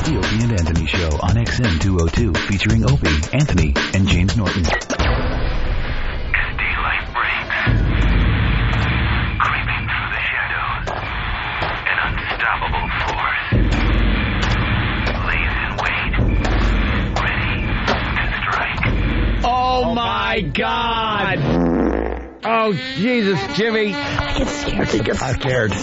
The Opie and Anthony Show on XM 202, featuring Opie, Anthony, and James Norton. As daylight breaks, creeping through the shadows, an unstoppable force lays in wait, ready to strike. Oh my God! Oh, Jesus, Jimmy. I get scared.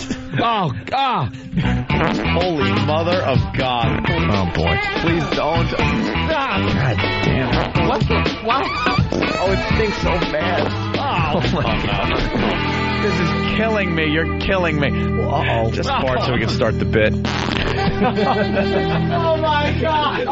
Oh, God. Holy mother of God. Oh, boy. Please don't. God damn it. What the? What? Oh, it stinks so bad. Oh, my God. This is killing me. You're killing me. Uh-oh. Just fart so we can start the bit. Oh, my God.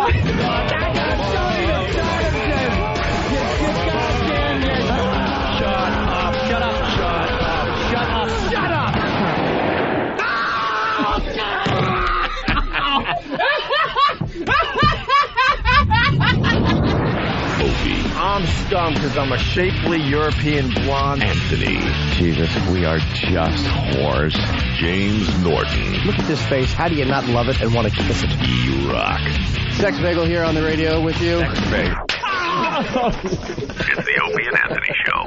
I'm stumped because I'm a shapely European blonde. Anthony. Jesus, we are just whores. James Norton. Look at this face. How do you not love it and want to kiss it? E-Rock. Sex Bagel here on the radio with you. Sex Bagel. It's the Opie and Anthony Show.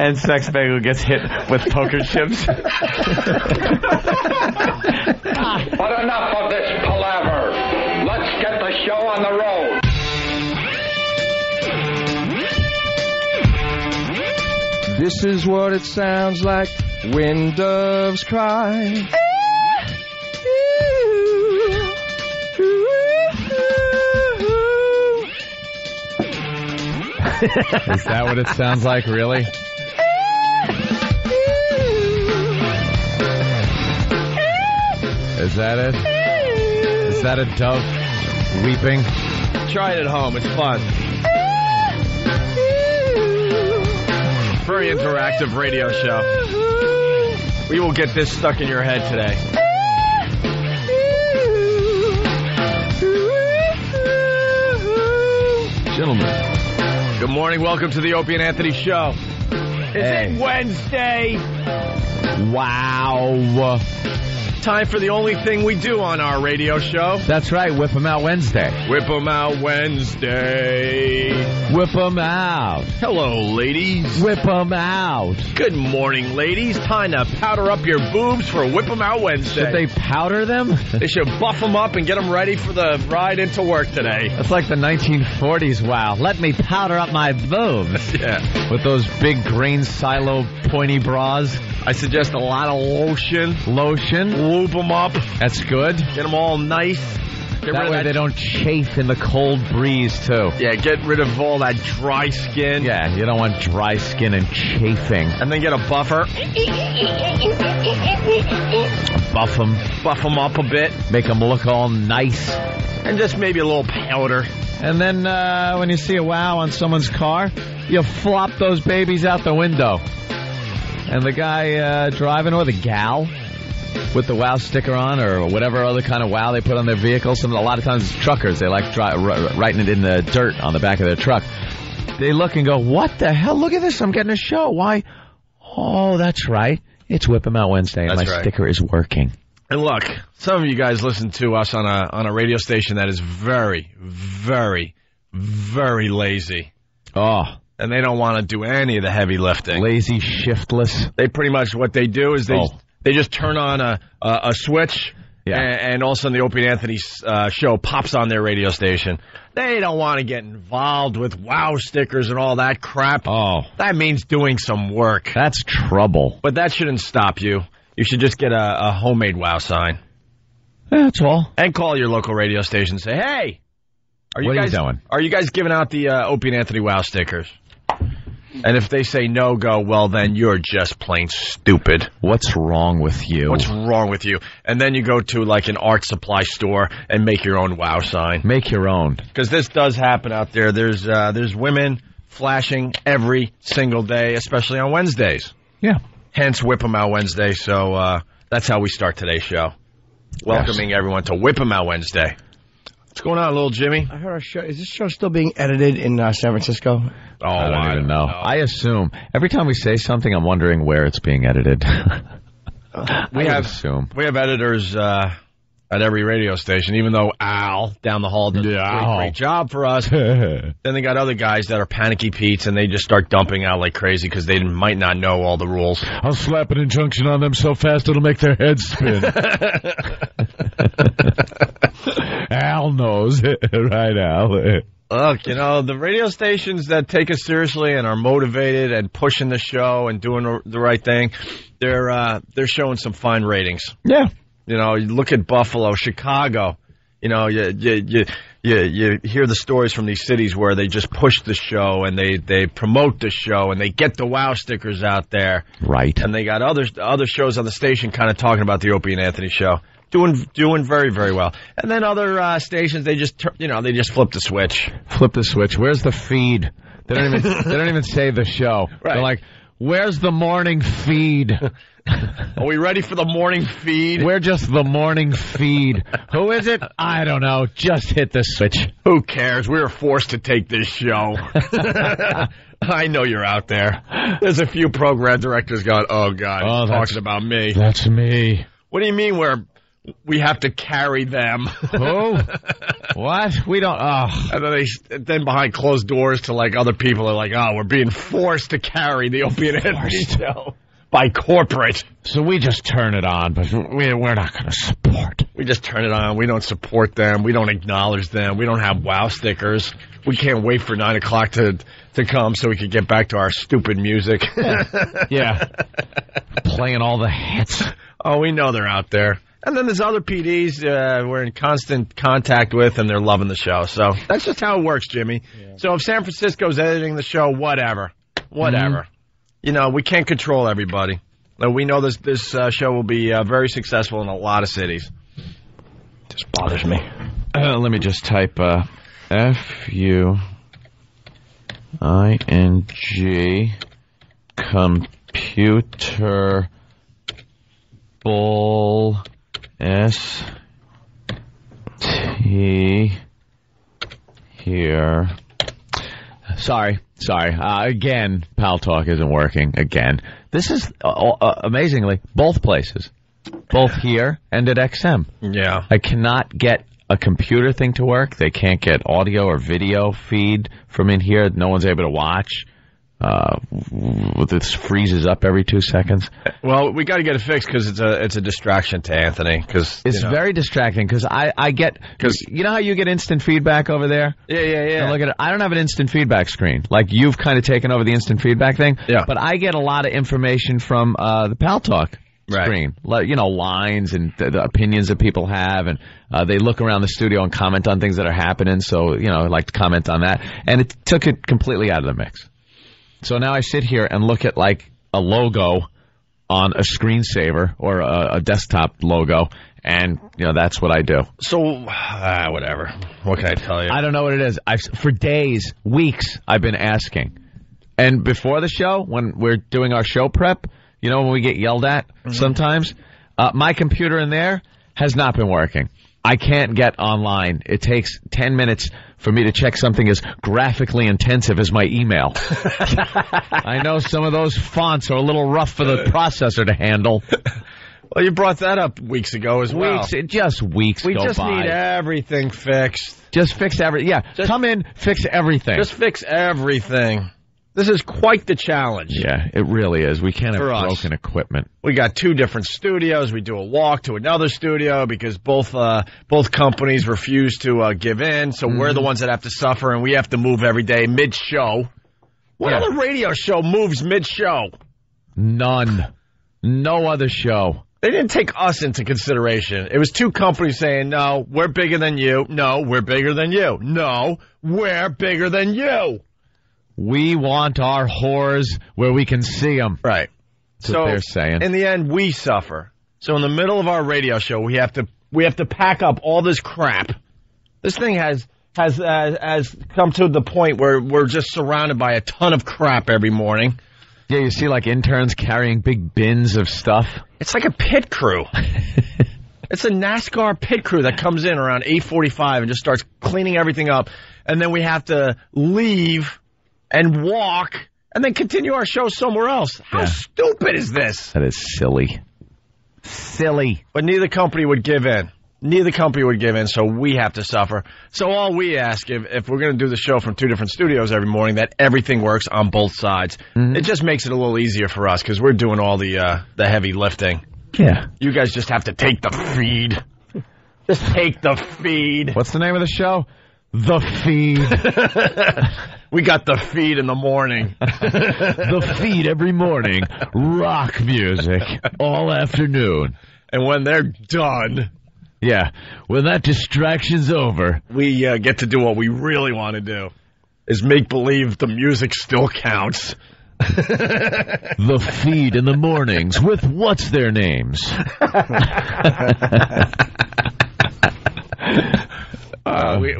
And Sex Bagel gets hit with poker chips. But enough of this palaver. Let's get the show on the road. This is what it sounds like when doves cry. Is that what it sounds like, really? Is that it? Is that a dove weeping? Try it at home. It's fun. Very interactive radio show. We will get this stuck in your head today. Gentlemen. Good morning. Welcome to the Opie and Anthony Show. It's Wednesday. Wow. Time for the only thing we do on our radio show. That's right. Whip 'em out Wednesday. Whip 'em out Wednesday. Whip 'em out. Hello, ladies. Whip 'em out. Good morning, ladies. Time to powder up your boobs for Whip 'em out Wednesday. Should they powder them? They should buff them up and get them ready for the ride into work today. That's like the 1940s. Wow. Let me powder up my boobs. Yeah. With those big grain silo pointy bras. I suggest a lot of lotion. Lotion. Lube them up. That's good. Get them all nice. That way they don't chafe in the cold breeze, too. Yeah, get rid of all that dry skin. Yeah, you don't want dry skin and chafing. And then get a buffer. Buff them. Buff them up a bit. Make them look all nice. And just maybe a little powder. And then when you see a wow on someone's car, you flop those babies out the window. And the guy driving, or the gal, with the wow sticker on, or whatever other kind of wow they put on their vehicles. And a lot of times it's truckers. They like writing it in the dirt on the back of their truck. They look and go, what the hell? Look at this. I'm getting a show. Why? Oh, that's right. It's Whip 'em Out Wednesday, and my sticker is working. And look, some of you guys listen to us on a radio station that is very, very, very lazy. Oh. And they don't want to do any of the heavy lifting. Lazy, shiftless. They pretty much, what they do is they just turn on a switch, and all of a sudden the Opie and Anthony show pops on their radio station. They don't want to get involved with wow stickers and all that crap. Oh. That means doing some work. That's trouble. But that shouldn't stop you. You should just get a homemade wow sign. Yeah, that's all. And call your local radio station and say, hey, what are you doing? Are you guys giving out the Opie and Anthony wow stickers? And if they say no, go, well, then you're just plain stupid. What's wrong with you? What's wrong with you? And then you go to, like, an art supply store and make your own wow sign. Make your own. Because this does happen out there. There's women flashing every single day, especially on Wednesdays. Yeah. Hence, Whip 'em Out Wednesday. So that's how we start today's show. Welcoming everyone to Whip 'em Out Wednesday. What's going on, little Jimmy? I heard our show. Is this show still being edited in San Francisco? Oh, I don't even know. I assume. Every time we say something, I'm wondering where it's being edited. We have editors at every radio station, even though Al down the hall does a great job for us. Then they got other guys that are panicky Pete's, and they just start dumping out like crazy because they might not know all the rules. I'll slap an injunction on them so fast it'll make their heads spin. Al knows. Right, Al. Look, the radio stations that take us seriously and are motivated and pushing the show and doing the right thing, they're showing some fine ratings. Yeah. You look at Buffalo, Chicago. You hear the stories from these cities where they just push the show and they promote the show and they get the wow stickers out there. Right. And they got other shows on the station kind of talking about the Opie and Anthony show. Doing very, very well. And then other stations, they just flip the switch. Flip the switch. Where's the feed? They don't even say the show. Right. They're like, where's the morning feed? Are we ready for the morning feed? We're just the morning feed. Who is it? I don't know. Just hit the switch. Who cares? We were forced to take this show. I know you're out there. There's a few program directors going, oh, God, he's talking about me. That's me. What do you mean we have to carry them? Who? What? We don't. Oh. And then behind closed doors to like other people are like, oh, we're being forced to carry the Opie and Anthony show by corporate. So we just turn it on, but we're not going to support. We just turn it on. We don't support them. We don't acknowledge them. We don't have wow stickers. We can't wait for 9 o'clock to come so we can get back to our stupid music. Yeah. Playing all the hits. Oh, we know they're out there. And then there's other PDs we're in constant contact with, and they're loving the show. So that's just how it works, Jimmy. Yeah. So if San Francisco's editing the show, whatever. Mm-hmm. We can't control everybody. We know this show will be very successful in a lot of cities. Just bothers me. Let me just type F-U-I-N-G computer bull S-T here. Sorry. Again, Pal Talk isn't working again. This is, amazingly, both places. Both here and at XM. Yeah. I cannot get a computer thing to work. They can't get audio or video feed from in here. No one's able to watch. This freezes up every 2 seconds. Well, we got to get it fixed because it's a distraction to Anthony. Cause, it's very distracting because I get you know how you get instant feedback over there. Yeah. Look at it. I don't have an instant feedback screen like you've kind of taken over the instant feedback thing. Yeah. But I get a lot of information from the Pal Talk screen. Lines and the opinions that people have, and they look around the studio and comment on things that are happening. So I like to comment on that, and it took it completely out of the mix. So now I sit here and look at like a logo on a screensaver or a desktop logo, and that's what I do. So whatever. What can I tell you? I don't know what it is. For days, weeks, I've been asking. And before the show, when we're doing our show prep, when we get yelled at sometimes, my computer in there has not been working. I can't get online. It takes 10 minutes for me to check something as graphically intensive as my email. I know some of those fonts are a little rough for the processor to handle. Well, you brought that up weeks ago as well. Just weeks we go by. We just need everything fixed. Just fix everything. Yeah, come in, fix everything. Just fix everything. This is quite the challenge. Yeah, it really is. We can't have broken equipment. We got 2 different studios. We do a walk to another studio because both companies refuse to give in. So we're the ones that have to suffer, and we have to move every day mid-show. What other radio show moves mid-show? None. No other show. They didn't take us into consideration. It was 2 companies saying, no, we're bigger than you. No, we're bigger than you. No, we're bigger than you. We want our whores where we can see them. Right. That's what they're saying. In the end, we suffer. So in the middle of our radio show, we have to pack up all this crap. This thing has come to the point where we're just surrounded by a ton of crap every morning. Yeah, you see like interns carrying big bins of stuff. It's like a pit crew. It's a NASCAR pit crew that comes in around 8:45 and just starts cleaning everything up. And then we have to leave and walk, and then continue our show somewhere else. How stupid is this? That is silly. Silly. But neither company would give in. Neither company would give in, so we have to suffer. So all we ask, if we're going to do the show from 2 different studios every morning, that everything works on both sides. Mm-hmm. It just makes it a little easier for us because we're doing all the heavy lifting. Yeah. You guys just have to take the feed. Just take the feed. What's the name of the show? The Feed. We got the feed in the morning. The Feed every morning. Rock music all afternoon. And when they're done... Yeah, when that distraction's over... We get to do what we really want to do, is make believe the music still counts. The Feed in the mornings with what's their names?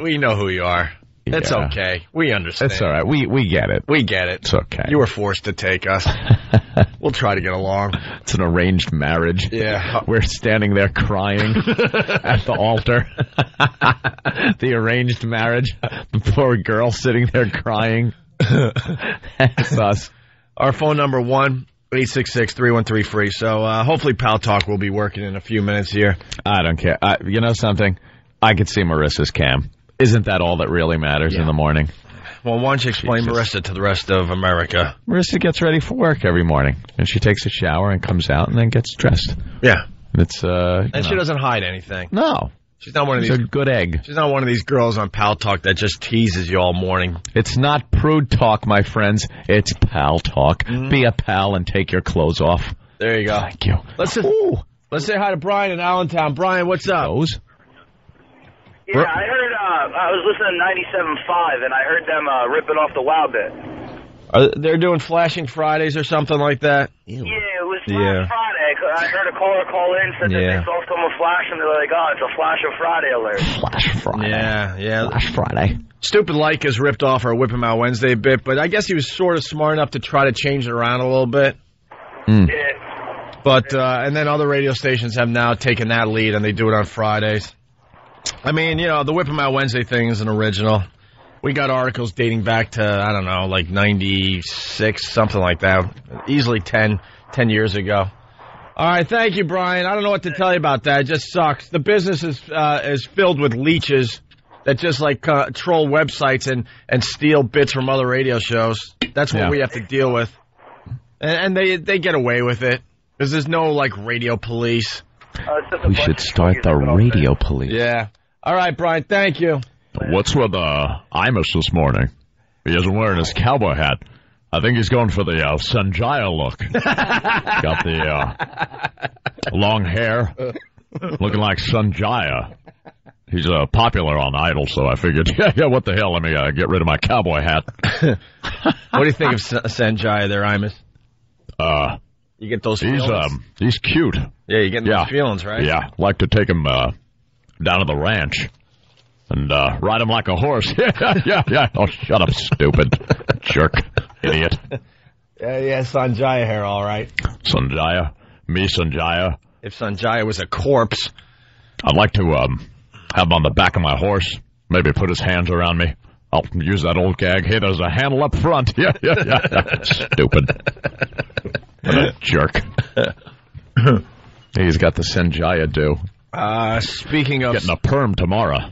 We know who you are. It's okay. We understand. It's all right. We get it. We get it. It's okay. You were forced to take us. We'll try to get along. It's an arranged marriage. Yeah. We're standing there crying at the altar. The arranged marriage. The poor girl sitting there crying. That's us. Our phone number 1-866-313-FREE. So hopefully Pal Talk will be working in a few minutes here. I don't care. You know something? I could see Marissa's cam. Isn't that all that really matters in the morning? Well, why don't you explain Marissa to the rest of America? Marissa gets ready for work every morning, and she takes a shower and comes out and then gets dressed. Yeah. It's and she doesn't hide anything. No. She's not one of these. She's a good egg. She's not one of these girls on Pal Talk that just teases you all morning. It's not prude talk, my friends. It's Pal Talk. Be a pal and take your clothes off. There you go. Thank you. Let's say hi to Brian in Allentown. Brian, what's up? Yeah, I heard, I was listening to 97.5, and I heard them ripping off the WOW bit. They're doing Flashing Fridays or something like that? Ew. Yeah, it was Flash Friday. I heard a caller call in, said that they saw someone flash, and they're like, oh, it's a Flash of Friday alert. Flash Friday. Yeah. Flash Friday. Stupid Leica's ripped off our Whip 'Em Out Wednesday bit, but I guess he was sort of smart enough to try to change it around a little bit. Yeah. But, and then other radio stations have now taken that lead, and they do it on Fridays. I mean, you know, the Whip 'Em Out Wednesday thing is an original. We got articles dating back to, I don't know, like 96, something like that. Easily 10 years ago. All right, thank you, Brian. I don't know what to tell you about that. It just sucks. The business is filled with leeches that just, like, troll websites and steal bits from other radio shows. That's what we have to deal with. And they get away with it because there's no, like, radio police. We should start the radio police. Yeah. All right, Brian, thank you. What's with Imus this morning? He isn't wearing his cowboy hat. I think he's going for the Sanjaya look. Got the long hair, looking like Sanjaya. He's popular on Idol, so I figured, what the hell, let me get rid of my cowboy hat. What do you think of Sanjaya there, Imus? You get those feelings? He's cute. Yeah, you get those feelings, right? Yeah, like to take him down to the ranch and ride him like a horse. Yeah. Oh, shut up, stupid jerk, idiot. Yeah, Sanjaya hair, all right. Sanjaya? Me, Sanjaya? If Sanjaya was a corpse. I'd like to have him on the back of my horse, maybe put his hands around me. I'll use that old gag. Hey, there's a handle up front. Yeah. Stupid. What a jerk. He's got the Sanjaya do. Speaking of... Getting a perm tomorrow.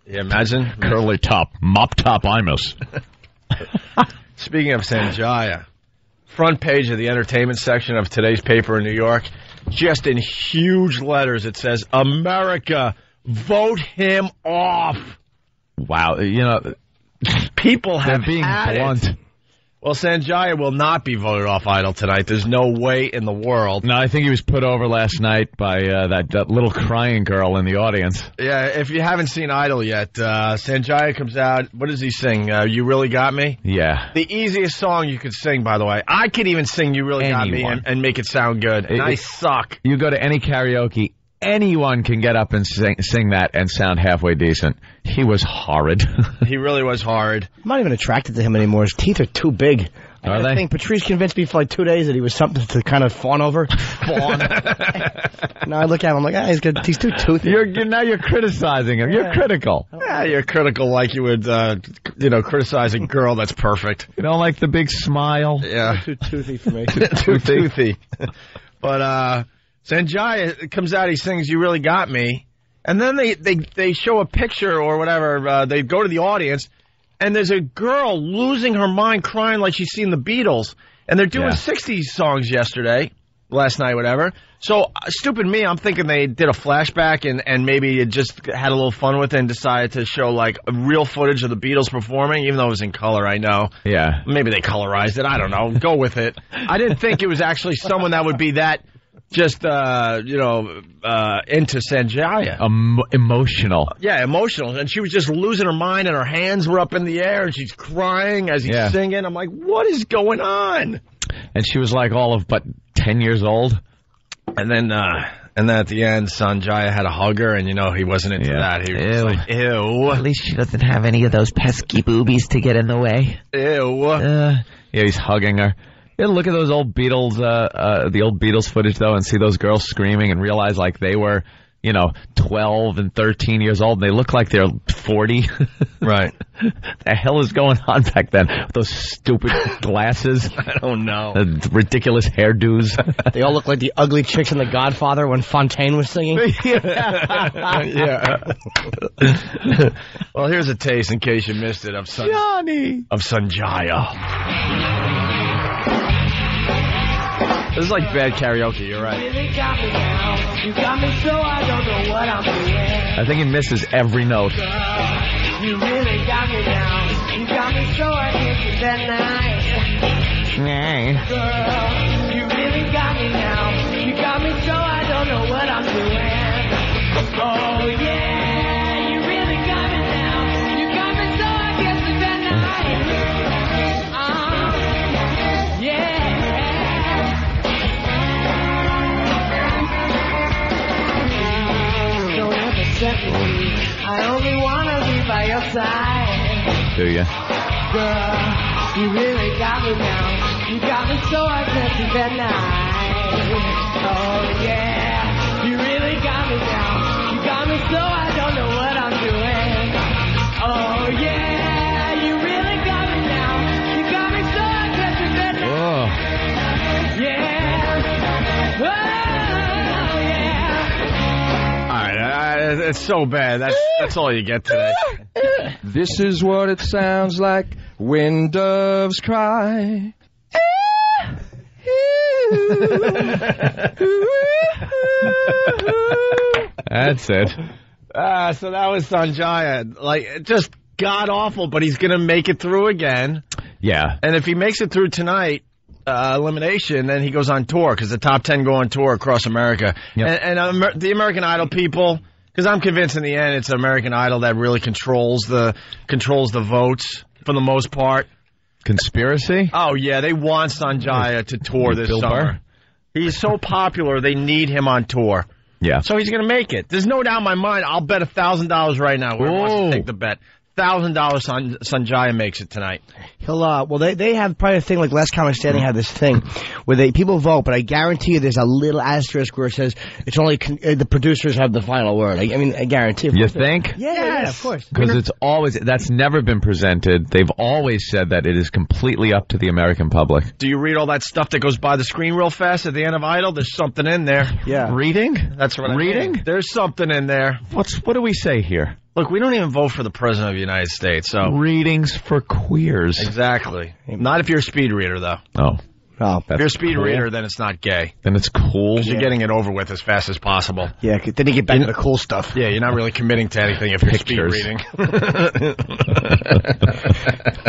Yeah, imagine. Curly top, mop top Imus. Speaking of Sanjaya, front page of the entertainment section of today's paper in New York, just in huge letters, it says, America, vote him off. Wow, you know, people have being blunt. It. Well, Sanjaya will not be voted off Idol tonight. There's no way in the world. No, I think he was put over last night by that little crying girl in the audience. Yeah, if you haven't seen Idol yet, Sanjaya comes out. What does he sing? You Really Got Me? Yeah. The easiest song you could sing, by the way. I could even sing You Really Got Me and make it sound good. And I suck. You go to any karaoke, anyone can get up and sing that and sound halfway decent. He was horrid. He really was horrid. I'm not even attracted to him anymore. His teeth are too big. Are they? I think Patrice convinced me for like 2 days that he was something to kind of fawn over. Fawn. Now I look at him, I'm like, he's too toothy. Now you're criticizing him. You're critical. Yeah, you're critical like you would, criticize a girl that's perfect. You don't like the big smile? Yeah. Too toothy for me. Too toothy. But Sanjaya comes out, he sings You Really Got Me, And then they show a picture or whatever. They go to the audience, and there's a girl losing her mind, crying like she's seen the Beatles. And they're doing 60s songs last night, whatever. So, stupid me, I'm thinking they did a flashback and maybe it just had a little fun with it and decided to show, like, real footage of the Beatles performing, even though it was in color, I know. Yeah. Maybe they colorized it. I don't know. Go with it. I didn't think it was actually someone that would be that just, into Sanjaya. Emotional. Yeah, emotional. And she was just losing her mind and her hands were up in the air and she's crying as he's singing. I'm like, what is going on? And she was like all of but 10 years old. And then at the end, Sanjaya had to hug her, and, he wasn't into that. He was like, ew. At least she doesn't have any of those pesky boobies to get in the way. Ew. He's hugging her. Yeah, look at those old Beatles, the old Beatles footage, though, and see those girls screaming and realize, like, they were, 12 and 13 years old, and they look like they're 40. Right. The hell is going on back then? With those stupid glasses. I don't know. The ridiculous hairdos. They all look like the ugly chicks in The Godfather when Fontaine was singing. Yeah. Well, here's a taste in case you missed it of Sanjaya. This is like bad karaoke, you're right. You got me so I don't know what I'm doing. I think he misses every note. You really got me down. You got me so I can't sleep at night. Girl, you really got me now. You got me so I don't know what I'm doing. Oh yeah, you really got me now. You got me so I can't sleep at night. Yeah. I only wanna be by your side. Do ya? Girl, you really got me now. You got me so I can't sleep at night. Oh yeah, you really got me now. You got me so I don't know what I'm doing. Oh yeah, you really got me now. You got me so I can't sleep at night. Yeah. Oh yeah. All right, it's so bad. That's all you get today. This is what it sounds like when doves cry. That's it. So that was Sanjaya. Like, just god-awful, but he's going to make it through again. Yeah. And if he makes it through tonight, elimination, then he goes on tour, because the top 10 go on tour across America. Yep. And the American Idol people, because I'm convinced in the end it's American Idol that really controls the votes for the most part. Conspiracy? Oh, yeah, they want Sanjaya to tour this summer. He's so popular, they need him on tour. Yeah. So he's going to make it. There's no doubt in my mind. I'll bet $1,000 right now. Whoever wants to take the bet. $1,000 Sanjaya makes it tonight. He'll, well, they have probably a thing like Last Comic Standing had this thing where people vote, but I guarantee you there's a little asterisk where it says it's only the producers have the final word. I mean, I guarantee. You think? Yeah, of course. Because that's never been presented. They've always said that it is completely up to the American public. Do you read all that stuff that goes by the screen real fast at the end of Idol? There's something in there. Yeah. Reading? That's what I'm reading. There's something in there. What do we say here? Look, we don't even vote for the President of the United States, so... Readings for queers. Exactly. Not if you're a speed reader, though. Oh. Oh, if you're a speed reader, then it's not gay. Then it's cool. Because you're getting it over with as fast as possible. Yeah, then you get back to the cool stuff. Yeah, you're not really committing to anything if you're speed reading.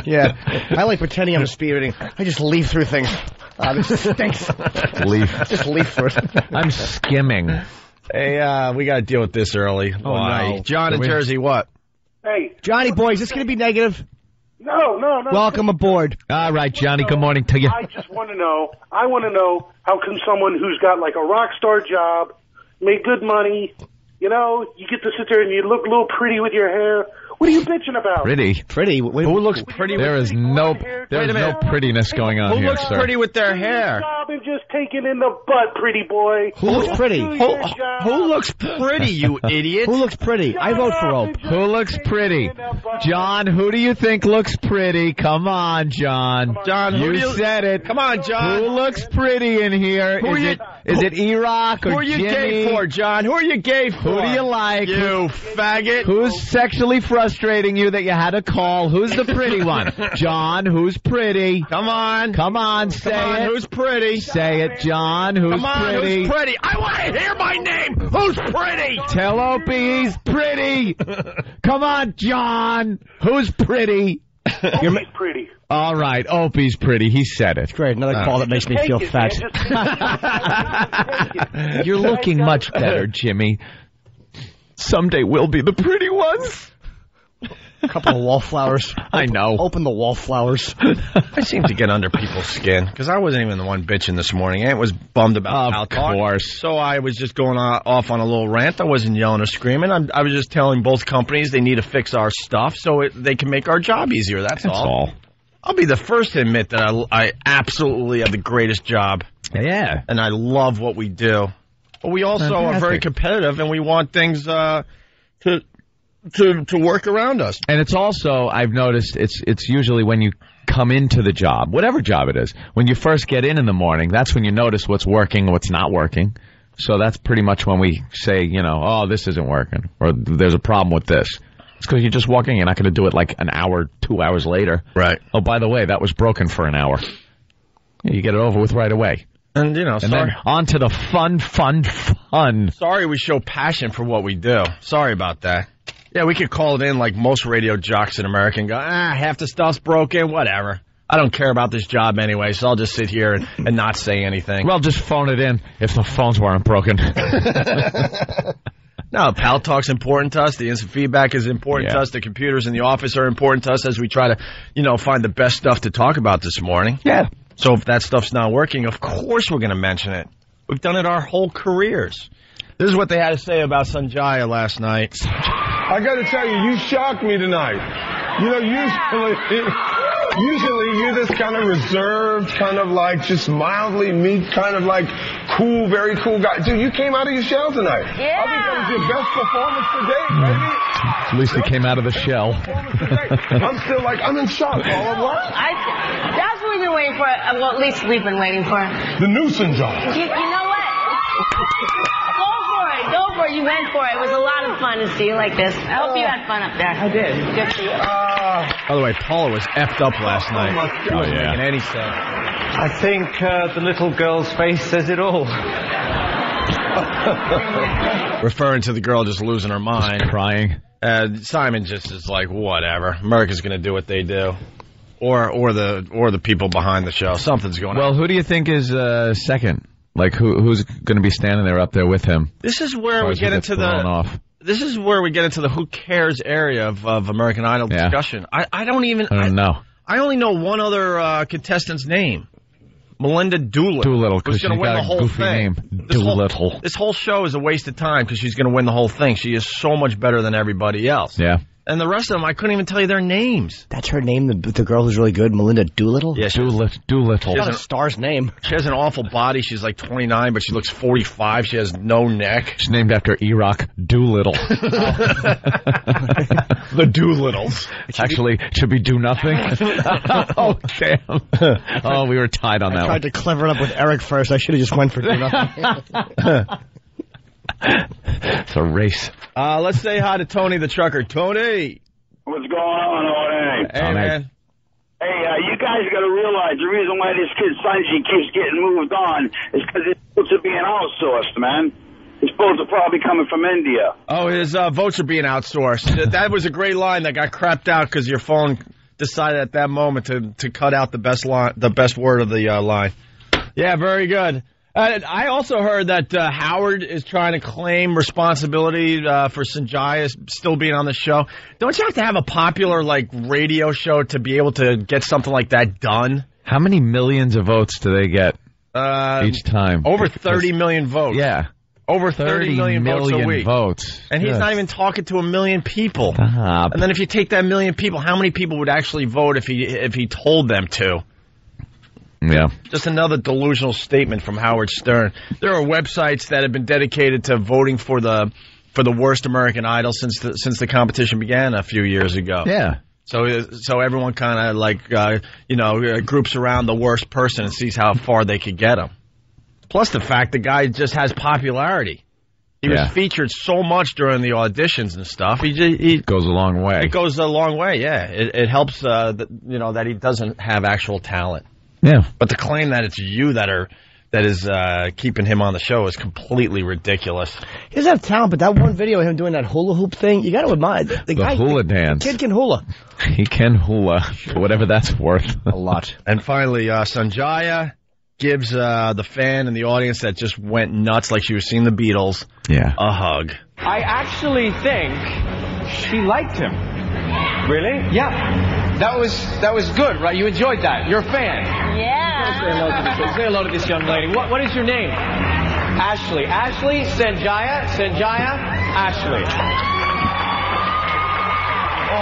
Yeah, I like pretending I'm speed reading. I just leaf through things. This stinks. Just leaf through it. I'm skimming. Hey, we got to deal with this early. Oh, no. John in Jersey, what? Hey. Johnny boy, is this going to be negative? No. Welcome aboard. All right, Johnny, good morning to you. I just want to know, how can someone who's got like a rock star job, make good money, you get to sit there and you look a little pretty with your hair. What are you bitching about? Pretty? Who looks pretty? There is no prettiness going on here, sir. Who looks pretty with their hair? Job and just taken in the butt, pretty boy. Who looks pretty? Who looks pretty, you idiot? Who looks pretty? I vote for Ope. Who looks pretty? John, who do you think looks pretty? Come on, John. John, you said it. Come on, John. Who looks pretty in here? Is it E-Rock or Who are you Jimmy? gay for, John? Who are you gay for? Who do you like? You faggot. Who's sexually frustrating you that you had to call? Who's the pretty one? John, who's pretty? Come on. Come on, say it. Who's pretty? Say it, John. Who's pretty? Who's pretty? I want to hear my name. Who's pretty? Tell Opie he's pretty. Come on, John. Who's pretty? You're pretty. All right, Opie's pretty. He said it. Great, another call that makes me feel fat. You're looking much better, Jimmy. Someday we'll be the pretty ones. A couple of wallflowers. I know. Open the wallflowers. I seem to get under people's skin because I wasn't even the one bitching this morning. Aunt was bummed about Of course. So I was just going off on a little rant. I wasn't yelling or screaming. I was just telling both companies they need to fix our stuff so they can make our job easier. That's all. I'll be the first to admit that I absolutely have the greatest job. Yeah. And I love what we do. But we also are very competitive, and we want things to work around us. And it's also, I've noticed, it's usually when you come into the job, whatever job it is, when you first get in the morning, that's when you notice what's working and what's not working. So that's pretty much when we say, oh, this isn't working, or there's a problem with this. It's because you're just walking, you're not going to do it like an hour, 2 hours later. Right. Oh, by the way, that was broken for an hour. You get it over with right away. And, then on to the fun. Sorry we show passion for what we do. Sorry about that. Yeah, we could call it in like most radio jocks in America and go, half the stuff's broken, whatever. I don't care about this job anyway, so I'll just sit here and not say anything. Well, just phone it in if the phones weren't broken. No, Pal Talk's important to us. The instant feedback is important to us. The computers in the office are important to us as we try to, find the best stuff to talk about this morning. Yeah. So if that stuff's not working, of course we're going to mention it. We've done it our whole careers. This is what they had to say about Sanjaya last night. I got to tell you shocked me tonight. Usually you're this kind of reserved, kind of like just mildly meek, kind of like cool, very cool guy. Dude, you came out of your shell tonight. Yeah. I think that was your best performance to date, baby. At least he came out of the shell. I'm still I'm in shock. That's what we've been waiting for. Well, at least we've been waiting for. The new Sanjaya. You know what? Go for it. You went for it. It was a lot of fun to see you like this. I hope you had fun up there. I did. Good for you. By the way, Paula was effed up last night. She wasn't making any sense. I think the little girl's face says it all. Referring to the girl just losing her mind. Just crying. Simon just is like, whatever. America's going to do what they do. Or the people behind the show. Something's going on. Well, who do you think is second? Like, who's going to be standing there up there with him? This is where we get into the who cares area of American Idol discussion. I don't know. I only know one other contestant's name. Melinda Doolittle. Doolittle, because she's going to win the whole goofy thing. Name. Doolittle. This whole show is a waste of time because she's going to win the whole thing. She is so much better than everybody else. Yeah. And the rest of them, I couldn't even tell you their names. That's her name, the girl who's really good, Melinda Doolittle? Yeah, Doolittle. She has a star's name. She has an awful body. She's like 29, but she looks 45. She has no neck. She's named after E-Rock Doolittle. The Doolittles. Actually, it should be Do Nothing. Oh, damn. Oh, we were tied on that one. I tried to clever it up with Eric first. I should have just went for Do Nothing. It's a race. Let's say hi to Tony the trucker. Tony. What's going on, Owen? Hey, man. Hey, you guys got to realize the reason why this kid Sanji keeps getting moved on is because his votes are being outsourced, man. His votes are probably coming from India. Oh, his votes are being outsourced. That was a great line that got crapped out because your phone decided at that moment to cut out the best word of the line. Yeah, very good. I also heard that Howard is trying to claim responsibility for Sanjaya still being on the show. Don't you have to have a popular radio show to be able to get something like that done? How many millions of votes do they get each time? Over 30 million votes. Yeah. Over 30 million votes a week. And he's not even talking to a million people. Stop. And then if you take that million people, how many people would actually vote if he told them to? Yeah. Just another delusional statement from Howard Stern. There are websites that have been dedicated to voting for the worst American Idol since the competition began a few years ago. Yeah. So everyone kind of groups around the worst person and sees how far they could get him. Plus the fact the guy just has popularity. He was featured so much during the auditions and stuff. He goes a long way. It goes a long way, yeah. It helps, that he doesn't have actual talent. Yeah. But to claim that it's you that is keeping him on the show is completely ridiculous. He doesn't have talent, but that one video of him doing that hula hoop thing, you got to admire the guy. Hula dance. The kid can hula. He can hula, whatever that's worth. A lot. And finally, Sanjaya gives the fan in the audience that just went nuts like she was seeing the Beatles a hug. I actually think she liked him. Really? Yeah. That was good, right? You enjoyed that. You're a fan. Yeah. Say hello to this young lady. What is your name? Ashley. Ashley, Sanjaya, Ashley. Oh.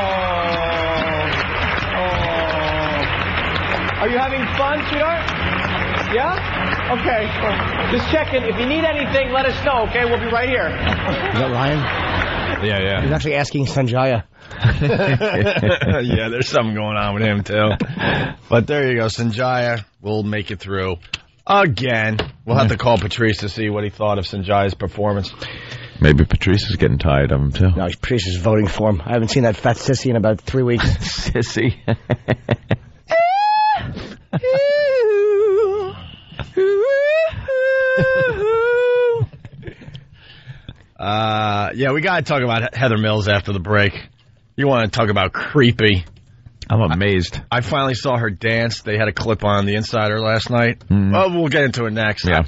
Are you having fun, sweetheart? Yeah? Okay. Just checking. If you need anything, let us know, okay? We'll be right here. Is that Ryan? Yeah. He's actually asking Sanjaya. Yeah, there's something going on with him, too. But there you go. Sanjaya will make it through again. We'll have to call Patrice to see what he thought of Sanjaya's performance. Maybe Patrice is getting tired of him, too. No, Patrice is voting for him. I haven't seen that fat sissy in about 3 weeks. Sissy. We got to talk about Heather Mills after the break. You want to talk about creepy. I'm amazed. I finally saw her dance. They had a clip on The Insider last night. Oh, we'll get into it next. Yeah.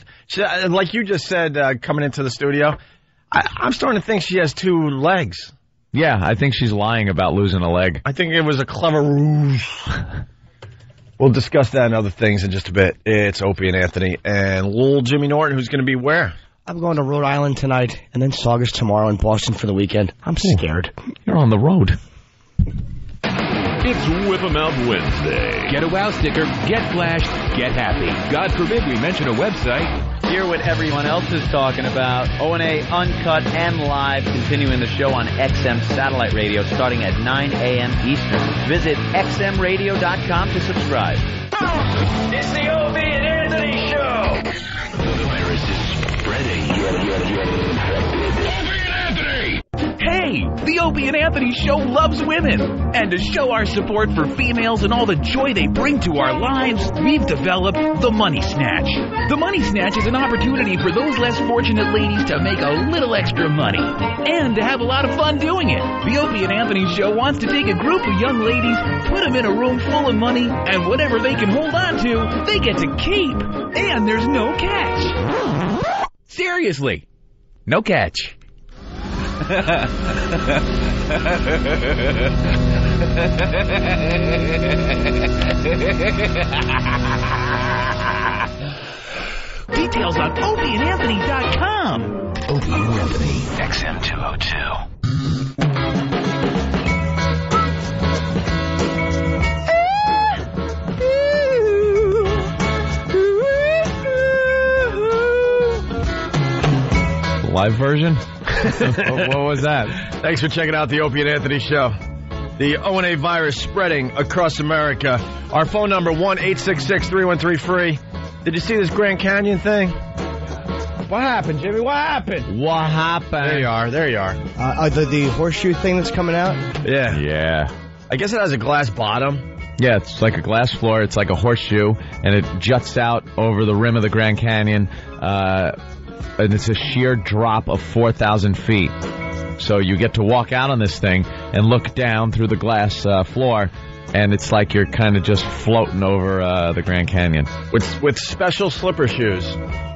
Like you just said, coming into the studio, I'm starting to think she has 2 legs. Yeah, I think she's lying about losing a leg. I think it was a clever ruse. We'll discuss that and other things in just a bit. It's Opie and Anthony and little Jimmy Norton, who's going to be where? I'm going to Rhode Island tonight, and then Saugus tomorrow, and Boston for the weekend. I'm scared. You're on the road. It's Whip 'em Out Wednesday. Get a WOW sticker, get flashed, get happy. God forbid we mention a website. Hear what everyone else is talking about. O&A Uncut and Live, continuing the show on XM Satellite Radio starting at 9 a.m. Eastern. Visit xmradio.com to subscribe. It's the Opie and Anthony Show. The virus is spreading. Opie and Anthony! Hey, the Opie and Anthony Show loves women. And to show our support for females and all the joy they bring to our lives, we've developed the Money Snatch. The Money Snatch is an opportunity for those less fortunate ladies to make a little extra money and to have a lot of fun doing it. The Opie and Anthony Show wants to take a group of young ladies, put them in a room full of money, and whatever they can hold on to, they get to keep. And there's no catch. Seriously, no catch. Details on OpieandAnthony.com. Opie and Anthony, XM 202. Live version? What was that? Thanks for checking out the Opie and Anthony Show. The O&A virus spreading across America. Our phone number, 1-866-313-FREE. Did you see this Grand Canyon thing? What happened, Jimmy? What happened? What happened? There you are. The horseshoe thing that's coming out? Yeah. I guess it has a glass bottom. Yeah, it's like a glass floor. It's like a horseshoe, and it juts out over the rim of the Grand Canyon. And it's a sheer drop of 4,000 feet. So you get to walk out on this thing and look down through the glass floor, and it's like you're kind of just floating over the Grand Canyon. With special slipper shoes.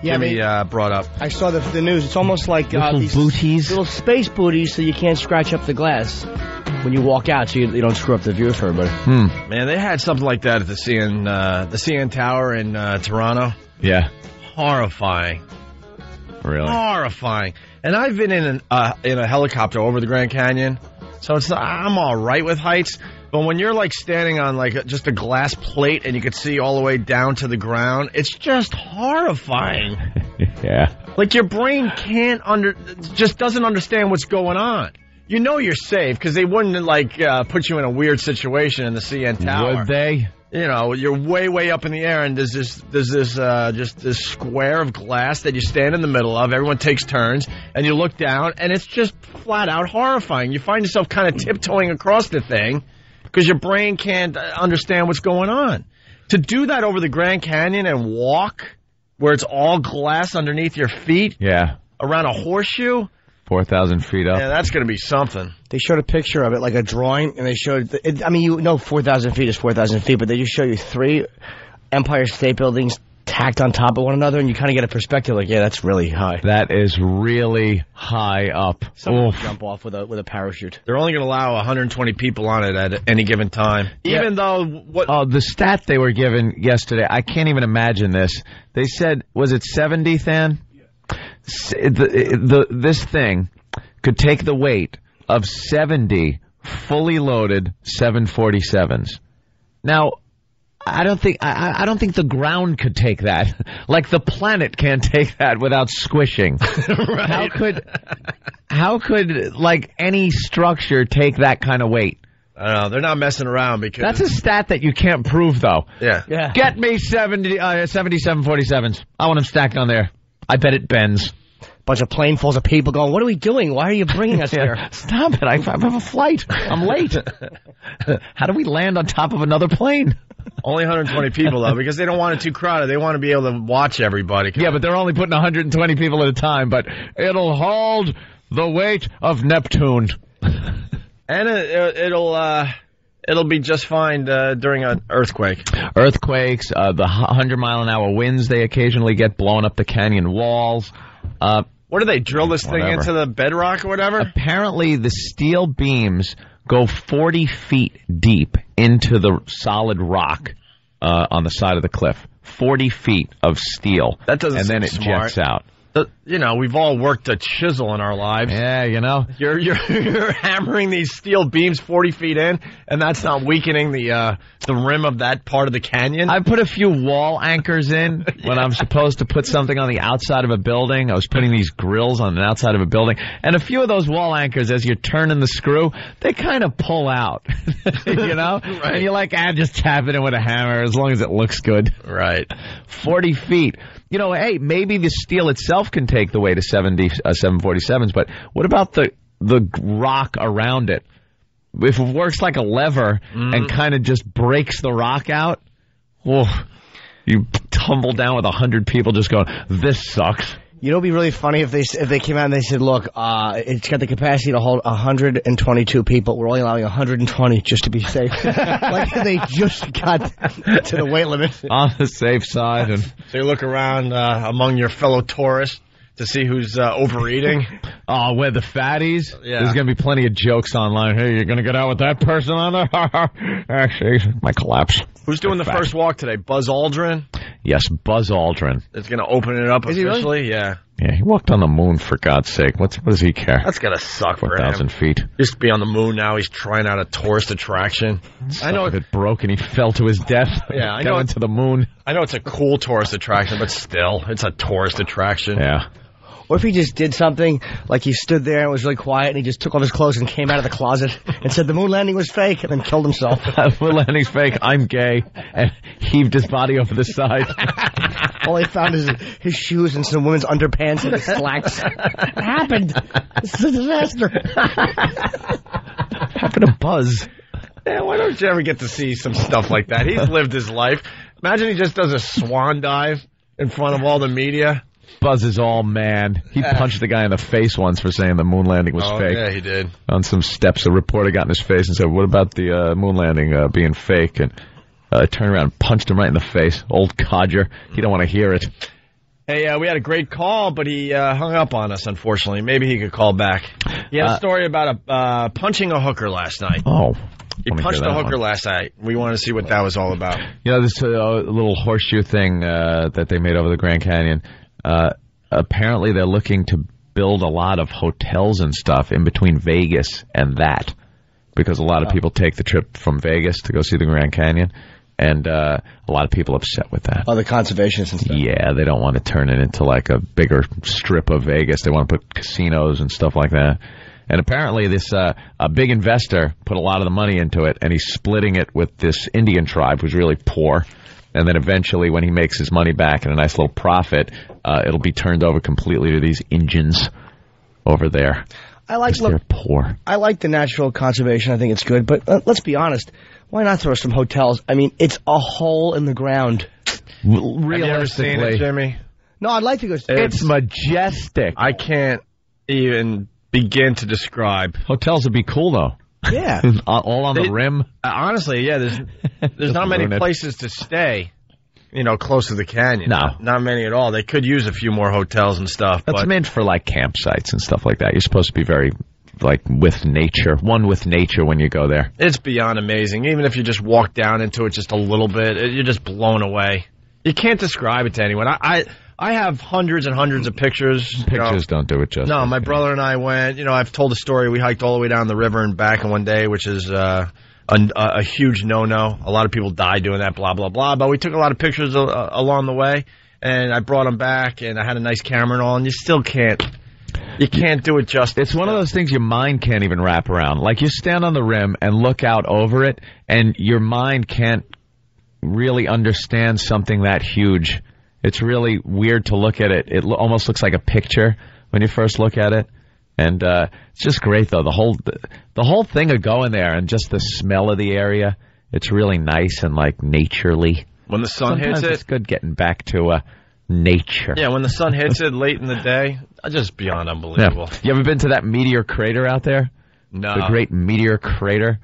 Yeah, Jimmy brought up. I saw the news. It's almost like these booties. Little space booties so you can't scratch up the glass when you walk out, so you don't screw up the view for everybody. Man, they had something like that at the CN Tower in Toronto. Yeah. Horrifying. Really? Horrifying. And I've been in a helicopter over the Grand Canyon, so I'm all right with heights. But when you're like standing on like just a glass plate and you can see all the way down to the ground, it's just horrifying. Yeah. Like your brain just doesn't understand what's going on. You know you're safe because they wouldn't like put you in a weird situation in the CN Tower. Would they? You know, you're way up in the air, and there's this square of glass that you stand in the middle of. Everyone takes turns, and you look down, and it's just flat out horrifying. You find yourself kind of tiptoeing across the thing because your brain can't understand what's going on. To do that over the Grand Canyon and walk where it's all glass underneath your feet, around a horseshoe. 4,000 feet up. Yeah, that's going to be something. They showed a picture of it, like a drawing, and they showed, 4,000 feet is 4,000 feet, but they just show you 3 Empire State Buildings tacked on top of one another, and you kind of get a perspective like, yeah, that's really high. That is really high up. Someone jump off with a parachute. They're only going to allow 120 people on it at any given time. Even though the stat they were given yesterday, I can't even imagine this. They said, was it 70, Than? This thing could take the weight of 70 fully loaded 747s. Now, I don't think the ground could take that. Like the planet can't take that without squishing. Right. How could like any structure take that kind of weight? I don't know. They're not messing around because that's a stat that you can't prove, though. Yeah. Get me 70 747s. I want them stacked on there. I bet it bends. Bunch of planefuls of people going, what are we doing? Why are you bringing us here? Stop it. I have a flight. I'm late. How do we land on top of another plane? Only 120 people, though, because they don't want it too crowded. They want to be able to watch everybody. Yeah, but they're only putting 120 people at a time, but it'll hold the weight of Neptune. And it'll be just fine during an earthquake. Earthquakes, the 100-mile-an-hour winds they occasionally get blowing up the canyon walls. What do they drill this thing into the bedrock or whatever? Apparently, the steel beams go 40 feet deep into the solid rock on the side of the cliff. 40 feet of steel. That doesn't and seem then it smart. jets out. We've all worked a chisel in our lives. Yeah, You're hammering these steel beams 40 feet in, and that's not weakening the rim of that part of the canyon. I put a few wall anchors in when I'm supposed to put something on the outside of a building. I was putting these grills on the outside of a building, and a few of those wall anchors, as you're turning the screw, they kind of pull out, Right. And you're like, just tap it in with a hammer as long as it looks good. Right. 40 feet. Hey, maybe the steel itself can take the weight of 70 747s, but what about the rock around it? If it works like a lever and kind of just breaks the rock out, you tumble down with 100 people just going, this sucks. You know, it'd be really funny if they came out and they said, look, it's got the capacity to hold 122 people. We're only allowing 120 just to be safe. Like they just got to the weight limit. On the safe side. So you look around among your fellow tourists to see who's overeating. Oh, where the fatties? Yeah. There's going to be plenty of jokes online. Hey, you're going to get out with that person on there? Actually, my collapse. Who's doing the first walk today? Buzz Aldrin? Yes, Buzz Aldrin. It's going to open it up officially? Really? Yeah. Yeah, he walked on the moon, for God's sake. What does he care? That's going to suck for him. 4,000 feet. He used to be on the moon. Now he's trying out a tourist attraction. I know it broke and he fell to his death. Yeah, I know. Going to the moon. I know it's a cool tourist attraction, but still, it's a tourist attraction. Yeah. Or if he just did something, like he stood there and was really quiet and he just took off his clothes and came out of the closet and said the moon landing was fake and then killed himself. Moon landing's fake, I'm gay, and heaved his body over the side. All he found is his shoes and some women's underpants and his slacks. It happened. This is a disaster. Happened to Buzz. Yeah, why don't you ever get to see some stuff like that? He's lived his life. Imagine he just does a swan dive in front of all the media. Buzz is all man. He punched the guy in the face once for saying the moon landing was fake. Yeah, he did. On some steps, a reporter got in his face and said, what about the moon landing being fake? And turned around and punched him right in the face. Old codger. He don't want to hear it. Hey, we had a great call, but he hung up on us, unfortunately. Maybe he could call back. He had a story about punching a hooker last night. Oh. He punched a hooker last night. We wanted to see what that was all about. This little horseshoe thing that they made over the Grand Canyon. Apparently they're looking to build a lot of hotels and stuff in between Vegas and that. because a lot of people take the trip from Vegas to go see the Grand Canyon, and a lot of people upset with that. Oh, the conservationists and stuff. Yeah, they don't want to turn it into like a bigger strip of Vegas. They want to put casinos and stuff like that. And apparently this a big investor put a lot of the money into it, and he's splitting it with this Indian tribe who's really poor. And then eventually, when he makes his money back and a nice little profit, it'll be turned over completely to these Indians over there. They're poor. I like the natural conservation. I think it's good. But let's be honest. Why not throw some hotels? I mean, it's a hole in the ground. Realistically. Have you ever seen it, Jimmy? No, I'd like to go see it. It's majestic. I can't even begin to describe. Hotels would be cool, though. Yeah. All on the rim. Honestly, yeah, there's not many places to stay, close to the canyon. No. Not many at all. They could use a few more hotels and stuff. That's meant for, like, campsites and stuff like that. You're supposed to be very, like, with nature when you go there. It's beyond amazing. Even if you just walk down into it just a little bit, you're just blown away. You can't describe it to anyone. I have hundreds and hundreds of pictures. Pictures don't do it justice. No, my brother and I went. I've told a story. We hiked all the way down the river and back in one day, which is a huge no-no. A lot of people die doing that, blah, blah, blah. But we took a lot of pictures along the way, and I brought them back, and I had a nice camera and all, and you still can't. You can't do it justice. It's one of those things your mind can't even wrap around. Like, you stand on the rim and look out over it, and your mind can't really understand something that huge. It's really weird to look at it. It almost looks like a picture when you first look at it. And it's just great, though. The whole thing of going there and just the smell of the area, it's really nice and, like, naturally. When the sun hits it. It's good getting back to nature. Yeah, when the sun hits it late in the day, just beyond unbelievable. Yeah. You ever been to that meteor crater out there? No. The Great Meteor Crater?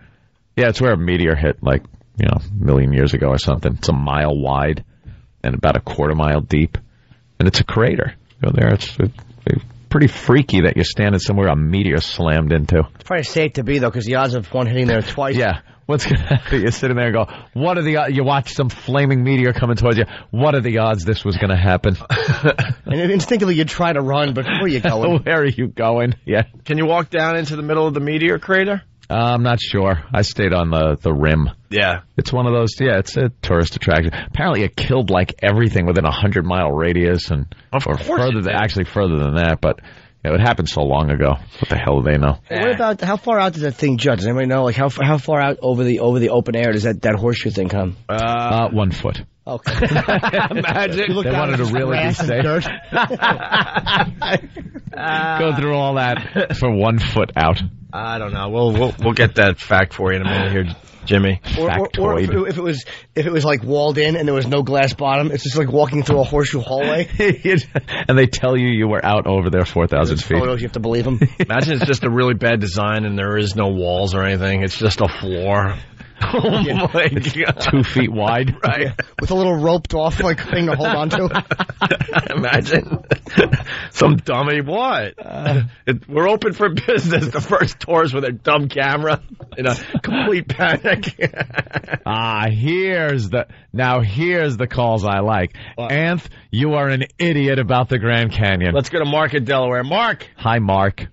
Yeah, it's where a meteor hit, like, a million years ago or something. It's a mile wide and about a quarter mile deep. And it's a crater. Go there. It's pretty freaky that you're standing somewhere a meteor slammed into. It's probably safe to be, though, because the odds of one hitting there twice. Yeah. What's going to happen? You're sitting there and go, what are the odds? You watch some flaming meteor coming towards you. What are the odds this was going to happen? And instinctively you try to run, but where are you going? Where are you going? Yeah. Can you walk down into the middle of the meteor crater? I'm not sure. I stayed on the rim. Yeah. It's one of those, it's a tourist attraction. Apparently it killed, like, everything within a 100-mile radius. Further than that, but it happened so long ago. What the hell do they know? Hey, what about, how far out does that thing judge? Does anybody know? Like, how far out over the open air does that horseshoe thing come? 1 foot. Okay. Imagine. They wanted to really be safe. Go through all that for 1 foot out. I don't know. We'll get that fact for you in a minute here, Jimmy. Or if it was like walled in and there was no glass bottom, it's just like walking through a horseshoe hallway. And they tell you were out over there 4,000 feet. Photos, you have to believe them. Imagine it's just a really bad design and there is no walls or anything. It's just a floor. Oh my God. 2 feet wide. Right. Yeah. With a little roped off like thing to hold on to. Imagine. Some dummy. What? We're open for business. The first tours with a dumb camera in a complete panic. Here's the calls I like. Anth, you are an idiot about the Grand Canyon. Let's go to Mark in Delaware. Mark. Hi, Mark.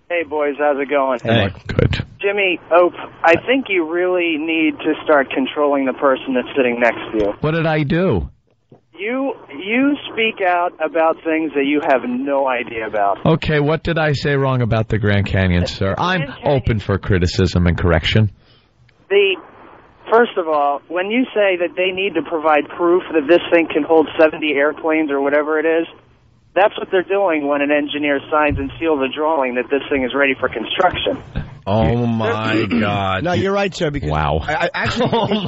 Hey, boys. How's it going? Hey. Good. Jimmy, I think you really need to start controlling the person that's sitting next to you. What did I do? You speak out about things that you have no idea about. Okay, what did I say wrong about the Grand Canyon, sir? I'm open for criticism and correction. First of all, when you say that they need to provide proof that this thing can hold 70 airplanes or whatever it is, that's what they're doing when an engineer signs and seals a drawing that this thing is ready for construction. Oh, my God. No, you're right, sir. Because wow. Oh,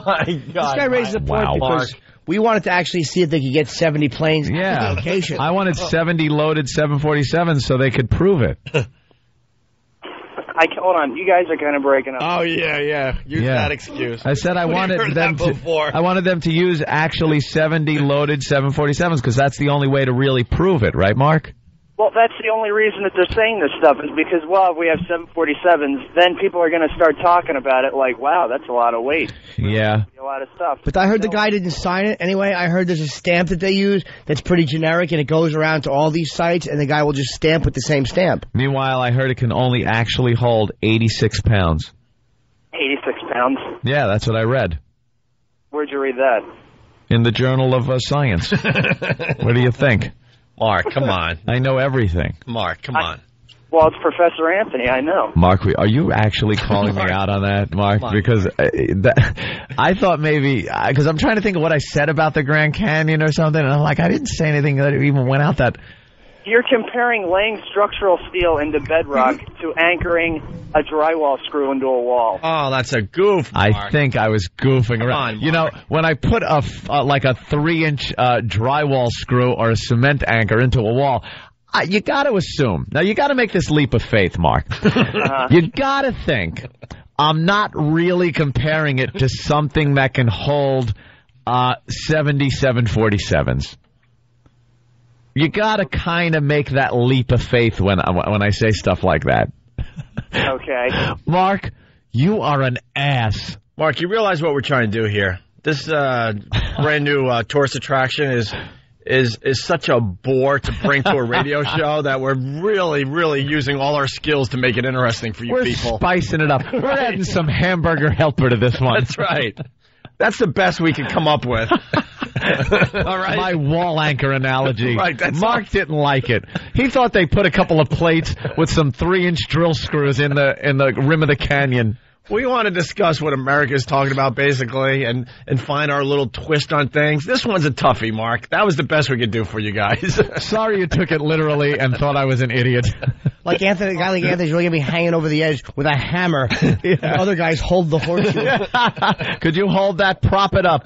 my God. This guy raises a point because we wanted to actually see if they could get 70 planes on location. I wanted 70 loaded 747s so they could prove it. Hold on, you guys are kind of breaking up. Oh, yeah. Use that excuse. I said I wanted them to use actually 70 loaded 747s because that's the only way to really prove it, right, Mark? Well, that's the only reason that they're saying this stuff is because, if we have 747s, then people are going to start talking about it like, wow, that's a lot of weight. Yeah. A lot of stuff. But I heard the guy didn't sign it. Anyway, I heard there's a stamp that they use that's pretty generic, and it goes around to all these sites, and the guy will just stamp with the same stamp. Meanwhile, I heard it can only actually hold 86 pounds. 86 pounds. Yeah, that's what I read. Where'd you read that? In the Journal of Science. What do you think? Mark, come on. I know everything. Mark, come on. Well, it's Professor Anthony, I know. Mark, are you actually calling me out on that, Mark? Because I thought maybe, because I'm trying to think of what I said about the Grand Canyon or something, and I'm like, I didn't say anything that even went out that... You're comparing laying structural steel into bedrock to anchoring a drywall screw into a wall. Oh, that's a goof, Mark. I think I was goofing around. You know, when I put a 3-inch drywall screw or a cement anchor into a wall, you got to assume. Now, you got to make this leap of faith, Mark. You got to think, I'm not really comparing it to something that can hold 77 47s. You got to kind of make that leap of faith when I say stuff like that. Okay. Mark, you are an ass. Mark, you realize what we're trying to do here? This brand new tourist attraction is such a bore to bring to a radio show that we're really, really using all our skills to make it interesting for you people. We're spicing it up. We're adding some hamburger helper to this one. That's right. That's the best we can come up with. All right. My wall anchor analogy. Right, Mark didn't like it. He thought they put a couple of plates with some 3-inch drill screws in the rim of the canyon. We want to discuss what America's talking about, basically, and find our little twist on things. This one's a toughie, Mark. That was the best we could do for you guys. Sorry you took it literally and thought I was an idiot. Like Anthony, a guy like Anthony's really going to be hanging over the edge with a hammer. Yeah. The other guys hold the horseshoe. Could you hold that? Prop it up.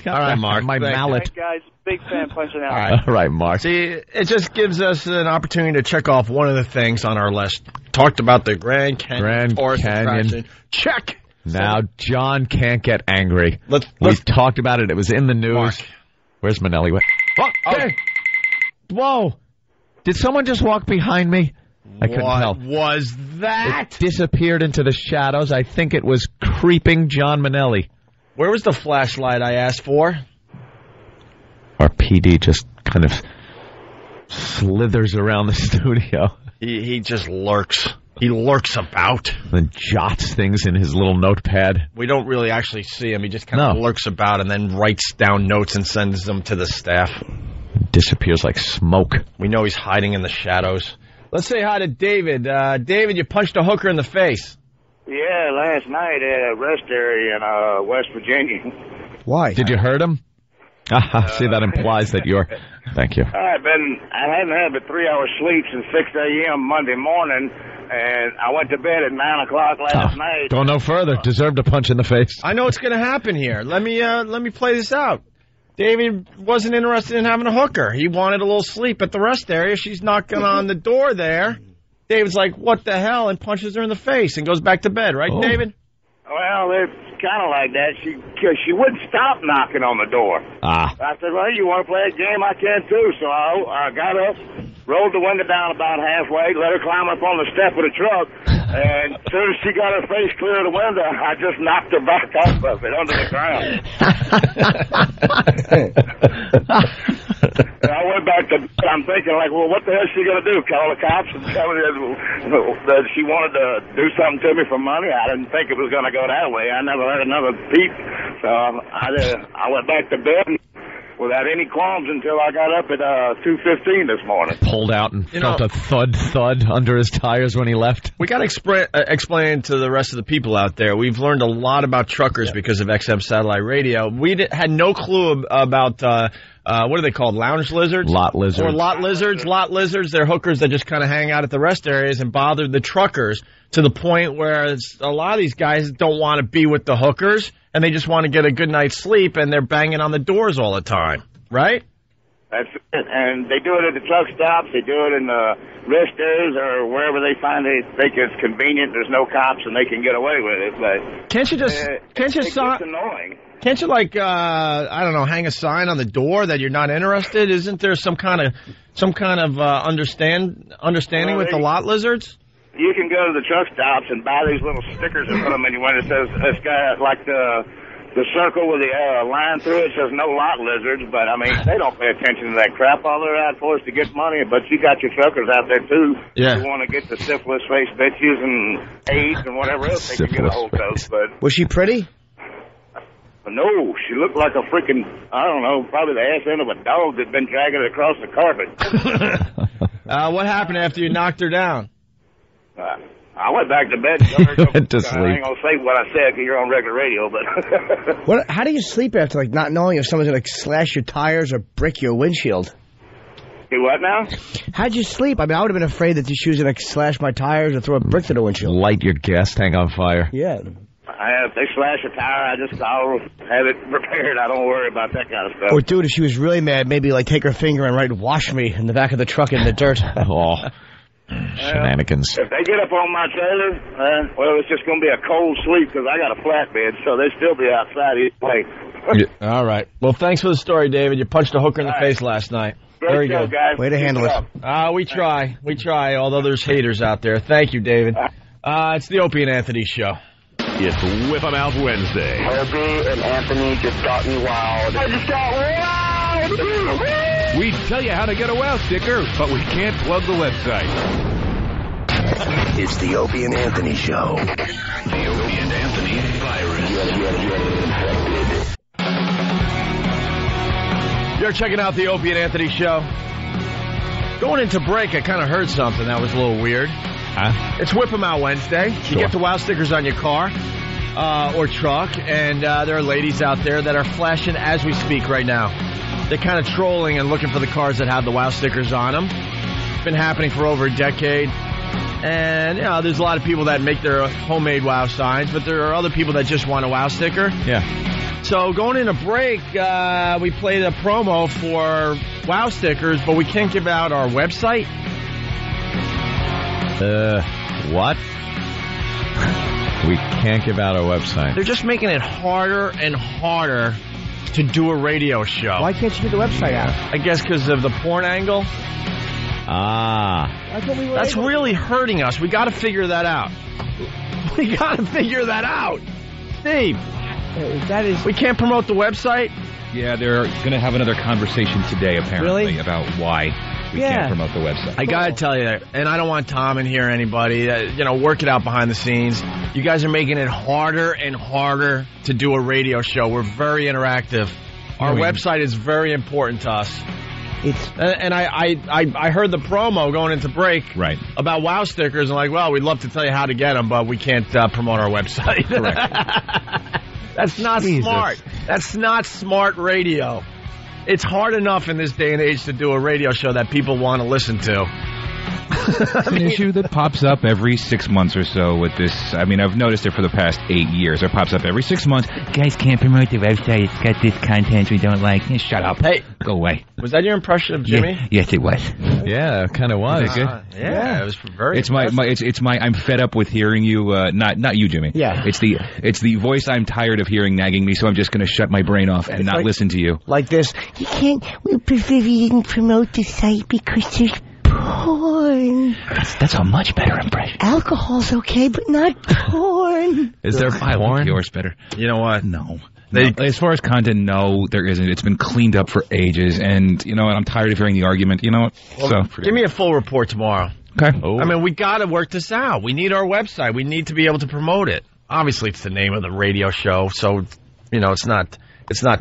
All right, Mark. My mallet. Thanks, guys. Big fan punching out. All right, Mark. See, it just gives us an opportunity to check off one of the things on our list. Talked about the Grand Canyon. Attraction. Check. Now, John can't get angry. We talked about it. It was in the news. Mark. Where's Manelli? Hey. Whoa. Did someone just walk behind me? I couldn't tell. What was that? It disappeared into the shadows. I think it was creeping John Manelli. Where was the flashlight I asked for? Our PD just kind of slithers around the studio. He just lurks. He lurks about. And jots things in his little notepad. We don't really actually see him. He just kind of lurks about and then writes down notes and sends them to the staff. Disappears like smoke. We know he's hiding in the shadows. Let's say hi to David. David, you punched a hooker in the face. Yeah, last night at a rest area in West Virginia. Why? Did you hurt him? See, that implies that you're... Thank you. I haven't had but 3 hours sleep since 6 a.m. Monday morning, and I went to bed at 9 o'clock last night. Go no further. Deserved a punch in the face. I know what's going to happen here. Let me play this out. David wasn't interested in having a hooker. He wanted a little sleep at the rest area. She's knocking on the door there. David's like, what the hell, and punches her in the face and goes back to bed. Right, David? Well, it's kind of like that. She wouldn't stop knocking on the door. I said, well, you want to play a game? I can, too. So I got up, rolled the window down about halfway, let her climb up on the step of the truck, and as soon as she got her face clear of the window, I just knocked her back off of it onto the ground. I went back to bed. I'm thinking, like, well, what the hell is she going to do? Call the cops and tell me that she wanted to do something to me for money? I didn't think it was going to go that way. I never heard another peep. So I went back to bed without any qualms until I got up at 2:15 this morning. Pulled out and felt a thud under his tires when he left. We got to explain to the rest of the people out there. We've learned a lot about truckers because of XM Satellite Radio. We had no clue about what are they called? Lounge lizards? Lot lizards. Or lot lizards. Lot lizards. They're hookers that just kind of hang out at the rest areas and bother the truckers to the point where a lot of these guys don't want to be with the hookers and they just want to get a good night's sleep and they're banging on the doors all the time. Right? That's it. And they do it at the truck stops. They do it in the rest areas or wherever they find they think it's convenient. There's no cops and they can get away with it. But can't you it's annoying. Can't you, like, I don't know, hang a sign on the door that you're not interested? Isn't there some kind of understanding with the lot lizards? You can go to the truck stops and buy these little stickers and put them in your window. It says, this guy, like the the circle with the line through it says no lot lizards, but I mean, they don't pay attention to that crap. All they're out for is to get money, but you got your suckers out there too. Yeah. You want to get the syphilis face bitches and AIDS and whatever else they can get a hold of. But Was she pretty? no, she looked like a freaking, I don't know, probably the ass end of a dog that's been dragging it across the carpet. What happened after you knocked her down? I went back to bed. Went to I sleep. ain't gonna say what I said because you're on regular radio, but How do you sleep after, like, not knowing if someone's going to slash your tires or brick your windshield? do what now? How'd you sleep? I mean, I would have been afraid that she was going to slash my tires or throw a brick to the windshield. Light your gas tank on fire. Yeah. If they slash a tire, I'll have it repaired. I don't worry about that kind of stuff. Or, dude, if she was really mad, maybe, like, take her finger and write, wash me in the back of the truck in the dirt. Oh, shenanigans. If they get up on my trailer, well, it's just going to be a cold sleep because I got a flatbed, so they'll still be outside either way. All right. Well, thanks for the story, David. You punched a hooker in the face last night. Very show, good. guys. Way to handle it. We try. We try, although there's haters out there. Thank you, David. It's the Opie and Anthony Show. It's Whip 'em Out Wednesday. Opie and Anthony just got me wild. I just got wild! We tell you how to get a WOW sticker, but we can't plug the website. It's the Opie and Anthony Show. The Opie and Anthony virus. You're checking out the Opie and Anthony Show. Going into break, I kind of heard something that was a little weird. It's Whip 'em Out Wednesday. You get the WOW stickers on your car or truck, and there are ladies out there that are flashing as we speak right now. They're kind of trolling and looking for the cars that have the WOW stickers on them. It's been happening for over a decade. And, you know, there's a lot of people that make their homemade WOW signs, but there are other people that just want a WOW sticker. Yeah. So going into break, we played a promo for WOW stickers, but we can't give out our website. What? We can't give out our website. They're just making it harder and harder to do a radio show. Why can't you get the website out? I guess because of the porn angle. That's really hurting us. We got to figure that out. We got to figure that out. Steve, we can't promote the website? Yeah, they're going to have another conversation today, apparently, Really? about why we can't promote the website. I got to tell you, and I don't want Tom in here or anybody, work it out behind the scenes. You guys are making it harder and harder to do a radio show. We're very interactive. Our website is very important to us. And I heard the promo going into break about WOW stickers, and well, we'd love to tell you how to get them, but we can't promote our website. Correct. That's not smart. That's not smart radio. It's hard enough in this day and age to do a radio show that people want to listen to. It's an issue that pops up every 6 months or so with this. I mean, I've noticed it for the past 8 years. It pops up every 6 months. Guys can't promote the website. It's got this content we don't like. Shut up. Hey. Go away. Was that your impression of Jimmy? Yes, it was. Yeah, it kind of was. Is it good? Yeah, it was very It's my I'm fed up with hearing you, not you, Jimmy. Yeah. It's the voice I'm tired of hearing nagging me, so I'm just going to shut my brain off and not listen to you. Like this. We prefer you didn't promote the site because there's porn. That's a much better impression. Alcohol's okay, but not porn. Is there I porn? like yours better. You know what? No. As far as content, no, there isn't. It's been cleaned up for ages, and you know what? I'm tired of hearing the argument. You know what? Give me a full report tomorrow. Okay. I mean, we got to work this out. We need our website. We need to be able to promote it. Obviously, it's the name of the radio show, so it's not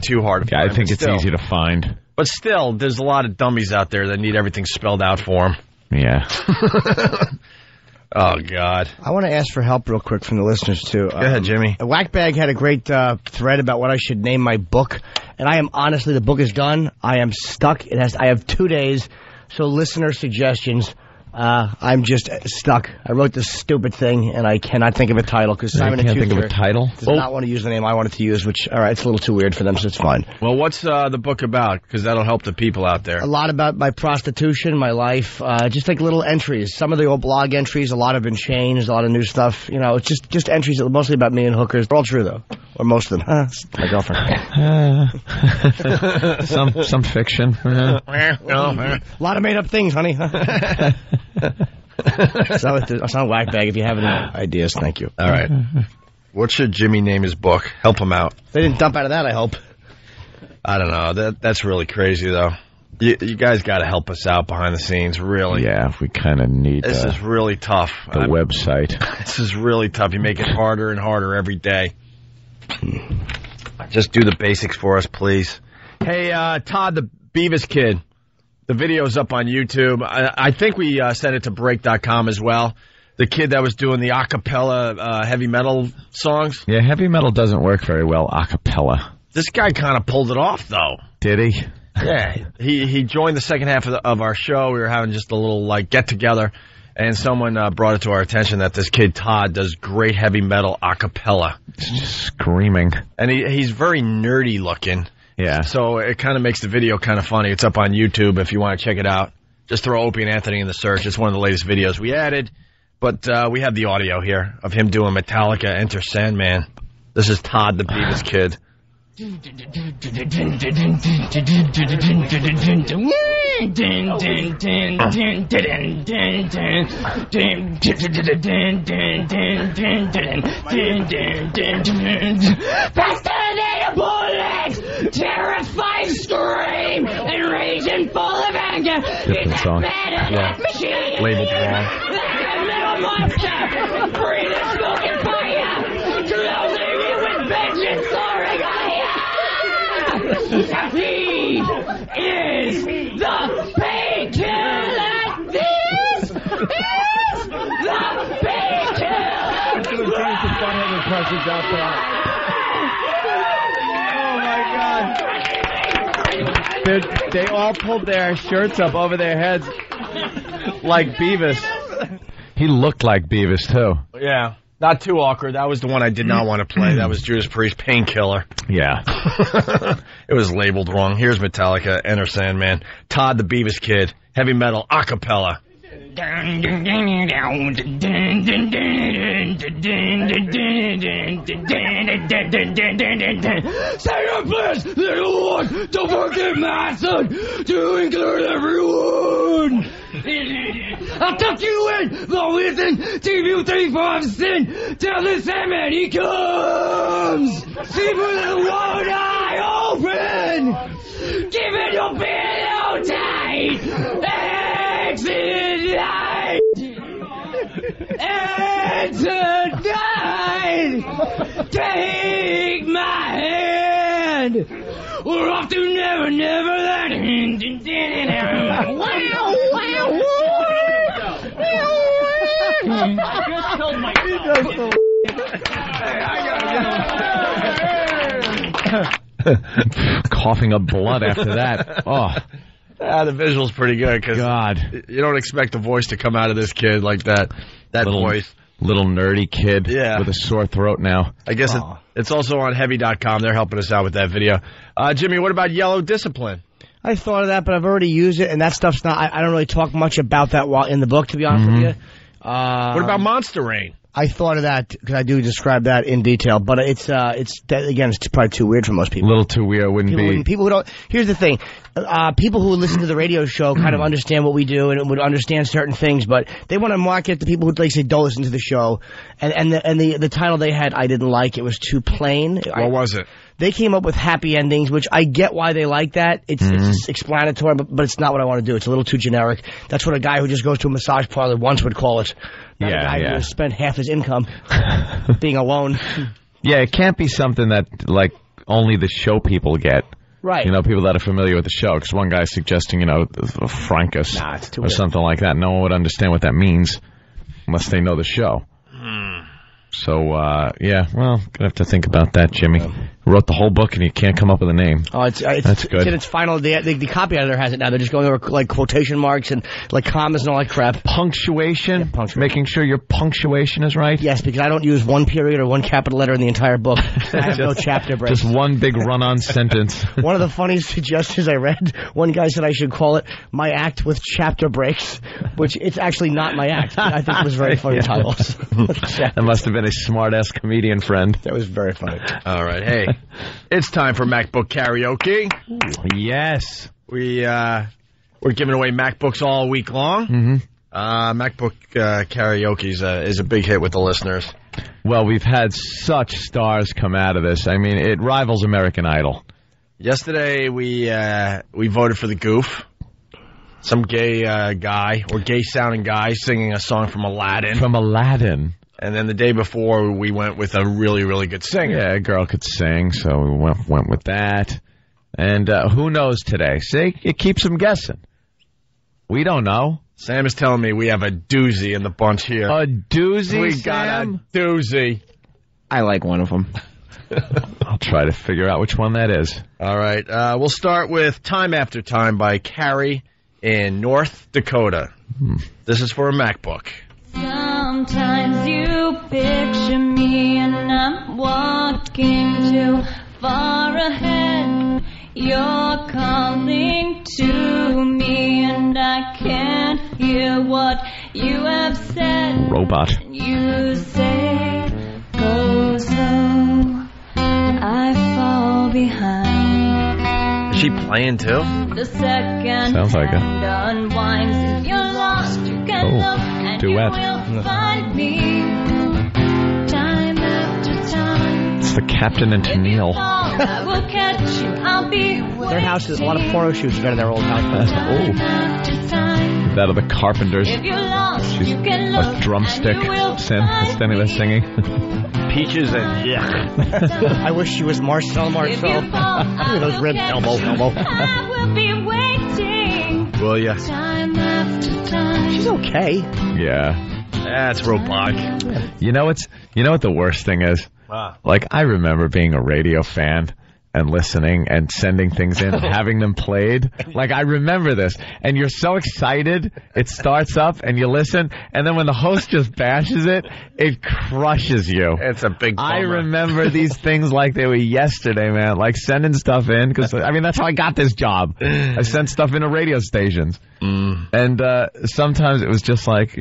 too hard to find. I think it's easy to find. But still, there's a lot of dummies out there that need everything spelled out for them. Yeah. Oh, God. I want to ask for help real quick from the listeners, too. Go ahead, Jimmy. Whackbag had a great thread about what I should name my book. And I am honestly, the book is done. I am stuck. I have 2 days. So listener suggestions. I'm just stuck. I wrote this stupid thing, and I cannot think of a title because Simon can't think of a Schuster title? does not want to use the name I wanted to use, which, all right, it's a little too weird for them, so it's fine. Well, what's the book about? Because that'll help the people out there. A lot about my prostitution, my life, just like little entries. Some of the old blog entries, a lot have been changed, a lot of new stuff. It's just entries that are mostly about me and hookers. They're all true, though. Or most of them. My girlfriend. Some fiction. A lot of made-up things, honey. It's on Whackbag. If you have any ideas, thank you. All right. What should Jimmy name his book? Help him out. They didn't dump out of that, I hope. I don't know. That's really crazy, though. You guys got to help us out behind the scenes, really. Yeah, we kind of need this is really tough. The website. This is really tough. You make it harder and harder every day. Just do the basics for us, please. Hey, Todd the Beavis Kid. The video's up on YouTube. I think we sent it to break.com as well. The kid that was doing the a cappella heavy metal songs. Yeah, heavy metal doesn't work very well a cappella. This guy kind of pulled it off, though. Did he? Yeah, he joined the second half of our show. We were having just a little get together, and someone brought it to our attention that this kid Todd does great heavy metal a cappella. Just screaming, and he's very nerdy looking. Yeah, so it kind of makes the video kind of funny. It's up on YouTube if you want to check it out. Just throw Opie and Anthony in the search. It's one of the latest videos we added, but we have the audio here of him doing Metallica Enter Sandman. This is Todd the Beavis Kid. Terrified scream and raging full of anger. Different song. Yeah. Machine. Labeled wrong. Little monster. Breathing smoking fire. Closing you with vengeance. Soaring higher. He is the painkiller. This is the painkiller. Should have changed the butthead impressions out there. They all pulled their shirts up over their heads like Beavis. He looked like Beavis, too. Yeah. Not too awkward. That was the one I did not want to play. That was Judas Priest, Painkiller. Yeah. It was labeled wrong. Here's Metallica, Enter Sandman. Todd the Beavis Kid, heavy metal, a cappella. Say your prayers, little Lord, don't forget my son, to include everyone. I'll tuck you in, but listen, TV3 sin, tell the Sandman he comes. See with the one eye open, give it your pillow tight, exit light. And tonight, take my hand. We're off to Never Neverland. Wow, wow, I just told my coughing up blood after that. Oh. The visual's pretty good because God, you don't expect a voice to come out of this kid like that. That voice. Little nerdy kid with a sore throat now. I guess it's also on heavy.com. They're helping us out with that video. Jimmy, what about Yellow Discipline? I thought of that, but I've already used it, and that stuff's not. I don't really talk much about that while in the book, to be honest with you. What about Monster Rain? I thought of that because I do describe that in detail, but it's probably too weird for most people. A little too weird, wouldn't be. People who don't. Here's the thing: people who listen to the radio show kind of understand what we do and would understand certain things, but they want to market to people who don't listen to the show. And the title they had, I didn't like. It was too plain. What was it? They came up with happy endings, which I get why they like that. It's explanatory, but it's not what I want to do. It's a little too generic. That's what a guy who just goes to a massage parlor once would call it. Not a guy who has spent half his income being alone. Yeah, it can't be something that, only the show people get. Right. People that are familiar with the show. Because one guy's suggesting, Frankus or something like that. No one would understand what that means unless they know the show. So, well, gonna have to think about that, Jimmy. Wrote the whole book and he can't come up with a name. Oh, that's good. It's in its final. The copy editor has it now. They're just going over quotation marks and commas and all that crap. Punctuation. Making sure your punctuation is right. Yes, because I don't use one period or one capital letter in the entire book. I have no chapter breaks. Just one big run-on sentence. One of the funniest suggestions I read. One guy said I should call it "My Act with Chapter Breaks," which it's actually not my act. I think it was very funny titles. That must have been a smart-ass comedian friend. That was very funny. All right, hey. It's time for MacBook karaoke. Yes. We're giving away MacBooks all week long. Mm-hmm. MacBook karaoke is a big hit with the listeners. Well, we've had such stars come out of this. I mean, it rivals American Idol. Yesterday, we voted for the Goof. Some gay guy, or gay-sounding guy, singing a song from Aladdin. From Aladdin. And then the day before, we went with a really, really good singer. Yeah, a girl could sing, so we went with that. And who knows today? See, it keeps them guessing. We don't know. Sam is telling me we have a doozy in the bunch here. A doozy, We Sam? got a doozy. I like one of them. I'll try to figure out which one that is. All right. We'll start with Time After Time by Carrie in North Dakota. This is for a MacBook. Sometimes you picture me and I'm walking too far ahead. You're calling to me and I can't hear what you have said. Robot. You say, go slow, I fall behind. Is she playing too? The second Sounds like it. hand unwinds. If you're lost, you can look and duet. you will find me. Time after time. It's the Captain and Tennille. I will catch you. I'll be Their house is a lot of porno shoots better than their old house. That of the Carpenters. If you're lost, She's you can a look drumstick and you will standing there singing. Peaches and I wish she was Marcel. Look at those ribs. Elbow. I will be waiting. Will ya? Time after time. She's okay. Yeah. That's robotic. You know what the worst thing is? Wow. Like, I remember being a radio fan and listening and sending things in and having them played. Like, I remember this. And you're so excited. It starts up and you listen. And then when the host just bashes it, it crushes you. It's a big bummer. I remember these things like they were yesterday, man. Like sending stuff in. Because, I mean, that's how I got this job. I sent stuff into radio stations. And sometimes it was just like,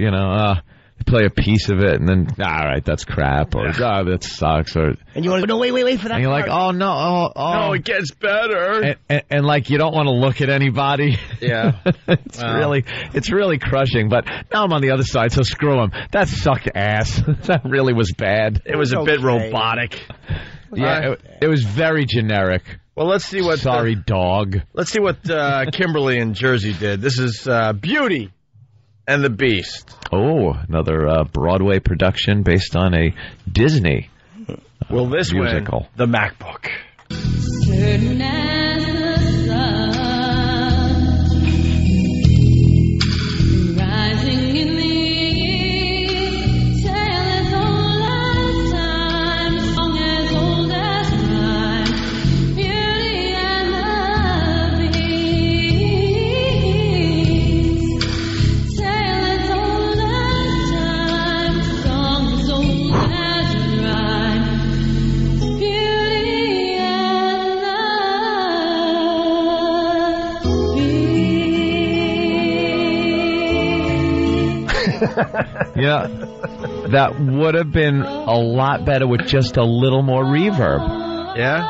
play a piece of it, and then, all right, that's crap, or, that sucks, or... And you want to no, wait for that. And you're like, oh, no, No, it gets better. And like, you don't want to look at anybody. Yeah. It's really crushing, but now I'm on the other side, so screw them. That sucked ass. That really was bad. It was a bit robotic. Yeah, it was very generic. Well, let's see what... Sorry, dog. Let's see what Kimberly in Jersey did. This is Beauty and the Beast. Oh, another Broadway production based on a Disney musical. Win the MacBook? Certain as the sun, rising in the east, tale as old as time, song as old as time, beauty and the beast, tale as old as time, song as old as rhyme, beauty and Yeah, that would have been a lot better with just a little more reverb. Yeah?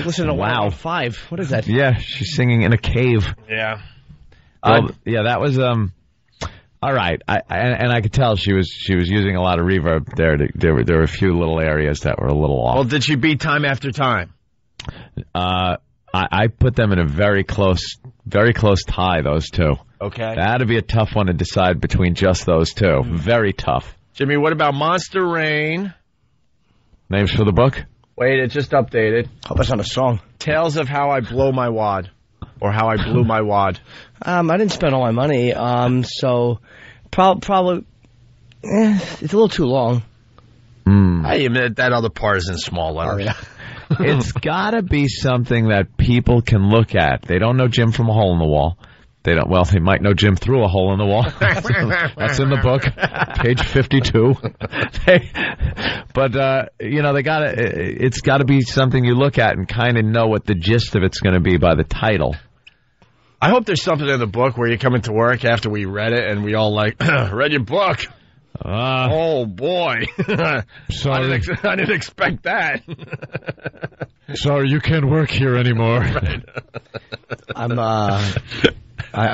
Listen to Wow 5. What is that? Yeah, she's singing in a cave. Yeah. Well, yeah, that was all right. I could tell she was using a lot of reverb there. There were a few little areas that were a little off. Well, did she beat Time After Time? I put them in a very close tie. Those two. Okay. That'd be a tough one to decide between just those two. Very tough. Jimmy, what about Monster Rain? Names for the book? Wait, it just updated. Oh, that's not a song. Tales of How I Blow My Wad. Or How I Blew My Wad. I didn't spend all my money, so probably it's a little too long. I admit that other part is in small letters. Oh, yeah. It's got to be something that people can look at. They don't know Jim from a hole in the wall. They don't. Well, they might know Jim through a hole in the wall. That's in the book, page 52. But they got to. It's got to be something you look at and kind of know what the gist of it's going to be by the title. I hope there's something in the book where you come into work after we read it and we all like, read your book. Oh, boy. Sorry. I didn't expect that. Sorry, you can't work here anymore. Right.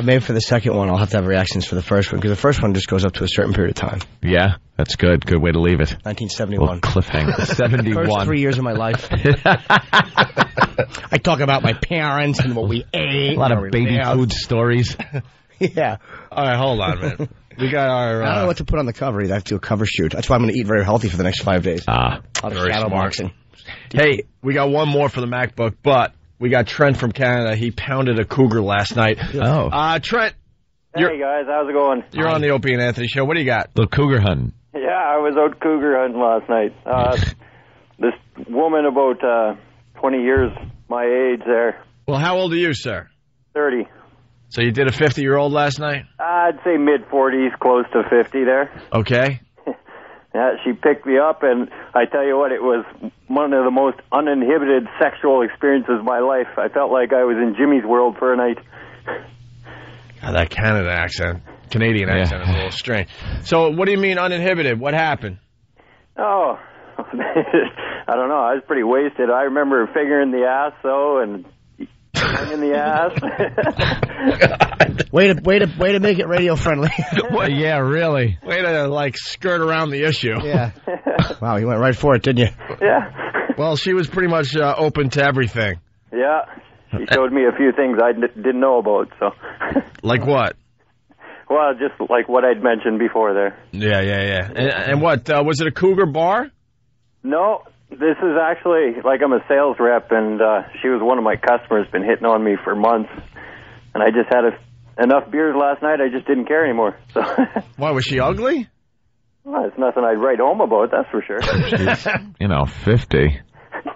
Maybe for the second one, I'll have to have reactions for the first one, because the first one just goes up to a certain period of time. Yeah, that's good. Good way to leave it. 1971. Well, cliffhanger. 71. First 3 years of my life. I talk about my parents and what we ate. A lot of baby food stories. Yeah. All right, hold on, man. We got our... I don't know what to put on the cover either. I have to do a cover shoot. That's why I'm going to eat very healthy for the next 5 days. Very smart. Hey, we got one more for the MacBook, but we got Trent from Canada. He pounded a cougar last night. Oh. Trent. Hey, guys. How's it going? You're on the Opie and Anthony show. What do you got? Little cougar hunting. Yeah, I was out cougar hunting last night. This woman about 20 years my age there. Well, how old are you, sir? 30. So you did a 50-year-old last night? I'd say mid-40s, close to 50 there. Okay. Yeah, she picked me up, and I tell you what, it was one of the most uninhibited sexual experiences of my life. I felt like I was in Jimmy's World for a night. God, that Canadian accent is a little strange. So what do you mean uninhibited? What happened? Oh, I don't know. I was pretty wasted. I remember figuring the ass, though, and in the ass. Way to make it radio friendly. Yeah, really. Way to skirt around the issue. Yeah. Wow, you went right for it, didn't you? Yeah. Well, she was pretty much open to everything. Yeah. She showed me a few things I didn't know about. So. Like what? Well, just like what I'd mentioned before there. Yeah. And what was it? A cougar bar? No. This is actually, I'm a sales rep, and she was one of my customers, been hitting on me for months. And I just had enough beers last night, I just didn't care anymore. So. Why, was she ugly? Well, it's nothing I'd write home about, that's for sure. She's, 50.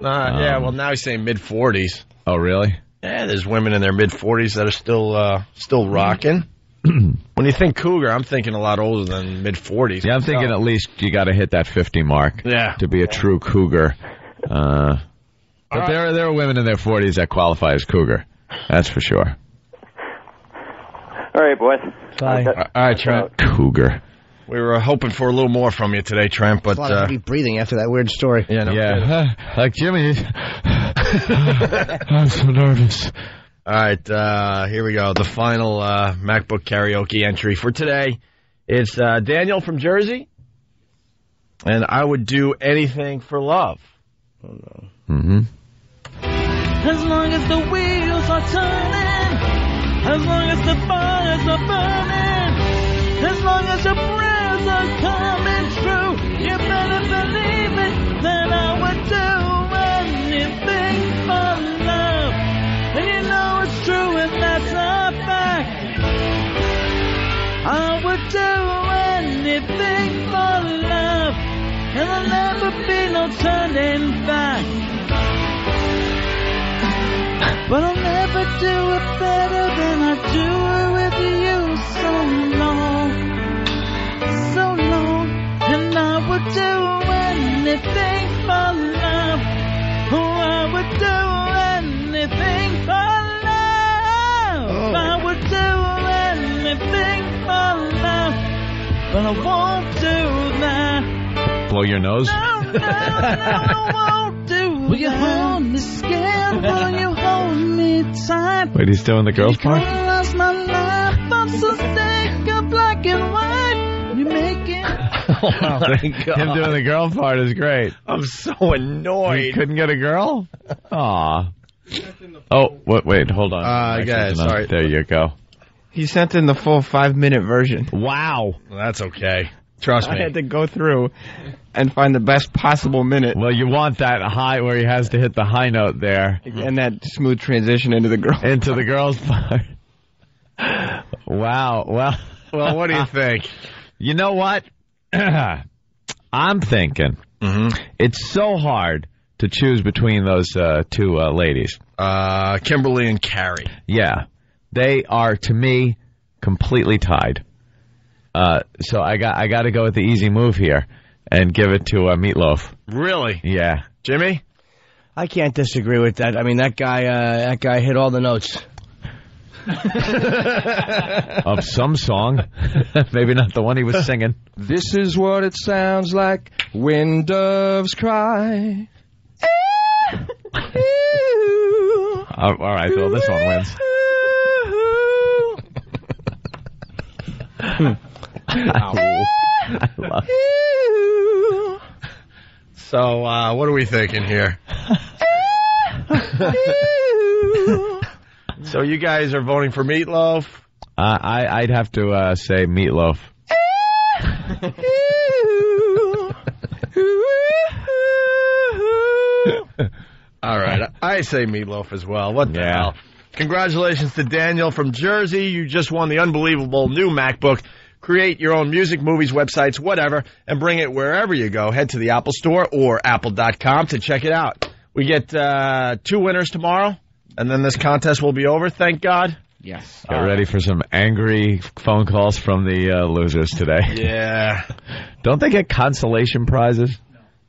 Yeah, well, now he's saying mid-40s. Oh, really? Yeah, there's women in their mid-40s that are still rocking. When you think cougar, I'm thinking a lot older than mid-40s. Yeah, I'm thinking at least you got to hit that 50 mark to be a true cougar. But there are women in their 40s that qualify as cougar. That's for sure. All right, boys. Bye. All right, Trent. Cougar. We were hoping for a little more from you today, Trent, but... a lot of heavy breathing after that weird story. Yeah. Like Jimmy. I'm so nervous. All right, here we go. The final MacBook karaoke entry for today. It's Daniel from Jersey. And I would do anything for love. Oh, no. Mm-hmm. As long as the wheels are turning, as long as the fires are burning, as long as your prayers are coming true, you better believe it, that I would do anything for love. And you know it's true, and that's a fact. I would do anything for love, and there'll never be no turning back. But I'll never do it better than I do it with you. So long, and I would do anything for love. Oh, I would do anything for love. I would do anything for love, but I won't do that. Blow your nose? No, I won't do that. Will you hold me scared? Will you hold me tight? Wait, he's doing the girls' part? I lost my life. I'm so sick of black and white. You make it. Oh, my God. Him doing the girl part is great. I'm so annoyed. You couldn't get a girl? Aw. Oh, wait, hold on. Guys, sorry. There you go. He sent in the full 5-minute version. Wow. Well, that's okay. Trust me. I had to go through and find the best possible minute. Well, you want that high where he has to hit the high note there. And that smooth transition into the girl. Into the girls' part. Wow. Well, what do you think? You know what? I'm thinking it's so hard to choose between those two ladies. Kimberly and Carrie. Yeah. They are, to me, completely tied. So I got to go with the easy move here and give it to Meatloaf. Really? Yeah. Jimmy? I can't disagree with that. I mean, that guy hit all the notes. Of some song. Maybe not the one he was singing. This is what it sounds like when doves cry. All right, well, this one wins. I love it. So, what are we thinking here? So you guys are voting for Meatloaf? I'd have to say Meatloaf. All right, I say Meatloaf as well. What the hell? Congratulations to Daniel from Jersey. You just won the unbelievable new MacBook. Create your own music, movies, websites, whatever, and bring it wherever you go. Head to the Apple Store or apple.com to check it out. We get 2 winners tomorrow, and then this contest will be over, thank God. Yes. Get ready for some angry phone calls from the losers today. Yeah. Don't they get consolation prizes?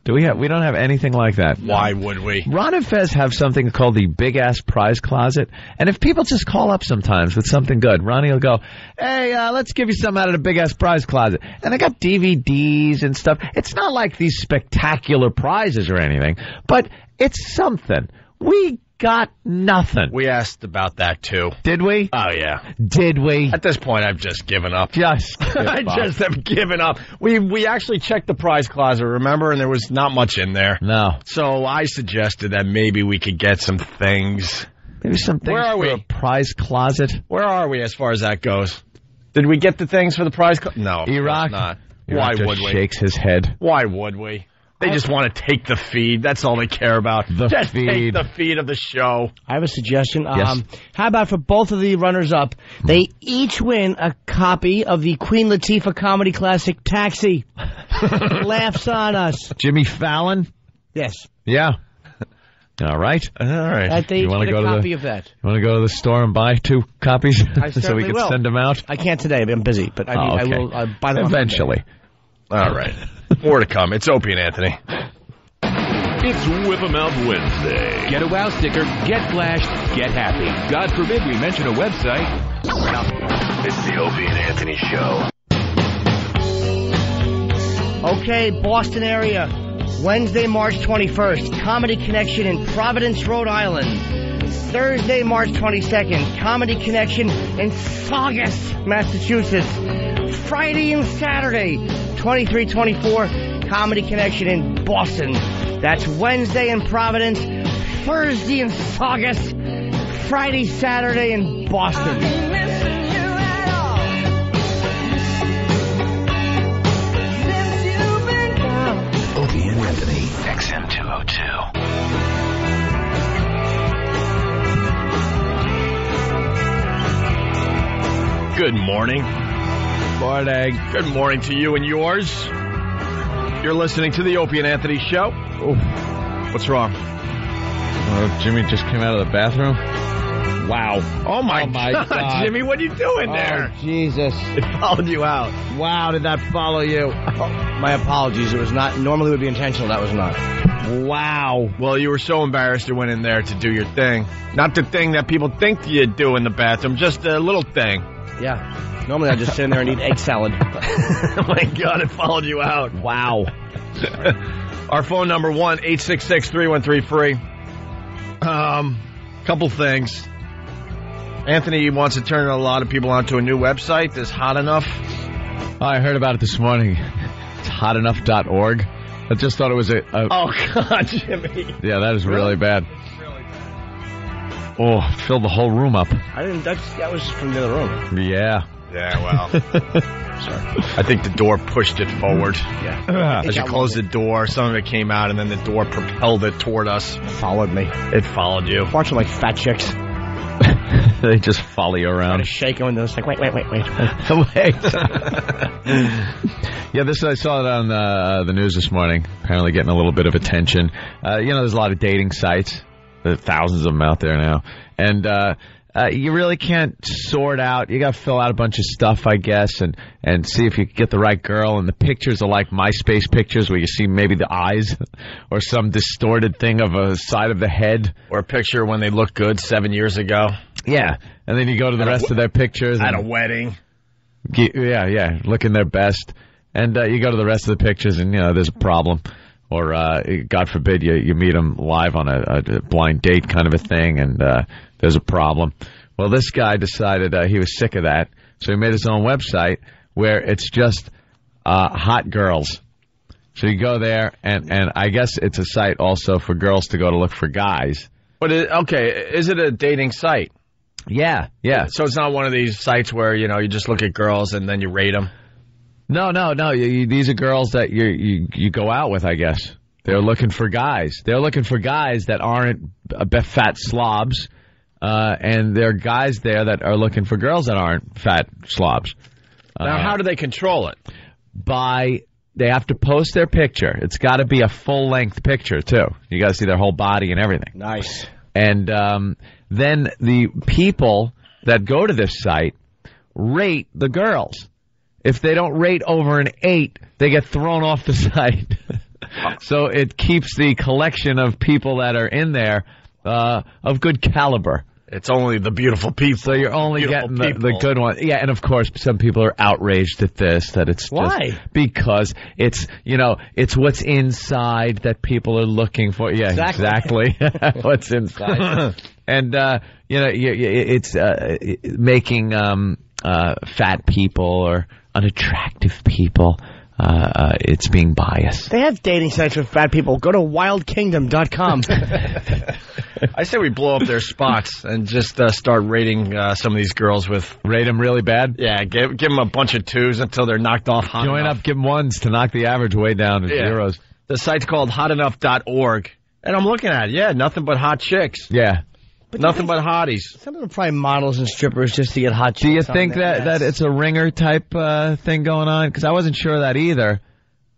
Do we have? We don't have anything like that. Why would we? Ron and Fez have something called the Big Ass Prize Closet, and if people just call up sometimes with something good, Ronnie will go, "Hey, let's give you some out of the Big Ass Prize Closet," and they got DVDs and stuff. It's not like these spectacular prizes or anything, but it's something. We got nothing. We asked about that too. Did we? Oh yeah. Did we? At this point, I've just given up. I just have given up. We actually checked the prize closet, remember, and there was not much in there. No. So I suggested that maybe we could get some things. Maybe some things. Where are we? A prize closet. Where are we as far as that goes? Did we get the things for the prize closet? No, Iraq. Not. Why would we? Shakes his head. Why would we? They just want to take the feed. That's all they care about. Just take the feed of the show. I have a suggestion. Yes. How about for both of the runners-up, they each win a copy of the Queen Latifah comedy classic Taxi. Laughs on Us. Jimmy Fallon? Yes. Yeah. All right. They You want to get go a copy to of that. You want to go to the store and buy 2 copies I so we certainly can will. send them out? I can't today. I'm busy, but I will buy them eventually. All right. More to come. It's Opie and Anthony. It's Whip 'em Out Wednesday. Get a WOW sticker, get flashed, get happy. God forbid we mention a website. It's the Opie and Anthony Show. Okay, Boston area. Wednesday, March 21st. Comedy Connection in Providence, Rhode Island. Thursday, March 22nd. Comedy Connection in Saugus, Massachusetts. Friday and Saturday, 23-24. Comedy Connection in Boston. That's Wednesday in Providence. Thursday in Saugus. Friday, Saturday in Boston. Opie and Anthony, XM 202. Good morning. Morning. Good morning to you and yours. You're listening to the Opie and Anthony Show. What's wrong? Jimmy just came out of the bathroom. Wow. Oh, my God. Jimmy, what are you doing there? Oh, Jesus. It followed you out. Wow, did that follow you? My apologies. It was not, normally it would be intentional. That was not. Wow. Well, you were so embarrassed you went in there to do your thing. Not the thing that people think you do in the bathroom, just a little thing. Yeah. Normally I just sit in there and eat egg salad. Oh, my God, it followed you out. Wow. Our phone number, 1-866-313-FREE. Couple things. Anthony wants to turn a lot of people onto a new website that's hot enough. Oh, I heard about it this morning. It's hotenough.org. I just thought it was a Oh, God, Jimmy. Yeah, that is really bad. Oh, filled the whole room up. I didn't. That was from the other room. Yeah. Yeah, well. Sorry. I think the door pushed it forward. Yeah. As you closed the door, some of it came out, and then the door propelled it toward us. Followed me. It followed you. Watching like fat chicks. They just follow you around. Shaking when they're like, wait. Wait. Yeah, I saw it on the news this morning. Apparently getting a little bit of attention. There's a lot of dating sites. There are thousands of them out there now. And you really can't sort out. You got to fill out a bunch of stuff, I guess, and see if you can get the right girl. And the pictures are like MySpace pictures where you see maybe the eyes or some distorted thing of a side of the head. Or a picture when they looked good 7 years ago. Yeah. And then you go to the rest of their pictures. At a wedding. Yeah. Looking their best. And you go to the rest of the pictures and, there's a problem. Or, God forbid, you meet them live on a blind date kind of a thing, and there's a problem. Well, this guy decided he was sick of that, so he made his own website where it's just hot girls. So you go there, and I guess it's a site also for girls to go to look for guys. But is it a dating site? Yeah. So it's not one of these sites where you just look at girls and then you rate them. No. These are girls that you go out with, I guess. They're looking for guys. They're looking for guys that aren't fat slobs, and there are guys there that are looking for girls that aren't fat slobs. Now, how do they control it? They have to post their picture. It's got to be a full-length picture, too. You got to see their whole body and everything. Nice. And then the people that go to this site rate the girls. If they don't rate over an 8, they get thrown off the site. So it keeps the collection of people that are in there of good caliber. It's only the beautiful people. So you're only getting the good ones. Yeah, and of course, some people are outraged at this, that it's Why? Just because it's, it's what's inside that people are looking for. Yeah, exactly. What's inside. And, it's making fat people or unattractive people. It's being biased. They have dating sites for fat people. Go to wildkingdom.com. I say we blow up their spots and just start rating some of these girls with... Rate them really bad? Yeah, give them a bunch of 2s until they're knocked off hot Join enough. Up, give them 1s to knock the average way down to zeros. The site's called hotenough.org. And I'm looking at it. Yeah, nothing but hot chicks. Yeah. But nothing but hotties. Some of them probably models and strippers just to get hot chicks. Do you think that it's a ringer type thing going on? Because I wasn't sure of that either.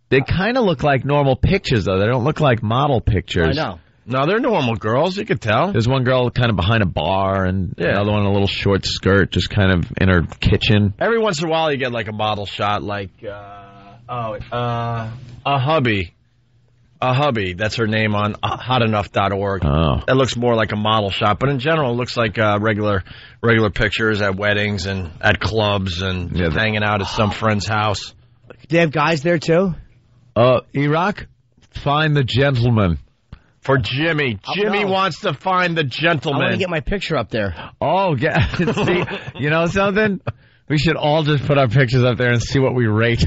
They kind of look like normal pictures, though. They don't look like model pictures. I know. No, they're normal girls. You could tell. There's one girl kind of behind a bar, and another one in a little short skirt, just kind of in her kitchen. Every once in a while, you get like a model shot, like a hubby. A hubby, that's her name on hotenough.org. Oh. That looks more like a model shot, but in general, it looks like regular pictures at weddings and at clubs and hanging out at some friend's house. Do they have guys there, too? Iraq, find the gentleman. For Jimmy. Jimmy wants to find the gentleman. I want to get my picture up there. Oh, yeah. See, you know something? We should all just put our pictures up there and see what we rate.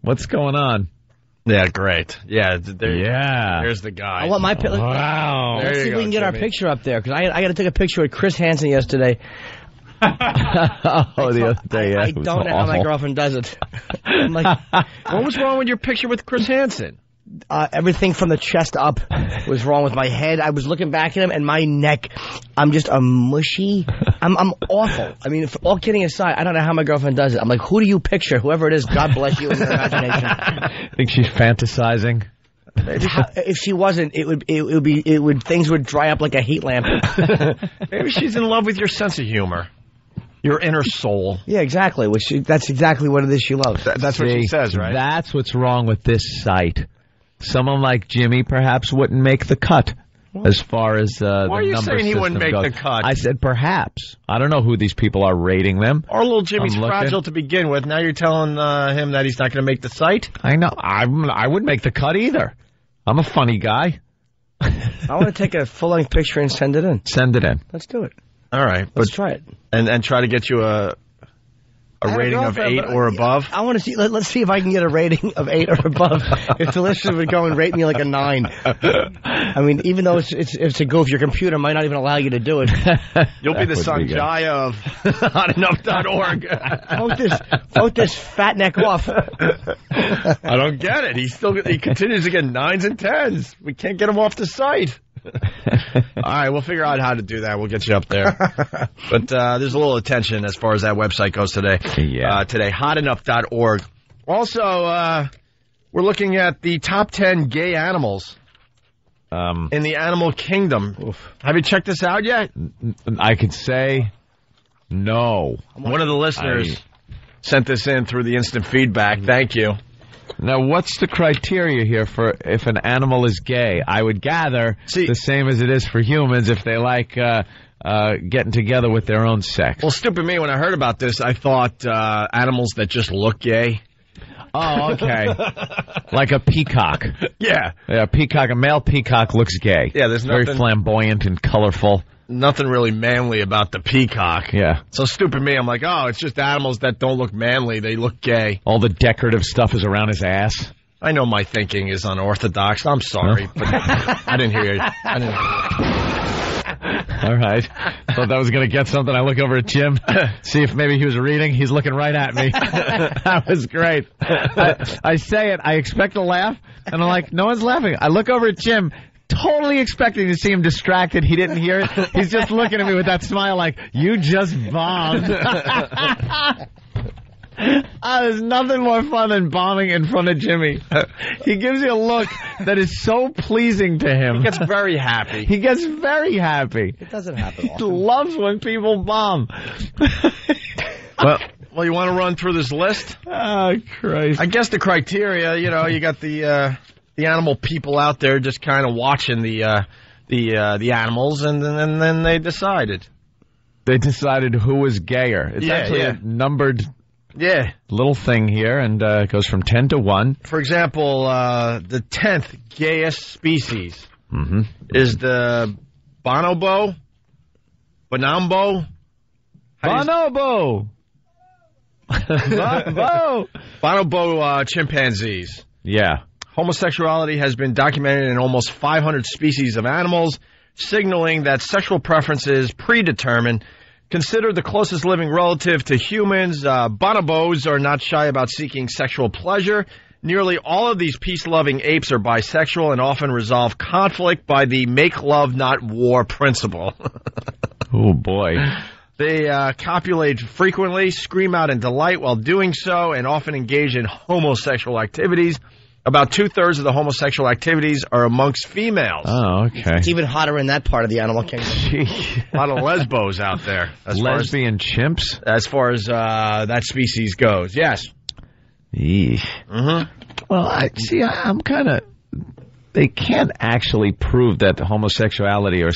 What's going on? Yeah, great. Yeah, there's the guy. I want my picture. Wow. Let's see if we can get our picture up there, because I got to take a picture with Chris Hansen yesterday. The other day, yeah. I don't know how my girlfriend does it. I'm like, what was wrong with your picture with Chris Hansen? Everything from the chest up was wrong with my head. I was looking back at him, and my neck, I'm just a mushy. I'm awful. I mean, all kidding aside, I don't know how my girlfriend does it. I'm like, who do you picture? Whoever it is, God bless you in your imagination. I think she's fantasizing. If she wasn't, things would dry up like a heat lamp. Maybe she's in love with your sense of humor. Your inner soul. Yeah, exactly. That's exactly what it is she loves. That's what she says, right? That's what's wrong with this site. Someone like Jimmy perhaps wouldn't make the cut as far as the number system goes. Why are you saying he wouldn't make the cut? I said perhaps. I don't know who these people are rating them. Our little Jimmy's fragile to begin with. Now you're telling him that he's not going to make the site? I know. I wouldn't make the cut either. I'm a funny guy. I want to take a full-length picture and send it in. Send it in. Let's do it. All right. Let's try it. And try to get you a rating of 8 or above? I want to see. Let's see if I can get a rating of 8 or above. If the listener would go and rate me like a 9. I mean, even though it's a goof, your computer might not even allow you to do it. You'll be the Sanjaya of hotenough.org. Vote this fat neck off. I don't get it. He continues to get 9s and 10s. We can't get him off the site. All right, we'll figure out how to do that. We'll get you up there. But there's a little attention as far as that website goes today. Today, hotenough.org. Also, we're looking at the top 10 gay animals in the animal kingdom. Oof. Have you checked this out yet? I could say no. One of the listeners sent this in through the instant feedback. Thank you. Now, what's the criteria here for if an animal is gay? I would gather the same as it is for humans if they like getting together with their own sex. Well, stupid me, when I heard about this, I thought animals that just look gay. Oh, okay. Like a peacock. Yeah. A male peacock looks gay. Yeah, there's nothing... Very flamboyant and colorful. nothing really manly about the peacock. Yeah. So stupid me, I'm like, oh, it's just animals that don't look manly. They look gay. All the decorative stuff is around his ass. I know my thinking is unorthodox. I'm sorry, but I didn't hear you. All right. Thought that was going to get something. I look over at Jim, see if maybe he was reading. He's looking right at me. That was great. I say it. I expect a laugh, and I'm like, no one's laughing. I look over at Jim, totally expecting to see him distracted. He didn't hear it. He's just looking at me with that smile like, you just bombed. There's nothing more fun than bombing in front of Jimmy. He gives you a look that is so pleasing to him. He gets very happy. He gets very happy. It doesn't happen often. He loves when people bomb. Well, you want to run through this list? Oh, Christ. I guess the criteria, you got the animal people out there just kind of watching the animals, and then they decided. They decided who was gayer. It's actually a numbered little thing here, and it goes from 10 to 1. For example, the 10th gayest species is the bonobo. Bonobo? Bonobo! Bonobo chimpanzees. Yeah. Homosexuality has been documented in almost 500 species of animals, signaling that sexual preference is predetermined. Considered the closest living relative to humans, bonobos are not shy about seeking sexual pleasure. Nearly all of these peace-loving apes are bisexual and often resolve conflict by the make love, not war principle. Oh, boy. They copulate frequently, scream out in delight while doing so, and often engage in homosexual activities. About 2/3 of the homosexual activities are amongst females. Oh, okay. It's even hotter in that part of the animal kingdom. A lot of lesbos out there. Lesbian chimps? As far as that species goes, yes. Eesh. Well, I'm kind of... They can't actually prove that homosexuality or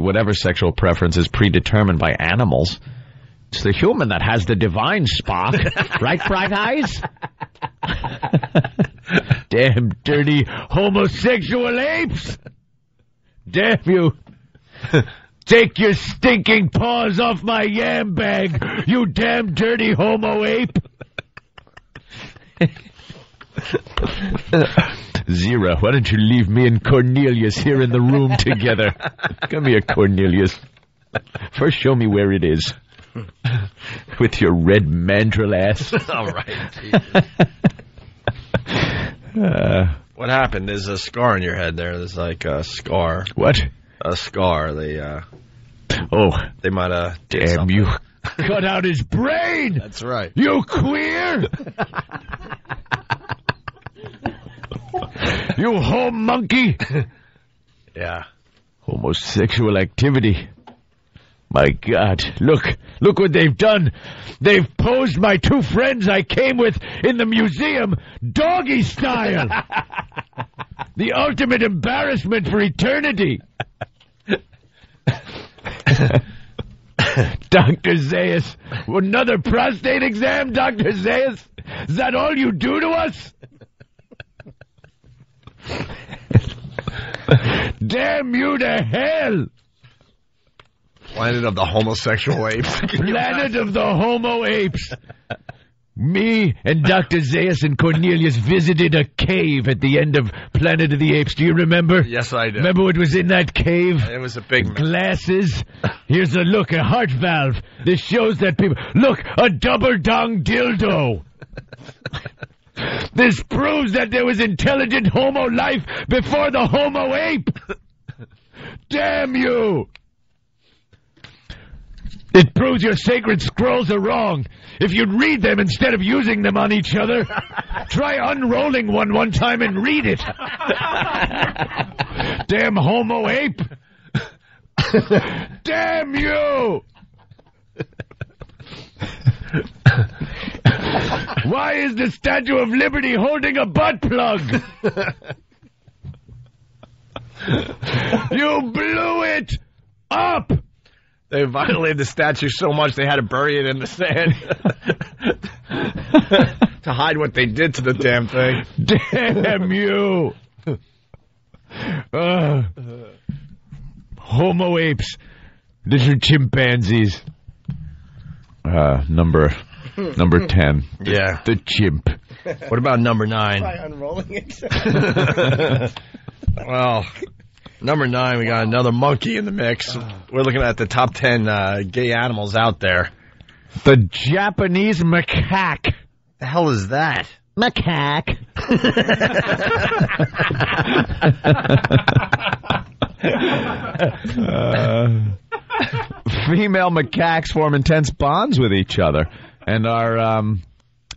whatever sexual preference is predetermined by animals. It's the human that has the divine spark. Right, Bright Eyes? Damn dirty homosexual apes! Damn you! Take your stinking paws off my yam bag, you damn dirty homo ape! Zira, why don't you leave me and Cornelius here in the room together? Come here, Cornelius. First, show me where it is. With your red mandrill ass. All right. What happened? There's a scar on your head there. There's like a scar. What? A scar. They might have... Damn you. Cut out his brain! That's right. You queer! You home monkey! Yeah. Homosexual activity. My God, look what they've done. They've posed my two friends I came with in the museum doggy style. The ultimate embarrassment for eternity. Dr. Zayas, another prostate exam, Dr. Zayas? Is that all you do to us? Damn you to hell! Planet of the homosexual apes. Planet of the homo apes. Me and Dr. Zayas and Cornelius visited a cave at the end of Planet of the Apes. Do you remember? Yes, I do. Remember what was in that cave? It was a big mess. Glasses. Here's a heart valve. This shows that people... Look, a double dong dildo. This proves that there was intelligent homo life before the homo ape. Damn you. It proves your sacred scrolls are wrong. If you'd read them instead of using them on each other, try unrolling one time and read it. Damn homo ape. Damn you. Why is the Statue of Liberty holding a butt plug? You blew it up. They violated the statue so much they had to bury it in the sand to hide what they did to the damn thing. Homo apes. These are chimpanzees. Number 10. Yeah. The chimp. What about number 9? Try unrolling it. Well, number 9, we got another monkey in the mix. We're looking at the top 10 gay animals out there. The Japanese macaque. The hell is that? Macaque. Female macaques form intense bonds with each other and are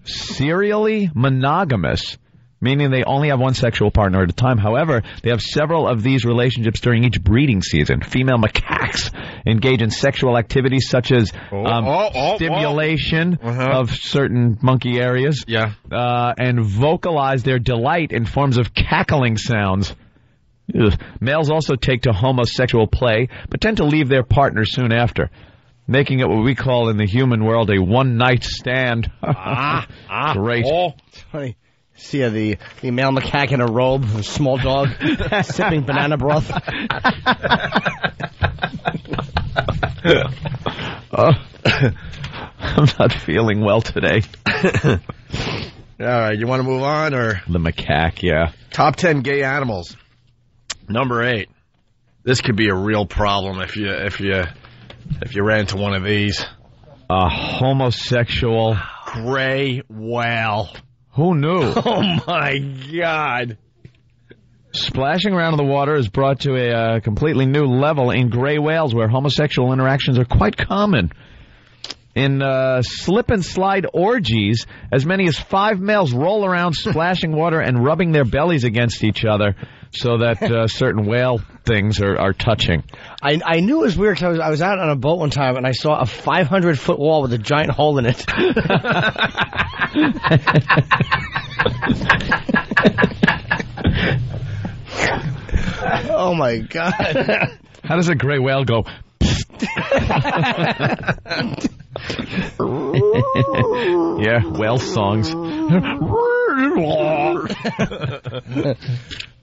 serially monogamous, meaning they only have one sexual partner at a time. However, they have several of these relationships during each breeding season. Female macaques engage in sexual activities such as stimulation of certain monkey areas, and vocalize their delight in forms of cackling sounds. Ugh. Males also take to homosexual play, but tend to leave their partner soon after, making it what we call in the human world a one-night stand. Great. It's funny. See the male macaque in a robe, a small dog, sipping banana broth. I'm not feeling well today. All right, you want to move on, or the macaque? Yeah. Top 10 gay animals. Number 8. This could be a real problem if you ran into one of these. A homosexual gray whale. Who knew? Oh my God. Splashing around in the water is brought to a completely new level in gray whales, where homosexual interactions are quite common. In slip and slide orgies, as many as 5 males roll around splashing water and rubbing their bellies against each other so that certain whale things are touching. I knew it was weird because I was out on a boat one time and I saw a 500-foot wall with a giant hole in it. Oh my God. How does a gray whale go? Yeah, whale songs.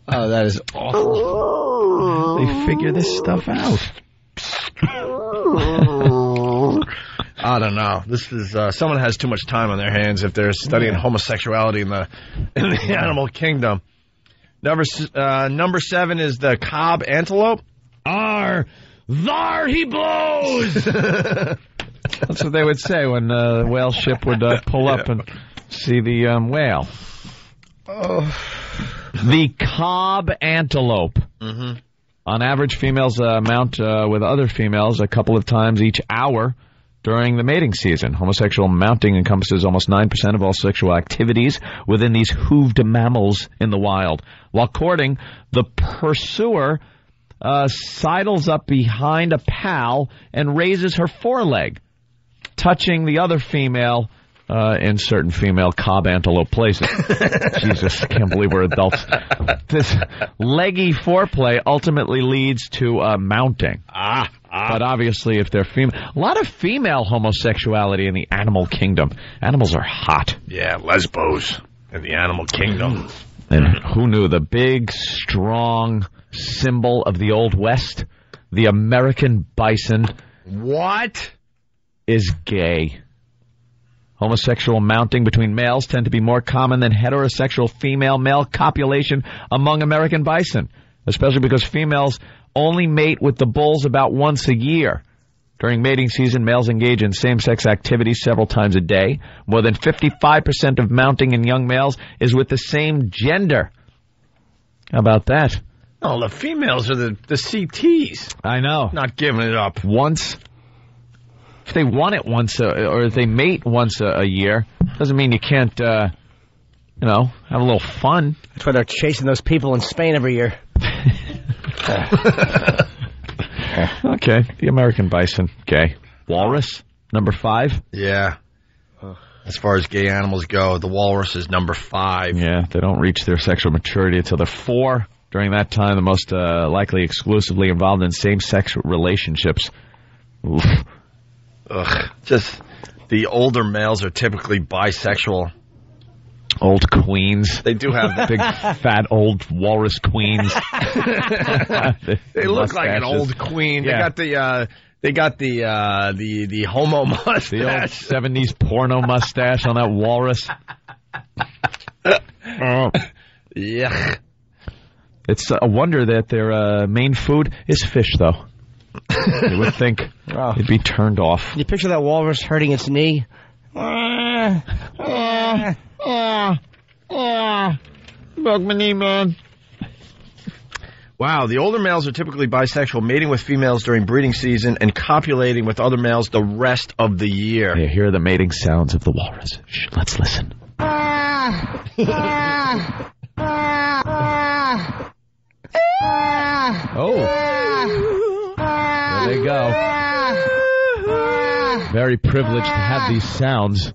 Oh, that is awful. They figure this stuff out. I don't know. This is someone has too much time on their hands if they're studying homosexuality in the animal kingdom. Number 7 is the cob antelope. Thar he blows! That's what they would say when the whale ship would pull up and see the whale. Oh. The cob antelope. Mm-hmm. On average, females mount with other females a couple of times each hour during the mating season. Homosexual mounting encompasses almost 9% of all sexual activities within these hooved mammals in the wild. While courting, the pursuer sidles up behind a pal and raises her foreleg, touching the other female in certain female cob antelope places. Jesus, I can't believe we're adults. This leggy foreplay ultimately leads to mounting. But obviously, if they're female, a lot of female homosexuality in the animal kingdom. Animals are hot. Yeah, lesbos in the animal kingdom. And who knew the big, strong symbol of the Old West, the American bison, is gay. Homosexual mounting between males tend to be more common than heterosexual female-male copulation among American bison, especially because females only mate with the bulls about once a year. During mating season, males engage in same-sex activities several times a day. More than 55% of mounting in young males is with the same gender. How about that? Oh, the females are the CTs. I know. Not giving it up. Once. If they want it once, or if they mate once a year, doesn't mean you can't, have a little fun. That's why they're chasing those people in Spain every year. Okay, the American bison, gay. Walrus, number 5. Yeah. As far as gay animals go, the walrus is number 5. Yeah, they don't reach their sexual maturity until they're 4. During that time, the most likely exclusively involved in same-sex relationships. Oof. Ugh. Just the older males are typically bisexual. Old queens. They do have big, fat, old walrus queens. They look like an old queen. Yeah. They got the homo mustache. The old 70s porno mustache on that walrus. Yuck. It's a wonder that their main food is fish, though. You would think it'd be turned off. You picture that walrus hurting its knee? Broke my knee, man. Wow, the older males are typically bisexual, mating with females during breeding season and copulating with other males the rest of the year. Yeah, here are the mating sounds of the walrus. Shh, let's listen. Oh. There they go. Very privileged to have these sounds.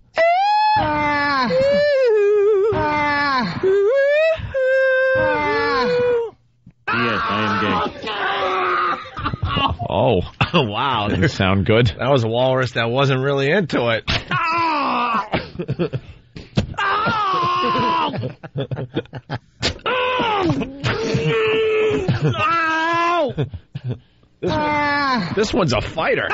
Yes, I am gay. Oh, wow, that sound good. That was a walrus that wasn't really into it. This one's a fighter.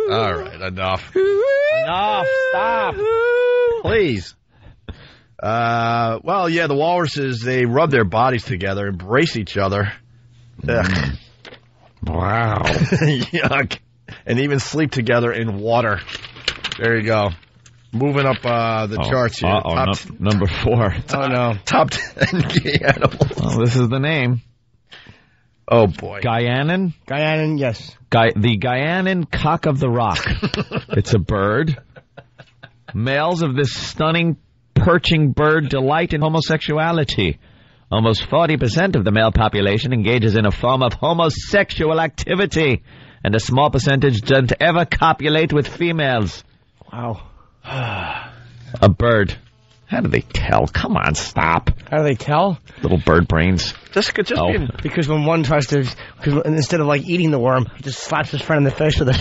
All right, enough. Enough. Stop. Please. Well, yeah, the walruses, they rub their bodies together, embrace each other. Ugh. Wow. Yuck. And even sleep together in water. There you go. Moving up the charts here. Number 4. Oh, no. Top 10 gay animals. Oh, this is the name. Oh, boy. Guyanan, yes. The Guyanan cock of the rock. It's a bird. Males of this stunning perching bird delight in homosexuality. Almost 40% of the male population engages in a form of homosexual activity, and a small percentage doesn't ever copulate with females. Wow. A bird. How do they tell? Come on, stop. How do they tell? Little bird brains. Just being... Because when one tries to, instead of like eating the worm, he just slaps his friend in the face with it.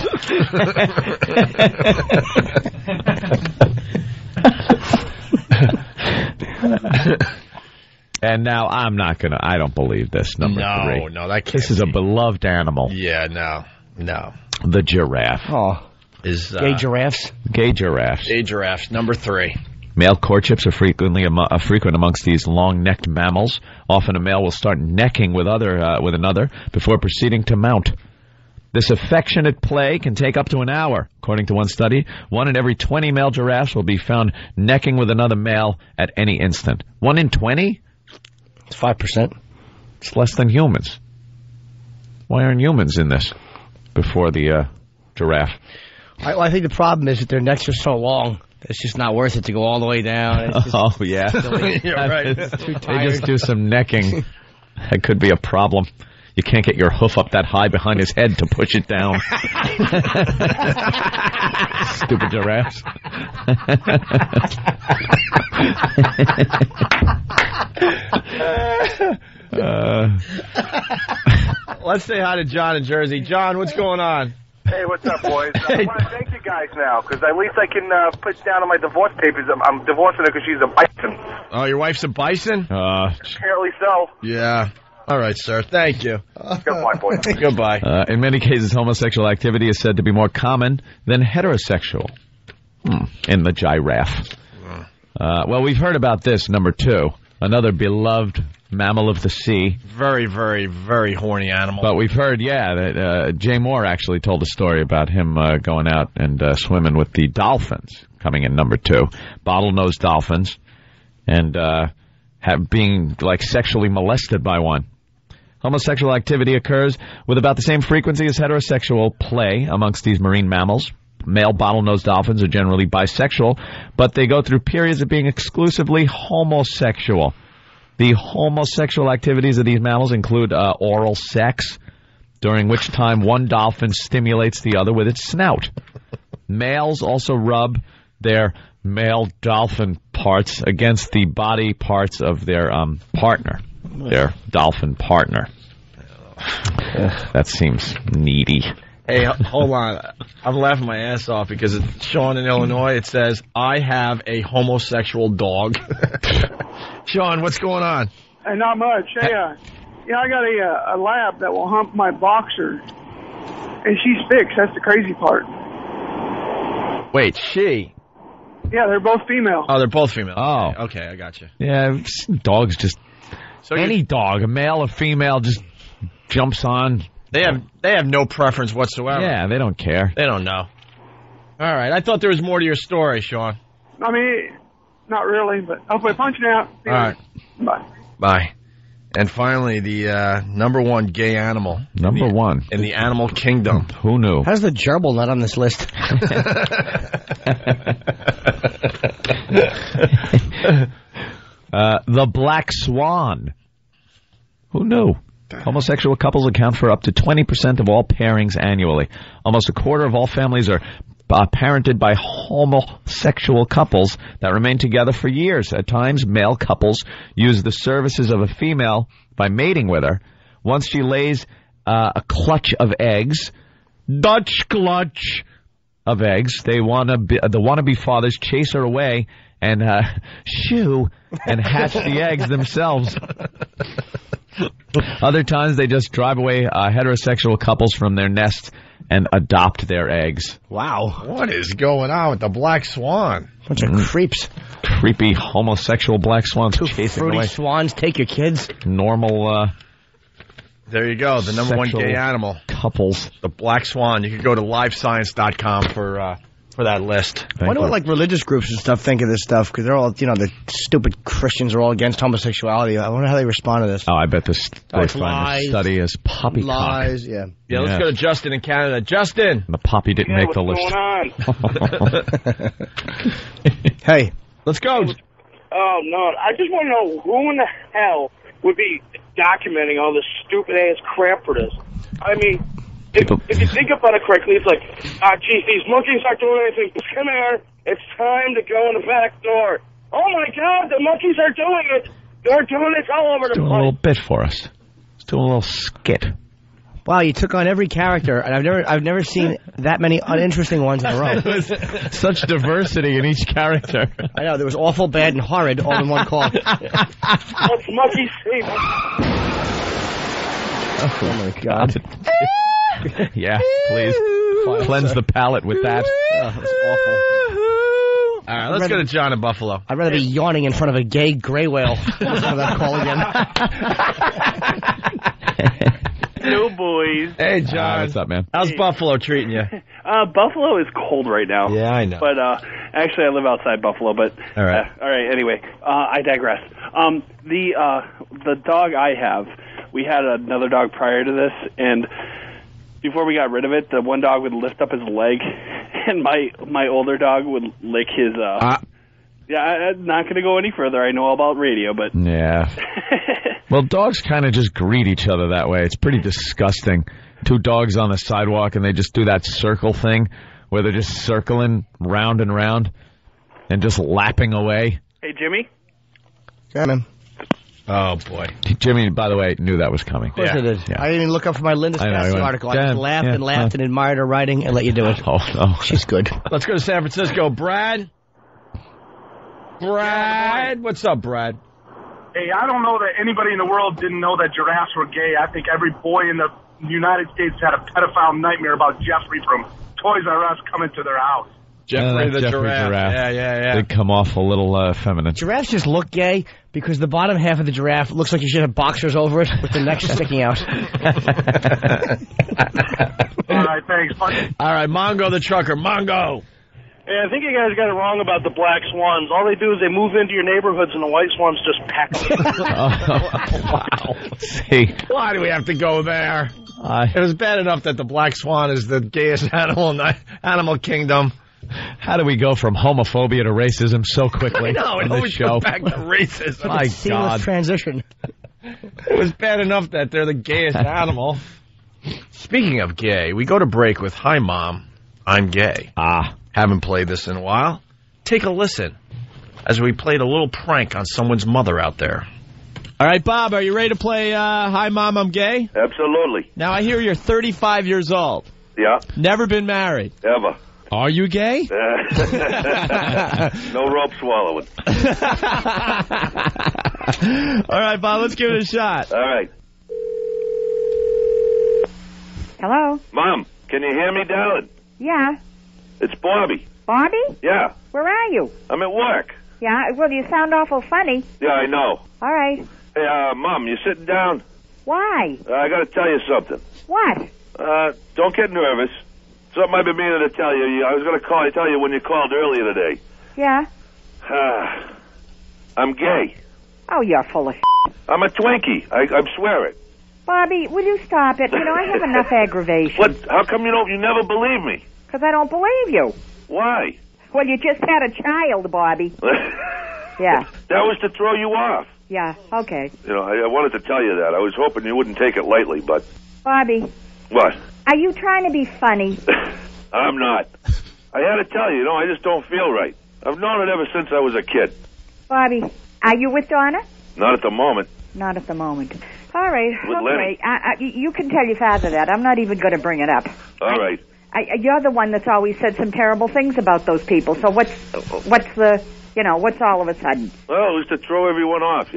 And now I don't believe this, number 3. No, that can't This is a beloved animal. Yeah, no. The giraffe. Oh. Gay giraffes? Gay giraffes. Gay giraffes, number 3. Male courtships are frequent amongst these long-necked mammals. Often a male will start necking with another before proceeding to mount. This affectionate play can take up to an hour. According to one study, 1 in every 20 male giraffes will be found necking with another male at any instant. 1 in 20? It's 5%. It's less than humans. Why aren't humans in this before the giraffe? I think the problem is that their necks are so long. It's just not worth it to go all the way down. It's just yeah. You're right. They just do some necking. That could be a problem. You can't get your hoof up that high behind his head to push it down. Stupid giraffes. Let's say hi to John in Jersey. John, what's going on? Hey, what's up, boys? I want to thank you guys now, because at least I can put down on my divorce papers. I'm divorcing her because she's a bison. Oh, your wife's a bison? Apparently so. Yeah. All right, sir. Thank you. Goodbye, boys. Goodbye. In many cases, homosexual activity is said to be more common than heterosexual. In the giraffe. Well, we've heard about this, number 2. Another beloved mammal of the sea. Very, very, very horny animal. But we've heard, that Jay Moore actually told a story about him going out and swimming with the dolphins, coming in number 2. Bottlenose dolphins, and being, sexually molested by one. Homosexual activity occurs with about the same frequency as heterosexual play amongst these marine mammals. Male bottlenose dolphins are generally bisexual, but they go through periods of being exclusively homosexual. The homosexual activities of these mammals include oral sex, during which time one dolphin stimulates the other with its snout. Males also rub their male dolphin parts against the body parts of their partner, their dolphin partner. That seems needy. Hey, hold on. I'm laughing my ass off because it's Sean in Illinois. It says, I have a homosexual dog. Sean, what's going on? Hey, not much. Hey, I got a lab that will hump my boxer, and she's fixed. That's the crazy part. Wait, she? Yeah, they're both female. Oh, they're both female. Oh. Okay, I got you. Yeah, dogs just... any dog, a male or female, just jumps on... They have no preference whatsoever. Yeah, they don't care. They don't know. All right, I thought there was more to your story, Sean. I mean, not really, but hopefully punching out. All right. Bye. Bye. And finally, the number one gay animal. Number one. In the animal kingdom. Who knew? How's the gerbil not on this list? The black swan. Who knew? Homosexual couples account for up to 20% of all pairings annually. Almost a quarter of all families are parented by homosexual couples that remain together for years. At times, male couples use the services of a female by mating with her. Once she lays a clutch of eggs, Dutch clutch of eggs, the wannabe fathers chase her away and shoo and hatch the eggs themselves. Other times, they just drive away heterosexual couples from their nest and adopt their eggs. Wow. What is going on with the black swan? Bunch of creeps. Creepy homosexual black swans chasing Fruity away. swans, take your kids. Normal There you go, the number one gay animal. Couples. The black swan. You can go to livescience.com for that list. I wonder what like religious groups and stuff think of this stuff, because they're all, the stupid Christians are all against homosexuality. I wonder how they respond to this. Oh, I bet this it's find lies. the study is poppycock. Lies, yeah. Yeah, let's go to Justin in Canada. Justin! The poppy didn't make the list. What's going on? Hey, let's go. Oh, no. I just want to know who in the hell would be documenting all this stupid-ass crap for this. I mean, if you think about it correctly, it's like, geez, these monkeys aren't doing anything. Come here. It's time to go in the back door. Oh, my God, the monkeys are doing it. They're doing it all over the Doing a place. little bit for us. Let's do a little skit. Wow, you took on every character, and I've never seen that many uninteresting ones in a row. Such diversity in each character. I know, there was awful, bad, and horrid all in one call. What's monkeys say? Oh, my God. Yeah, please. Cleanse the palate with that. Oh, that's awful. All right, let's go to John in Buffalo. I'd rather be yawning in front of a gay gray whale. Listen to that call again. No, boys. Hey, John. What's up, man? How's Buffalo treating you? Buffalo is cold right now. Yeah, I know. But actually, I live outside Buffalo. But all right. All right. Anyway, I digress. The dog I have, we had another dog prior to this, and before we got rid of it, the one dog would lift up his leg, and my older dog would lick his. Yeah, I'm not going to go any further. I know all about radio, but Yeah. Well, dogs kind of just greet each other that way. It's pretty disgusting. Two dogs on the sidewalk, and they just do that circle thing where they're just circling round and round and just lapping away. Hey, Jimmy. Yeah, man. Oh, boy. Jimmy, by the way, knew that was coming. Of course it is. Yeah. I didn't even look up for my Linda I know, Spassi he went, article. I just "Damn, laughed yeah, and laughed and admired her writing and let you do it. Oh, no. She's good. Let's go to San Francisco. Brad? Brad? What's up, Brad? Hey, I don't know that anybody in the world didn't know that giraffes were gay. I think every boy in the United States had a pedophile nightmare about Jeffrey from Toys R Us coming to their house. Jeffrey the Jeffrey giraffe. Yeah. They come off a little feminine. Giraffes just look gay because the bottom half of the giraffe looks like you should have boxers over it with the neck sticking out. All right, thanks. All right, Mongo the trucker. Mongo. Hey, I think you guys got it wrong about the black swans. All they do is they move into your neighborhoods, and the white swans just pack them. Wow. See, why do we have to go there? It was bad enough that the black swan is the gayest animal in the animal kingdom. How do we go from homophobia to racism so quickly? I know, in it this always show? goes back to racism. My Seamless God. transition. It was bad enough that they're the gayest animal. Speaking of gay, we go to break with Hi Mom, I'm Gay. Haven't played this in a while. Take a listen as we played a little prank on someone's mother out there. All right, Bob, are you ready to play Hi, Mom, I'm Gay? Absolutely. Now, I hear you're 35 years old. Yeah. Never been married. Ever. Are you gay? No rope swallowing. All right, Bob, let's give it a shot. All right. Hello? Mom, can you hear me, darling? Yeah. It's Bobby. Bobby? Yeah. Where are you? I'm at work. Yeah, well, you sound awful funny. Yeah, I know. All right. Hey, Mom, you sitting down? Why? I got to tell you something. What? Don't get nervous. Something I've been meaning to tell you. I was going to tell you when you called earlier today. Yeah? I'm gay. Oh, you're full of I'm a Twinkie. I swear it. Bobby, will you stop it? You know, I have enough aggravation. What? How come you never believe me? Because I don't believe you. Why? Well, you just had a child, Bobby. Yeah. That was to throw you off. Yeah, okay. You know, I wanted to tell you that. I was hoping you wouldn't take it lightly, but... Bobby. What? Are you trying to be funny? I'm not. I had to tell you, I just don't feel right. I've known it ever since I was a kid. Bobby, are you with Donna? Not at the moment. Not at the moment. All right. With okay. You can tell your father that. I'm not even going to bring it up. All right. You're the one that's always said some terrible things about those people. So what's all of a sudden? Well, it was to throw everyone off,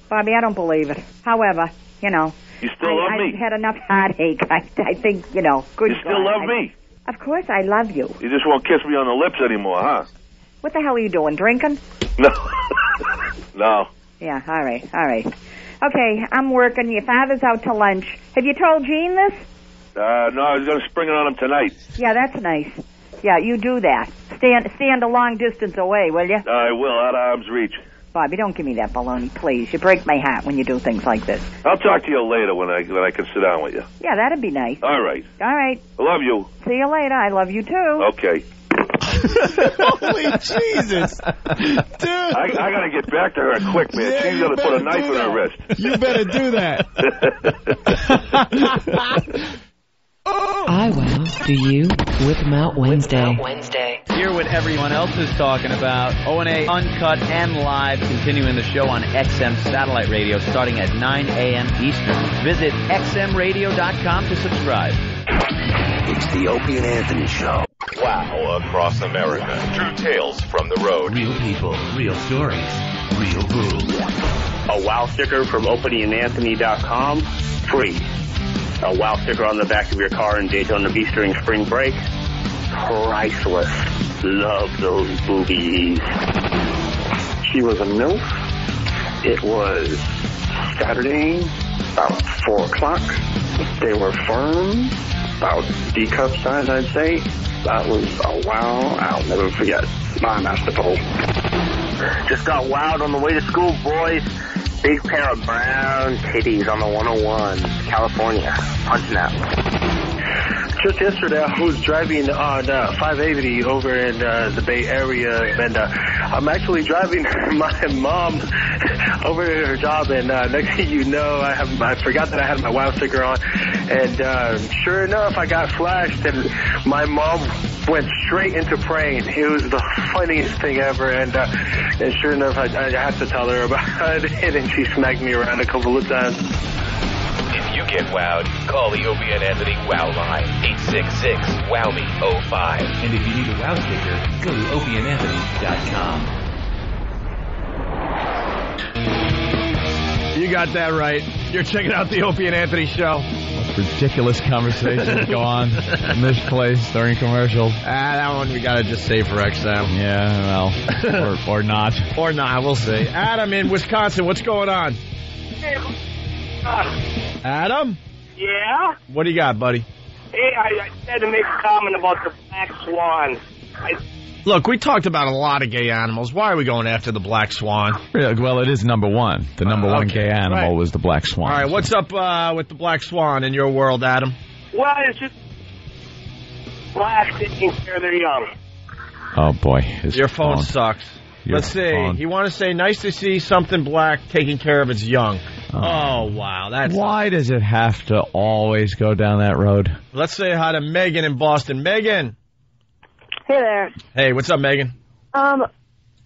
Bobby, I don't believe it. However, You still love me? I've had enough heartache. I think, good You still love me? Of course I love you. You just won't kiss me on the lips anymore, huh? What the hell are you doing, drinking? No. No. Yeah, all right. Okay, I'm working. Your father's out to lunch. Have you told Gene this? No, I was going to spring it on him tonight. Yeah, that's nice. Yeah, you do that. Stand a long distance away, will you? I will, out of arm's reach. Bobby, don't give me that baloney, please. You break my heart when you do things like this. I'll talk to you later when I can sit down with you. Yeah, that'd be nice. All right. All right. I love you. See you later. I love you, too. Okay. Holy Jesus. Dude. I got to get back to her quick, man. Yeah, she's going to put a knife in her wrist. You better do that. I will. Do you? With Mount Wednesday. Hear what everyone else is talking about. O&A Uncut and Live, continuing the show on XM Satellite Radio starting at 9 a.m. Eastern. Visit xmradio.com to subscribe. It's the Opie and Anthony Show. Wow across America. True tales from the road. Real people, real stories, real rules. A wow sticker from OpieandAnthony.com. Free. A wow sticker on the back of your car in Daytona Beach during spring break. Priceless. Love those boobies. She was a MILF. It was Saturday, about 4 o'clock. They were firm, about D-cup size, I'd say. That was a wow I'll never forget. My master pole. Just got wowed on the way to school, boys. Big pair of brown titties on the 101, California. Punching out. Just yesterday, I was driving on 580 over in the Bay Area, and I'm actually driving my mom over to her job, and next thing you know, I forgot that I had my wow sticker on, and sure enough, I got flashed, and my mom went straight into praying. It was the funniest thing ever, and sure enough, I had to tell her about it, and she smacked me around a couple of times. If you get wowed, call the Opie and Anthony Wow Line, 866-WOW-ME-05. And if you need a wow sticker, go to opieandanthony.com. You got that right. You're checking out the Opie and Anthony Show. Most ridiculous conversations go on in this place during commercials. That one we got to just save for XM. Yeah, well, or not. Or not, we'll see. Adam in Wisconsin, what's going on? Adam? Yeah? What do you got, buddy? Hey, I had to make a comment about the black swan. Look, we talked about a lot of gay animals. Why are we going after the black swan? Well, it is number one. The number one gay animal was the black swan. All right, what's up with the black swan in your world, Adam? Well, it's just black taking care of their young. Oh, boy. Your phone sucks. Let's see. You want to say, nice to see something black taking care of its young. Oh, wow. Why does it have to always go down that road? Let's say hi to Megan in Boston. Megan. Hey there. Hey, what's up, Megan?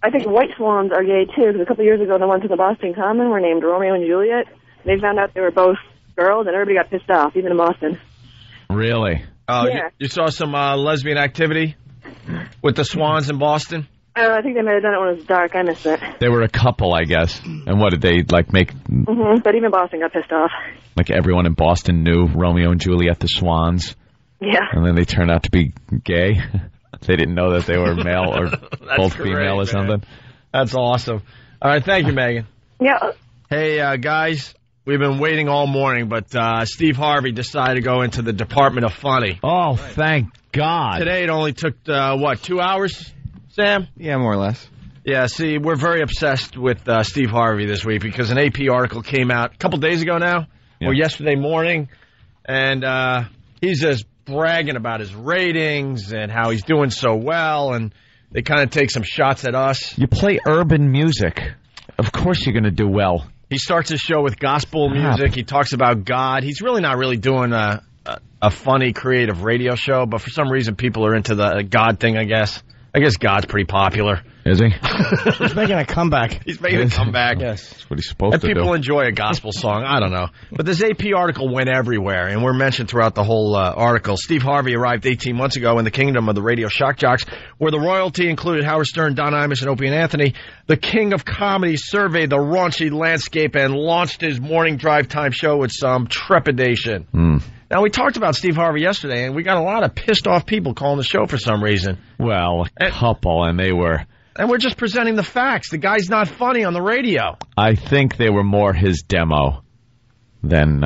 I think white swans are gay, too, because a couple years ago, the ones in the Boston Common were named Romeo and Juliet. They found out they were both girls, and everybody got pissed off, even in Boston. Really? Oh, Yeah. you saw some lesbian activity with the swans in Boston? I think they might have done it when it was dark. I missed it. They were a couple, I guess. And what did they, like, make... But even Boston got pissed off. Like, everyone in Boston knew Romeo and Juliet, the swans? Yeah. And then they turned out to be gay? They didn't know that they were male or both great, female or man. something? That's awesome. All right, thank you, Megan. Yeah. Hey, guys, we've been waiting all morning, but Steve Harvey decided to go into the Department of Funny. Oh, thank God. Today it only took, 2 hours, Sam? Yeah, more or less. Yeah, see, we're very obsessed with Steve Harvey this week because an AP article came out a couple days ago now, or yesterday morning, and he's just bragging about his ratings and how he's doing so well, and they kind of take some shots at us. You play urban music. Of course you're going to do well. He starts his show with gospel music. He talks about God. He's really not really doing a funny, creative radio show, but for some reason people are into the God thing, I guess. I guess God's pretty popular. Is he? He's making a comeback. He's making a comeback. Yes. That's what he's supposed And to do. people enjoy a gospel song. I don't know. But this AP article went everywhere, and we're mentioned throughout the whole article. Steve Harvey arrived 18 months ago in the kingdom of the radio shock jocks, where the royalty included Howard Stern, Don Imus, and Opie and Anthony. The king of comedy surveyed the raunchy landscape and launched his morning drive time show with some trepidation. Now, we talked about Steve Harvey yesterday, and we got a lot of pissed off people calling the show for some reason. Well, a couple, and they were... And we're just presenting the facts. The guy's not funny on the radio. I think they were more his demo than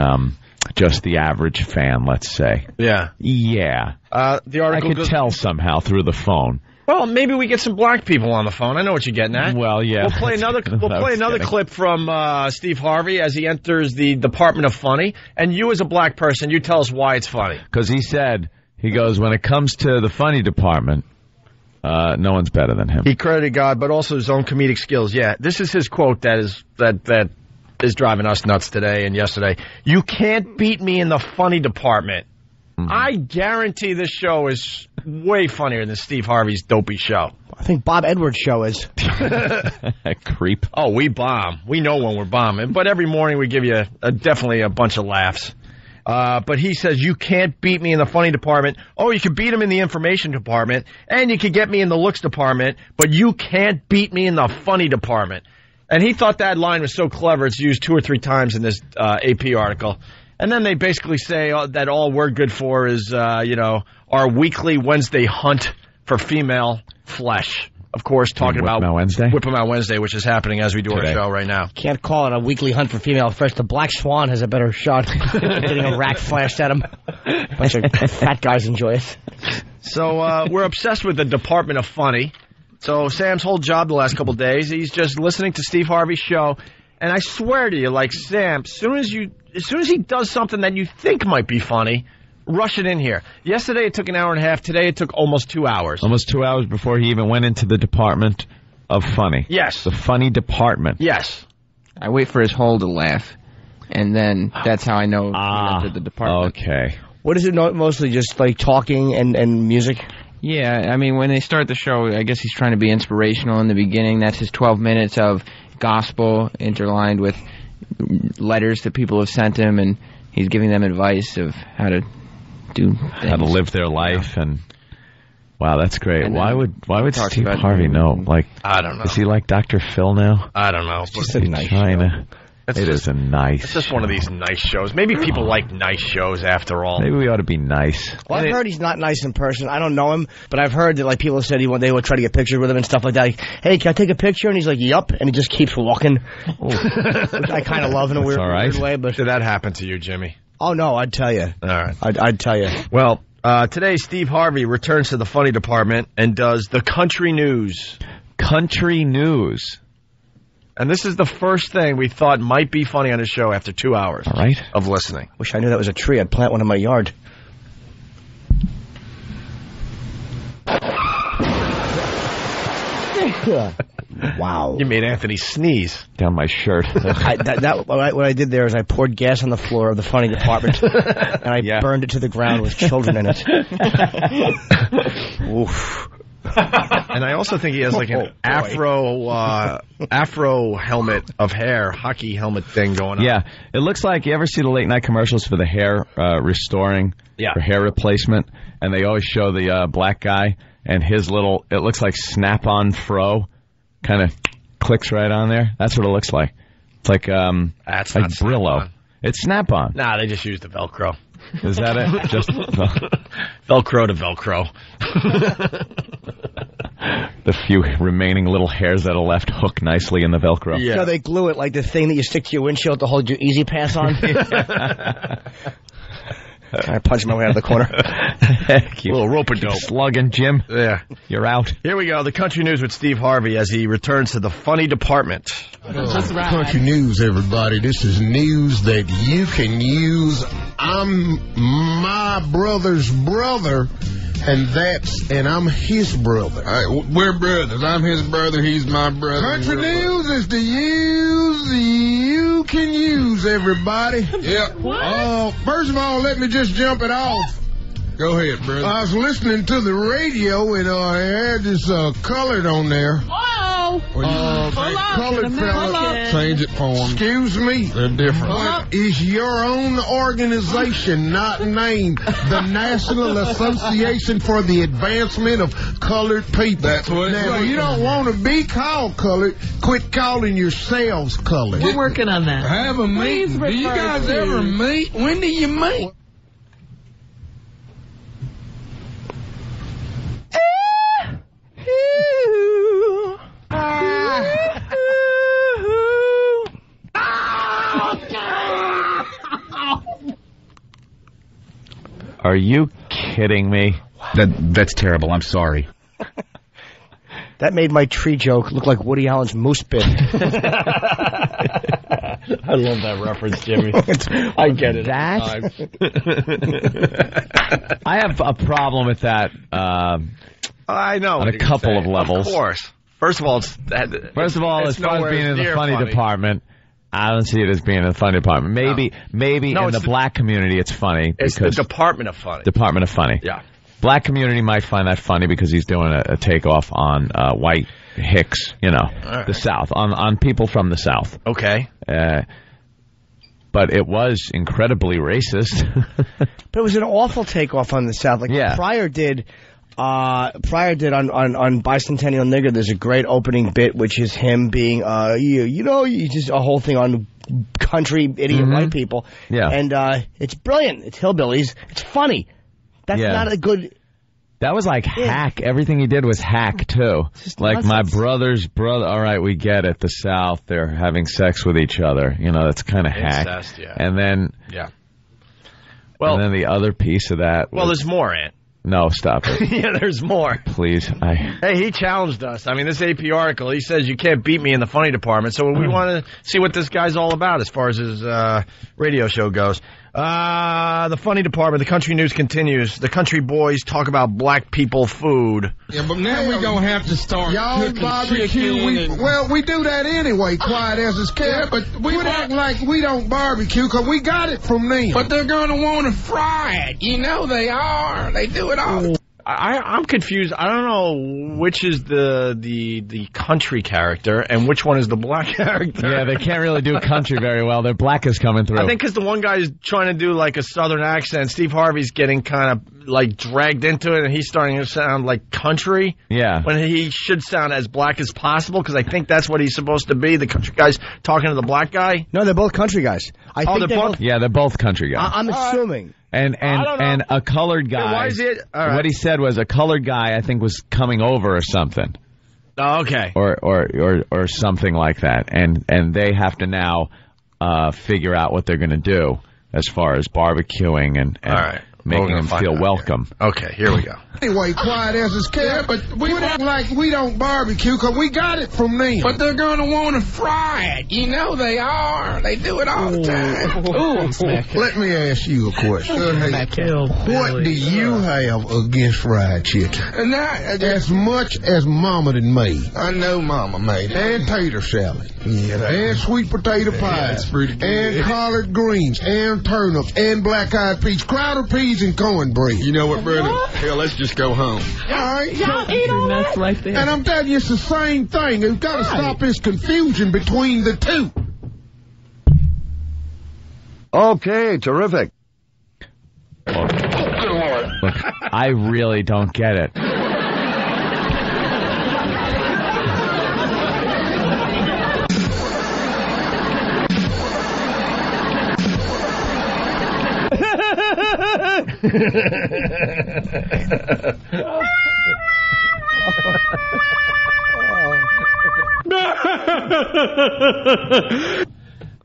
just the average fan, let's say. Yeah. Yeah. The article I could tell somehow through the phone. Well, maybe we get some black people on the phone. I know what you're getting at. Well, yeah. We'll play another clip from Steve Harvey as he enters the Department of Funny. And you as a black person, you tell us why it's funny. Because he goes, when it comes to the funny department, no one's better than him. He credited God, but also his own comedic skills. Yeah, this is his quote that is driving us nuts today and yesterday. You can't beat me in the funny department. I guarantee this show is way funnier than Steve Harvey's dopey show. I think Bob Edwards' show is. Creep. Oh, we bomb. We know when we're bombing. But every morning we give you definitely a bunch of laughs. But he says, you can't beat me in the funny department. Oh, you can beat him in the information department. And you can get me in the looks department. But you can't beat me in the funny department. And he thought that line was so clever, it's used 2 or 3 times in this AP article. And then they basically say that all we're good for is, our weekly Wednesday hunt for female flesh. Of course, talking about Whip 'em Out Wednesday? Whip 'em Out Wednesday, which is happening as we do our show right now. Can't call it a weekly hunt for female flesh. The Black Swan has a better shot getting a rack flashed at him. A bunch of fat guys enjoy it. So we're obsessed with the Department of Funny. So Sam's whole job the last couple of days, he's just listening to Steve Harvey's show. And I swear to you, like, Sam, as soon as he does something that you think might be funny, rush it in here. Yesterday it took an hour and a half. Today it took almost 2 hours. Almost 2 hours before he even went into the Department of Funny. Yes. The funny department. Yes. I wait for his hole to laugh, and then that's how I know he entered the department. Okay. What is it mostly, just like talking and music? Yeah, I mean, when they start the show, I guess he's trying to be inspirational in the beginning. That's his 12 minutes of gospel interlined with letters that people have sent him, and he's giving them advice of how to do things. How to live their life, and wow, that's great. And Why would talks Steve about Harvey know? Like, I don't know. Is he like Dr. Phil now? I don't know. Just a nice show. It is a nice. It's just one of these nice shows. Maybe people like nice shows after all. Maybe we ought to be nice. Well, I've heard he's not nice in person. I don't know him, but I've heard that like people have said they would try to get pictures with him and stuff like that. Like, hey, can I take a picture? And he's like, yup, and he just keeps walking, which I kind of love in a weird way. But did that happen to you, Jimmy? Oh no, I'd tell you. All right, I'd tell you. Well, today Steve Harvey returns to the funny department and does the country news. Country news. And this is the first thing we thought might be funny on his show after 2 hours of listening. Wish I knew that was a tree. I'd plant one in my yard. Wow. You made Anthony sneeze. Down my shirt. What I did there is I poured gas on the floor of the funny department, and I burned it to the ground with children in it. Oof. And I also think he has like an afro helmet of hair, hockey helmet thing going on. Yeah, it looks like, you ever see the late night commercials for the hair restoring, for hair replacement, and they always show the black guy and his little, it looks like snap-on fro, kind of clicks right on there. That's what it looks like. It's like That's like not Brillo. Snap-on. It's Snap-on. Nah, they just used the Velcro. Is that it? Just Velcro to Velcro. The few remaining little hairs that are left hook nicely in the Velcro. Yeah. So they glue it like the thing that you stick to your windshield to hold your Easy Pass on. I punched my way out of the corner. Keep little rope-a-dope. Slugging, Jim. Yeah. You're out. Here we go. The country news with Steve Harvey as he returns to the funny department. Country news, everybody. This is news that you can use. I'm my brother's brother, and I'm his brother. We're brothers. I'm his brother. He's my brother. Country news is the use you can use, everybody. Yep. First of all, let me just jump it off. Go ahead, brother. I was listening to the radio, and I had this colored on there. Colored fella. Change it for him. Excuse me. They're different. What is your own organization, not named the National Association for the Advancement of Colored People? That's what it's Now, if you don't want to be called colored, quit calling yourselves colored. We're working on that. Have a meeting. Do you guys ever meet? When do you meet? Are you kidding me? That's terrible. I'm sorry. That made my tree joke look like Woody Allen's moose bit. I love that reference, Jimmy. I get it. I have a problem with that. I know. On a couple of levels. Of course. First of all, as far as being in the funny department, I don't see it as being in the funny department. Maybe in the black community it's funny. It's the Department of Funny. Department of Funny. Yeah. Black community might find that funny because he's doing a takeoff on white hicks, the South, on people from the South. Okay. But it was incredibly racist. But it was an awful takeoff on the South. Pryor did on Bicentennial Nigger. There's a great opening bit, which is him being, just a whole thing on country idiot white people. Yeah. And it's brilliant. It's hillbillies. It's funny. That's not a good... That was like hack. Everything he did was hack, too. Like, my brother's brother. All right, we get it. The South, they're having sex with each other. That's kind of hack. Incest, yeah. And then... Yeah. Well, and then the other piece of that... there's more, Ant. No, stop it. Yeah, there's more. Please. Hey, he challenged us. I mean, this AP article, he says you can't beat me in the funny department. So we want to see what this guy's all about as far as his radio show goes. The funny department, the country news continues. The country boys talk about black people food. Yeah, but now we're going to have to start y'all barbecue. We do that anyway, quiet as it's kept. Yeah, but we act like we don't barbecue because we got it from them. But they're going to want to fry it. They are. They do it all. I'm confused. I don't know which is the country character and which one is the black character. Yeah, they can't really do country very well. Their black is coming through. I think because the one guy is trying to do like a southern accent. Steve Harvey's getting kind of like dragged into it, and he's starting to sound like country. Yeah. When he should sound as black as possible, because I think that's what he's supposed to be. The country guy's talking to the black guy. No, they're both country guys. I think they're both. Yeah, they're both country guys. I'm assuming. And a colored guy. Why is it? All right. What he said was a colored guy, I think, was coming over or something. Oh, okay. Or something like that. And they have to now figure out what they're going to do as far as barbecuing and all right. making them feel welcome. Here. Okay, here we go. Anyway, quiet as it's kept. Yeah, but we act like we don't barbecue because we got it from them. But they're going to want to fry it. They are. They do it all the time. Let me ask you a question. What do you have against fried chicken? And as much as Mama done made. I know Mama made it. And tater salad. Yeah, and sweet potato pie. That's pretty good. And collard greens. And turnips. And black-eyed peas. Crowder peas cheese and cornbread. You know what, brother? Hell, let's just go home. All right. Y'all eat all that? Right there. And I'm telling you, it's the same thing. We've got to stop this confusion between the two. Okay, terrific. Look, I really don't get it.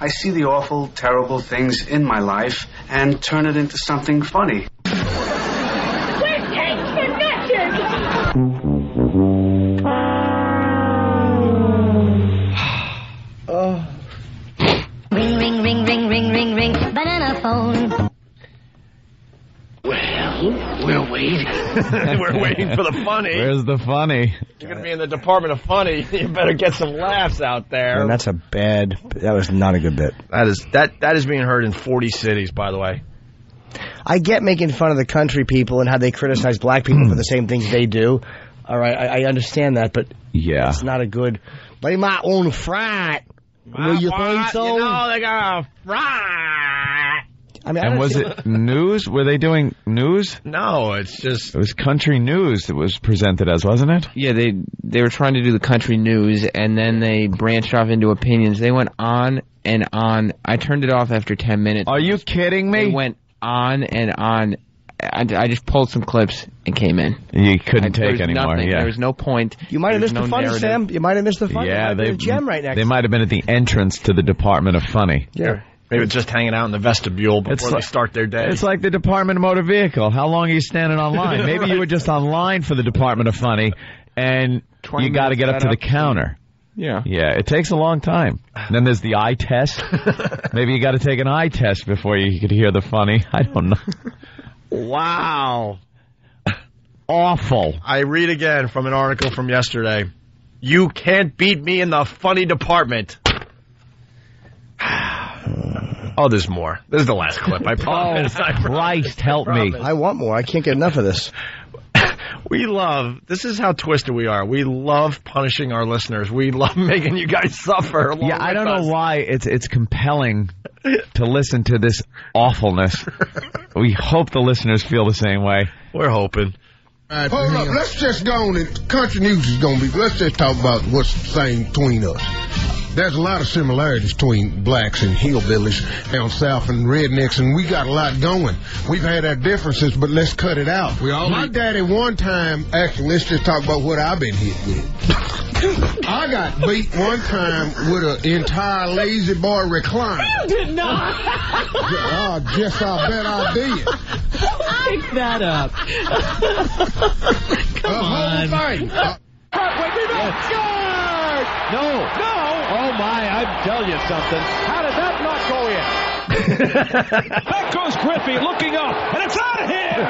I see the awful, terrible things in my life and turn it into something funny. Ring, ring, ring, ring, ring, ring, ring, banana phone. Well, we're waiting. We're waiting for the funny. Where's the funny? You're going to be in the Department of Funny. You better get some laughs out there. Man, that was not a good bit. That is being heard in 40 cities, by the way. I get making fun of the country people and how they criticize black people for the same things they do. All right, I understand that, but yeah, it's not a good. They might own a frat. Will you think so? You know, they got a frat. I mean, and was it news? Were they doing news? No, it's just... It was country news that was presented as, wasn't it? Yeah, they were trying to do the country news, and then they branched off into opinions. They went on and on. I turned it off after 10 minutes. Are you kidding me? They went on and on. I just pulled some clips and came in. You couldn't take anymore. Nothing. Yeah. There was no point. You might have missed the funny, narrative. Sam. You might have missed the funny. Yeah, they gem right next. They might have been at the entrance to the Department of Funny. Yeah. Maybe it's just hanging out in the vestibule before they start their day. It's like the Department of Motor Vehicle. How long are you standing online? Maybe you were just online for the Department of Funny, and you got to get up to the counter. Yeah. Yeah, it takes a long time. And then there's the eye test. Maybe you got to take an eye test before you could hear the funny. I don't know. Wow. Awful. I read again from an article from yesterday. You can't beat me in the funny department. Oh, there's more. This is the last clip, I promise. Oh, Christ, help me. I want more. I can't get enough of this. This is how twisted we are. We love punishing our listeners. We love making you guys suffer. Yeah, I don't know why it's compelling to listen to this awfulness. We hope the listeners feel the same way. We're hoping. Hold up, let's just go on and country news is going to be, let's just talk about what's the same between us. There's a lot of similarities between blacks and hillbillies down south and rednecks, and we got a lot going. We've had our differences, but let's cut it out. My daddy one time, actually, let's just talk about what I've been hit with. I got beat one time with an entire Lazy Boy recliner. You did not. Yes, I bet I did. Pick that up. Come on. No. Oh, my, I tell you something. How did that not go in? Back goes Griffey looking up, and it's out of here!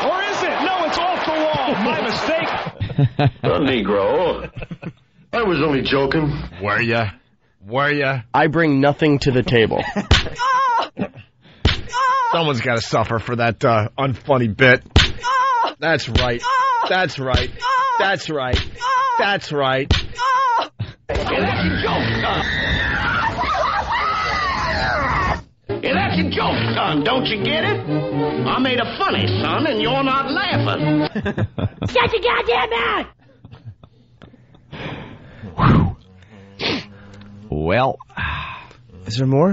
Or is it? No, it's off the wall. My mistake. Negro. I was only joking. Were ya? I bring nothing to the table. Someone's got to suffer for that unfunny bit. That's right. That's right. That's right. That's right. Hey, that's a joke, son. Hey, that's a joke, son. Don't you get it? I made a funny, son, and you're not laughing. Shut your goddamn mouth! Well, is there more?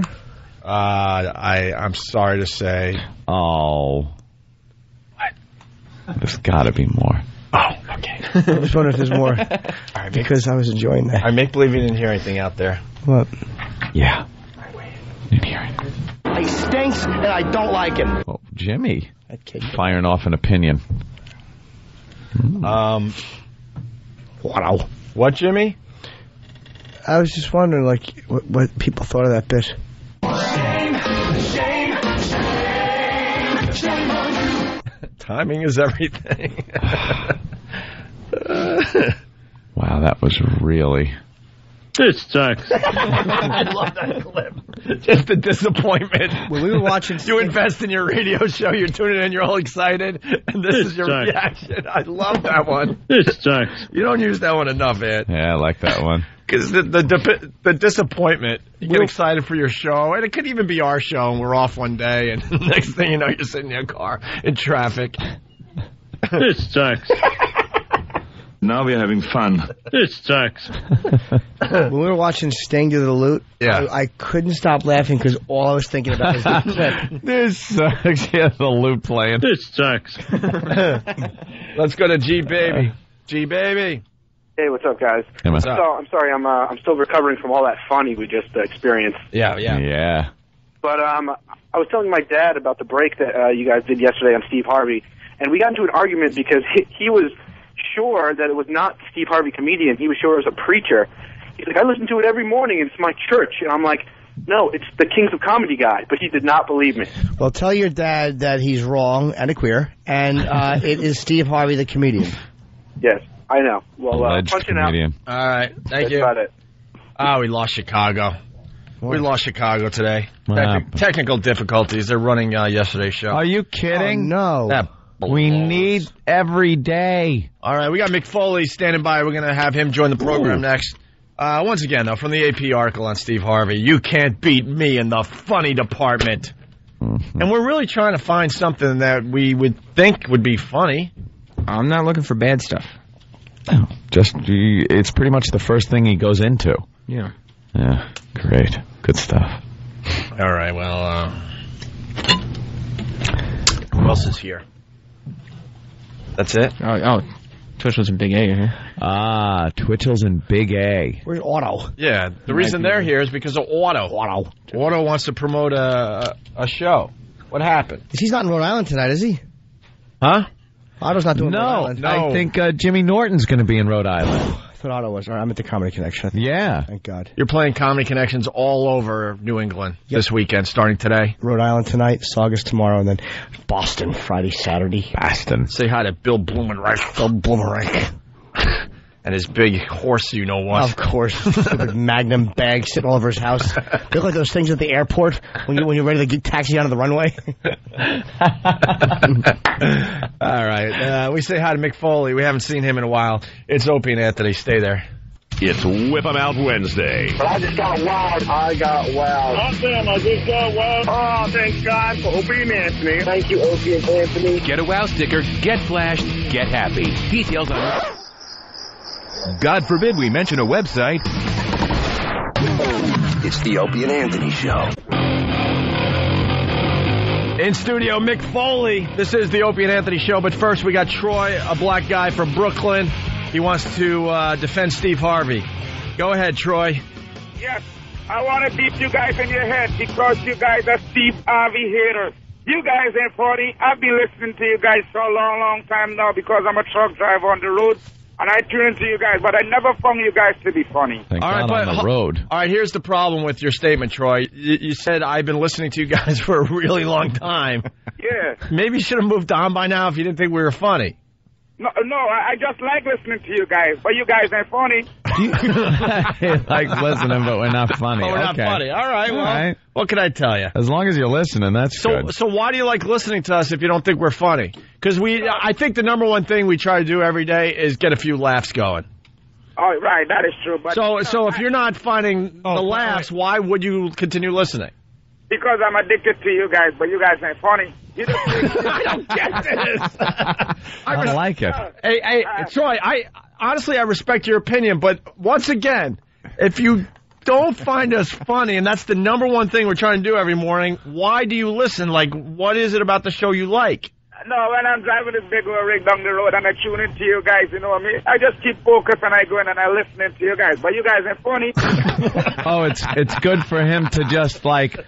I'm sorry to say. Oh. What? There's got to be more. Oh, okay. I just wonder if there's more. Because I was enjoying that. I make believe you didn't hear anything out there. What? Yeah. Didn't hear it. He stinks, and I don't like him. Oh, Jimmy. Firing off an opinion. Wow. What, Jimmy? I was just wondering, like, what people thought of that bit. Shame on you. Timing is everything. Wow, that was really... This sucks. I love that clip. Just the disappointment. When we were watching... You invest in your radio show, you're tuning in, you're all excited, and this is your sucks. reaction. I love that one. This sucks. You don't use that one enough, Ed. Yeah, I like that one. Because the disappointment, you get excited for your show, and it could even be our show, and we're off one day, and the next thing you know, you're sitting in your car in traffic. This sucks. Now we're having fun. This sucks. When we were watching Sting do the loot, yeah. I couldn't stop laughing because all I was thinking about was the clip. This sucks. Yeah, the loot playing. This sucks. Let's go to G Baby. G Baby. Hey, what's up, guys? Hey, I'm sorry, I'm still recovering from all that funny we just experienced. Yeah. But I was telling my dad about the break that you guys did yesterday on Steve Harvey, and we got into an argument because he was sure that it was not Steve Harvey comedian. He was sure it was a preacher. He's like, I listen to it every morning, and it's my church. And I'm like, no, it's the Kings of Comedy guy. But he did not believe me. Well, tell your dad that he's wrong and a queer, and it is Steve Harvey the comedian. Yes, I know. Well, punching comedian. out. All right, thank you. That's about it. Oh, we lost Chicago. What? We lost Chicago today. What happened? Technical difficulties. They're running yesterday's show. Are you kidding? Oh, no. That We need every day. All right, we got Mick Foley standing by. We're going to have him join the program next. Once again, though, from the AP article on Steve Harvey, you can't beat me in the funny department. Mm-hmm. And we're really trying to find something that we would think would be funny. I'm not looking for bad stuff. It's pretty much the first thing he goes into. Yeah. Yeah, great. Good stuff. All right, well, who else is here? That's it? Oh, Twitchell's in Big A here. Ah, Twitchell's in Big A. Where's Otto? Yeah, the reason they're here is because of Otto. Otto wants to promote a show. What happened? He's not in Rhode Island tonight, is he? Huh? Otto's not doing Rhode Island. No, I think Jimmy Norton's going to be in Rhode Island. I thought Otto was. All right, I'm at the Comedy Connection. Yeah. Thank God. You're playing Comedy Connections all over New England this weekend, starting today. Rhode Island tonight, Saugus tomorrow, and then Boston Friday, Saturday. Boston. Say hi to Bill Blumenreich. Bill Blumenreich. And his big horse, you know what? Of course. With Magnum bag sitting all over his house. They look like those things at the airport when you're ready to get taxi onto the runway. All right. We say hi to Mick Foley. We haven't seen him in a while. It's Opie and Anthony. Stay there. It's Whip 'em Out Wednesday. But I just got wild. I just got wild. Oh, thank God for Opie and Anthony. Thank you, Opie and Anthony. Get a wow sticker, get flashed, get happy. Details on... God forbid we mention a website. It's the Opie and Anthony Show. In studio, Mick Foley. This is the Opie and Anthony Show. But first, we got Troy, a black guy from Brooklyn. He wants to defend Steve Harvey. Go ahead, Troy. Yes, I want to beat you guys in your head because you guys are Steve Harvey haters. You guys ain't funny. I've been listening to you guys for a long time now because I'm a truck driver on the road. And I tune into you guys, but I never found you guys to be funny. Thank God on the road. All right, here's the problem with your statement, Troy. You said I've been listening to you guys for a really long time. Yeah. Maybe you should have moved on by now if you didn't think we were funny. No, I just like listening to you guys, but you guys ain't funny. Like listening, but we're not funny. We're not funny. All right, well, what can I tell you? As long as you're listening, that's good. So why do you like listening to us if you don't think we're funny? Because I think the number one thing we try to do every day is get a few laughs going. Oh, right, that is true. But so if you're not finding the laughs, why would you continue listening? Because I'm addicted to you guys, but you guys ain't funny. You just I don't get this. I like it. Hey, Troy, honestly, I respect your opinion, but once again, if you don't find us funny, and that's the number one thing we're trying to do every morning, why do you listen? Like, what is it about the show you like? No, when I'm driving this big old rig down the road and I tune into you guys, you know what I mean? I just keep focused and I go in and I listen to you guys. But you guys ain't funny. Oh, it's good for him to just, like,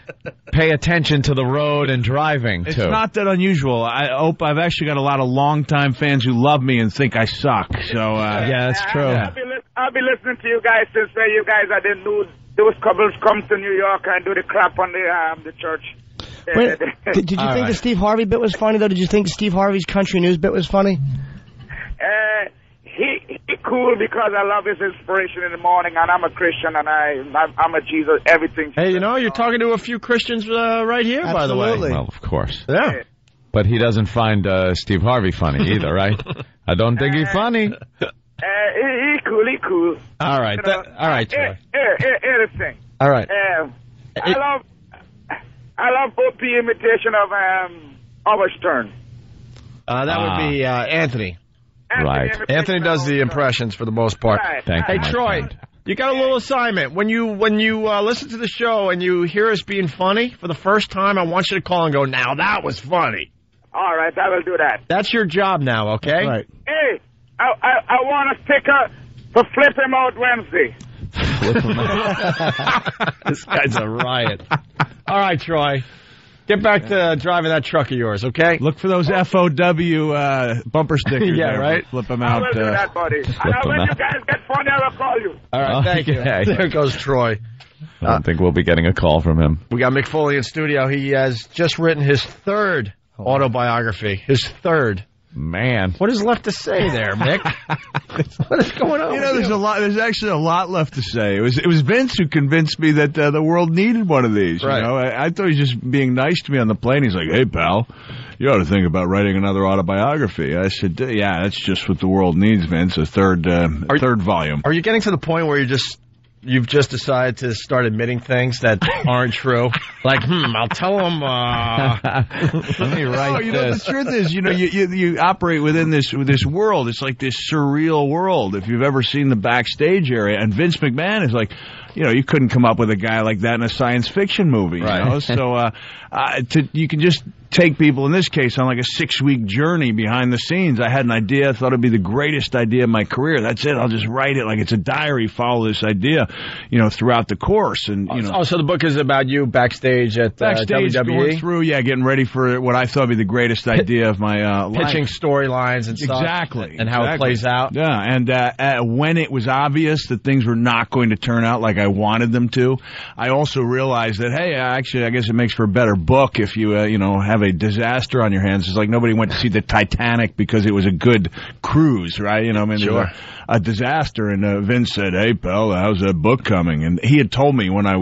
pay attention to the road and driving, too. It's not that unusual. I've actually got a lot of longtime fans who love me and think I suck. So yeah, that's true. I'll be listening to you guys since when you guys are the new, those couples come to New York and do the crap on the church. Wait, did you think the Steve Harvey bit was funny, though? Did you think Steve Harvey's country news bit was funny? He cool because I love his inspiration in the morning, and I'm a Christian, and I'm a Jesus, everything. Hey, you know, you're talking to a few Christians right here, by the way. Well, of course. Yeah. But he doesn't find Steve Harvey funny either, right? I don't think he's funny. He cool. All right. All right, Troy. Here's the thing. All right. I love Opie imitation of Howard Stern. That would be Anthony. Right. Anthony does the impressions for the most part. Right. Thank you, Hey, my Troy, friend. you got a little assignment. When you listen to the show and you hear us being funny for the first time, I want you to call and go, now that was funny. All right, I will do that. That's your job now, okay? Right. Hey, I want a sticker for Flip Him Out Wednesday. This guy's a riot. All right, Troy. Get back to driving that truck of yours, okay? Look for those FOW bumper stickers. Yeah, there. right? Flip them I out. will do that, buddy. And when you guys get funny, I will call you. All right, thank you. Okay. There goes Troy. I don't think we'll be getting a call from him. We got Mick Foley in studio. He has just written his third autobiography. His third. Man. What is left to say there, Mick? What is going on? You know, there's actually a lot left to say. It was Vince who convinced me that the world needed one of these. Right. You know, I thought he was just being nice to me on the plane. He's like, "Hey, pal, you ought to think about writing another autobiography." I said, "Yeah, that's just what the world needs, Vince. A third volume." Are you getting to the point where you've just decided to start admitting things that aren't true? Like, I'll tell them. Let me write You know, the truth is, you know, you operate within this world. It's like this surreal world. If you've ever seen the backstage area, and Vince McMahon is like, you know, you couldn't come up with a guy like that in a science fiction movie. Right. You know, so you can just take people in this case on like a 6-week journey behind the scenes. I had an idea, thought it'd be the greatest idea of my career. That's it. I'll just write it like it's a diary. Follow this idea, you know, throughout the course. And you know, Oh, so the book is about you backstage at backstage WWE? going through, getting ready for what I thought would be the greatest idea of my life. Pitching storylines and stuff. Exactly. And how it plays out. Yeah, and when it was obvious that things were not going to turn out like I wanted them to, I also realized that, hey, actually, I guess it makes for a better book if you, have a disaster on your hands. It's like nobody went to see the Titanic because it was a good cruise, right? You know, I mean, Sure. a disaster. And Vince said, "Hey, pal, how's that book coming?" And he had told me when I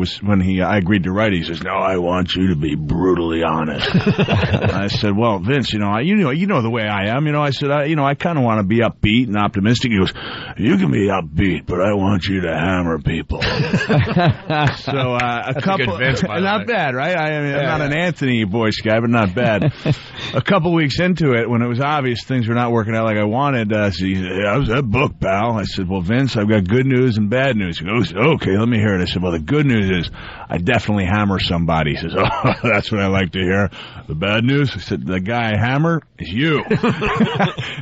agreed to write it, he says, "No, I want you to be brutally honest." And I said, "Well, Vince, you know the way I am. You know," I said, I kind of want to be upbeat and optimistic." He goes, "You can be upbeat, but I want you to hammer people." So a couple, good Vince, by the not way. bad, right? I'm not an Anthony voice guy, but not bad. A couple weeks into it, when it was obvious things were not working out like I wanted, he said, "How's that book, pal?" I said, "Well, Vince, I've got good news and bad news." He goes, "Okay, let me hear it." I said, "Well, the good news is I definitely hammer somebody." He says, "Oh, that's what I like to hear." "The bad news?" I said, "The guy I hammer is you."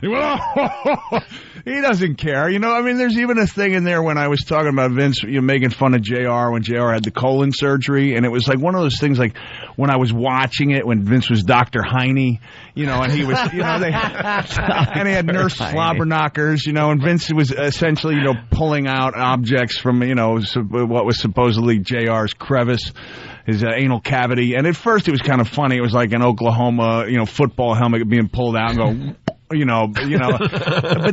He went, "Oh." He doesn't care. You know, I mean, there's even a thing in there when I was talking about Vince, making fun of JR when JR had the colon surgery, and it was like one of those things like when I was watching it when Vince was Dr. Heine, and he was, and he had Nurse Slobberknockers, and Vince was essentially, pulling out objects from, what was supposedly JR's crevice, his anal cavity. And at first it was kind of funny. It was like an Oklahoma, football helmet being pulled out and go, but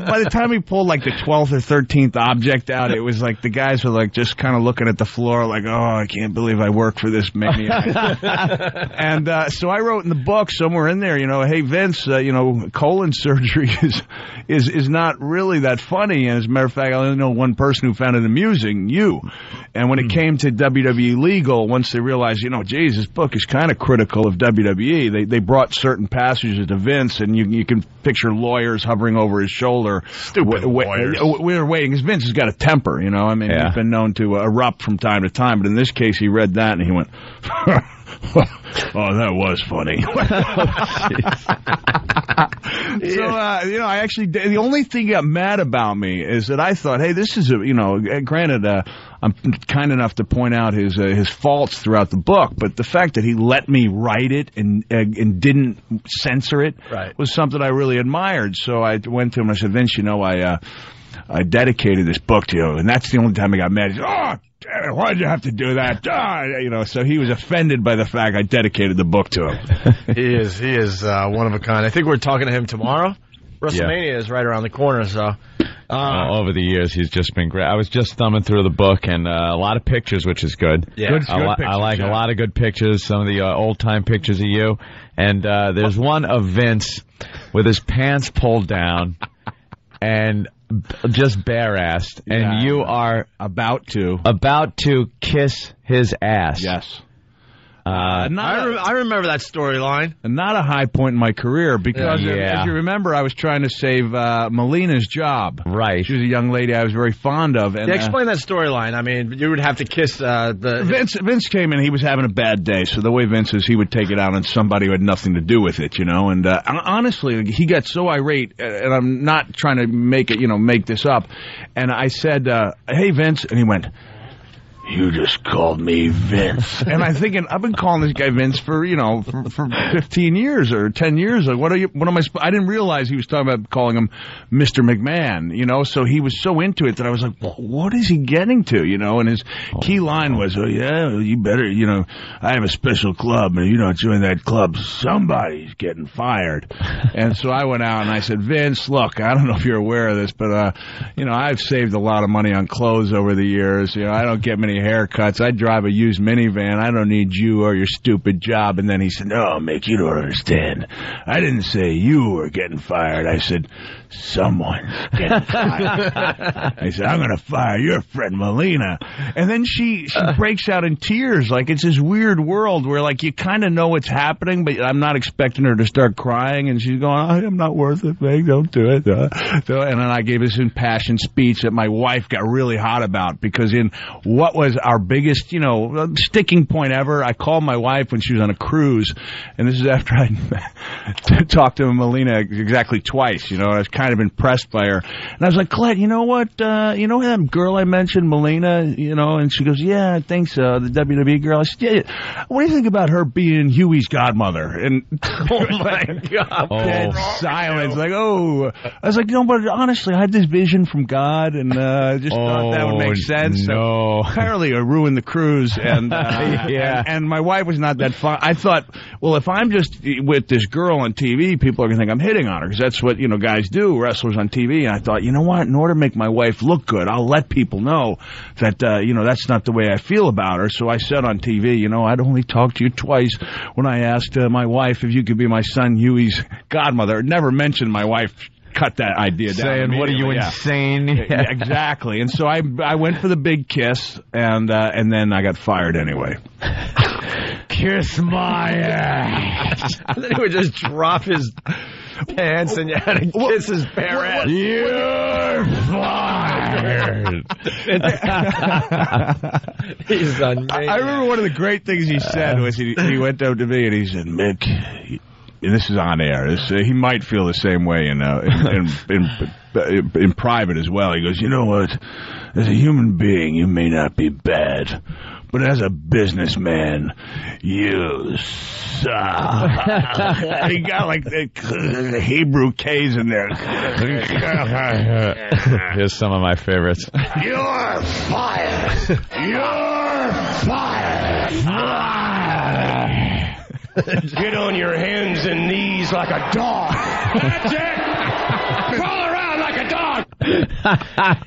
by the time he pulled like the 12th or 13th object out, it was like the guys were like just kind of looking at the floor like, "Oh, I can't believe I work for this maniac." And so I wrote in the book somewhere in there, "Hey Vince, colon surgery is not really that funny. And as a matter of fact, I only know one person who found it amusing, you." And when it came to WWE Legal, once they realized, geez, this book is kind of critical of WWE, they brought certain passages to Vince, and you can picture lawyers hovering over his shoulder. Stupid lawyers. We were waiting, because Vince has got a temper, I mean, he's been known to erupt from time to time, but in this case, he read that and he went, "Oh, that was funny." So, I actually, the only thing he got mad about me is that I thought, hey, this is granted, I'm kind enough to point out his faults throughout the book, but the fact that he let me write it and didn't censor it was something I really admired. So I went to him and I said, "Vince, I dedicated this book to you," and that's the only time I got mad. He said, "Oh, damn it, why'd you have to do that?" So he was offended by the fact I dedicated the book to him. He is one of a kind. I think we're talking to him tomorrow. WrestleMania is right around the corner, so. Over the years, he's just been great. I was just thumbing through the book, and a lot of pictures, which is good. Yeah. Good pictures, I like a lot of good pictures, some of the old-time pictures of you. And there's one of Vince with his pants pulled down and just bare-assed, and you are about to kiss his ass. Yes. I remember that storyline. Not a high point in my career because, as you remember, I was trying to save Melina's job. Right. She was a young lady I was very fond of. And, explain that storyline. I mean, you would have to kiss Vince came in. He was having a bad day, so the way Vince is, he would take it out on somebody who had nothing to do with it, you know. And honestly, he got so irate, and I'm not trying to make this up. And I said, "Hey, Vince," and he went, "You just called me Vince." And I'm thinking, I've been calling this guy Vince for 15 years or 10 years. Like, what am I didn't realize he was talking about calling him Mr. McMahon, so he was so into it that I was like, what is he getting to, and his key line was, you better, I have a special club, and if you don't join that club, somebody's getting fired. And so I went out and I said, Vince, look, I don't know if you're aware of this, but, I've saved a lot of money on clothes over the years. I don't get many haircuts. I drive a used minivan. I don't need you or your stupid job. And then he said, "No, Mick, you don't understand. I didn't say you were getting fired. I said someone's getting fired." I said, "I'm going to fire your friend Melina." And then she breaks out in tears. Like, it's this weird world where, like, you kind of know what's happening, but I'm not expecting her to start crying. And she's going, "I'm not worth it, Mick. Don't do it." And then I gave this impassioned speech that my wife got really hot about, because in what was our biggest, sticking point ever, I called my wife when she was on a cruise, and this is after I talked to Melina exactly twice, I was kind of impressed by her. And I was like, "Colette, you know what, that girl I mentioned, Melina, and she goes, "Yeah, I think so, the WWE girl." I said, "Yeah, what do you think about her being Huey's godmother?" And oh my God, dead silence. Like, I was like, but honestly, I had this vision from God, and just thought that would make sense. No. So, apparently I ruined the cruise, and and my wife was not that fun. I thought, well, if I'm just with this girl on TV, people are going to think I'm hitting on her, because that's what, guys do, wrestlers on TV. And I thought, you know what, in order to make my wife look good, I'll let people know that, that's not the way I feel about her. So I said on TV, I'd only talked to you twice when I asked my wife if you could be my son Huey's godmother. Never mentioned my wife. Cut that idea down. Saying, "What are you, insane?" Yeah, exactly. And so I went for the big kiss, and then I got fired anyway. Kiss my ass. And then he would just drop his pants, and you had to kiss his bare ass. You're fired. He's amazing. I remember one of the great things he said was he went up to me and he said, "Mick," and this is on air. He might feel the same way in private as well. He goes, "You know what? As a human being, you may not be bad, but as a businessman, you suck." He got like the Hebrew K's in there. Here's some of my favorites. You're fired. You're fired. Get on your hands and knees like a dog. That's it. Crawl around like a dog.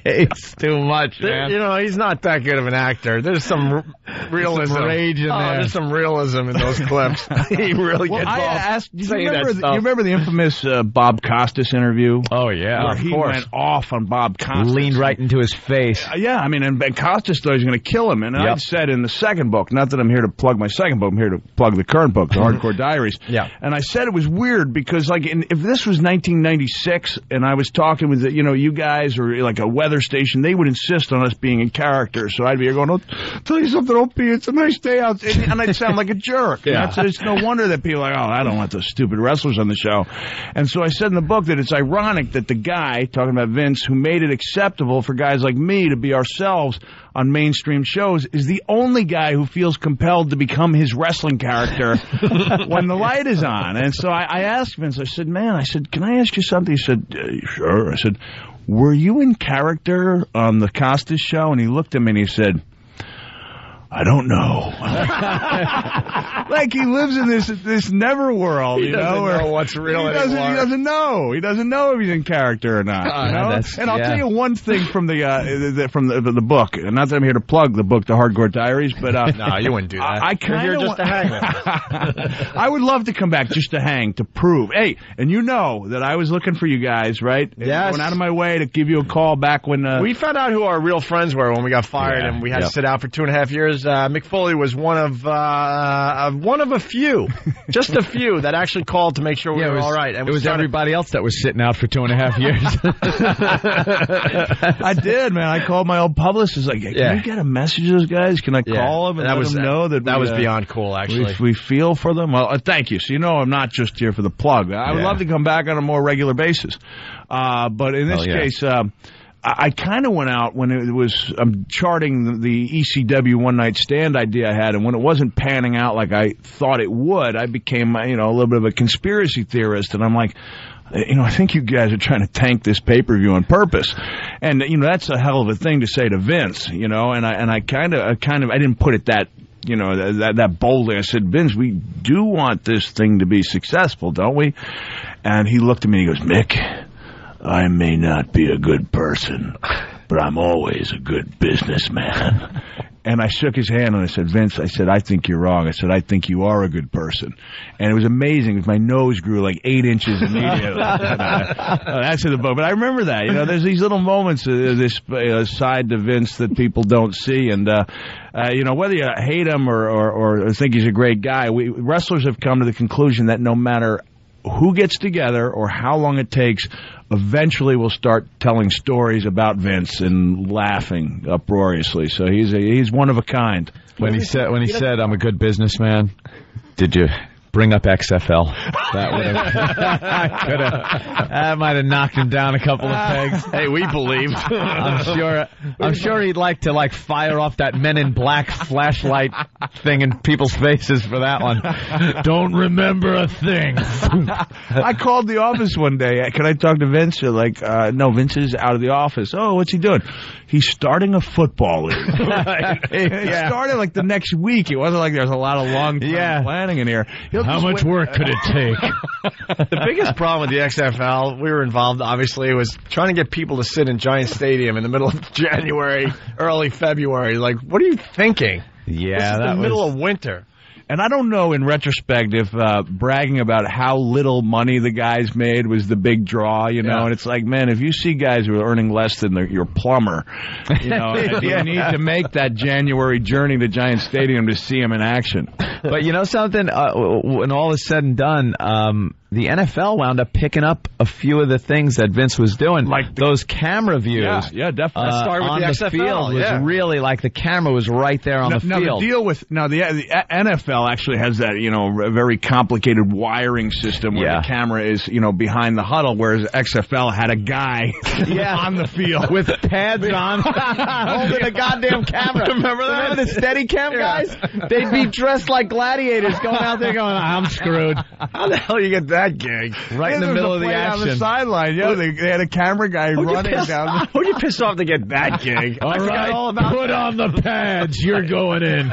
It's too much, man. He's not that good of an actor. There's some realism. Some rage in there. There's some realism in those clips. He really gets off saying that stuff. You remember the infamous Bob Costas interview? Oh, yeah, where of he course. went off on Bob Costas. Leaned right into his face. Yeah, I mean, and Costas thought he was going to kill him. And I said in the second book, not that I'm here to plug my second book, I'm here to plug the current book, The Hardcore Diaries. Yeah. And I said it was weird because, like, if this was 1996 and I was talking with, you guys or like a weather station, they would insist on us being in character. So I'd be here going, "Oh, tell you something, Opie, it's a nice day out." And I'd sound like a jerk. Yeah. It's no wonder that people are like, "Oh, I don't want those stupid wrestlers on the show." And so I said in the book that it's ironic that the guy, talking about Vince, who made it acceptable for guys like me to be ourselves on mainstream shows, is the only guy who feels compelled to become his wrestling character when the light is on. And so I asked Vince, I said, "Man," "can I ask you something?" He said, "Sure." I said, "Were you in character on the Costas show?" And he looked at me and he said, I don't know. Like he lives in this never world, you know, know what's real he doesn't know. He doesn't know if he's in character or not. You know? And I'll tell you one thing from the book. Not that I'm here to plug the book, The Hardcore Diaries, but no, you wouldn't do that. I kind of just to hang with us. I would love to come back just to hang, to prove. Hey, and you know that I was looking for you guys, right? Yes. Going out of my way to give you a call back when we found out who our real friends were when we got fired, and we had to sit out for 2.5 years. Mick Foley was one of a few, just a few that actually called to make sure we were all right. And it was everybody else that was sitting out for 2.5 years. I did, man. I called my old publicist. Like, can you get a message to those guys? Can I call them and let them know that was beyond cool? Actually, we feel for them. Well, thank you. So you know, I'm not just here for the plug. I would love to come back on a more regular basis, but in this case. I kind of went out when it was charting the ECW one-night stand idea I had, and when it wasn't panning out like I thought it would, I became, a little bit of a conspiracy theorist, and I'm like, I think you guys are trying to tank this pay-per-view on purpose. And, that's a hell of a thing to say to Vince, and I kind of, I didn't put it that, that boldly. I said, Vince, we do want this thing to be successful, don't we? And he looked at me and he goes, Mick, I may not be a good person, but I'm always a good businessman. And I shook his hand and I said, Vince, I think you're wrong. I said, I think you are a good person. And it was amazing. My nose grew like 8 inches immediately. That's in the book. But I remember that. There's these little moments of this side to Vince that people don't see. And, whether you hate him or think he's a great guy, wrestlers have come to the conclusion that no matter who gets together or how long it takes, eventually we'll start telling stories about Vince and laughing uproariously. So he's one of a kind. When he said I'm a good businessman, did you bring up XFL? That would have that might have knocked him down a couple of pegs. Hey, we believed. I'm sure he'd like to fire off that Men in Black flashlight thing in people's faces for that one. Don't remember a thing. I called the office one day. Can I talk to Vince? They're like, no, Vince is out of the office. Oh, what's he doing? He's starting a football league. It started like the next week. It wasn't like there's a lot of long-term planning in here. How much work could it take? The biggest problem with the XFL, we were involved, obviously, was trying to get people to sit in Giant Stadium in the middle of January, early February. Like, what are you thinking? Yeah, this is the middle of winter. And I don't know, in retrospect, if bragging about how little money the guys made was the big draw, And it's like, man, if you see guys who are earning less than your plumber, you need to make that January journey to Giant Stadium to see him in action. But you know something? When all is said and done, the NFL wound up picking up a few of the things that Vince was doing, like those camera views. Yeah, definitely. Started with on the the XFL, field was really like the camera was right there on the field. Now the deal with the NFL actually has that a very complicated wiring system where the camera is behind the huddle, whereas XFL had a guy on the field with pads on, holding a goddamn camera. Remember that? The steady cam guys? They'd be dressed like gladiators going out there going, I'm screwed. How the hell you get that gig? Right in the middle of the action. On the sideline, they had a camera guy running down. Who'd you piss off to get that gig? All right, put on the pads. You're going in.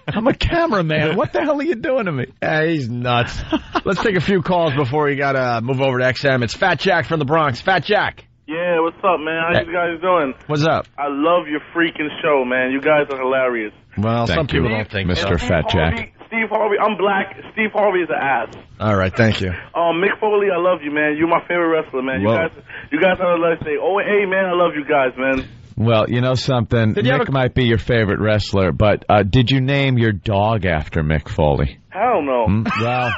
I'm a cameraman. What the hell are you doing to me? He's nuts. Let's take a few calls before we gotta move over to XM. It's Fat Jack from the Bronx. Fat Jack. Yeah, what's up, man? How you guys doing? What's up? I love your freaking show, man. You guys are hilarious. Well, some people don't think Mr. Fat Jack. Steve Harvey, I'm black. Steve Harvey is an ass. All right, thank you. Mick Foley, I love you, man. You're my favorite wrestler, man. You guys have to say, oh, hey, man, I love you guys, man. Well, you know something? Mick might be your favorite wrestler, but did you name your dog after Mick Foley? Hell no. Well,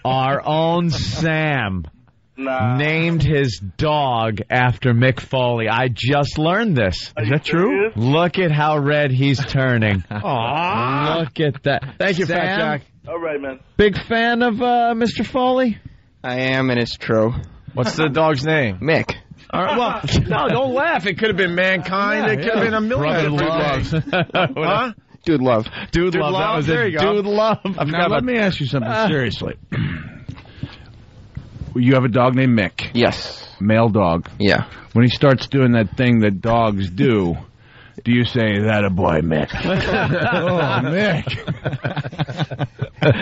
our own Sam named his dog after Mick Foley. I just learned this. Is that true? Look at how red he's turning. Aww. Look at that. Thank you, Sam, Fat Jack. All right, man. Big fan of Mr. Foley? I am, and it's true. What's the dog's name? Mick. All right, well, no, don't laugh. It could have been Mankind. It could have been a million different things. Huh? Dude Love. Dude Love. That was there it. You go. Dude Love. Now, let me ask you something seriously. You have a dog named Mick. Yes. Male dog. Yeah. When he starts doing that thing that dogs do, do you say, that a boy, Mick? Oh, Mick.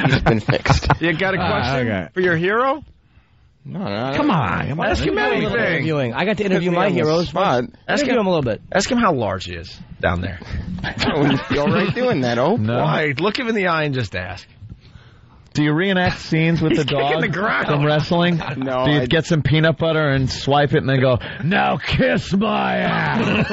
He's been fixed. You got a question for your hero? No. Come on. Ask him anything. I got to interview my heroes. Ask him a little bit. Ask him how large he is down there. You feel right doing that, No. Why? Look him in the eye and just ask. Do you reenact scenes with the dog from wrestling? No. Do you get some peanut butter and swipe it and then go, now kiss my ass?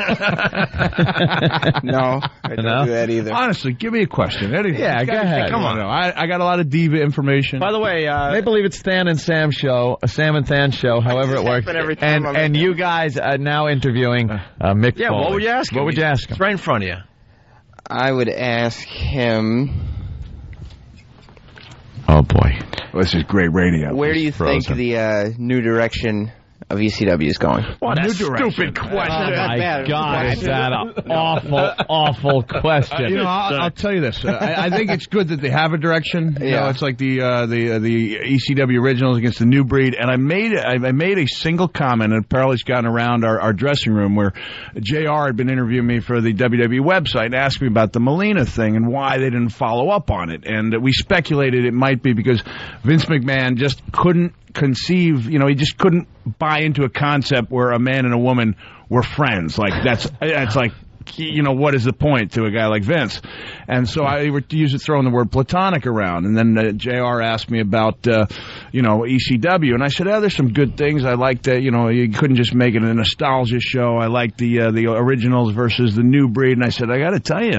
No, I don't do that either. Honestly, give me a question. Anything. Yeah, go ahead. Come on. I got a lot of diva information. By the way, they believe it's Stan and Sam show, a Sam and Than show, however it works. And you guys are now interviewing Mick Foley. what would you ask him? What would you ask him? It's right in front of you. I would ask him... Oh, boy. Well, this is great radio. Where do you think the new direction of ECW is going? What a stupid question. Oh, my God. Is that an awful question? You know, I'll tell you this. I think it's good that they have a direction. You know, it's like the ECW originals against the new breed. And I made a single comment, and apparently it's gotten around our dressing room, where JR had been interviewing me for the WWE website and asked me about the Melina thing and why they didn't follow up on it. And we speculated it might be because Vince McMahon just couldn't conceive, he just couldn't buy into a concept where a man and a woman were friends. Like, that's like, what is the point to a guy like Vince? And so I used to throwing the word platonic around. And then JR asked me about, ECW. And I said, there's some good things. I liked that, you couldn't just make it a nostalgia show. I liked the originals versus the new breed. And I said, I got to tell you,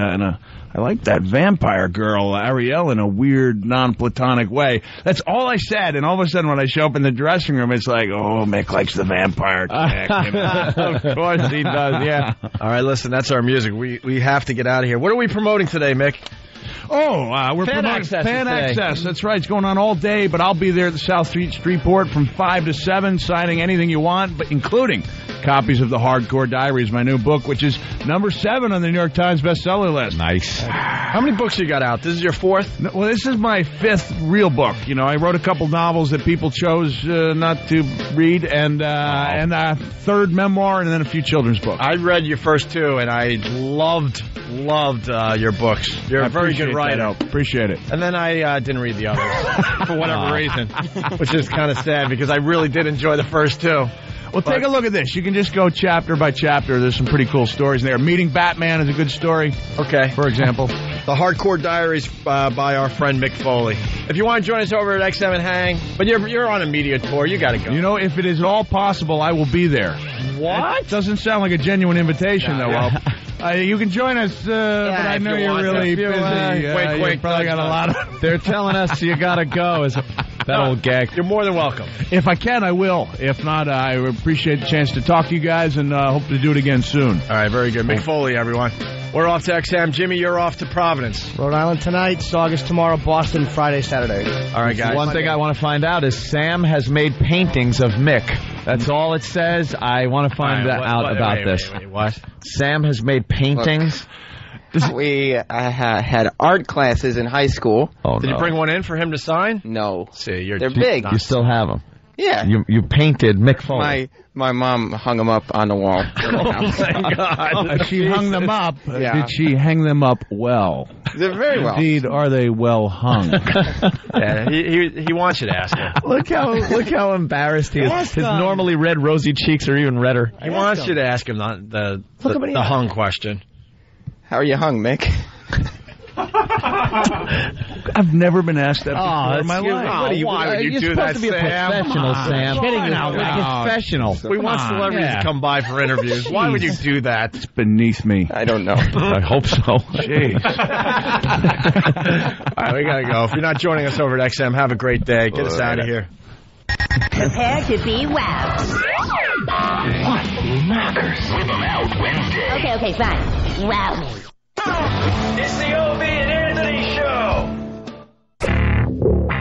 I like that vampire girl, Ariel, in a weird, non-platonic way. That's all I said, and all of a sudden when I show up in the dressing room, it's like, oh, Mick likes the vampire chick. Of course he does, yeah. All right, listen, that's our music. We have to get out of here. What are we promoting today, Mick? We're Fan promoting Access Fan Access. That's right. It's going on all day, but I'll be there at the South Street Streetport from 5 to 7, signing anything you want, but including copies of the Hardcore Diaries, my new book, which is number 7 on the New York Times bestseller list. Nice. How many books you got out? This is your 4th? No, well, this is my 5th real book. I wrote a couple novels that people chose not to read, and a 3rd memoir, and then a few children's books. I read your first 2, and I loved your books. You're a very good writer. Appreciate it. And then I didn't read the others for whatever reason, which is kind of sad because I really did enjoy the first 2. Well, take a look at this. You can just go chapter by chapter. There's some pretty cool stories in there. Meeting Batman is a good story. Okay. For example. The Hardcore Diaries by our friend Mick Foley. If you want to join us over at XM and hang, but you're on a media tour, you got to go. If it is at all possible, I will be there. What? It doesn't sound like a genuine invitation, though. Well, you can join us, but I know you're really busy. Wait, probably got a lot of... They're telling us you got to go. That old gag. You're more than welcome. If I can, I will. If not, I appreciate the chance to talk to you guys and hope to do it again soon. All right, very good. Mick Foley, everyone. We're off to XM. Jimmy, you're off to Providence. Rhode Island tonight, Saugus tomorrow, Boston Friday, Saturday. All right, guys. One thing I want to find out is Sam has made paintings of Mick. That's all it says. I want to find out about this. Wait, what? Sam has made paintings. We had art classes in high school. Oh, Did you bring one in for him to sign? No. See, they're big. You still have them? Yeah. You painted Mick Foley. My mom hung them up on the wall. Oh, my God. She hung them up. Yeah. Did she hang them up well? They're very well. Indeed, are they well hung? Yeah, he wants you to ask him. Look how embarrassed he is. His normally red, rosy cheeks are even redder. He wants you to ask him the hung question. How are you hung, Mick? I've never been asked that before in my life. Why would you do that, Sam? You're supposed to be a professional, Sam. Professional. We want celebrities to come by for interviews. Why would you do that? It's beneath me. I don't know. I hope so. Jeez. All right, we got to go. If you're not joining us over at XM, have a great day. Get us out of here. Prepare to be wowed. What? Knockers. Rhythm Out Wednesday. Okay, fine. Wow me. It's the Opie and Anthony Show.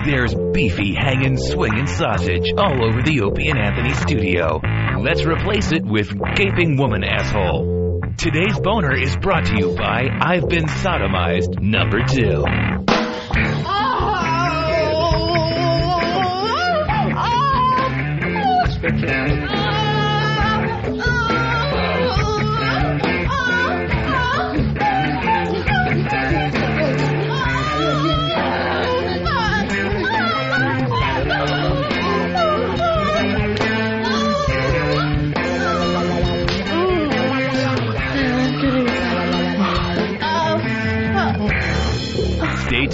There's beefy, hanging, swinging sausage all over the Opie and Anthony studio. Let's replace it with gaping woman asshole. Today's boner is brought to you by I've Been Sodomized number 2.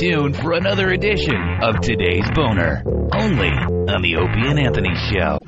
tuned for another edition of Today's Boner, only on the Opie and Anthony Show.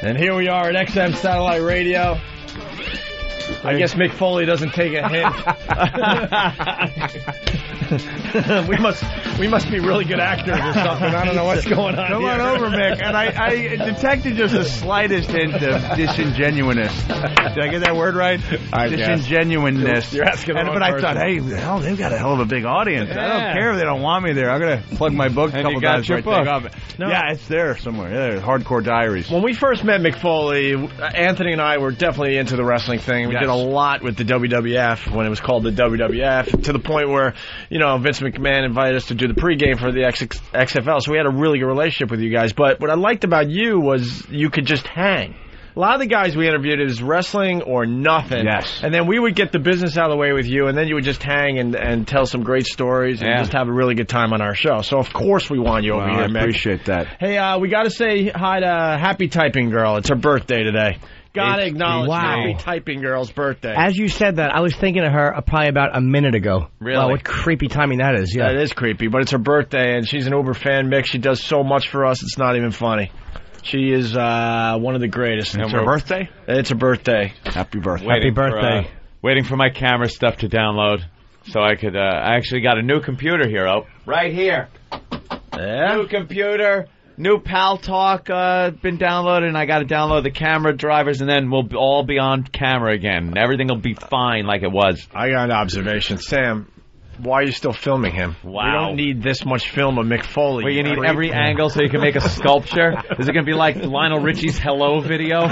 And here we are at XM Satellite Radio. I guess Mick Foley doesn't take a hint. we must be really good actors or something. I don't know what's going on. Come here. on over, Mick. And I detected just the slightest hint of disingenuousness. Did I get that word right? Disingenuousness. You're asking the wrong But I person. thought, hey, hell, they've got a hell of a big audience. I don't care if they don't want me there. I'm going to plug my book a couple times before I take off. No. Yeah, it's there somewhere. Yeah, Hardcore Diaries. When we first met Mick Foley, Anthony and I were definitely into the wrestling thing. We did a lot with the WWF when it was called the WWF, to the point where, you know, Vince McMahon invited us to do the pregame for the XFL. So we had a really good relationship with you guys. But what I liked about you was you could just hang. A lot of the guys we interviewed, it was wrestling or nothing. Yes. And then we would get the business out of the way with you, and then you would just hang and tell some great stories and just have a really good time on our show. So, of course, we want you over here, Mick. I appreciate that. Hey, we got to say hi to Happy Typing Girl. It's her birthday today. Got to acknowledge Happy Typing Girl's birthday. As you said that, I was thinking of her probably about a minute ago. Really? Wow, what creepy timing that is. Yeah, that is creepy, but it's her birthday, and she's an Uber fan, Mick. She does so much for us, it's not even funny. She is one of the greatest. It's her birthday? It's her birthday. Happy birthday. Happy birthday. Waiting for my camera stuff to download so I could... I actually got a new computer here, right here. Yeah? New computer, new Pal Talk been downloaded, and I got to download the camera drivers, and then we'll all be on camera again. Everything will be fine like it was. I got an observation. Sam, Why are you still filming him? Wow. We don't need this much film of Mick Foley. Well, you need every angle so you can make a sculpture? Is it going to be like Lionel Richie's Hello video? One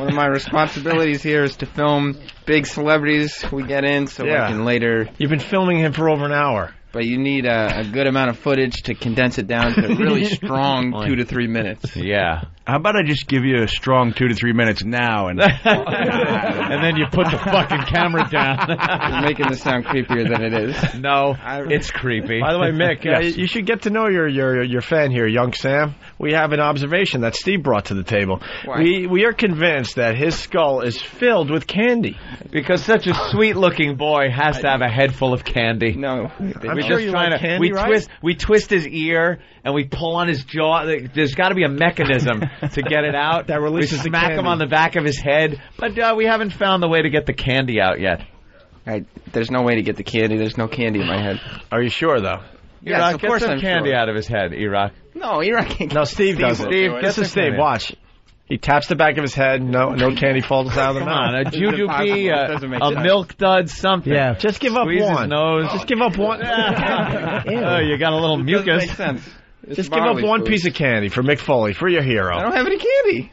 of my responsibilities here is to film big celebrities we get in so I can later... You've been filming him for over an hour. But you need a good amount of footage to condense it down to a really strong 2 to 3 minutes. Yeah. How about I just give you a strong 2 to 3 minutes now, and and then you put the fucking camera down. You're making this sound creepier than it is. No, it's creepy. By the way, Mick, you should get to know your fan here, young Sam. We have an observation that Steve brought to the table. Why? We are convinced that his skull is filled with candy. Because such a sweet-looking boy has to have a head full of candy. No. I'm sure you like candy, right? We twist his ear, and we pull on his jaw. There's got to be a mechanism to get it out. That releases we smack him on the back of his head, but we haven't found the way to get the candy out yet. There's no way to get the candy. There's no candy in my head. Are you sure, though? Yes, of course get some I'm candy sure. out of his head, E-Rock. No, E-Rock can't. No, Steve does it. This is Steve. Watch. He taps the back of his head. No candy falls out of the Come mouth. on, a jujube, a milk dud, something. Yeah, just give up Squeeze one. His nose. Just give up one. Oh, you got a little mucus. Doesn't make sense. Just give up one piece of candy for Mick Foley, for your hero. I don't have any candy.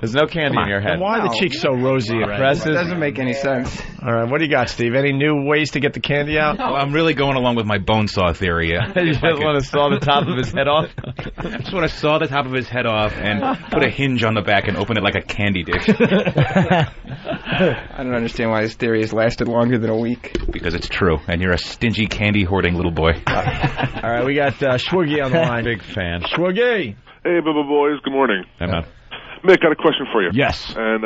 There's no candy in your head. Then why are the cheeks so rosy? It doesn't make any sense. All right, what do you got, Steve? Any new ways to get the candy out? Well, I'm really going along with my bone saw theory. You just want to saw the top of his head off? I just want to saw the top of his head off and put a hinge on the back and open it like a candy dish. I don't understand why this theory has lasted longer than a week. Because it's true, and you're a stingy candy-hoarding little boy. All right, we got Schwoogie on the line. Big fan. Schwoogie. Hey, Bubba Boys. Good morning. Hey, man. Mick, got a question for you. Yes. And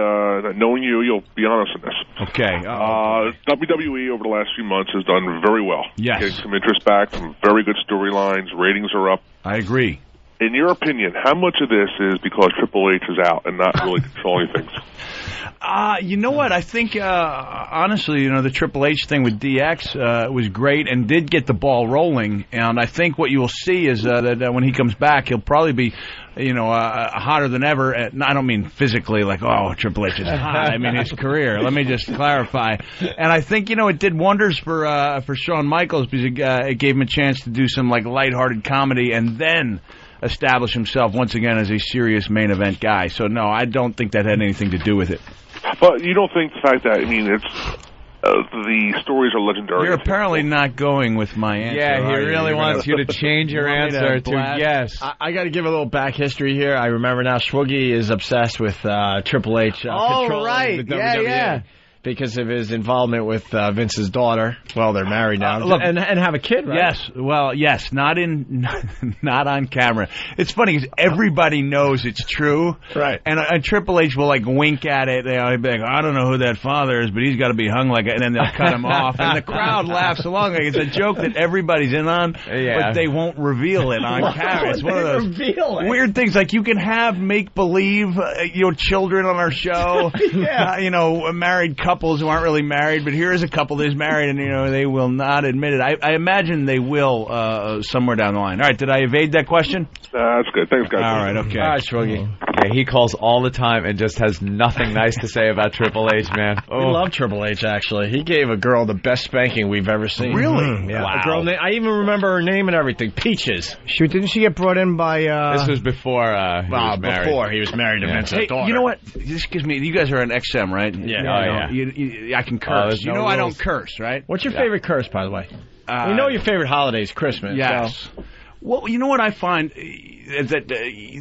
knowing you, you'll be honest in this. Okay. WWE over the last few months has done very well. Yes. Getting some interest back, some very good storylines. Ratings are up. I agree. In your opinion, how much of this is because Triple H is out and not really controlling things? You know what? I think, honestly, the Triple H thing with DX was great and did get the ball rolling. And I think what you will see is that when he comes back, he'll probably be, hotter than ever. I don't mean physically, like, oh, Triple H is hot. I mean his career. Let me just clarify. And I think, it did wonders for Shawn Michaels because it gave him a chance to do some, like, lighthearted comedy and then establish himself once again as a serious main event guy. So, no, I don't think that had anything to do with it. But you don't think the fact that, it's the stories are legendary. You're apparently not going with my answer. Yeah, he really wants you to change your answer to yes. I got to give a little back history here. I remember now Schwoogie is obsessed with Triple H controlling the WWE. Yeah. Because of his involvement with Vince's daughter. Well, they're married now. Look, and have a kid, right? Yes. Well, yes. Not on camera. It's funny because everybody knows it's true. Right. And Triple H will, like, wink at it. They'll be like, I don't know who that father is, but he's got to be hung like it. And then they'll cut him off. And the crowd laughs along. Like it's a joke that everybody's in on, but they won't reveal it on camera. It's one of those weird things. Like, you can have make-believe, children on our show. Married couples who aren't really married, but here is a couple that's married, and they will not admit it. I imagine they will somewhere down the line. All right, did I evade that question? That's good. Thanks, guys. All right, okay. All right, Schwoogie. Yeah, he calls all the time and just has nothing nice to say about Triple H, man. We love Triple H, actually. He gave a girl the best spanking we've ever seen. Really? Mm-hmm. Yeah. Wow. A girl I even remember her name and everything. Peaches. Didn't she get brought in by... This was before he was married. Before he was married to Vince's daughter. You know what? This gives me... You guys are on XM, right? Yeah. I can curse. No I don't curse, right? What's your favorite curse, by the way? We know your favorite holiday is Christmas. Yes. So. Well, you know what I find is that,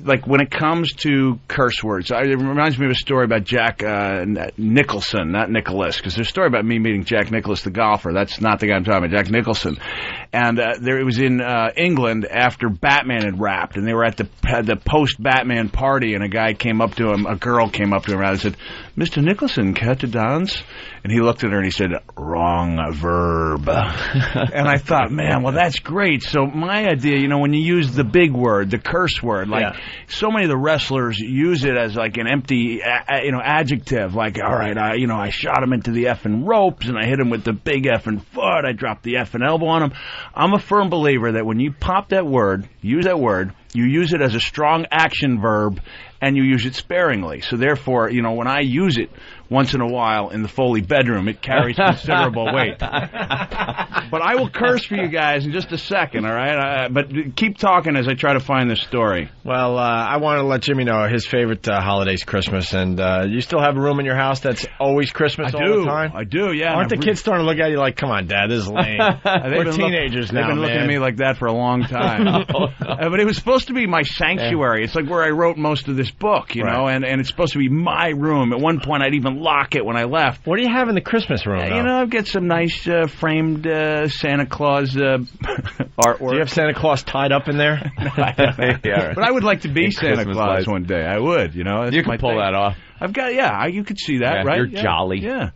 like, when it comes to curse words, it reminds me of a story about Jack Nicholson, not Nicholas, because there's a story about me meeting Jack Nicklaus, the golfer. That's not the guy I'm talking about, Jack Nicholson. And it was in England after Batman had wrapped, and they were at the post-Batman party, and a girl came up to him, and said, Mr. Nicholson, care to dance? And he looked at her and he said, wrong verb. And I thought, man, well, that's great. So my idea, when you use the big word, the curse word, so many of the wrestlers use it as like an empty, adjective. Like, all right, I shot him into the effing ropes and I hit him with the big effing foot. I dropped the effing elbow on him. I'm a firm believer that when you pop that word, use that word, you use it as a strong action verb, and you use it sparingly. So therefore, you know, when I use it once in a while in the Foley bedroom, it carries considerable weight. But I will curse for you guys in just a second, all right? But keep talking as I try to find this story. Well, I want to let Jimmy know his favorite holiday's Christmas, and you still have a room in your house that's always Christmas all the time? I do, yeah. Aren't the kids starting to look at you like, come on, Dad, this is lame. We're teenagers now, They've been looking at me like that for a long time. But it was supposed to be my sanctuary. It's like where I wrote most of this book, you know, and it's supposed to be my room. At one point, I'd even lock it when I left. What do you have in the Christmas room, though? You know, I've got some nice framed Santa Claus artwork. Do you have Santa Claus tied up in there? But I would like to be Santa Claus one day. I would, you know. You can pull that off. I've got, you could see that, right? You're jolly. Yeah.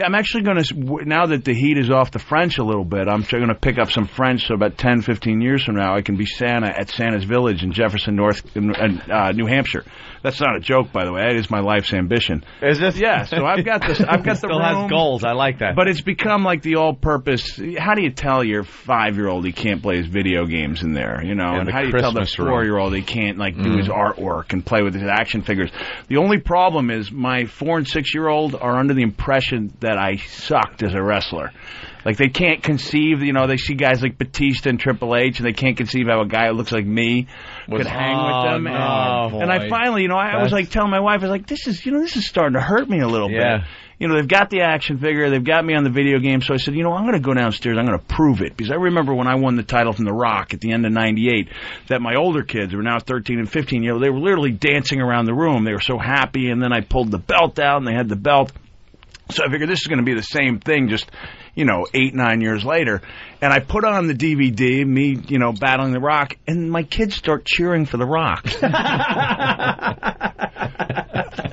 I'm actually going to, now that the heat is off the French a little bit, I'm going to pick up some French, so about 10, 15 years from now, I can be Santa at Santa's Village in Jefferson, New Hampshire. That's not a joke, by the way. That is my life's ambition. Is this? Yeah, so I've got this. I've got the still room. has goals. I like that. But it's become like the all-purpose. How do you tell your 5-year-old he can't play his video games in there? You know, and how do you tell the 4-year-old he can't do his artwork and play with his action figures? The only problem is my 4- and 6-year-old are under the impression that I sucked as a wrestler. Like, they can't conceive, you know, they see guys like Batista and Triple H, and they can't conceive how a guy who looks like me could hang with them. And I finally, you know, I was like telling my wife, I was like, this is starting to hurt me a little bit. You know, they've got the action figure, they've got me on the video game, so I said, you know, I'm going to go downstairs, I'm going to prove it. Because I remember when I won the title from The Rock at the end of '98, that my older kids, who were now 13 and 15, you know, they were literally dancing around the room. They were so happy, and then I pulled the belt out, and they had the belt. So I figured this is going to be the same thing, just, you know, 8, 9 years later. And I put on the DVD, me, you know, battling The Rock, and my kids start cheering for The Rock.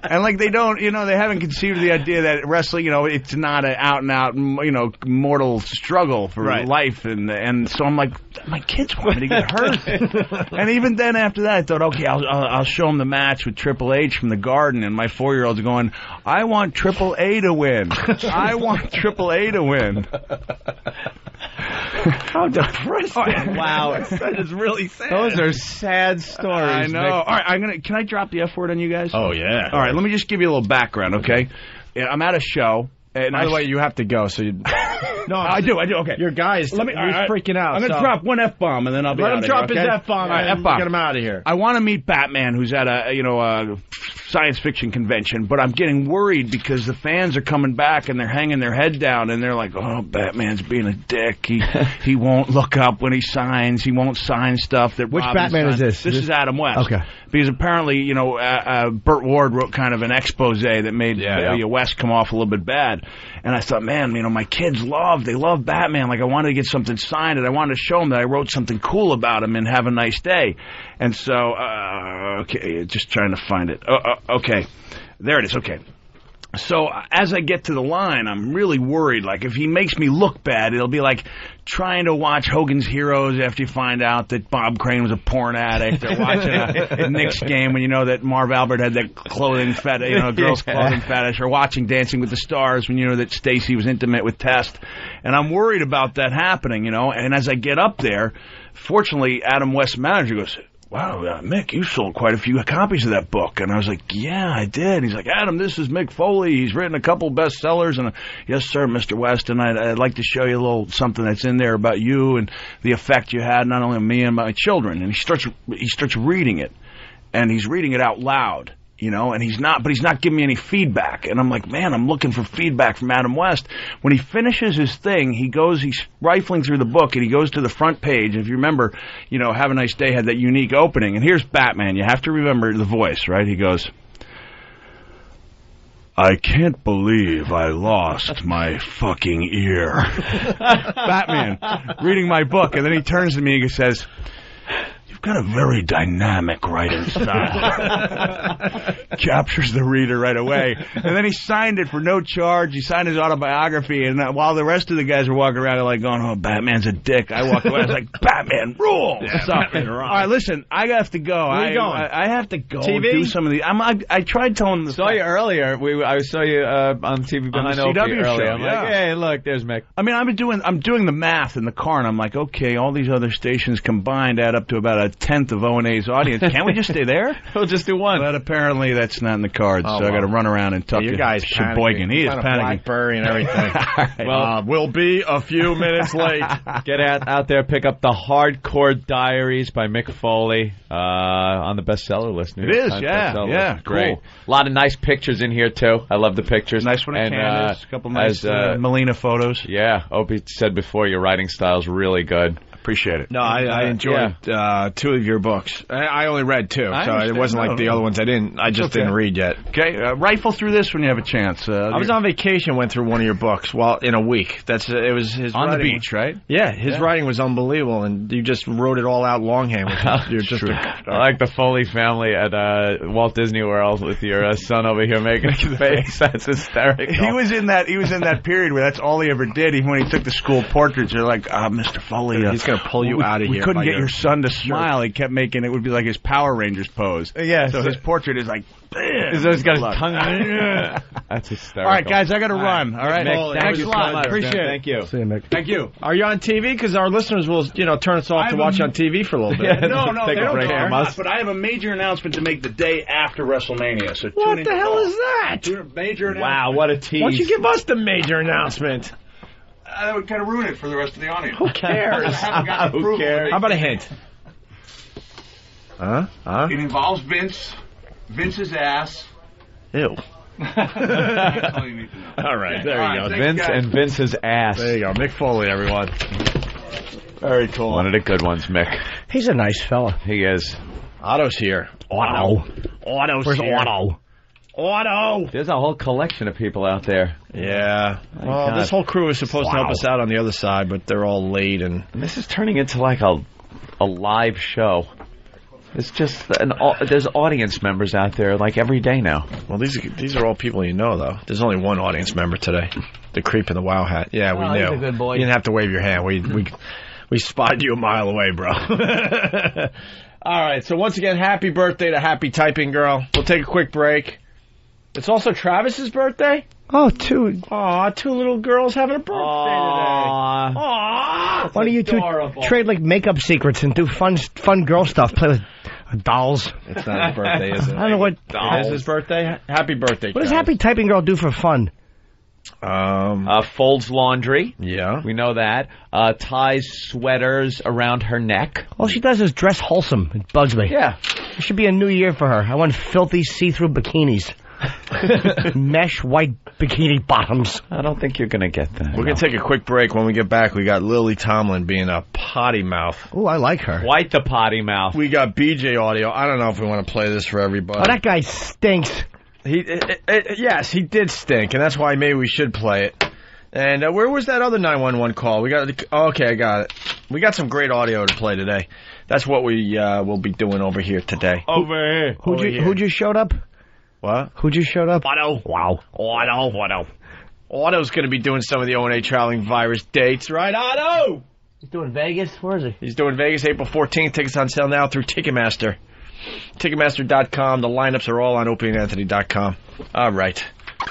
And, like, they don't, you know, they haven't conceived the idea that wrestling, you know, it's not an out-and-out, you know, mortal struggle for life. And so I'm like, my kids want me to get hurt. And even then, after that, I thought, okay, I'll show them the match with Triple H from the Garden. And my 4-year-old's going, I want Triple A to win. I want Triple A to win. How depressing. Wow. That is really sad. Those are sad stories. I know. Nick. All right, can I drop the F word on you guys? Oh, yeah. All right, let me just give you a little background, okay? I'm at a show. And by the way, you have to go, so you... No, I do, okay. Your guy's freaking out. I'm going to drop one F-bomb, and then I'll be Let out him of drop here, his okay? F-bomb, All right, and F-bomb. get him out of here. I want to meet Batman, who's at a science fiction convention, but I'm getting worried because the fans are coming back, and they're hanging their head down, and they're like, oh, Batman's being a dick. He won't look up when he signs. He won't sign stuff that Which Robin Batman signs. is this? This is Adam West. Okay. Because apparently, you know, Burt Ward wrote kind of an expose that made West come off a little bit bad. And I thought, man, you know, my kids love Batman. Like, I wanted to get something signed, and I wanted to show them that I wrote something cool about him and have a nice day. And so, okay, just trying to find it. Okay, there it is, okay. So as I get to the line, I'm really worried. Like, if he makes me look bad, it'll be like trying to watch Hogan's Heroes after you find out that Bob Crane was a porn addict, or watching a Knicks game when you know that Marv Albert had that clothing fetish, you know, girl's clothing fetish, or watching Dancing with the Stars when you know that Stacy was intimate with Test. And I'm worried about that happening, you know. And as I get up there, fortunately, Adam West's manager goes, wow, Mick, you sold quite a few copies of that book. And I was like, yeah, I did. He's like, Adam, this is Mick Foley. He's written a couple bestsellers. And yes, sir, Mr. West. And I'd like to show you a little something that's in there about you and the effect you had not only on me and my children. And he starts reading it. And he's reading it out loud. You know, and he's not giving me any feedback. And I'm like, man, I'm looking for feedback from Adam West. When he finishes his thing, he's rifling through the book, and he goes to the front page. If you remember, you know, Have a Nice Day had that unique opening. And here's Batman. You have to remember the voice, right? He goes, I can't believe I lost my fucking ear. Batman, reading my book. And then he turns to me and he says, got a very dynamic writing style. Captures the reader right away. And then he signed it for no charge. He signed his autobiography, and while the rest of the guys were walking around like going, oh, Batman's a dick, I walked away. I was like, Batman rules! Yeah, so, Batman all right, listen, I have to go. Where are you going? I have to go TV? do some of these. I tried telling them. Saw you earlier. I saw you on TV behind on the Opie CW earlier. show. I'm like, hey, look, there's Mick. I mean, I'm doing the math in the car, and I'm like, okay, all these other stations combined add up to about a tenth of O&A's audience. Can't we just stay there? We'll just do one. But apparently that's not in the cards, so I got to run around and talk to guys Sheboygan. He is panicking. panicking. Blackberry and everything. Right. Well, we'll be a few minutes late. Get out there, pick up the Hardcore Diaries by Mick Foley on the bestseller list. It is, yeah, Great. cool. A lot of nice pictures in here too. I love the pictures. Nice one, a couple nice Melina photos. Yeah, Opie said before your writing style's really good. Appreciate it. No, I enjoyed two of your books. I only read two, so it wasn't like the other ones I didn't. I just didn't read yet. Okay, rifle through this when you have a chance. I was on vacation, went through one of your books. Well, in a week. It was his on writing. the beach, right? Yeah, his writing was unbelievable, and you just wrote it all out longhand. You're just I like the Foley family at Walt Disney World with your son over here making a face. That's hysterical. He was in that period where that's all he ever did. Even when he took the school portraits, they're like, Mr. Foley, he's going to pull you out of here. We couldn't get your son to smile. He kept making it would be like his Power Rangers pose. Yeah. So his portrait is like, bam. He's got his tongue. That's hysterical. All right, guys, I got to run. All right. Mick, Thanks a lot. Appreciate it. Thank you. See you, Mick. Thank you. Are you on TV? Because our listeners will, turn us off to watch on TV for a little bit. No, they Take a don't break care. from us. But I have a major announcement to make the day after WrestleMania. So What the hell is that? Major announcement. Wow, what a tease. Why don't you give us the major announcement? That would kind of ruin it for the rest of the audience. Who cares? Who cares? How about a hint? Huh? It involves Vince's ass. Ew. All right, there you go. Vince and Vince's ass. There you go. Mick Foley, everyone. Very cool. One of the good ones, Mick. He's a nice fella. He is. Otto's here. Otto's Where's here. Otto? There's a whole collection of people out there. Yeah. Well, God. this whole crew is supposed to help us out on the other side, but they're all late and this is turning into like a live show. It's just there's audience members out there like every day now. Well, these are all people you know, though. There's only one audience member today, the creep in the WoW hat. Yeah, we knew. He's a good boy. You didn't have to wave your hand. We spotted you a mile away, bro. All right. So once again, happy birthday to Happy Typing Girl. We'll take a quick break. It's also Travis's birthday. Oh, two little girls having a birthday today. Why don't you two trade like makeup secrets and do fun girl stuff? Play with dolls. It's not his birthday, is it? I don't know what. It's his birthday. Happy birthday. What does Happy Typing Girl do for fun? Folds laundry. Yeah. We know that. Ties sweaters around her neck. All she does is dress wholesome. It bugs me. Yeah. It should be a new year for her. I want filthy see-through bikinis. Mesh white bikini bottoms. I don't think you're going to get that. We're going to take a quick break. When we get back, we got Lily Tomlin being a potty mouth. Oh, I like her. Quite the potty mouth. We got BJ audio. I don't know if we want to play this for everybody. Oh, that guy stinks. Yes, he did stink, and that's why maybe we should play it. And where was that other 911 call? Okay, I got it. We got some great audio to play today. That's what we will be doing over here today. Over here. Who just showed up? What? Who just showed up? Otto. Wow. Otto. Otto's going to be doing some of the O&A Traveling Virus dates, right, Otto? He's doing Vegas? Where is he? He's doing Vegas April 14th. Tickets on sale now through Ticketmaster. Ticketmaster.com. The lineups are all on OpieandAnthony.com. All right.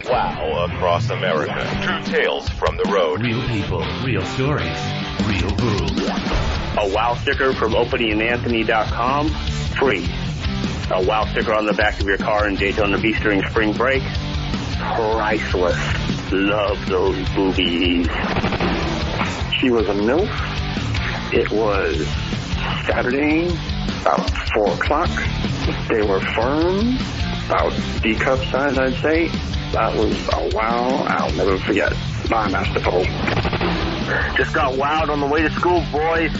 Wow across America. True tales from the road. Real people, real stories, real rules. A WOW sticker from OpieandAnthony.com. Free. A WOW sticker on the back of your car in Daytona Beach during spring break. Priceless. Love those boobies. She was a MILF. It was Saturday, about 4 o'clock. They were firm, about D-cup size, I'd say. That was a wow I'll never forget. My masterful. Just got wowed on the way to school, boys.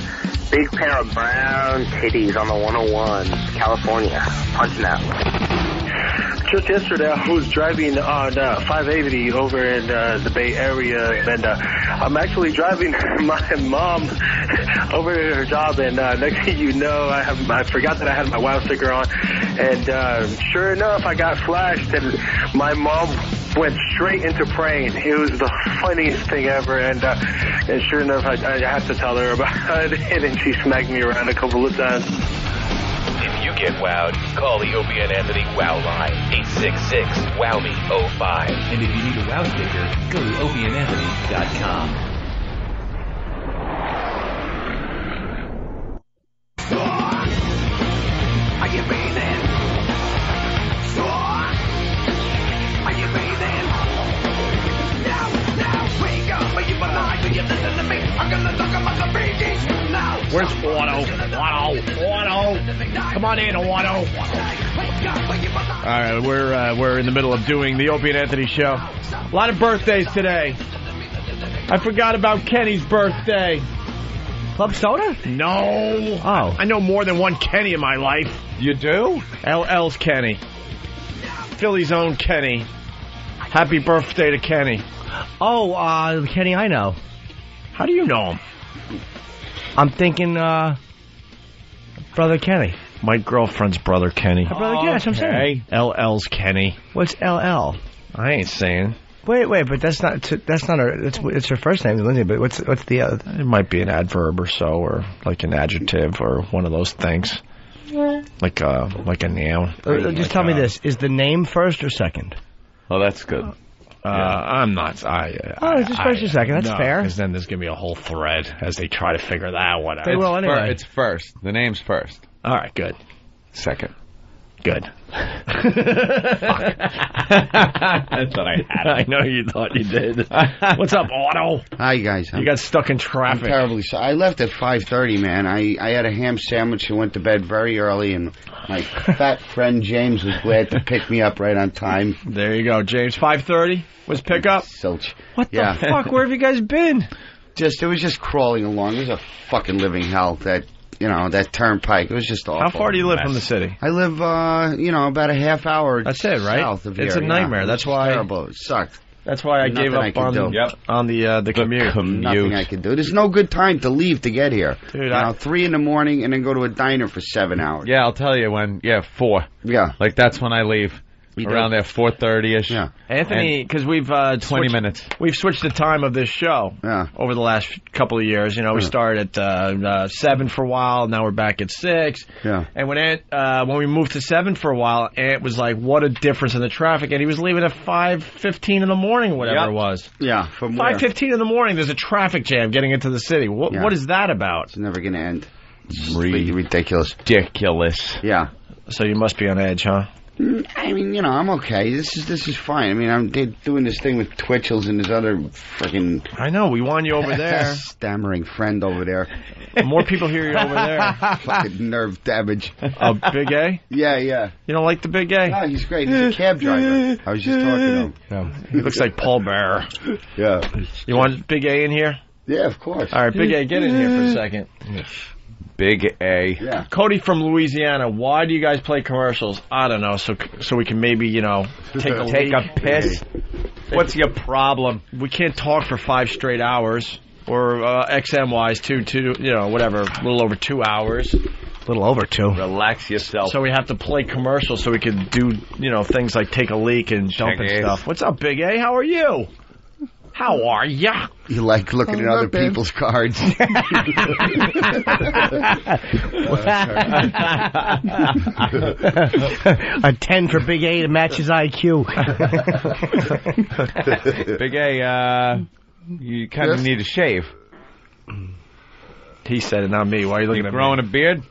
Big pair of brown titties on the 101, California, punching out. Just yesterday, I was driving on 580 over in the Bay Area, and I'm actually driving my mom over to her job, and next thing you know, I forgot that I had my WOW sticker on, and sure enough, I got flashed, and my mom went straight into praying. It was the funniest thing ever, and sure enough, I had to tell her about it, and she smacked me around a couple of times. If you get wowed, call the Opie and Anthony WOW line, 866-WOW-ME-05. And if you need a WOW sticker, go to OpieandAnthony.com. Where's Otto? Come on in, Otto. All right, we're in the middle of doing the Opie and Anthony show. A lot of birthdays today. I forgot about Kenny's birthday. Club Soda? No. Oh. I know more than one Kenny in my life. You do? LL's Kenny. Philly's own Kenny. Happy birthday to Kenny. Oh, Kenny I know. How do you know him? I'm thinking, Brother Kenny. My girlfriend's brother Kenny. Brother Kenny, that's what I'm saying. LL's Kenny. What's LL? I ain't saying. Wait, but that's not her. It's her first name, Lindsay. But what's the other? It might be an adverb or so, or like an adjective, or one of those things. Like a noun. Just tell me this: is the name first or second? Oh, that's good. I'm not. Just first or second. That's fair. Because then there's gonna be a whole thread as they try to figure that one out. They will anyway. It's first. The name's first. All right, good. Second. Good. That's what I had. I know you thought you did. What's up, Otto? Hi, guys. You got stuck in traffic. I'm terribly sorry. I left at 5:30, man. I had a ham sandwich and went to bed very early, and my fat friend James was glad to pick me up right on time. There you go, James. 5:30 was pickup. Silch. What the fuck? Where have you guys been? It was just crawling along. It was a fucking living hell. That turnpike. It was just awful. How far do you live from the city? I live, about a half hour. That's it, right? South of here. It's a nightmare. Yeah. That's why. Terrible. It sucked. That's why I gave up on the commute. Nothing I could do. There's no good time to leave to get here. Dude, 3 in the morning and then go to a diner for 7 hours. Yeah, I'll tell you when. Yeah, 4. Yeah. Like that's when I leave. Around there, 4:30ish. Yeah. Anthony, because we've 20 minutes. We've switched the time of this show over the last couple of years. We started at 7 for a while. Now we're back at 6. Yeah. And when we moved to 7 for a while, Ant was like, "What a difference in the traffic!" And he was leaving at 5:15 in the morning, whatever it was. Yeah. From 5:15 in the morning, there's a traffic jam getting into the city. What is that about? It's never going to end. It's ridiculous. Ridiculous. Yeah. So you must be on edge, huh? I mean, I'm okay. This is fine. I mean, I'm doing this thing with Twitchell's and this other freaking... I know, we want you over there. Stammering friend over there. More people hear you over there. Fucking nerve damage. Big A? Yeah. You don't like the Big A? No, he's great. He's a cab driver. I was just talking to him. Yeah. He looks like Paul Bearer. Yeah. You want Big A in here? Yeah, of course. All right, Big A, get in here for a second. Big A. Yeah. Cody from Louisiana, why do you guys play commercials? I don't know, so we can maybe, take a piss. What's your problem? We can't talk for 5 straight hours, or XM-wise, whatever, a little over 2 hours. A little over 2. Relax yourself. So we have to play commercials so we can do, things like take a leak and dump and stuff. What's up, Big A? How are you? How are ya? You like looking at other people's cards. A 10 for Big A to match his IQ. Big A, you kind of need a shave. He said it, not me. Why are you looking at me? Growing a beard?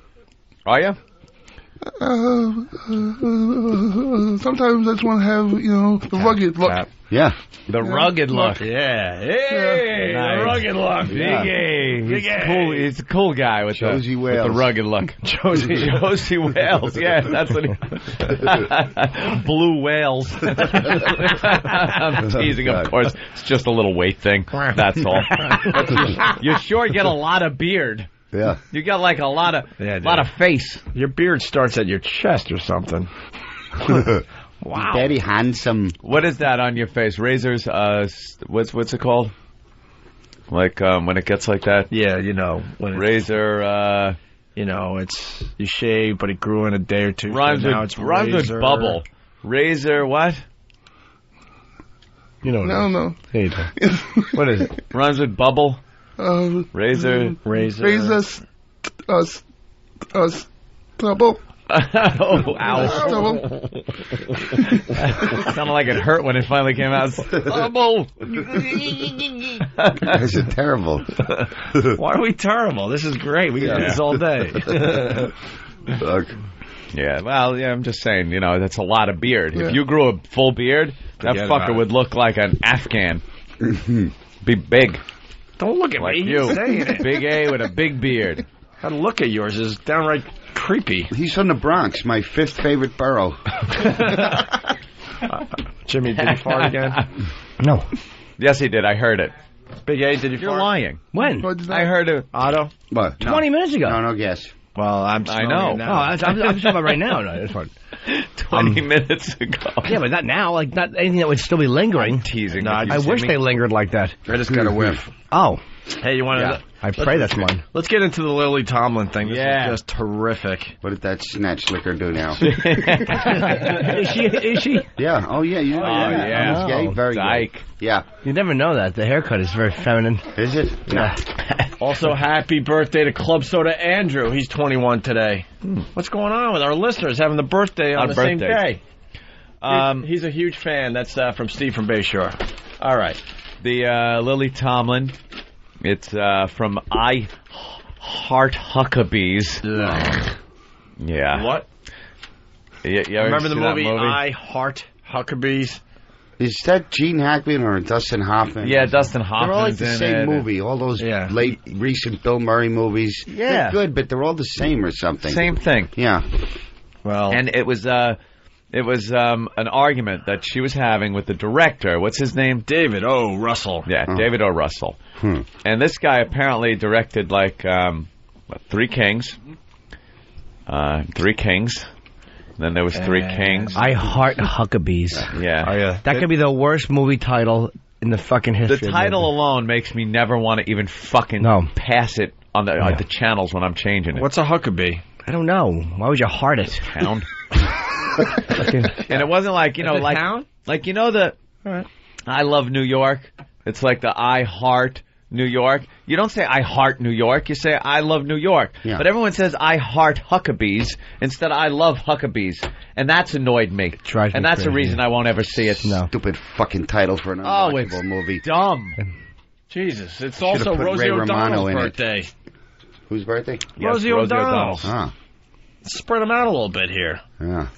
Are you? Sometimes I just want to have, the rugged look. Yeah. The rugged look. Yeah. Hey, nice. The rugged look. Yeah. Big A. Cool. He's a cool guy with Josie Wales. With the rugged look. Josie Wales. Yeah, that's what he... Blue whales. I'm teasing, of course. It's just a little weight thing. That's all. You sure get a lot of beard. Yeah. You got like a lot of face. Your beard starts at your chest or something. Wow. Very handsome. What is that on your face? Razors, what's it called? Like, when it gets like that? Yeah, when razor, it's, you shave, but it grew in a day or two. Rhymes with bubble. Razor, what? I don't know. Hey, what is it? Rhymes with bubble? Razor. Trouble. Oh, ow. Sounded like it hurt when it finally came out. Trouble. Guys are terrible. Why are we terrible? This is great. We can do this all day. Yeah, well, I'm just saying, that's a lot of beard. Yeah. If you grew a full beard, that fucker would look like an Afghan. Be big. What Don't look at Like me. you. He's saying it. Big A with a big beard. That look of yours is downright creepy. He's from the Bronx, my 5th favorite borough. Jimmy, did he fart again? No. Yes, he did. I heard it. Big A, did you You're fart? lying. When? I heard it. Otto? What? 20 minutes ago. No gas. Well, I know. smelling it now. I'm talking about right now. No, that's fine. 20 minutes ago. Yeah, but not now. Like, not anything that would still be lingering. I'm teasing. No, I wish they lingered like that. I just got a whiff. Oh. Hey, you want to... Yeah. I pray that's mine. Let's get into the Lily Tomlin thing. This is just terrific. What did that snatch licker do now? Is she? Yeah. Oh, yeah. You know, yeah. Gay? Very Dyke. gay. Yeah. You never know that. The haircut is very feminine. Is it? Yeah. Also, happy birthday to Club Soda Andrew. He's 21 today. What's going on with our listeners having the birthday on the same day? He's a huge fan. That's from Steve from Bayshore. All right. The Lily Tomlin. It's from I Heart Huckabees. Yeah. What? You Remember the movie? I Heart Huckabees? Is that Gene Hackman or Dustin Hoffman? Yeah, Dustin Hoffman's They're all like the in same it. movie. All those late, recent Bill Murray movies. Yeah. They're good, but they're all the same or something. Same thing. Yeah. Well, and it was an argument that she was having with the director. What's his name? David O. Russell. Yeah, David O. Russell. And this guy apparently directed like 3 Kings. 3 Kings. Then there was 3 Kings. I Heart Huckabees. Yeah. That could be the worst movie title in the fucking history. The title alone makes me never want to even fucking pass it on the channels when I'm changing it. What's a Huckabee? I don't know. Why would you heart it? Hound. And it wasn't like, like town? Like, the I Love New York. It's like the I Heart New York. You don't say I Heart New York. You say I Love New York. Yeah. But everyone says I Heart Huckabees instead of I Love Huckabees. And that's annoyed me. And that's the reason I won't ever see it. No. Stupid fucking title for an unwatchable movie. Dumb. Jesus. It's Should've also put Rosie Ray Romano O'Donnell's in it. birthday. Whose birthday? Rosie O'Donnell. Ah. Spread them out a little bit here. Yeah.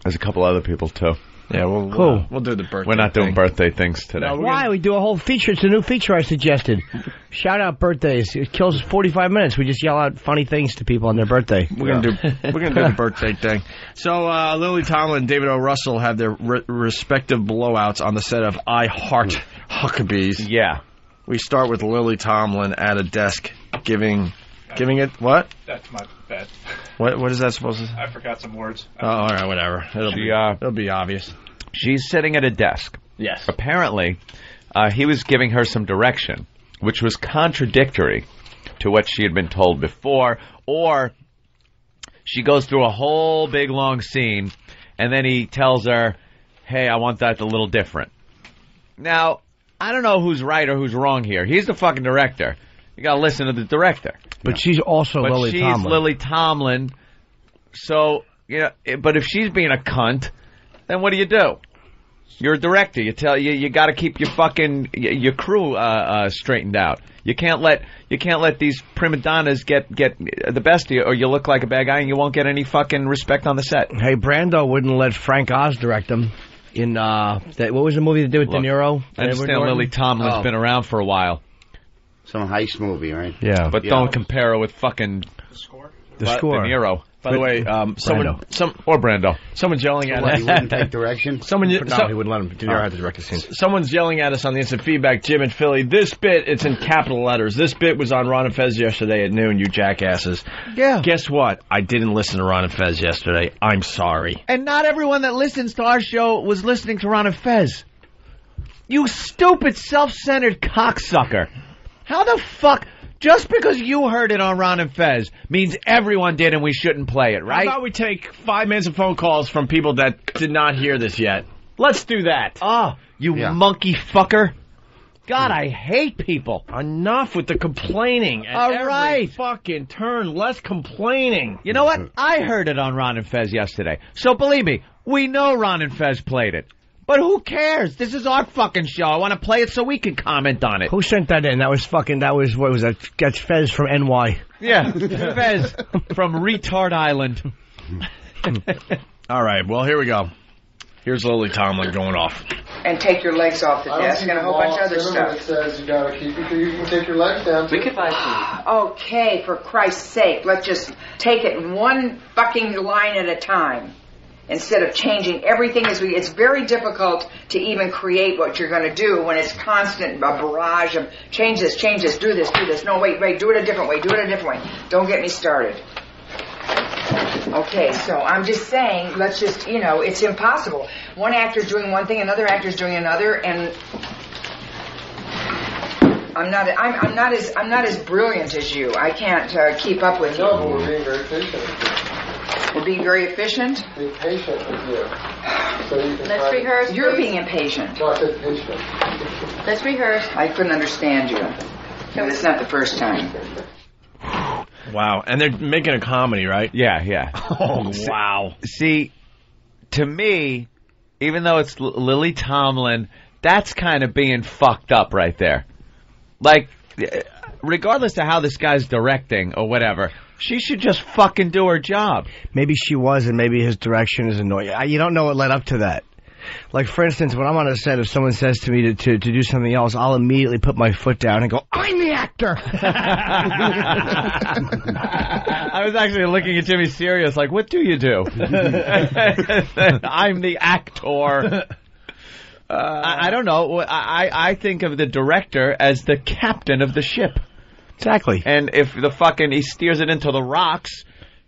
There's a couple other people, too. Yeah, we'll do the birthday We're not doing thing. birthday things today. No, Why? We do a whole feature. It's a new feature I suggested. Shout out birthdays. It kills 45 minutes. We just yell out funny things to people on their birthday. We're gonna do the birthday thing. So Lily Tomlin and David O. Russell had their respective blowouts on the set of I Heart Huckabees. Yeah. We start with Lily Tomlin at a desk giving it what? That's my bet. What is that supposed to? I forgot some words. Oh, all right, whatever. It'll be obvious. She's sitting at a desk. Yes. Apparently, he was giving her some direction, which was contradictory to what she had been told before, or she goes through a whole big long scene, and then he tells her, hey, I want that a little different. Now, I don't know who's right or who's wrong here. He's the fucking director. You gotta listen to the director. But she's also Lily Tomlin. She's Lily Tomlin. So, but if she's being a cunt, then what do? You're a director. You got to keep your crew straightened out. You can't let these prima donnas get the best of you, or you look like a bad guy and you won't get any fucking respect on the set. Hey, Brando wouldn't let Frank Oz direct him in what was the movie to do with De Niro? I understand Lily Tomlin's been around for a while. Some heist movie, right? Yeah, but don't compare her with fucking The Score. De Niro. By the way, Brando. Someone's yelling at us. He wouldn't take direction? He wouldn't let him. De Niro had to direct the scene. Someone's yelling at us on the instant feedback, Jim and Philly. This bit, it's in capital letters. This bit was on Ron and Fez yesterday at noon, you jackasses. Yeah. Guess what? I didn't listen to Ron and Fez yesterday. I'm sorry. And not everyone that listens to our show was listening to Ron and Fez. You stupid, self-centered cocksucker. How the fuck... Just because you heard it on Ron and Fez means everyone did and we shouldn't play it, right? How about we take 5 minutes of phone calls from people that did not hear this yet? Let's do that. Oh, you monkey fucker. God, I hate people. Enough with the complaining. All right. Fucking turn, less complaining. You know what? I heard it on Ron and Fez yesterday. So believe me, we know Ron and Fez played it. But who cares? This is our fucking show. I want to play it so we can comment on it. Who sent that in? What was that? That's Fez from NY. Yeah, Fez from Retard Island. All right, well, here we go. Here's Lily Tomlin going off. and take your legs off the desk and a whole bunch of other stuff. It says you gotta keep it. You can take your legs down. We could buy food. Okay, for Christ's sake, let's just take it one fucking line at a time. Instead of changing everything it's very difficult to even create what you're going to do when it's constant, a barrage of change this, do this. No, wait, do it a different way. Don't get me started. Okay, so I'm just saying, let's just, it's impossible. One actor's doing one thing, another actor's doing another, and I'm not as brilliant as you. I can't keep up with you. No, but we're being very patient. We're being very efficient? Be patient with you. So you can Let's rehearse. You're being impatient. No, I said patient. Let's rehearse. I couldn't understand you. And it's not the first time. Wow. And they're making a comedy, right? Yeah. Oh, wow. See, to me, even though it's Lily Tomlin, that's kind of being fucked up right there. Like, regardless of how this guy's directing or whatever, she should just fucking do her job. Maybe she was, and maybe his direction is annoying. You don't know what led up to that. Like, for instance, when I'm on a set, if someone says to me to do something else, I'll immediately put my foot down and go, I'm the actor! I was actually looking at Jimmy serious, like, what do you do? I'm the actor. I don't know. I think of the director as the captain of the ship. Exactly. And if he steers it into the rocks,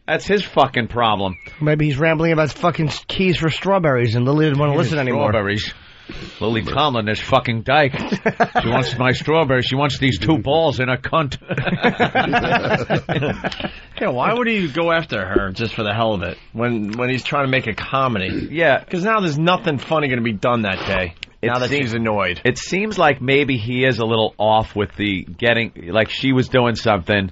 that's his fucking problem. Maybe he's rambling about fucking keys for strawberries and Lily didn't want to listen anymore. Strawberries. Lily Tomlin is fucking dyke. She wants my strawberries. She wants these 2 balls in a cunt. Yeah, why would he go after her just for the hell of it when he's trying to make a comedy? Yeah. Because now there's nothing funny going to be done that day. Now that she's annoyed. It seems like maybe he is a little off with like she was doing something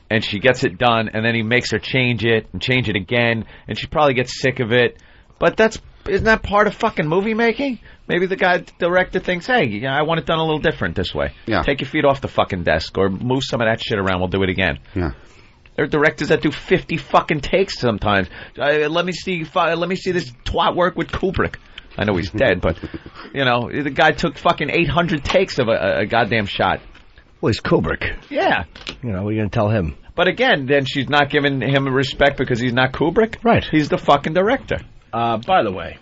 and she gets it done and then he makes her change it again and she probably gets sick of it. But isn't that part of fucking movie making? Maybe the director thinks, hey, I want it done a little different this way. Yeah. Take your feet off the fucking desk or move some of that shit around. We'll do it again. Yeah. There are directors that do 50 fucking takes sometimes. Let me see this twat work with Kubrick. I know he's dead, but, the guy took fucking 800 takes of a goddamn shot. Well, he's Kubrick. Yeah. What are you going to tell him? But again, then she's not giving him respect because he's not Kubrick? Right. He's the fucking director. By the way.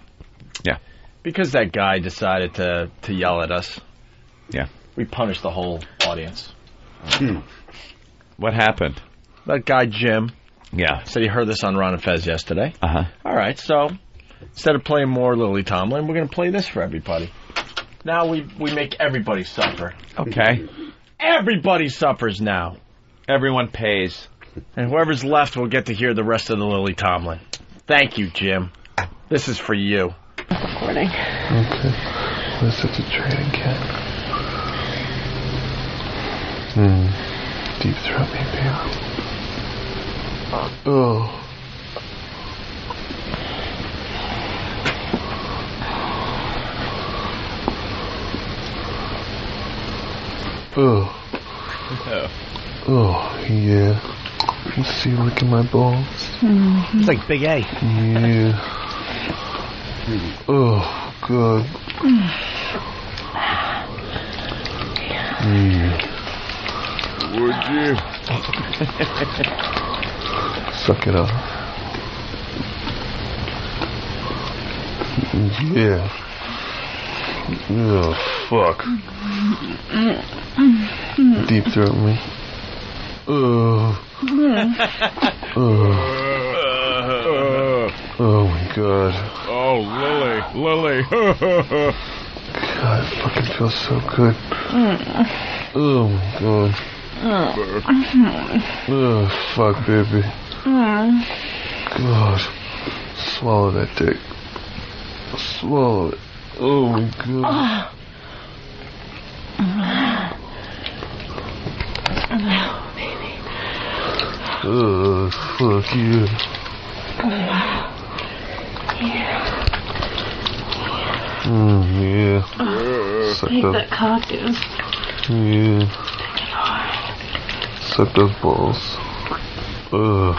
Yeah. Because that guy decided to yell at us. Yeah. We punished the whole audience. What happened? That guy, Jim. Yeah. Said he heard this on Ron and Fez yesterday. Uh-huh. All right, so instead of playing more Lily Tomlin, we're going to play this for everybody. Now we make everybody suffer. Okay. Everybody suffers now. Everyone pays. And whoever's left will get to hear the rest of the Lily Tomlin. Thank you, Jim. This is for you. Recording. Okay. That's such a training cat. Deep throat me, babe. Oh. Oh. Oh, yeah. You see, look at my balls. It's like Big A. Yeah. Oh, God. Would you? Suck it up. Yeah. Oh, fuck. Deep throat me. Oh. Oh my God. Oh, Lily. God, it fucking feels so good. Oh my God. Oh, fuck, baby. God. Swallow that dick. Swallow it. Oh my God. Oh, fuck you. Yeah. Suck Take those. that cock, dude. Yeah. Suck those balls. Ugh.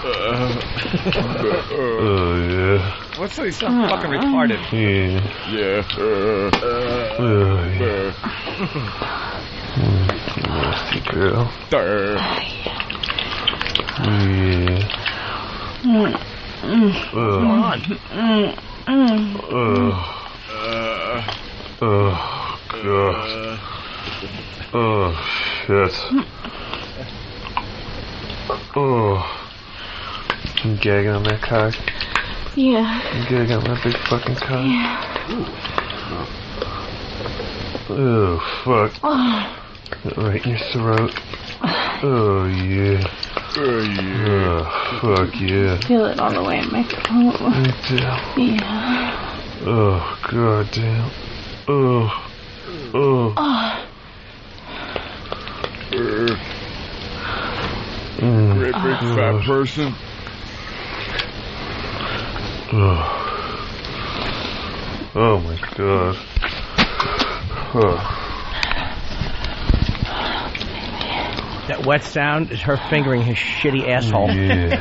Yeah. What's so he sounds fucking retarded? Yeah. Nasty girl. Come on. Oh, God. Oh, shit. Oh. I'm gagging on that cock. Yeah. I'm gagging on that big fucking cock. Yeah. Oh, fuck. Oh. Right in your throat. Oh, yeah. Oh, yeah. Oh, fuck, yeah. Feel it all the way in my throat. Me too. Yeah. Oh, God damn. Oh. Oh. Great big fat person. Oh my God. That wet sound is her fingering his shitty asshole. Yeah.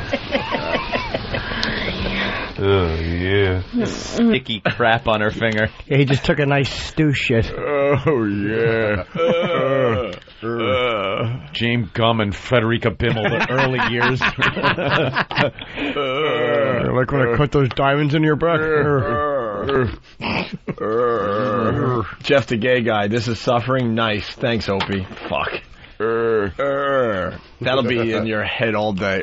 Oh, yeah. Sticky crap on her finger. Yeah, he just took a nice stew shit. Oh, yeah. James Gum and Frederica Bimmel, the early years. Like when I cut those diamonds in your back. Jeff the gay guy, this is suffering. Nice. Thanks, Opie. Fuck. That'll be in your head all day.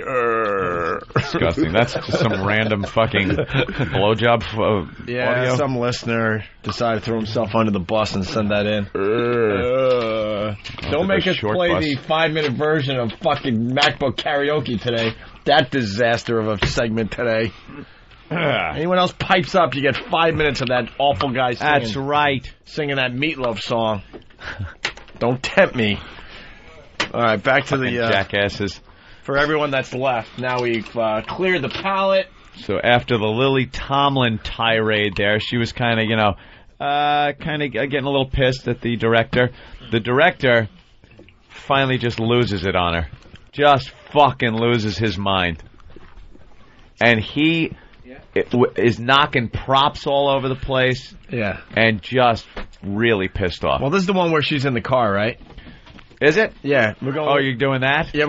Disgusting. That's just some random fucking blowjob audio. Some listener decided to throw himself under the bus and send that in. Don't make us play the 5-minute version of fucking MacBook karaoke today. That disaster of a segment today. Anyone else pipes up, you get 5 minutes of that awful guy singing. That's right. Singing that Meatloaf song. Don't tempt me. All right, back to the jackasses. For everyone that's left, now we've cleared the palate. So after the Lily Tomlin tirade there, she was kind of, getting a little pissed at the director. The director finally just loses it on her. Just fucking loses his mind. And he is knocking props all over the place. Yeah. And just really pissed off. Well, this is the one where she's in the car, right? Is it? Yeah, we're going. Oh, you're doing that? Yeah,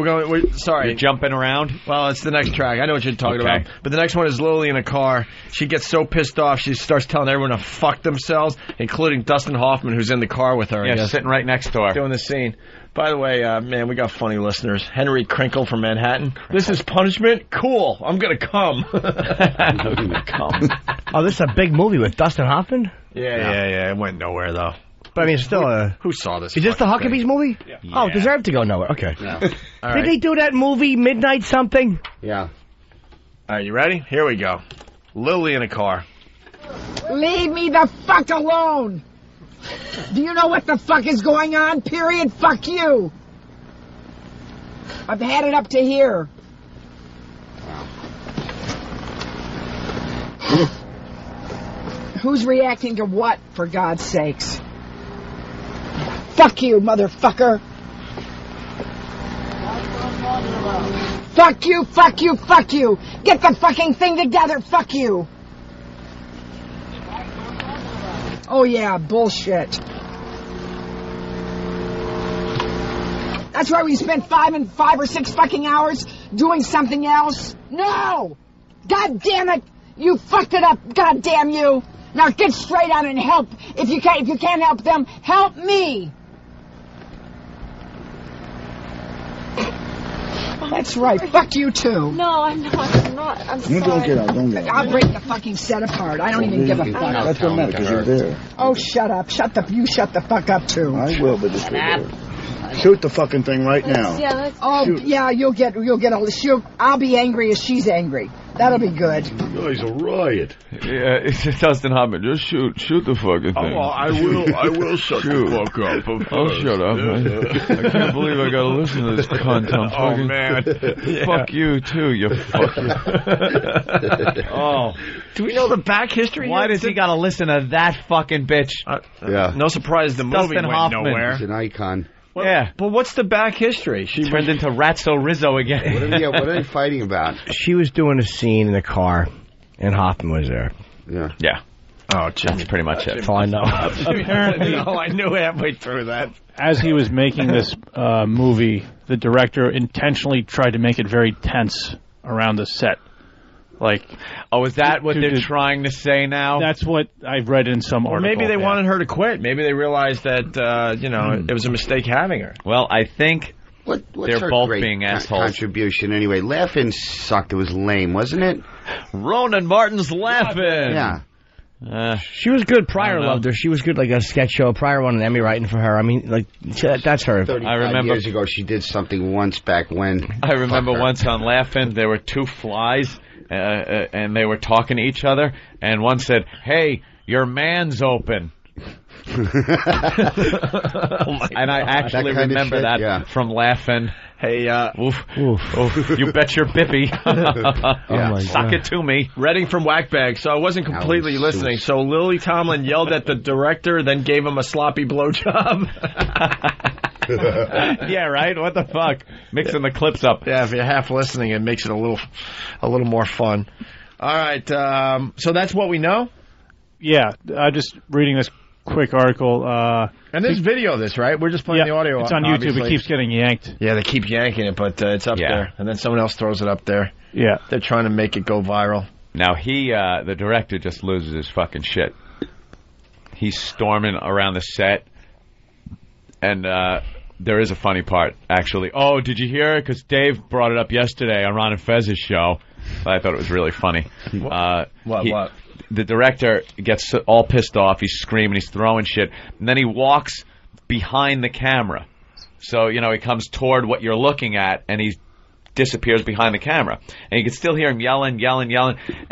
sorry. You're jumping around? Well, it's the next track. I know what you're talking about. But the next one is Lily in a car. She gets so pissed off, she starts telling everyone to fuck themselves, including Dustin Hoffman, who's in the car with her. Yeah, sitting right next to her. Doing the scene. By the way, man, we got funny listeners. Henry Crinkle from Manhattan. This is punishment? Cool. I'm going to come. I'm going to come. Oh, this is a big movie with Dustin Hoffman? Yeah. It went nowhere, though. But I mean, it's still Who saw this? Is this the Huckabees movie? Yeah. Oh, it deserved to go nowhere. Okay. Yeah. Did they do that movie, Midnight something? Yeah. All right, you ready? Here we go. Lily in a car. Leave me the fuck alone! Do you know what the fuck is going on? Period. Fuck you. I've had it up to here. Who's reacting to what, for God's sakes? Fuck you, motherfucker. Fuck you, fuck you, fuck you. Get the fucking thing together, fuck you. Oh yeah, bullshit. That's why we spent 5 or 6 fucking hours doing something else? No! God damn it! You fucked it up, god damn you! Now get straight on and help. If you can't help them, help me! That's right. Fuck you too. No, I'm not. I'm sorry. Don't get out. I'll break the fucking set apart. I don't even give a fuck. That don't matter because you're there. Oh, shut up. You shut the fuck up too. I will, but just shoot the fucking thing right now. Shoot. Yeah, you'll get a shoot. I'll be angry as she's angry. That'll be good. You guys a riot. Yeah, it's Dustin Hoffman. Just shoot the fucking thing. Oh, well, I will shut the fuck up. I'll shut up. I can't believe I gotta listen to this cunt. Oh, man. Fuck you, too, you fucking... Oh. Do we know the back history? Why does he gotta listen to that fucking bitch? Yeah. No surprise the movie Dustin went Hoffman. nowhere. He's an icon. But what's the back history? She turned into Ratso Rizzo again. What are they fighting about? She was doing a scene in the car, and Hoffman was there. Yeah. Oh, Jimmy. That's pretty much it. That's all I know. Apparently, I knew halfway through that. As he was making this movie, the director intentionally tried to make it very tense around the set. Is that what they're trying to say now? That's what I've read in some article. Maybe they wanted her to quit. Maybe they realized that it was a mistake having her. Well, I think what's they're her both great being assholes. Contribution anyway. Laughing sucked. It was lame, wasn't it? Ronan Martin's Laughing. Yeah. She was good. Pryor loved her. She was good, like a sketch show. Pryor won an Emmy writing for her. I mean, that's her. 35 years ago, she did something once back when. I remember once on Laughing, there were two flies, and they were talking to each other, and one said, "Hey, your man's open." And I actually remember that from Laughing. Hey, oof, you bet your bippy. Suck it to me. Reading from Whackbag, so I wasn't completely listening. So Lily Tomlin yelled at the director, then gave him a sloppy blowjob. Yeah, right? What the fuck? Mixing the clips up. Yeah, if you're half listening, it makes it a little more fun. All right, so that's what we know? Yeah, I'm just reading this quick article. And there's video of this, right? We're just playing the audio. It's on YouTube. Obviously. It keeps getting yanked. Yeah, they keep yanking it, but it's up there. And then someone else throws it up there. Yeah. They're trying to make it go viral. Now, the director just loses his fucking shit. He's storming around the set, and there is a funny part, actually. Oh, did you hear it? Because Dave brought it up yesterday on Ron and Fez's show. I thought it was really funny. What? The director gets all pissed off. He's screaming. He's throwing shit. And then he walks behind the camera. So, he comes toward what you're looking at, and he disappears behind the camera. And you can still hear him yelling.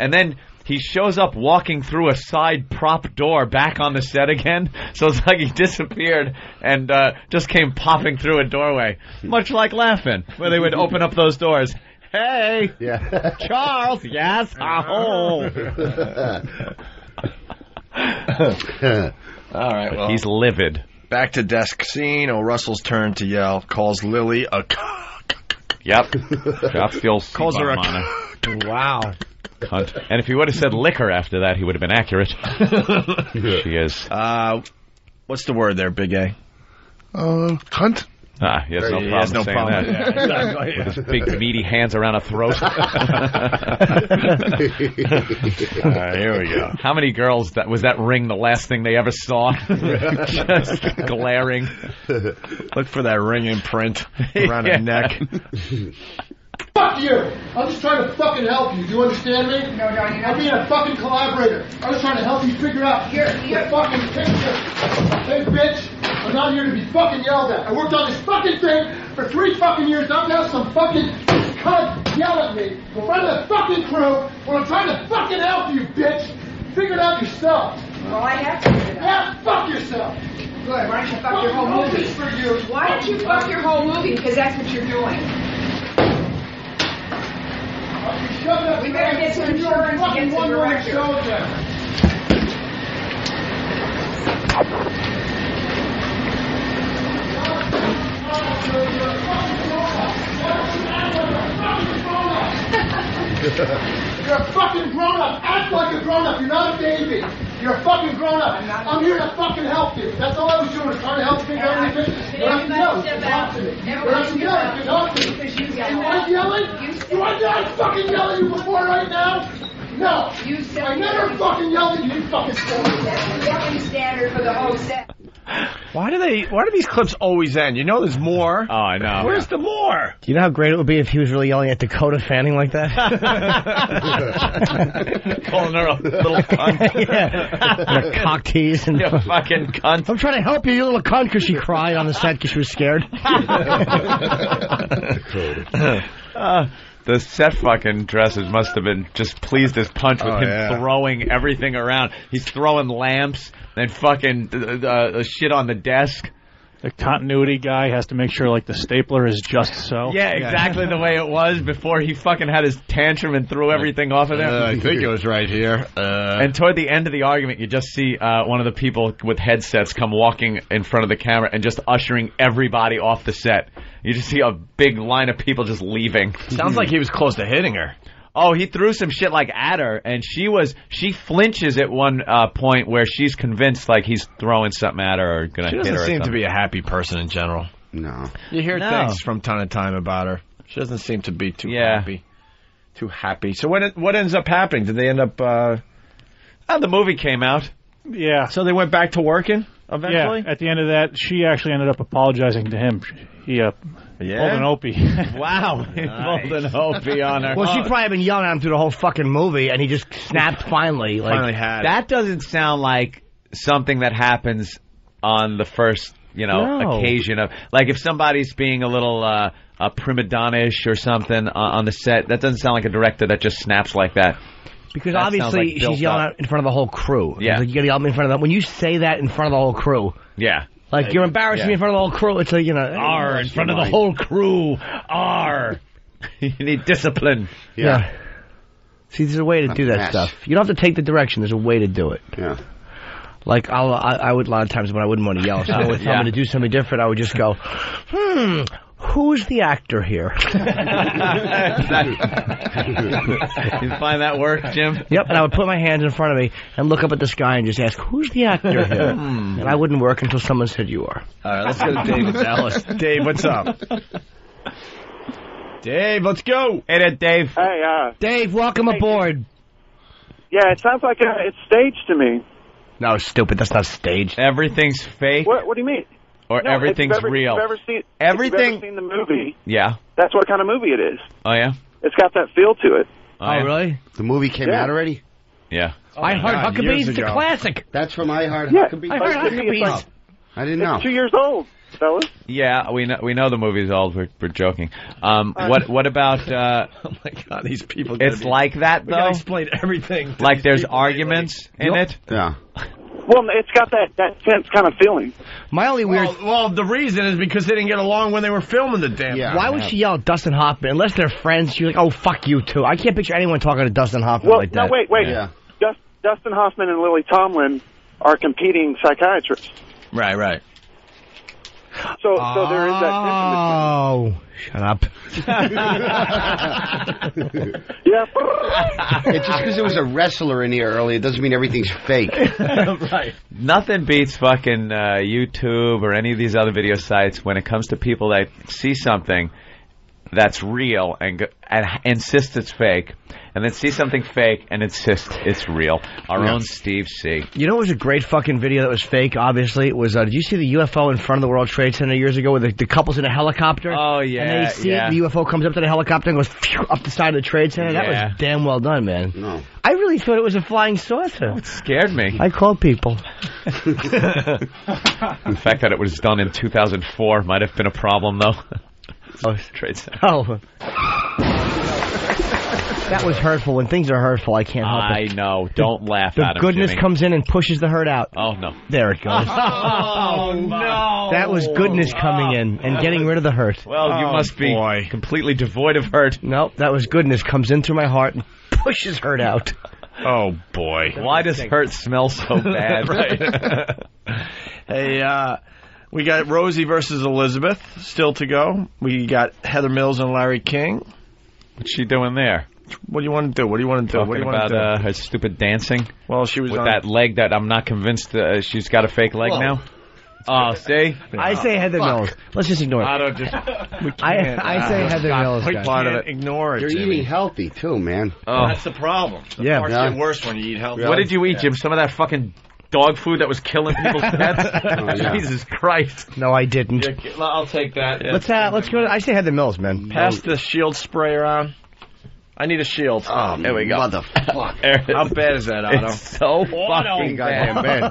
And then he shows up walking through a side prop door back on the set again. So it's like he disappeared and just came popping through a doorway. Much like Laughing, where they would open up those doors. Hey! Yeah. Charles! Yes! Oh! All right, well. He's livid. Back to desk scene. Russell's turn to yell. Calls Lily a Yep. Calls her a Wow. Cunt. And if he would have said liquor after that, he would have been accurate. She is. What's the word there, Big A? Cunt. He has no problem saying that. Yeah, exactly. With his big meaty hands around a throat. All right, here we go. How many girls was that ring the last thing they ever saw? Just glaring. Look for that ring imprint around her neck. Fuck you! I'm just trying to fucking help you. Do you understand me? No, you're not. I'm being a fucking collaborator. I'm just trying to help you figure out your fucking picture. Hey, bitch, I'm not here to be fucking yelled at. I worked on this fucking thing for 3 fucking years. Now have some fucking cunt yell at me in front of the fucking crew when I'm trying to fucking help you, bitch. Figure it out yourself. Well, I have to figure it out. Yeah, fuck yourself. Good. Why don't you fuck your whole movie? For you. Why don't you fuck your whole movie? Because that's what you're doing. We better get some insurance and get some director. You're a fucking grown-up. Act like a grown-up. You're not a baby. You're a fucking grown-up. I'm here to fucking help you. That's all I was doing, was trying to help you figure out anything. But I'm yelling. You talk to me. But I'm yelling. You talk to me. Do I yelling? Do I fucking yell at you before right now? No. I never fucking yelled at you. You fucking That's the yelling standard for the whole set. Why do these clips always end? You know there's more. Oh, I know. Where's the more? Do you know how great it would be if he was really yelling at Dakota Fanning like that? Calling her a little cunt. And a cock tease. And you fucking cunt. I'm trying to help you, you little cunt, because she cried on the set because she was scared. The set fucking dressers must have been just pleased as punch with him throwing everything around. He's throwing lamps and fucking shit on the desk. The continuity guy has to make sure, like, the stapler is just so. Yeah, exactly the way it was before he fucking had his tantrum and threw everything off of there. I think it was right here. And toward the end of the argument, you just see one of the people with headsets come walking in front of the camera and just ushering everybody off the set. You just see a big line of people just leaving. Sounds like he was close to hitting her. Oh, he threw some shit like at her, and she flinches at one point where she's convinced like he's throwing something at her or gonna hit her. She doesn't or seem something. to be a happy person in general. No. You hear things from time to time about her. She doesn't seem to be too happy. Too happy. So what ends up happening? Did they end up... the movie came out. Yeah. So they went back to working eventually? Yeah, at the end of that, she actually ended up apologizing to him. He pulled an Opie. Wow. He pulled an Opie on her. Well, she probably had been yelling at him through the whole fucking movie, and he just snapped finally. Finally had it. That doesn't sound like something that happens on the first, occasion of... Like, if somebody's being a little prima donna-ish or something on the set, that doesn't sound like a director that just snaps like that. Because that obviously she's yelling out in front of the whole crew. Yeah. Like, you got to yell in front of them. When you say that in front of the whole crew... Yeah. Like, you're embarrassing me in front of the whole crew. It's like, R in front of the whole crew. R. You need discipline. Yeah. See, there's a way to do that stuff. You don't have to take the direction. There's a way to do it. Yeah. Like, I would, a lot of times when I wouldn't want to yell, so I would tell me to do something different, I would just go, who's the actor here? You find that work, Jim? Yep, and I would put my hands in front of me and look up at the sky and just ask, who's the actor here? And I wouldn't work until someone said you are. All right, let's go to Dave in Dallas. Dave, what's up? Dave, let's go. Hey there, Dave. Hey, Dave, welcome aboard. Yeah, it sounds like it's staged to me. No, stupid. That's not staged. Everything's fake. What do you mean? Or No, everything's if you've real. If you've ever seen the movie, Yeah. that's what kind of movie it is. Oh, yeah? It's got that feel to it. Oh, yeah? Really? The movie came out already? Yeah. I Heart Huckabees. It's a classic. That's from I Heart Yeah. Huckabees? I Heart Huckabees. I didn't know. It's 2 years old, fellas. Yeah, we know the movie's old. We're joking. What about? Oh my God, these people. It's like that We gotta though. explain everything. Like there's arguments in it. Yeah. Well, it's got that tense kind of feeling. My only weird... Well, the reason is because they didn't get along when they were filming the damn thing. Why would she yell at Dustin Hoffman? Unless they're friends, she's like, oh, fuck you, too. I can't picture anyone talking to Dustin Hoffman Well, like that. no, wait. Yeah. Dustin Hoffman and Lily Tomlin are competing psychiatrists. Right. So there is that tension Oh, shut up. Yeah. It's just because there was a wrestler in here earlier. It doesn't mean everything's fake. Right. Nothing beats fucking YouTube or any of these other video sites when it comes to people that see something that's real and insist it's fake, and then see something fake and insist it's real. Our own Steve C. You know, it was a great fucking video that was fake, obviously. It was, did you see the UFO in front of the World Trade Center years ago where the couple's in a helicopter? Oh, yeah. And they see it, the UFO comes up to the helicopter and goes phew, up the side of the Trade Center. That was damn well done, man. No. I really thought it was a flying saucer. It scared me. I called people. The fact that it was done in 2004 might have been a problem, though. Trade Center. Oh. That was hurtful. When things are hurtful, I can't help it. I know. Don't laugh at him, The goodness Jimmy. comes in and pushes the hurt out. Oh, no. There it goes. Oh, no. That was goodness coming in and getting rid of the hurt. Well, you must be completely devoid of hurt. Nope, that was goodness comes in through my heart and pushes hurt out. Oh, boy. Why does hurt smell so bad? Right. Hey, we got Rosie versus Elizabeth still to go. We got Heather Mills and Larry King. What's she doing there? What do you want to do? Talking about her stupid dancing? Well, she was with on that leg that I'm not convinced she's got a fake leg now. Oh, see? I say Heather Mills. Let's just ignore it. I don't just... I say Heather Mills. Quick part of it. Ignore it, You're Jimmy. eating healthy, too, man. Oh. That's the problem. Yeah. Parts get worse when you eat healthy. What did you eat, Jim? Some of that fucking dog food that was killing people's pets? Yeah. Jesus Christ. No, I didn't. I'll take that. Let's go to... I say Heather Mills, man. Pass the shield spray around. I need a shield. Oh, there we go. Motherfucker. How bad is that, Otto? It's so fucking goddamn bad.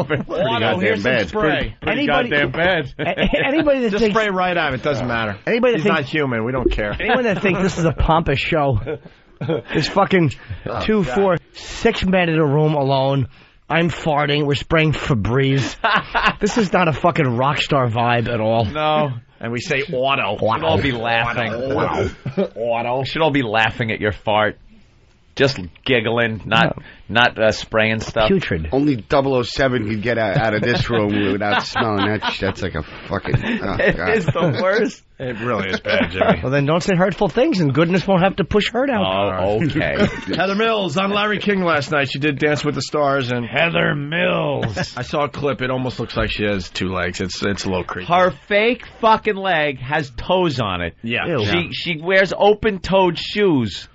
Pretty goddamn bad. Spray. Pretty goddamn bad. Anybody that Just thinks... spray right at him. It doesn't matter. Anybody that He's thinks... not human. We don't care. Anyone that thinks this is a pompous show is fucking 2, 4, 6 men in a room alone I'm farting. We're spraying Febreze. This is not a fucking rock star vibe at all. No. And we say auto. Should all be laughing. Auto. Should all be laughing at your fart. Just giggling, not spraying stuff. Putrid. Only 007 could get out of this room without smelling that. That's like a fucking... Oh, It God. is the worst. It really is bad, Jimmy. Well, then don't say hurtful things, and goodness won't have to push hurt out. Oh, okay. Heather Mills on Larry King last night. She did Dance with the Stars. And Heather Mills. I saw a clip. It almost looks like she has 2 legs. It's a little creepy. Her fake fucking leg has toes on it. Yeah. She wears open-toed shoes.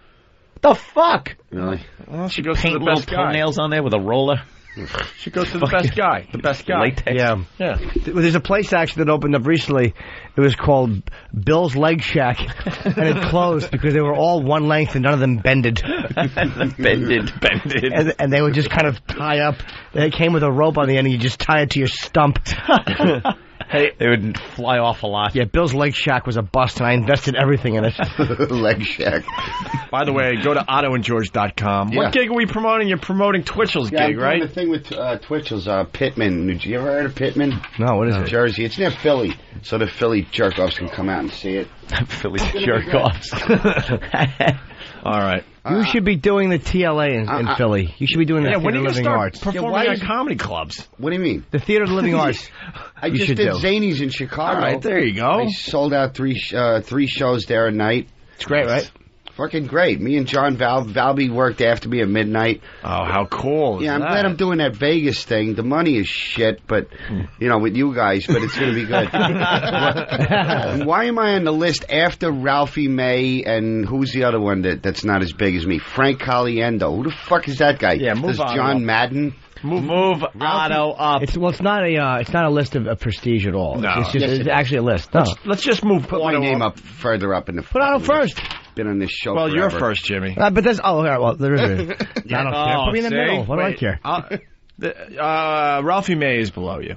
The fuck? Really? Well, she goes Paint to the little best guy. toenails on there with a roller. She goes to the best guy. The best guy. Latex. Yeah. There's a place actually that opened up recently. It was called Bill's Leg Shack, and it closed because they were all one length and none of them bended. Bended. And they would just kind of tie up. They came with a rope on the end, and you just tie it to your stump. Hey, they would fly off a lot. Yeah, Bill's Leg Shack was a bust, and I invested everything in it. Leg Shack. By the way, go to ottoandgeorge.com. What gig are we promoting? You're promoting Twitchel's Yeah, gig, I'm right? doing the thing with Twitchel's, Pittman. Did you ever heard of Pittman? No, what is it? Jersey. It's near Philly, so the Philly jerk-offs can come out and see it. Philly jerk-offs. All right. You should be doing the TLA in Philly. You should be doing the when Theater are you of going to Living start Arts. performing at comedy clubs? What do you mean? The Theater of the Living Arts. I You just should did do. Zanies in Chicago. All right, there you go. I sold out three shows there a night. It's great, right? Fucking great. Me and John Valby worked after me at midnight. Oh, how cool is Yeah, I'm that? glad I'm doing that Vegas thing. The money is shit, but, with you guys, but it's going to be good. Why am I on the list after Ralphie May and who's the other one that's not as big as me? Frank Caliendo. Who the fuck is that guy? Yeah, move Does on. John Madden? Move Otto up. It's not a list of prestige at all. No. It's just it's actually a list. No. Let's just move. Put my name up further up in the... Put Otto first. Been on this show Well, forever. you're first, Jimmy. But there's all right. Well, there is. I don't care. Put me in the see? middle. What do I care? Ralphie May is below you.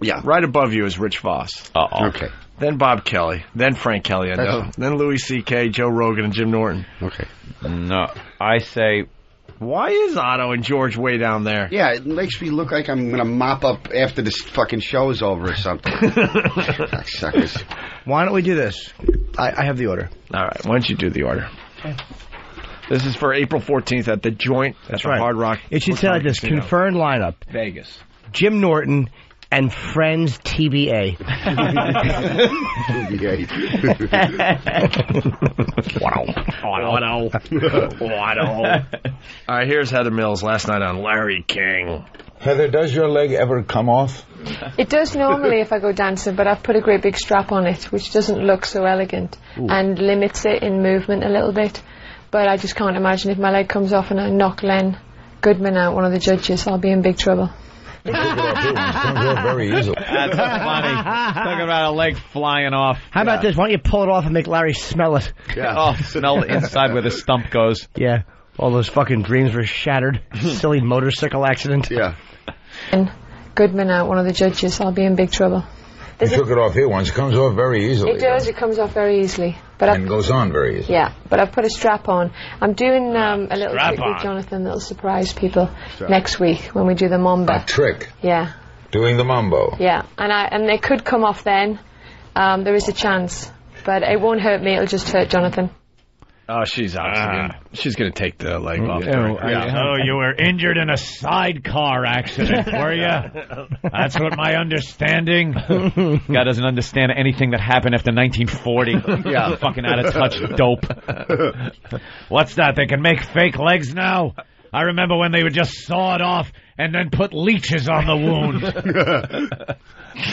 Yeah. Right above you is Rich Voss. Uh-oh. Okay. Then Bob Kelly. Then Frank Caliendo. Then Louis C.K., Joe Rogan, and Jim Norton. Okay. No, I say... Why is Otto and George way down there? Yeah, it makes me look like I'm going to mop up after this fucking show is over or something. Suckers. Why don't we do this? I have the order. All right, why don't you do the order? Okay. This is for April 14th at the Joint. That's the right. Hard Rock. It should say like this: Casino. confirmed lineup: Vegas. Jim Norton and Friends TBA. Auto. All right, here's Heather Mills last night on Larry King. Heather, does your leg ever come off? It does normally if I go dancing, but I've put a great big strap on it, which doesn't look so elegant and limits it in movement a little bit. But I just can't imagine if my leg comes off and I knock Len Goodman out, one of the judges, I'll be in big trouble. Very easily. That's funny. Talking about a leg flying off. How about this? Why don't you pull it off and make Larry smell it? Yeah. Oh, smell the inside where the stump goes. Yeah. All those fucking dreams were shattered. Silly motorcycle accident. Yeah. And Goodman out, one of the judges, I'll be in big trouble. You took it off here once. It comes off very easily. It does. It comes off very easily. But And goes on very easily. Yeah, but I've put a strap on. I'm doing a little Strap trick on. with Jonathan that'll surprise people next week when we do the Mamba. A trick. Yeah, Doing the mambo. yeah. And it could come off then. There is a chance. But it won't hurt me. It'll just hurt Jonathan. Oh, she's obviously she's going to take the leg off. Oh, you were injured in a sidecar accident, were you? That's what my understanding. Guy doesn't understand anything that happened after 1940. Yeah. Fucking out of touch dope. What's that? They can make fake legs now? I remember when they would just saw it off and then put leeches on the wound.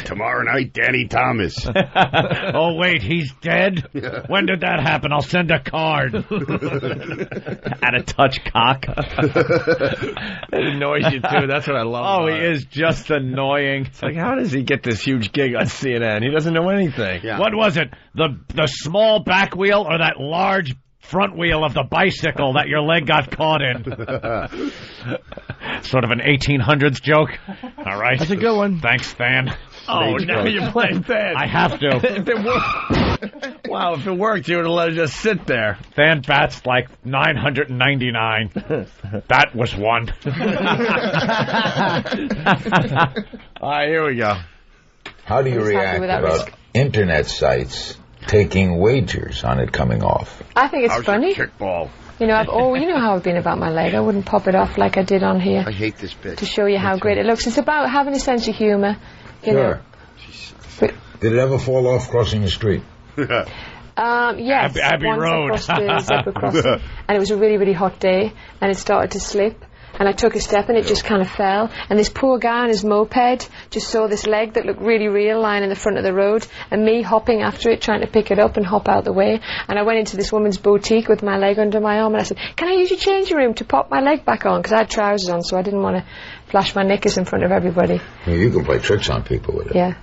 Tomorrow night, Danny Thomas. Oh, wait, he's dead? When did that happen? I'll send a card. Out of touch cock. It annoys you, too. That's what I love Oh, about he it. is just annoying. It's like, how does he get this huge gig on CNN? He doesn't know anything. What was it? The small back wheel or that large front wheel of the bicycle that your leg got caught in? Sort of an 1800s joke. All right. That's a good one. Thanks, Stan. Oh, now you're playing bad. I have to. Wow, if it worked, you would have let it just sit there. Fan fat's like 999. That was one. All right, here we go. How do you react about internet sites taking wagers on it coming off? I think it's funny. Kickball. You know, you know how I've been about my leg. I wouldn't pop it off like I did on here. I hate this bitch. To show you how great it looks. It's about having a sense of humour. You know. Did it ever fall off crossing the street? Yes, Abbey once Road. I crossed the zebra crossing, and it was a really, really hot day, and it started to slip, and I took a step, and it just kind of fell, and this poor guy on his moped just saw this leg that looked really real lying in the front of the road, and me hopping after it, trying to pick it up and hop out the way, and I went into this woman's boutique with my leg under my arm, and I said, can I use your changing room to pop my leg back on, because I had trousers on, so I didn't want to flash my knickers in front of everybody. Well, you can play tricks on people with it. Yeah.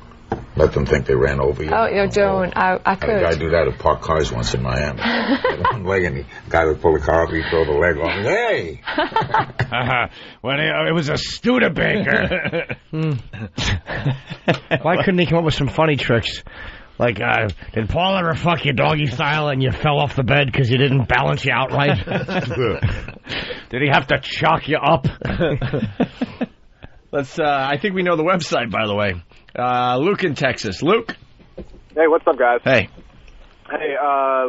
Let them think they ran over you. Oh, no, don't. I could. I had a guy do that at parked cars once in Miami. One leg, and the guy would pull the car up, he'd throw the leg off. Hey! Well, it was a Studebaker. Why couldn't he come up with some funny tricks? Like, did Paul ever fuck you doggy style and you fell off the bed because you didn't balance you out right? Did he have to chalk you up? Let's. I think we know the website, by the way. Luke in Texas. Luke? Hey, what's up, guys? Hey. Hey,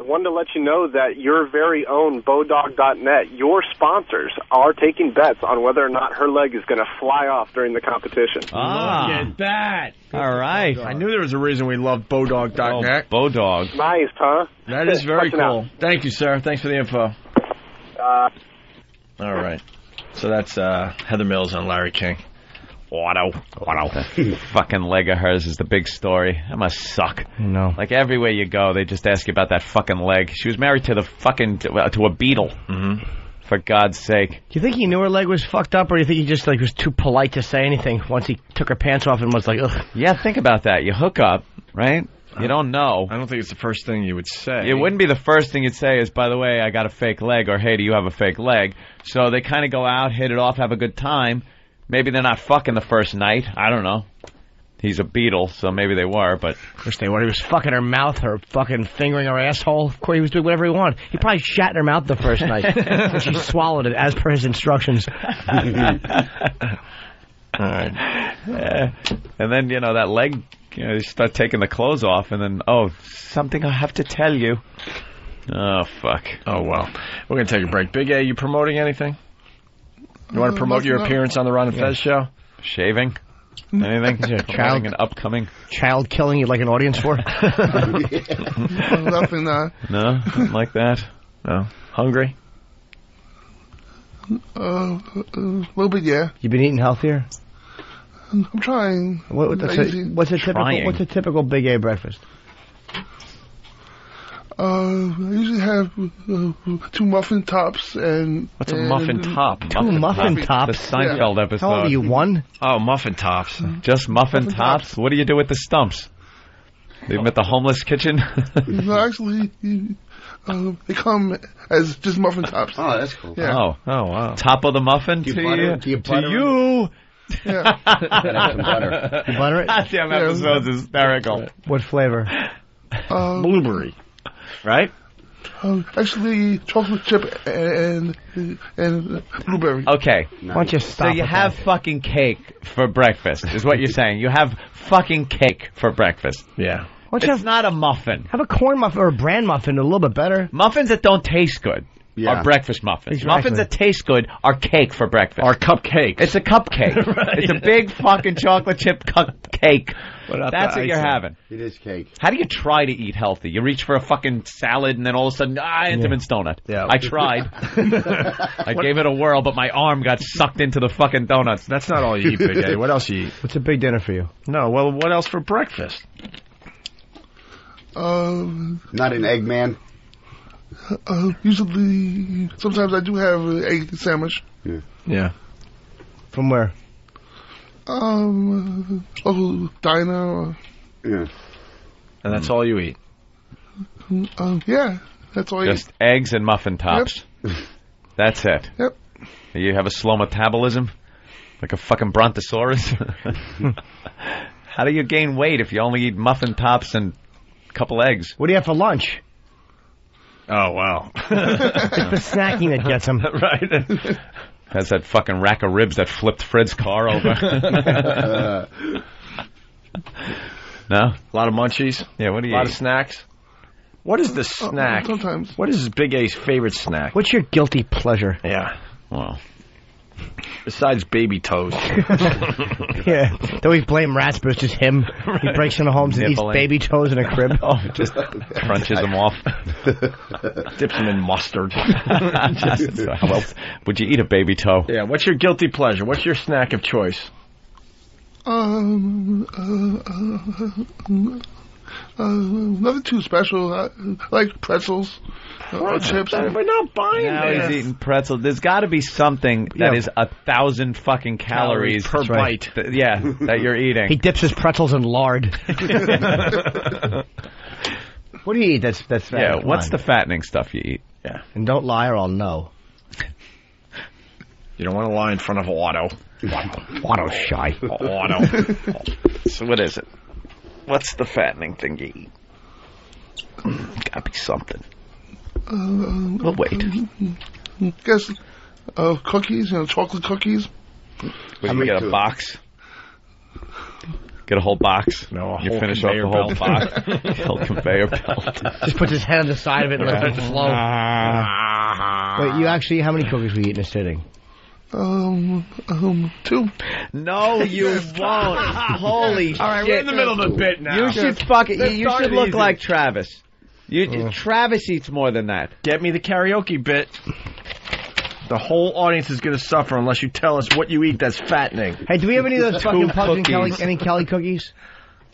wanted to let you know that your very own Bodog.net, your sponsors, are taking bets on whether or not her leg is going to fly off during the competition. Ah. Look at that. All right. I knew there was a reason we loved Bodog.net. Oh, Bodog. Nice, huh? That is very cool. Thank you, sir. Thanks for the info. All right. So that's Heather Mills on Larry King. Auto. Fucking leg of hers is the big story. That must suck. No. Like everywhere you go, they just ask you about that fucking leg. She was married to to a beetle. Mm-hmm. For God's sake. Do you think he knew her leg was fucked up, or do you think he just was too polite to say anything once he took her pants off and was like, ugh? Yeah, think about that. You hook up, right? You don't know. I don't think it's the first thing you would say. It wouldn't be the first thing you'd say is, by the way, I got a fake leg, or hey, do you have a fake leg? So they kind of go out, hit it off, have a good time. Maybe they're not fucking the first night. I don't know. He's a beetle, so maybe they were, but... Of course they were. He was fucking her mouth, her fucking fingering her asshole. Of course he was doing whatever he wanted. He probably shat in her mouth the first night. And she swallowed it as per his instructions. All right. And then, that leg, you start taking the clothes off, and then, something I have to tell you. Oh, fuck. Oh, well. We're going to take a break. Big A, you promoting anything? You want to promote your appearance on the Ron and Fez show? Shaving? Anything? Child an upcoming child killing you'd like an audience for? Nothing, No? Nothing like that? No? Hungry? A little bit, yeah. You been eating healthier? I'm trying. What's a typical Big A breakfast? I usually have 2 muffin tops and... What's a muffin top? 2 muffin tops? The Seinfeld episode. How old are you, 1? Oh, muffin tops. Just muffin tops? What do you do with the stumps? Leave them at the homeless kitchen? No, actually, they come as just muffin tops. Oh, that's cool. Yeah. Oh, wow. Top of the muffin Do you to butter- you? do you butter to you? Yeah. Gotta have some butter. You butter it? Goddamn episode's hysterical. What flavor? Blueberry. Right? Actually, chocolate chip and blueberry. Okay. Why don't you stop So you with have that? fucking cake for breakfast, is what you're saying. You have fucking cake for breakfast. Yeah. It's not a muffin. Have a corn muffin or a bran muffin, a little bit better. Muffins that don't taste good are breakfast muffins. Exactly. Muffins that taste good are cake for breakfast. Are cupcakes. It's a cupcake. Right. It's a big fucking chocolate chip cupcake. Without That's the what you're icing. having. It is cake. How do you try to eat healthy? You reach for a fucking salad and then all of a sudden, Entenmann's donut. Yeah. I tried. I gave it a whirl, but my arm got sucked into the fucking donuts. That's not all you eat, Big A. What else you eat? What's a big dinner for you? No, well, what else for breakfast? Not an egg man. Usually, sometimes I do have an egg sandwich. Yeah. From where? Local diner. Yeah. And that's all you eat? Yeah, that's all I Just eggs and muffin tops. Yep. That's it. Yep. You have a slow metabolism? Like a fucking brontosaurus? How do you gain weight if you only eat muffin tops and couple eggs. What do you have for lunch? Oh, wow. It's the snacking that gets him. Right. Has that fucking rack of ribs that flipped Fred's car over. No? A lot of munchies. Yeah, what do you eat? A lot eat? of snacks. What is the snack? Sometimes. What is Big A's favorite snack? What's your guilty pleasure? Yeah. Well, besides baby toes. Yeah. They always blame rats, but it's just him. He breaks into homes and eats Nibbling. baby toes in a crib. Oh, just crunches them off. Dips them in mustard. So how else would you eat a baby toe? Yeah, what's your guilty pleasure? What's your snack of choice? Nothing too special. I like pretzels or chips. We're not buying Now this. he's eating pretzels. There's got to be something that is 1,000 fucking calories per bite. That you're eating. He dips his pretzels in lard. What do you eat that's fattening? Yeah, what's the fattening stuff you eat? Yeah. And don't lie or I'll know. You don't want to lie in front of Otto. Otto's shy. Otto. So what is it? What's the fattening thing you eat? Gotta be something. We'll wait. Guess cookies, chocolate cookies. Would you get a box? Get a whole box? No, a you whole finish off the whole conveyor box. Whole conveyor belt. Just puts his head on the side of it and lets it flow. Wait, you actually, how many cookies will you eat in a sitting? 2. No, you won't. Holy shit. All right, we're in the middle of the bit now. You should fucking. Let's You start should it look easy. like Travis. Travis eats more than that. Get me the karaoke bit. The whole audience is going to suffer unless you tell us what you eat that's fattening. Hey, do we have any of those fucking Pugs and cookies. Kelly, any Kelly cookies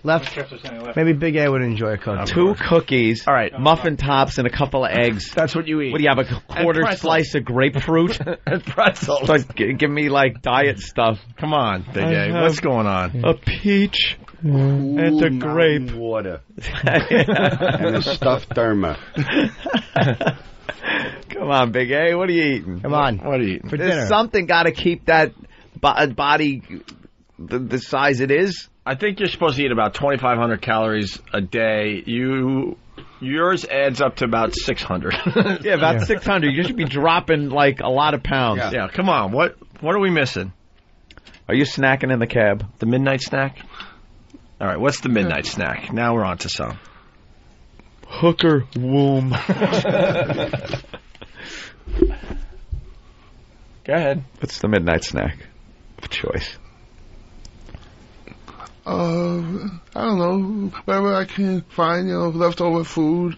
left? Maybe Big A would enjoy a cookie. 2 cookies. All right. Muffin tops and a couple of eggs. That's what you eat. What do you have? A quarter pretzels. slice of grapefruit? And pretzels. Like, give me like diet stuff. Come on, Big I A. have What's going on? A peach and a grape. Water. And a stuffed therma. Come on, Big A. What are you eating? Come on. What are you eating? For There's dinner. something got to keep that body the size it is. I think you're supposed to eat about 2,500 calories a day. Yours adds up to about 600. Yeah, about 600. You should be dropping like a lot of pounds. Yeah, come on. What are we missing? Are you snacking in the cab? The midnight snack? All right, what's the midnight snack? Now we're on to some. Hooker womb. Go ahead. What's the midnight snack of choice? I don't know. Whatever I can find, leftover food.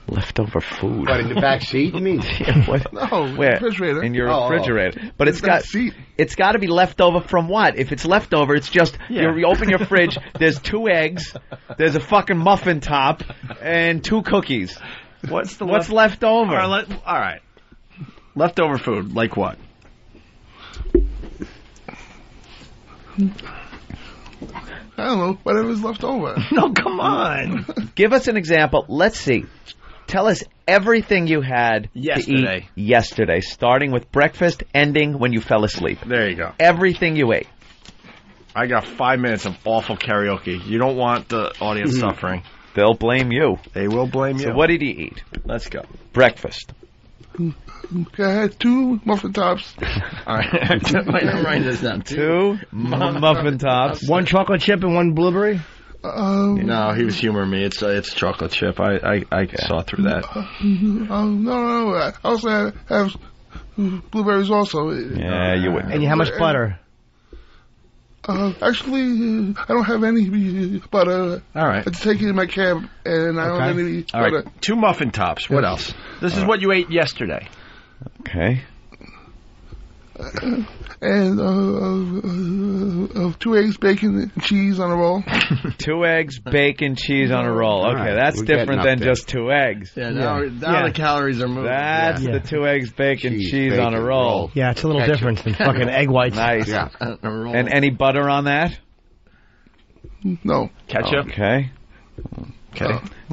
Leftover food. What, in the back seat, you mean? What? No, Where? refrigerator. In your refrigerator. But it's got seat. it's got to be leftover from what? If it's leftover, it's just you open your fridge. There's 2 eggs. There's a fucking muffin top and 2 cookies. What's left over? All right. Leftover food, like what? I don't know. Whatever's left over. No, come on. Give us an example. Let's see. Tell us everything you had Yesterday. to eat yesterday, starting with breakfast, ending when you fell asleep. There you go. Everything you ate. I got 5 minutes of awful karaoke. You don't want the audience suffering. They'll blame you. They will blame you. So what did he eat? Let's go. Breakfast. Okay, I had 2 muffin tops. All right. Write this down. 2 muffin tops. 1 chocolate chip and 1 blueberry? No, he was humoring me. It's chocolate chip. I saw through that. No. I also have blueberries also. Yeah, you wouldn't. And how much butter? Actually, I don't have any butter. All right. I take it in my cab, and I don't have any All butter. right. 2 muffin tops. What else? This is what you ate yesterday. Okay. And 2 eggs, bacon, and cheese on a roll. 2 eggs, bacon, cheese on a roll. Okay, right, that's we're different getting than up there. just 2 eggs. Yeah, now the calories are moving. That's the 2 eggs, bacon, cheese on a bacon, roll. Yeah, it's a little different than fucking egg whites. Nice. Yeah. And any butter on that? No. Ketchup? Okay.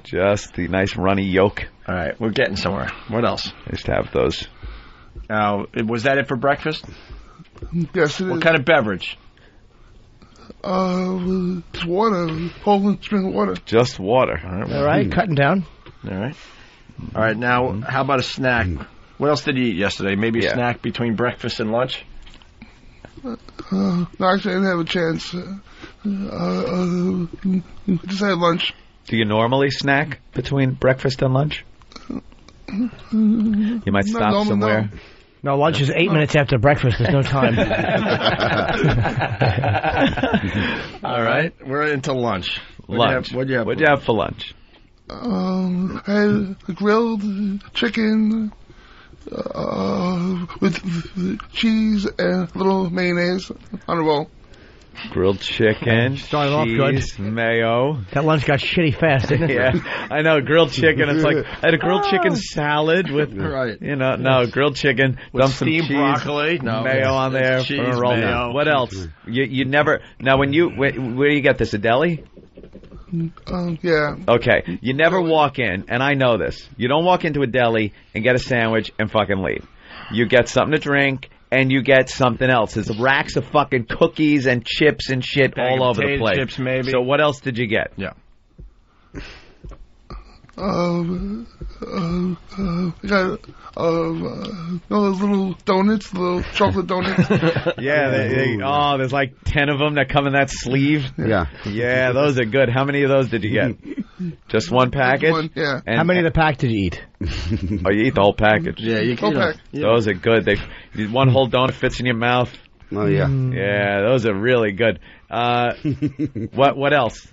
Just the nice runny yolk. All right, we're getting somewhere. What else? I used to have those. Now, was that it for breakfast? Yes, it is. What kind of beverage? Just water. Poland spring water. Just water. All right, cutting down. All right. All right, now, how about a snack? What else did you eat yesterday? Maybe a snack between breakfast and lunch? No, actually, I didn't have a chance. Just had lunch. Do you normally snack between breakfast and lunch? You might stop somewhere. No, lunch is 8 minutes after breakfast. There's no time. All right, we're into lunch. Lunch. What'd you have for lunch? I had a grilled chicken with cheese and a little mayonnaise on a roll. Grilled chicken, started off good. Cheese, mayo. That lunch got shitty fast, didn't it? Yeah, I know. Grilled chicken. It's like I had a grilled chicken salad with, grilled chicken, with dump some steamed cheese, broccoli, mayo on there, cheese, put a roll mayo. down. What else? You never. Now, where do you get this? A deli? Yeah. Okay. You never walk in, and I know this. You don't walk into a deli and get a sandwich and fucking leave. You get something to drink. And you get something else. There's racks of fucking cookies and chips and shit all over the place. Chips, maybe. So what else did you get? Yeah. I got those little donuts, little chocolate donuts. Yeah, there's like 10 of them that come in that sleeve. Yeah. Yeah, those are good. How many of those did you get? Just one package? One, yeah. And how many of the pack did you eat? Oh, you eat the whole package. Yeah, you can. Pack. Those are good. One whole donut fits in your mouth. Oh, yeah. Yeah, those are really good. What else?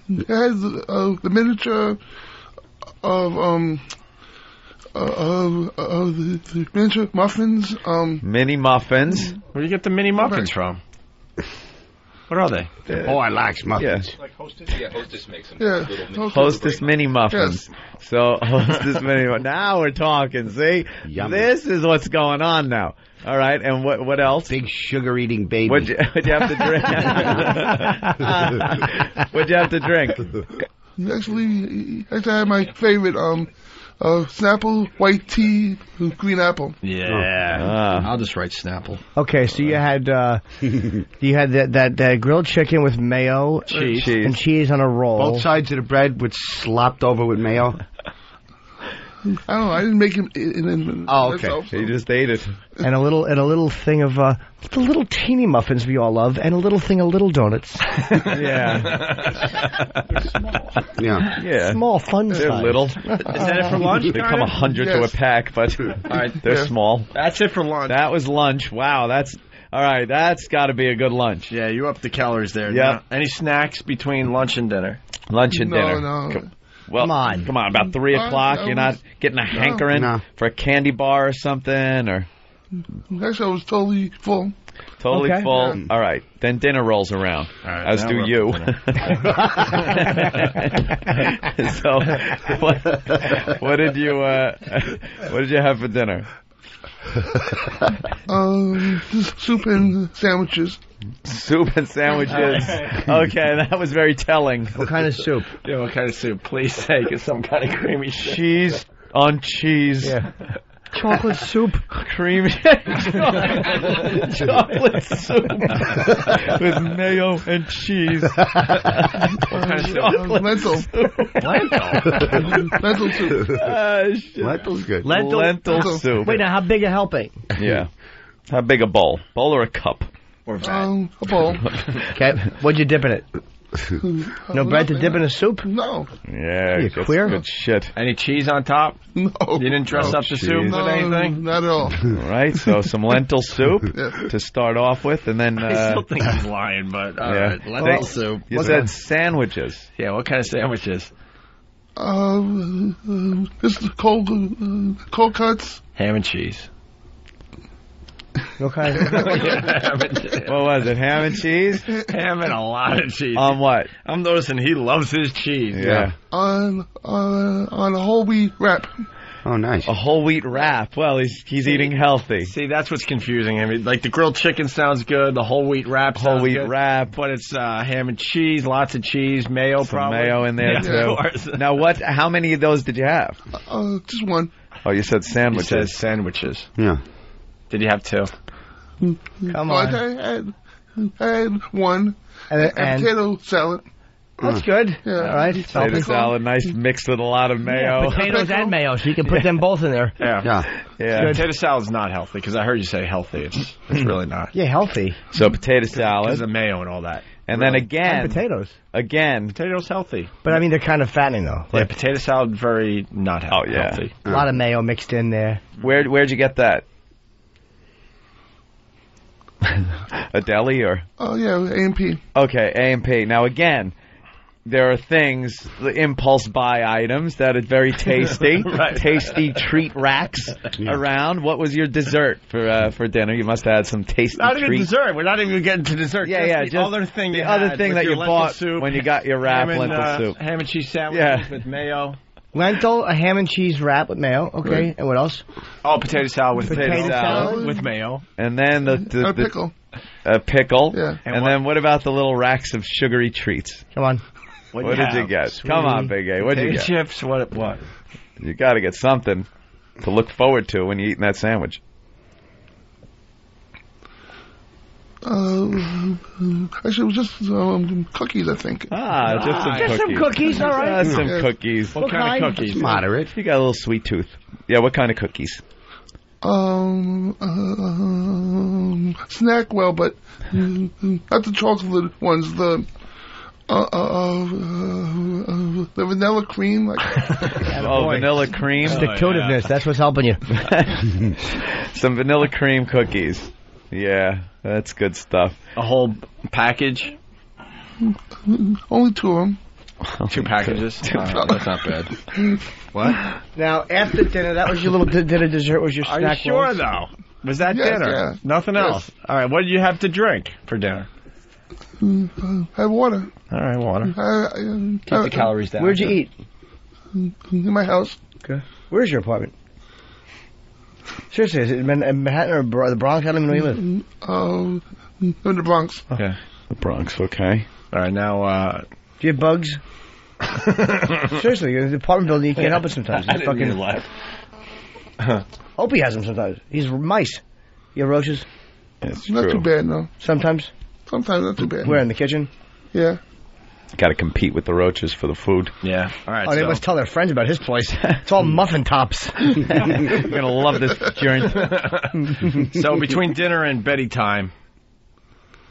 It has the miniature of the miniature muffins. Mini muffins. Where do you get the mini muffins from? What are they? I like muffins. Yeah. Like Hostess? Yeah, Hostess makes them. Yeah. Hostess mini muffins. Yes. So Hostess mini. Now we're talking. See, this is what's going on now. All right, and what else? Big sugar-eating baby. What'd you have to drink? What'd you have to drink? Actually, I had my favorite Snapple white tea with green apple. Yeah, I'll just write Snapple. Okay, so you had that grilled chicken with mayo, cheese, and cheese on a roll. Both sides of the bread with slopped over with mayo. I don't know. I didn't make it in okay. myself, so. You just ate it. And a little thing of the little teeny muffins we all love, and a little thing of little donuts. Yeah. Yeah. Small, fun They're size. little. Is that it for lunch? They come 100 to a pack, but they're small. That's it for lunch. That was lunch. Wow, that's all right. That's got to be a good lunch. Yeah, you up the calories there. Yeah. Any snacks between lunch and dinner? Lunch and dinner. No. Well, come on. About 3 o'clock, you're not getting a hankering for a candy bar or something, or Actually, I was totally full. Totally Okay. full. Yeah. All right, then dinner rolls around. All right, as now do we're you. up to So, what did you have for dinner? Just soup and sandwiches. Soup and sandwiches. Okay, that was very telling. What kind of soup? Yeah, what kind of soup? Please say, it's some kind of creamy shit. Cheese on cheese. Yeah. Chocolate soup. Creamy chocolate soup with mayo and cheese. Lentil. Lentil soup. Lentil's good. Lentil soup. Wait, now how big a helping? Yeah. How big a bowl? Bowl or a cup? Or A bowl. Okay. What'd you dip in it? No bread to dip in a soup? No. Yeah, You that's queer? good shit. Any cheese on top? No. You didn't dress up the soup No, with anything? not at all. All right, so some lentil soup Yeah. to start off with, and then I still think he's lying, but all right. Lentil soup. You said sandwiches. Yeah, what kind of sandwiches? Just cold cuts. Ham and cheese. Okay. What was it? Ham and cheese? Ham and a lot of cheese. On what? I'm noticing he loves his cheese. Yeah. On a whole wheat wrap. Oh, nice. A whole wheat wrap. Well, he's eating healthy. See, that's what's confusing. I mean, like the grilled chicken sounds good, the whole wheat wrap sounds Whole wheat good, wrap. but it's ham and cheese, lots of cheese, mayo, Some probably. mayo in there Yeah, too. of course. Now, how many of those did you have? Just one. Oh, you said He sandwiches. says sandwiches. Yeah. Did you have two? Come So on. I had one and potato salad. That's good. Yeah. All right. Potato salad, nice mix with a lot of mayo. Potatoes and mayo, so you can put them both in there. Yeah. Potato salad's not healthy because I heard you say healthy. It's really not. Yeah, healthy. So potato salad. Because of mayo and all that. And then again. And potatoes. Again. Potatoes healthy. But I mean, they're kind of fattening though. Yeah, potato salad very not healthy. Oh, yeah. Healthy. A lot of mayo mixed in there. Where'd you get that? A deli or? Oh, yeah, A&P. Okay, A&P. Now again, there are things, the impulse buy items that are very tasty, tasty treat racks around. What was your dessert for dinner? You must have had some tasty Not even treat. dessert. We're not even getting to dessert. Yeah, The other thing that you bought soup, when you got your wrap lentil soup. Ham and cheese sandwiches with mayo. Lentil, a ham and cheese wrap with mayo. Okay, Right. and what else? Oh, potato salad with Potato salad. with mayo. And then A pickle. A pickle. Yeah. And then what about the little racks of sugary treats? Come on. What did you get? Come on, Big A. What did you get? Chips. What? You got to get something to look forward to when you're eating that sandwich. Actually, it was just cookies, I think. Just some cookies, all right. Just some cookies. What kind of cookies? Moderate. You got a little sweet tooth. Yeah, what kind of cookies? Snackwell, but not the chocolate ones. The vanilla cream. Like, vanilla cream. Stick-to-itiveness. That's what's helping you. Some vanilla cream cookies. Yeah, that's good stuff. A whole package? only 2 of them. 2 packages? That's not bad. What? Now, after dinner, that was your little dinner dessert, was your Are snack you sure, rolls? though? Was that Yes, dinner? yeah. Nothing else? All right, what did you have to drink for dinner? I had water. All right, water. Keep the calories down. Where'd you eat? In my house. Okay. Where's your apartment? Seriously, is it in Manhattan or the Bronx? I don't even know where you live. In the Bronx. Okay. The Bronx, okay. All right, now, do you have bugs? Seriously, in the apartment building, you can't help it sometimes. I didn't mean to laugh. Opie has them sometimes. He's mice. You have roaches? It's not too bad, no. Sometimes? Sometimes not too bad. Where, in the kitchen? Yeah. Got to compete with the roaches for the food. Yeah. All right. Oh, they must tell their friends about his place. It's all muffin tops. You're going to love this joint. So between dinner and beddy time,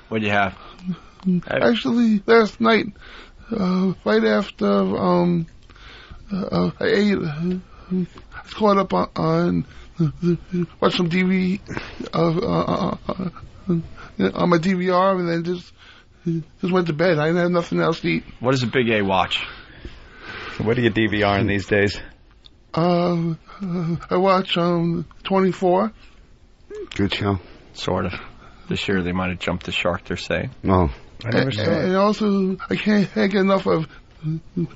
what'd you have? Actually, last night, right after I ate, I was caught up on watched some TV on my DVR, and then just went to bed. I didn't have nothing else to eat. What does a Big A watch? What are you DVRing these days? I watch 24. Good show. Sort of. This year they might have jumped the shark, they're saying. Oh. I never saw it. And also, I can't get enough of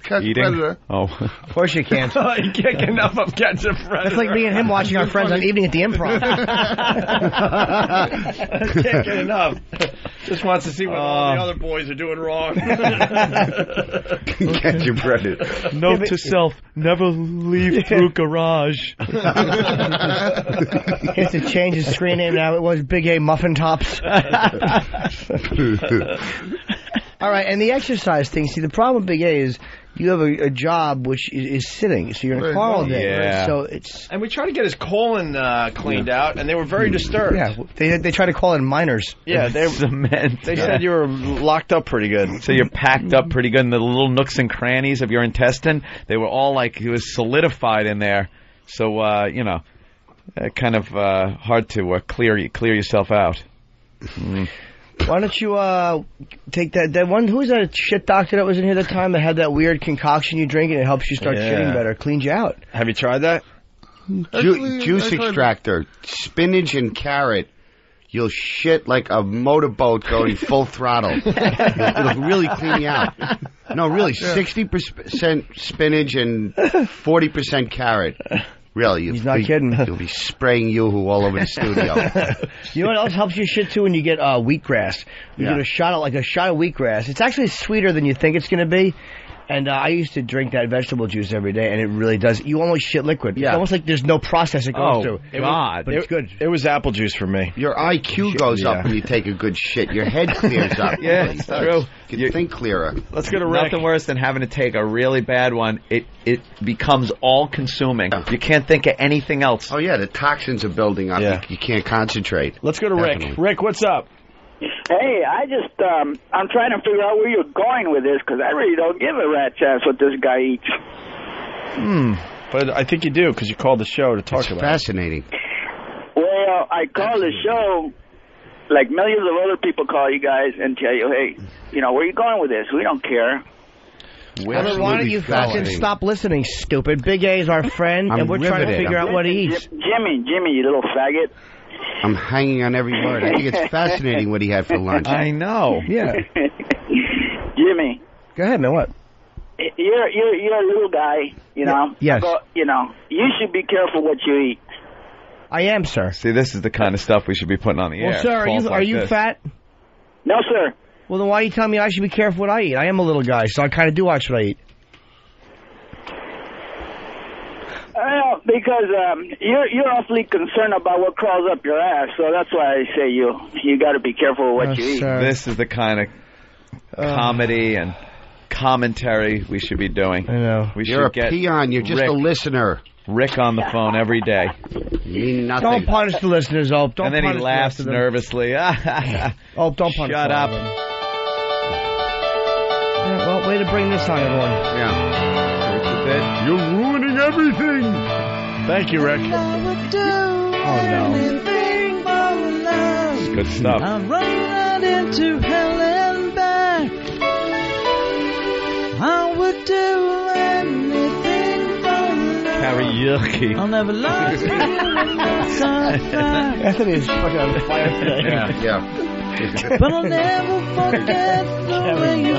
Catch Eating? Predator. Oh. Of course you can't. You can't get enough of Catch a Predator. It's like me and him watching our friends on Evening at the Improv. Can't get enough. Just wants to see what all the other boys are doing wrong. Catch a Predator. Note to self, never leave through garage. He has to change his screen name now. It was Big A Muffin Tops. All right, and the exercise thing. See, the problem with Big A is you have a job which is sitting, so you're in a car all day. Yeah. Right? So it's. And we tried to get his colon cleaned out, and they were very disturbed. Yeah, they try to call it minors. Yeah, they said you were locked up pretty good. So you're packed up pretty good in the little nooks and crannies of your intestine. They were all like, it was solidified in there. So, kind of hard to clear yourself out. Why don't you take that one? Who was that shit doctor that was in here that time that had that weird concoction you drink and it helps you start shitting better, cleans you out? Have you tried that? Juice extractor, spinach and carrot. You'll shit like a motorboat going full throttle. It'll really clean you out. No, really, 60% spinach and 40% carrot. Really, he's not kidding. You'll be spraying yoo-hoo all over the studio. You know what else helps you shit too? When you get wheatgrass, you get a shot of wheatgrass. It's actually sweeter than you think it's going to be. And I used to drink that vegetable juice every day, and it really does. You almost shit liquid. Yeah. It's almost like there's no process it goes through. God. But it's good. It was apple juice for me. Your IQ goes up when you take a good shit. Your head clears up. Yeah, it's true. You can think clearer. Let's go to Rick. Nothing worse than having to take a really bad one. It becomes all-consuming. You can't think of anything else. Oh, yeah, the toxins are building up. Yeah. You can't concentrate. Let's go to Definitely. Rick. Rick, what's up? Hey, I just, I'm trying to figure out where you're going with this, because I really don't give a rat's ass what this guy eats. But I think you do, because you called the show to talk about Fascinating. Well, I call the show, like millions of other people call you guys and tell you, hey, where are you going with this? We don't care. Well, why don't you fucking stop listening, stupid? Big A is our friend, and we're trying to figure out what he eats. Jimmy, you little faggot. I'm hanging on every word. I think it's fascinating what he had for lunch. I know. Yeah. Jimmy. Go ahead, man. What? You're a little guy, Yes. You should be careful what you eat. I am, sir. See, this is the kind of stuff we should be putting on the air. Well, sir, are you fat? No, sir. Well, then why are you telling me I should be careful what I eat? I am a little guy, so I kind of do watch what I eat. Well, because you're awfully concerned about what crawls up your ass, so that's why I say you got to be careful with what you eat. This is the kind of comedy and commentary we should be doing. I know. You're a peon. You're just a listener. Rick on the phone every day. You mean nothing. Don't punish the listeners, Ope. Don't and then he punish laughs the rest of them. nervously. Ope, don't punish Shut all up. of them. Yeah, well, way to bring this on, everyone. Yeah. You're ruining everything. Thank you, Rick. Oh, no. It's good stuff. I'm running out into hell and back. I would do anything for love. Karaoke. I'll never lie to you when that's a fact. Anthony is fucking on fire today. Yeah. But I'll never forget the way you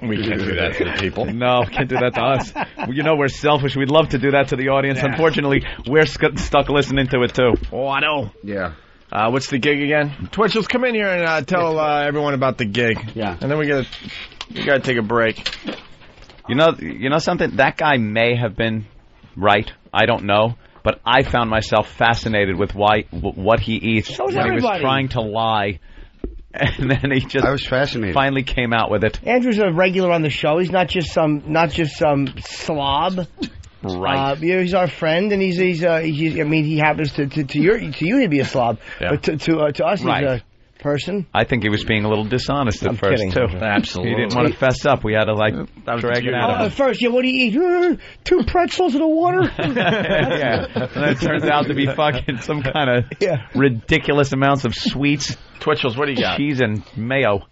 We can't do that to the people. No, can't do that to us. We're selfish. We'd love to do that to the audience. Yeah. Unfortunately, we're stuck listening to it, too. Oh, I know. Yeah. What's the gig again? Twitchell's, come in here and tell everyone about the gig. Yeah. And then we gotta take a break. You know something? That guy may have been right. I don't know. But I found myself fascinated with what he eats So is when he was everybody. trying to lie. And then he just I was fascinated. finally came out with it. Andrew's a regular on the show. He's not just some slob. Right. He's our friend, and he's I mean, he happens to you he'd be a slob, Yeah. but to us Right. he's a person. I think he was being a little dishonest at I'm first, kidding. too. Absolutely. He didn't want to fess up. We had to, drag it out of him. At first, what do you eat? 2 pretzels and a water? Yeah. And then it turns out to be fucking some kind of ridiculous amounts of sweets. Twitchell's, what do you got? Cheese and mayo.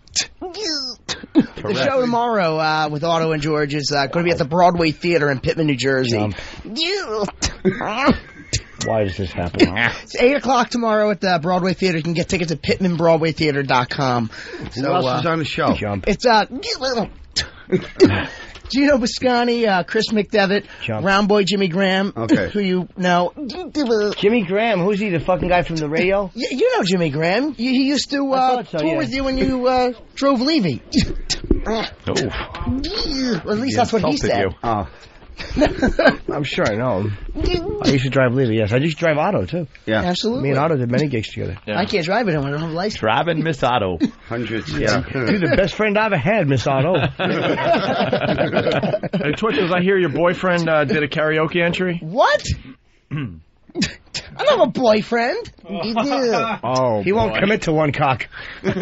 The show tomorrow with Otto and George is going to be at the Broadway Theater in Pittman, New Jersey. Why does this happen? It's 8 o'clock tomorrow at the Broadway Theater. You can get tickets at PittmanBroadwayTheater.com. Who else is on the show? It's Gino Biscani, Chris McDevitt, Round Boy Jimmy Graham, who you know. Jimmy Graham, who's he, the fucking guy from the radio? You know Jimmy Graham. He used to tour with you when you drove Levy. Or at least that's what he said. Oh. I'm sure I know him. I used to drive Levy, yes. I used to drive Otto, too. Yeah. Absolutely. Me and Otto did many gigs together. I can't drive it. I don't have a license. Driving Miss Otto. Hundreds, yeah. You're the best friend I ever had, Miss Otto. Hey, Twitchell's, I hear your boyfriend did a karaoke entry. What? I don't have a boyfriend. Oh, he won't commit to one cock. Yeah,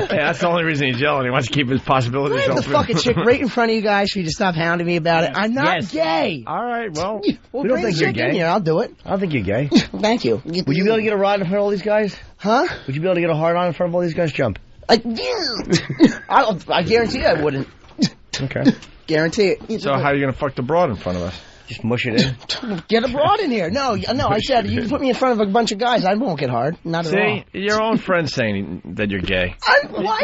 that's the only reason he's yelling. He wants to keep his possibilities I have open. the fucking chick right in front of you guys for you to stop hounding me about it. I'm not gay. All right, well. We don't think you're gay. I'll do it. I don't think you're gay. Thank you. Would you be able to get a ride in front of all these guys? Huh? Would you be able to get a hard on in front of all these guys? Jump. I guarantee I wouldn't. Okay. Guarantee it. So how are you going to fuck the broad in front of us? Just mush it in. Get a broad in here. No, I said you can put me in front of a bunch of guys. I won't get hard. Not at all. See, your own friend saying that you're gay. What?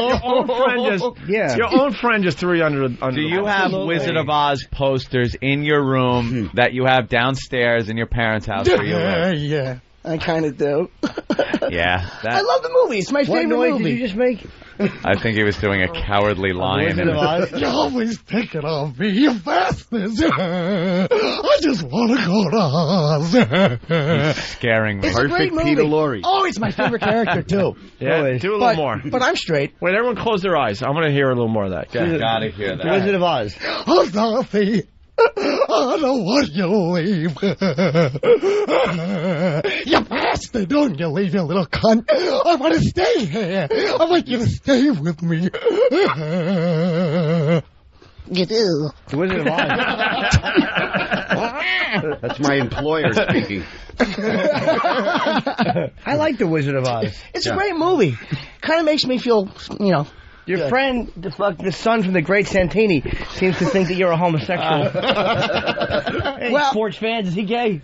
Your own friend just threw you under Do the you bus. have Wizard of Oz posters in your room that you have downstairs in your parents' house where you live? Yeah, I kind of do. Yeah. I love the movie. It's my favorite What noise movie. did you just make? I think he was doing a cowardly lion. You always pick it on me, you bastards. I just want to go to Oz. He's scaring me. It's a great movie. Peter Lorre. Oh, it's my favorite character, too. Yeah, do a little more. But I'm straight. Wait, everyone close their eyes. I'm going to hear a little more of that. Gotta hear that. Wizard of Oz. Oh, Dorothy. I don't want you to leave. You bastard, don't you leave, you little cunt. I want to stay here. I want you to stay with me. You do. The Wizard of Oz. That's my employer speaking. I like The Wizard of Oz. It's a great movie. Kind of makes me feel, Your good. friend, the son from the great Santini, seems to think that you're a homosexual. Hey, Well- sports fans, is he gay?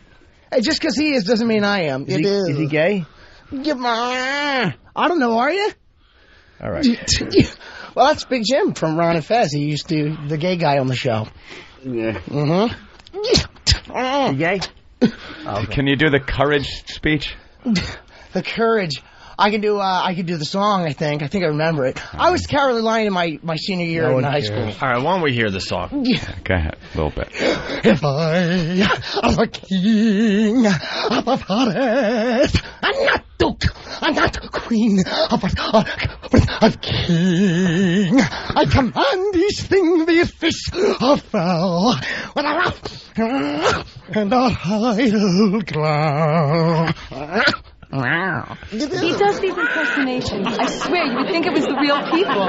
Hey, just because he is doesn't mean I am. Is he gay? I don't know, are you? All right. Well, that's Big Jim from Ron and Fez. He used to, the gay guy on the show. Yeah. Mm-hmm. Is he gay? Can you do the courage speech? The courage. I can do the song, I think. I remember it. I was Cowardly Lion in my senior year in high school. All right, why don't we hear the song? Go ahead, a little bit. If I am a king of a forest, I'm not duke, I'm not queen, but I'm king. I command these things, these fish of fowl, with a rough and a high ground. He does these impersonations. I swear, you would think it was the real people.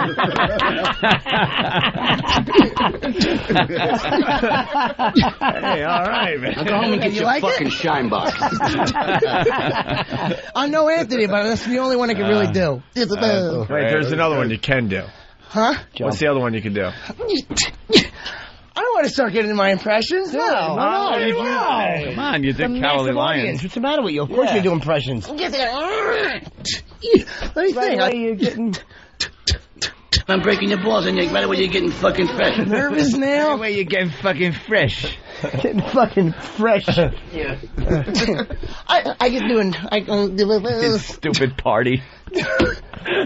Hey, all right, man. Now go home and get your like fucking shine box. I know Anthony, but that's the only one I can really do. Wait, there's another one you can do. Huh? What's the other one you can do? I don't want to start getting my impressions. No. Come on, you did Cowardly Lion. What's the matter with you? Of course you do impressions. Let me think. You're getting... I'm breaking your balls and right away you're getting fucking fresh. Nervous now? Where you getting fucking fresh. Getting fucking fresh. Yeah. I can do His stupid party.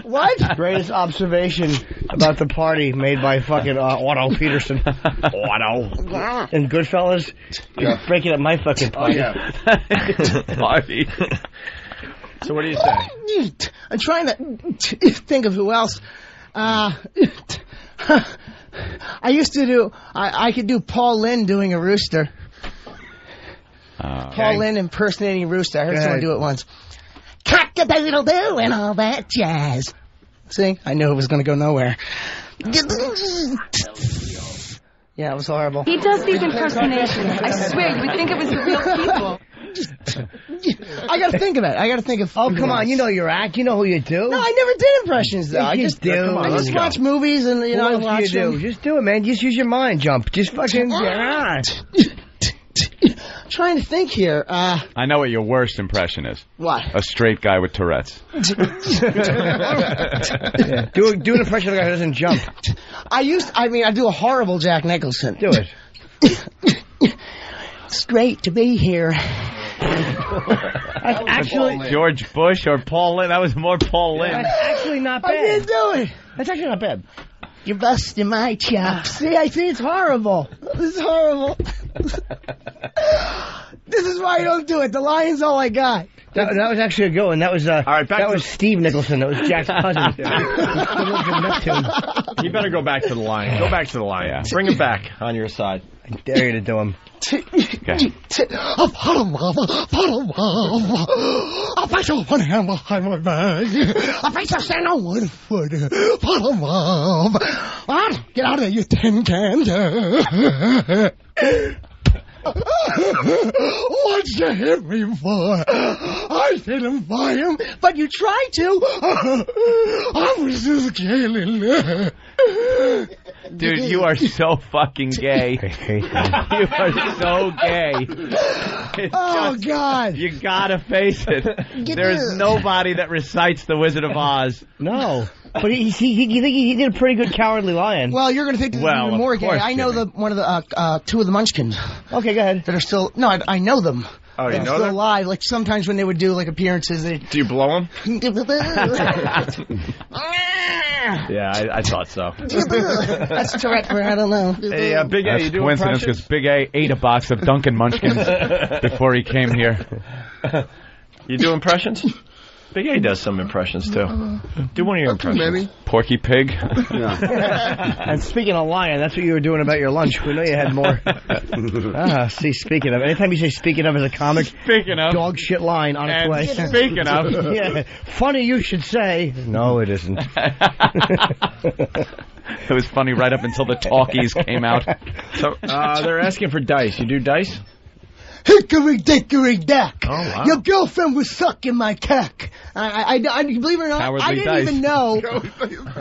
What? Greatest observation about the party made by fucking Otto Peterson. Otto. And Goodfellas. You're breaking up my fucking party. Party. So what do you say? I'm trying to think of who else. I used to do. I could do Paul Lynde doing a rooster. Paul Lynde impersonating a rooster. I heard someone do it once. Cock-a-doodle-doo and all that jazz. See, I knew it was going to go nowhere. Yeah, it was horrible. He does these impersonations. I swear, you would think it was the real people. I got to think of it. Oh, come on. You know your act. You know who you do. No, I never did impressions, though. I just do. I just watch movies and, I watch them. Just do it, man. Just use your mind, jump. Just fucking get on. Trying to think here. I know what your worst impression is. What? A straight guy with Tourette's. Do an impression of a guy who doesn't jump. I do a horrible Jack Nicholson. Do it. It's great to be here. Actually, George Bush or Paul Lynde. That was more Paul Lynde. That's actually not bad. I didn't do it. That's actually not bad. You're busting my chops. See, I think it's horrible. This is horrible. This is why I don't do it. The lion's all I got. That was actually a good one. That was all right, that was Steve Nicholson. That was Jack's cousin. You better go back to the lion. Go back to the lion. Yeah. Bring him back on your side. I dare you to do him. A pot of a face of one hand behind my back. A face of stand on one foot. Pot of mom. What? Get out of there, you tin can. What'd you hit me for? I didn't buy him, but you tried to. I was just kidding. Dude, you are so fucking gay. You are so gay. God. You gotta face it. There's nobody that recites The Wizard of Oz. No. But he did a pretty good Cowardly Lion. Well, you're going to think this is even more gay. I know two of the Munchkins. Okay, go ahead. That are still... No, I know them. Oh, you know still them? alive. Like, sometimes when they would do, appearances, they... Do you blow them? Yeah, I thought so. That's Tourette for I don't know. Hey, Big A, That's you do coincidence impressions? because Big A ate a box of Dunkin' Munchkins before he came here. You do impressions? Big A does some impressions, too. Do one of your impressions. Porky Pig. And speaking of lying, that's what you were doing about your lunch. We know you had more. See, speaking of. Anytime you say speaking of as a comic, speaking of. Dog shit line on its And way. speaking of. Yeah. Funny you should say. No, it isn't. It was funny right up until the talkies came out. So they're asking for dice. You do dice? Hickory dickory dock. Oh, wow. Your girlfriend was sucking my cock. I believe it or not, Cowardly I didn't Dice. even know.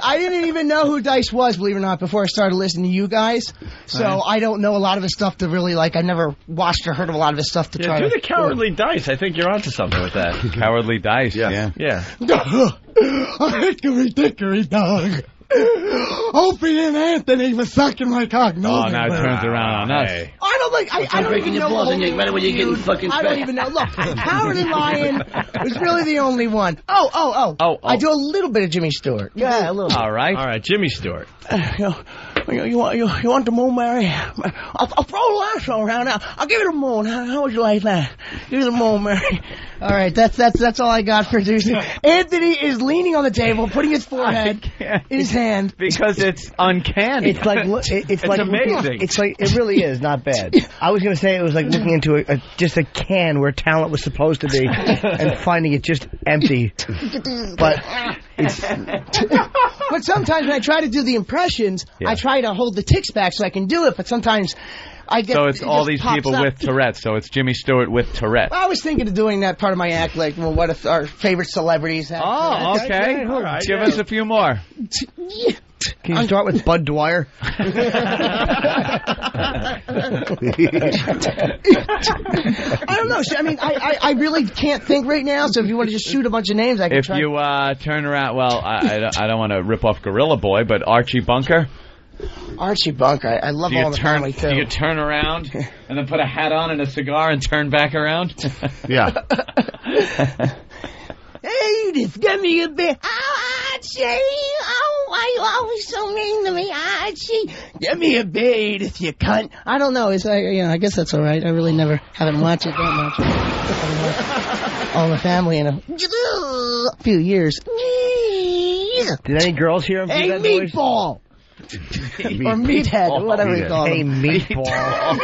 I didn't even know who Dice was, believe it or not, before I started listening to you guys. So I don't know a lot of his stuff to really like. I never watched or heard of a lot of his stuff to try do to the Cowardly Dice. I think you're onto something with that. Cowardly Dice. Yeah. Hickory dickory dog. Opie and Anthony was sucking my cock. No, Oh, now it turns around on us. I don't like. I don't even know. balls and you right when you're getting fucking I don't fat. even know. Look, Howard and Lion was really the only one. Oh. I do a little bit of Jimmy Stewart. Yeah, a little bit. All right. All right, Jimmy Stewart. You want the moon, Mary? I'll throw a lasso around. I'll give you the moon. How would you like that? Give you the moon, Mary. All right, that's all I got for Tuesday. Anthony is leaning on the table, putting his forehead in his hand because it's uncanny. It's like it's like amazing. It's like it really is not bad. I was going to say it was like looking into just a can where talent was supposed to be and finding it just empty. But sometimes when I try to do the impressions, I try to hold the tics back so I can do it. But sometimes I get. So it's it all just these pops people up. with Tourette's. So it's Jimmy Stewart with Tourette's. I was thinking of doing that part of my act, like, well, what if our favorite celebrities have? Oh, okay. All right, Give us a few more. Can you start with Bud Dwyer? I don't know. I mean, I really can't think right now. So if you want to just shoot a bunch of names, I can If try. you turn around, well, I don't want to rip off Gorilla Boy, but Archie Bunker. Archie Bunker. I love Do you all the family too. Do you turn around and then put a hat on and a cigar and turn back around? Yeah. Hey, just give me a bit. Archie, why you always so mean to me, Archie? Give me a bait if you cunt. I don't know. It's I guess that's all right. I really never haven't watched it that much. All the family in a few years. Did any girls hear him? Hey, do that noise? Meatball. Or meathead, whatever you call Hey, him. meatball.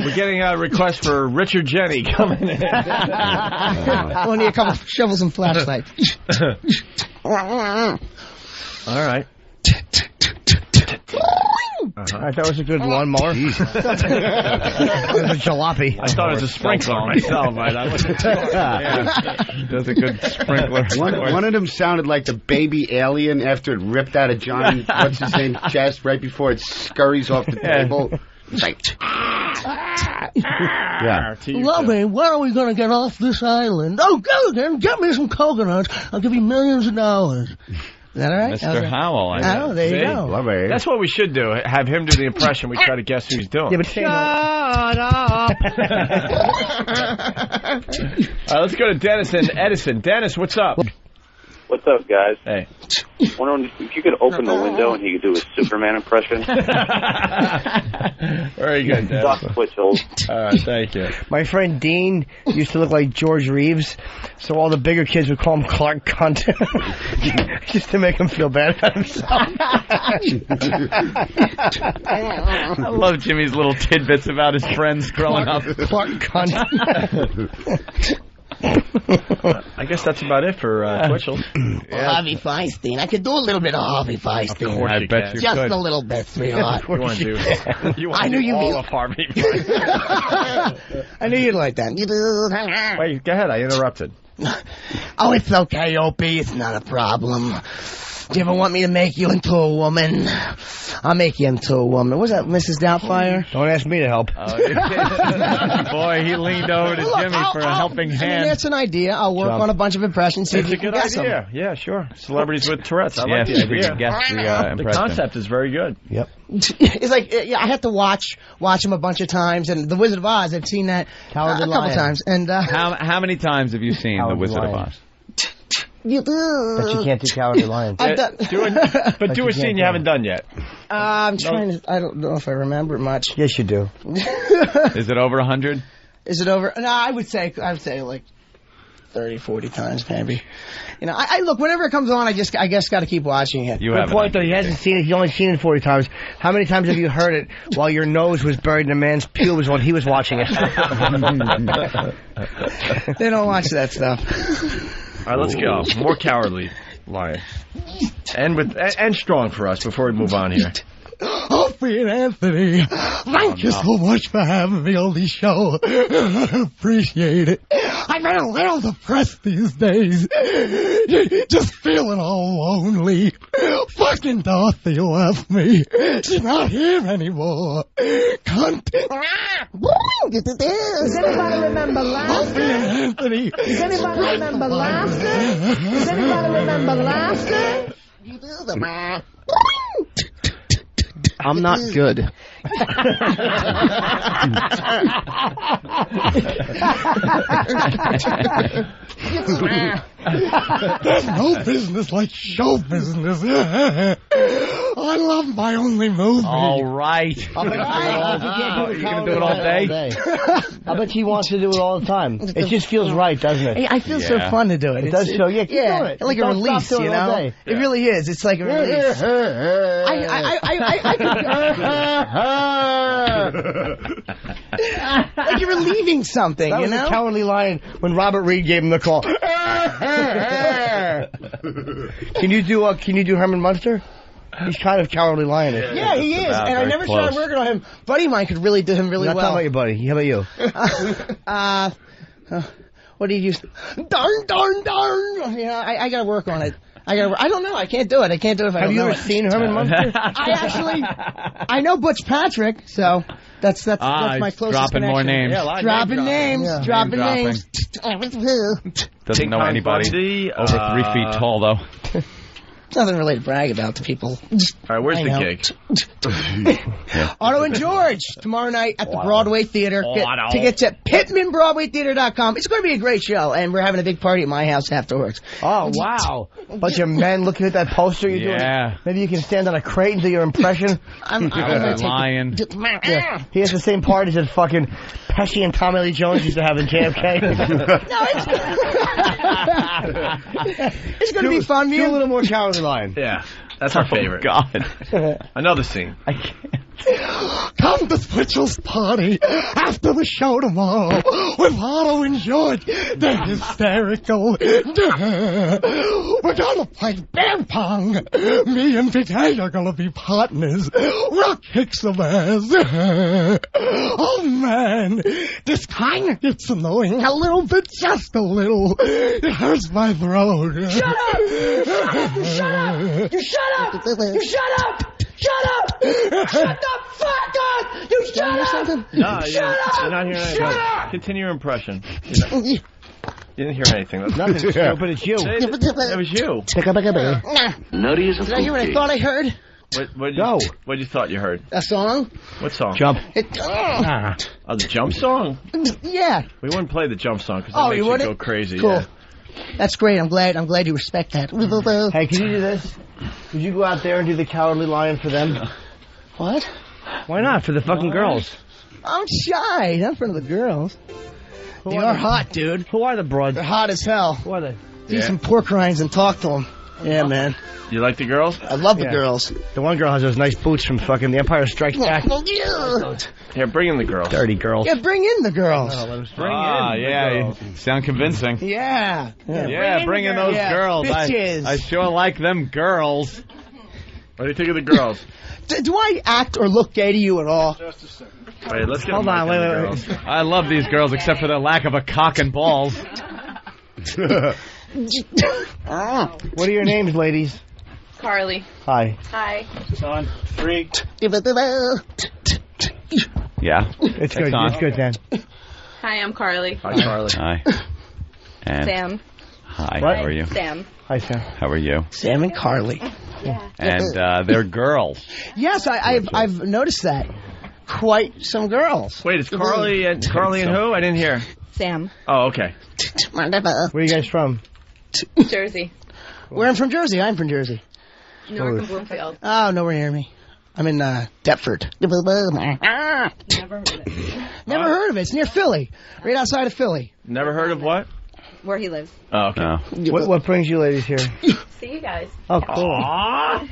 We're getting a request for Richard Jenny coming in. We'll need a couple of shovels and flashlights. All right. That was a good lawnmower. It was a jalopy. I thought it was a sprinkler myself. Does a good sprinkler. One of them sounded like the baby alien after it ripped out of John, what's his name, chest right before it scurries off the table. It's like, yeah. Lovey, when are we going to get off this island? Oh, go again. Get me some coconuts. I'll give you millions of dollars. Is that all right? Mr. Howell. Oh, there you go. That's what we should do. Have him do the impression. We try to guess who he's doing. Yeah, but Shut up. All right, let's go to Dennis and Edison. Dennis, what's up? What's up, guys? Hey. Wondering if you could open the window and he could do a Superman impression. Very good, Dennis. Doc Twitchell. All right, thank you. My friend Dean used to look like George Reeves, so all the bigger kids would call him Clark Cunt, just to make him feel bad about himself. I love Jimmy's little tidbits about his friends growing up. Clark Cunt. I guess that's about it for Twitchell. Harvey Feinstein. I could do a little bit of Harvey Feinstein. Of course I bet you Just could. a little bit, sweetheart. You want to do I knew you all mean- of Harvey. I knew you'd like that. Wait, go ahead. I interrupted. Oh, it's okay, Opie. It's not a problem. Do you ever want me to make you into a woman? I'll make you into a woman. Was that Mrs. Doubtfire? Don't ask me to help. Boy, he leaned over to Jimmy for a helping I mean, hand. that's an idea. I'll work on a bunch of impressions. See It's if a you can good guess them. idea. Yeah, sure. Celebrities with Tourette's. I like Yes, the we idea. can guess the The impression. concept is very good. Yep. It's like I have to watch him a bunch of times, and The Wizard of Oz. I've seen that a couple times. And How many times have you seen The Wizard of Oz? You do. But you can't do Cowardly Lion. I've done. But do a scene you haven't done yet. I'm trying to. I don't know if I remember much. Yes, you do. Is it over 100? Is it over? No, I would say like 30, 40 times maybe. You know, I look, whenever it comes on, I guess got to keep watching it. Good point, though. He hasn't seen it. He's only seen it 40 times. How many times have you heard it while your nose was buried in a man's pubes while he was watching it? They don't watch that stuff. All right, let's go. More Cowardly Lion. And strong for us before we move on here. Opie and Anthony, thank you so much for having me on the show. Appreciate it. I'm a little depressed these days. Just feeling all lonely. Fucking Dorothy left me. She's not here anymore. Cunt. Does anybody remember laughter? Opie and Anthony. Does anybody remember laughter? Does anybody remember laughter? I'm not good. There's no business like show business. I love my only movie. All right. You're going to do it all day? I bet he wants to do it all the time. It just feels right, doesn't it? I feel so fun to do it. It does feel, keep doing it. Like a Don't release, stop doing you it all know? day. It really is. It's like a release. Like you're relieving something, That you was know? a Cowardly Lion when Robert Reed gave him the call. Can you do Herman Munster? He's kind of Cowardly Lion. Yeah, he is. And I never started working on him. Buddy of mine could really do him really Not well. talking about your buddy. How about you? What do you use? Darn. You know, I got to work on it. I don't know. I can't do it. If I don't know it. Have you ever seen Herman Munster? I know Butch Patrick, so that's my closest dropping connection. more names. Yeah, dropping names. Doesn't know anybody over 3 feet tall, though. Nothing really to brag about to people. All right, where's the gig? Otto and George tomorrow night at the Broadway Theater. Get tickets at PittmanBroadwayTheater.com. It's going to be a great show, and we're having a big party at my house afterwards. Oh, wow. Bunch of men looking at that poster you're doing. Yeah. Maybe you can stand on a crate and do your impression. I'm lying. Yeah. He has the same parties that fucking Pesci and Tommy Lee Jones used to have in JFK. It's going to be fun. Do a little more Cowardly Lion. Yeah, that's our favorite. God. Another scene. I can't. Come to Twitchell's party after the show tomorrow with Otto and George. They're hysterical. We're gonna play bear pong. Me and Big Ed are gonna be partners. We'll kick some ass. Oh man, this kind of gets annoying a little bit, just a little. It hurts my throat. Shut up! Shut up! You shut up! You shut up! Shut up! Shut the fuck up! You shut up! No, Shut you're up! not hearing anything. Shut up! Continue your impression. You didn't hear anything. That's Nothing, but it's you. It was you. Nutty as a Did I hear what I thought I heard? What you thought you heard? A song? What song? Jump. Oh, the jump song? Yeah. We wouldn't play the jump song because that makes you go crazy. Cool. Yeah. That's great. I'm glad you respect that. Hey, can you do this? Could you go out there and do the Cowardly Lion for them? What? Why not? For the fucking girls. I'm shy. Not in front of the girls. They are hot, dude. Who are the broads? They're hot as hell. Who are they? Do some pork rinds and talk to them. Yeah, man. You like the girls? I love the girls. The one girl has those nice boots from fucking The Empire Strikes Back. Here, bring in the girls. Dirty girls. Yeah, bring in the girls. You sound convincing. Yeah. Bring in those girls. Bitches. I sure like them girls. What do you think of the girls? Do I act or look gay to you at all? All right, let's get Hold on, wait. I love these girls except for their lack of a cock and balls. What are your names, ladies? Carly. Hi. Hi. On 3. Yeah. It's good. It's good, Dan. Hi, I'm Carly. Hi, Charlie. Hi. And Sam. Hi. What? How are you? Sam. Hi, Sam. How are you? Sam and Carly. And they're girls. Yes, I've noticed that. Quite some girls. Wait, it's Carly and who? I didn't hear. Sam. Oh, okay. Where are you guys from? Jersey. Where I'm from Jersey. I'm from Jersey. Newark and Bloomfield. Oh, nowhere near me. I'm in Deptford. Never heard of it. Never heard of it. It's near Philly. Right outside of Philly. Never heard of what? Where he lives. Oh, okay. What brings you ladies here? See you guys. Oh, cool. Aww.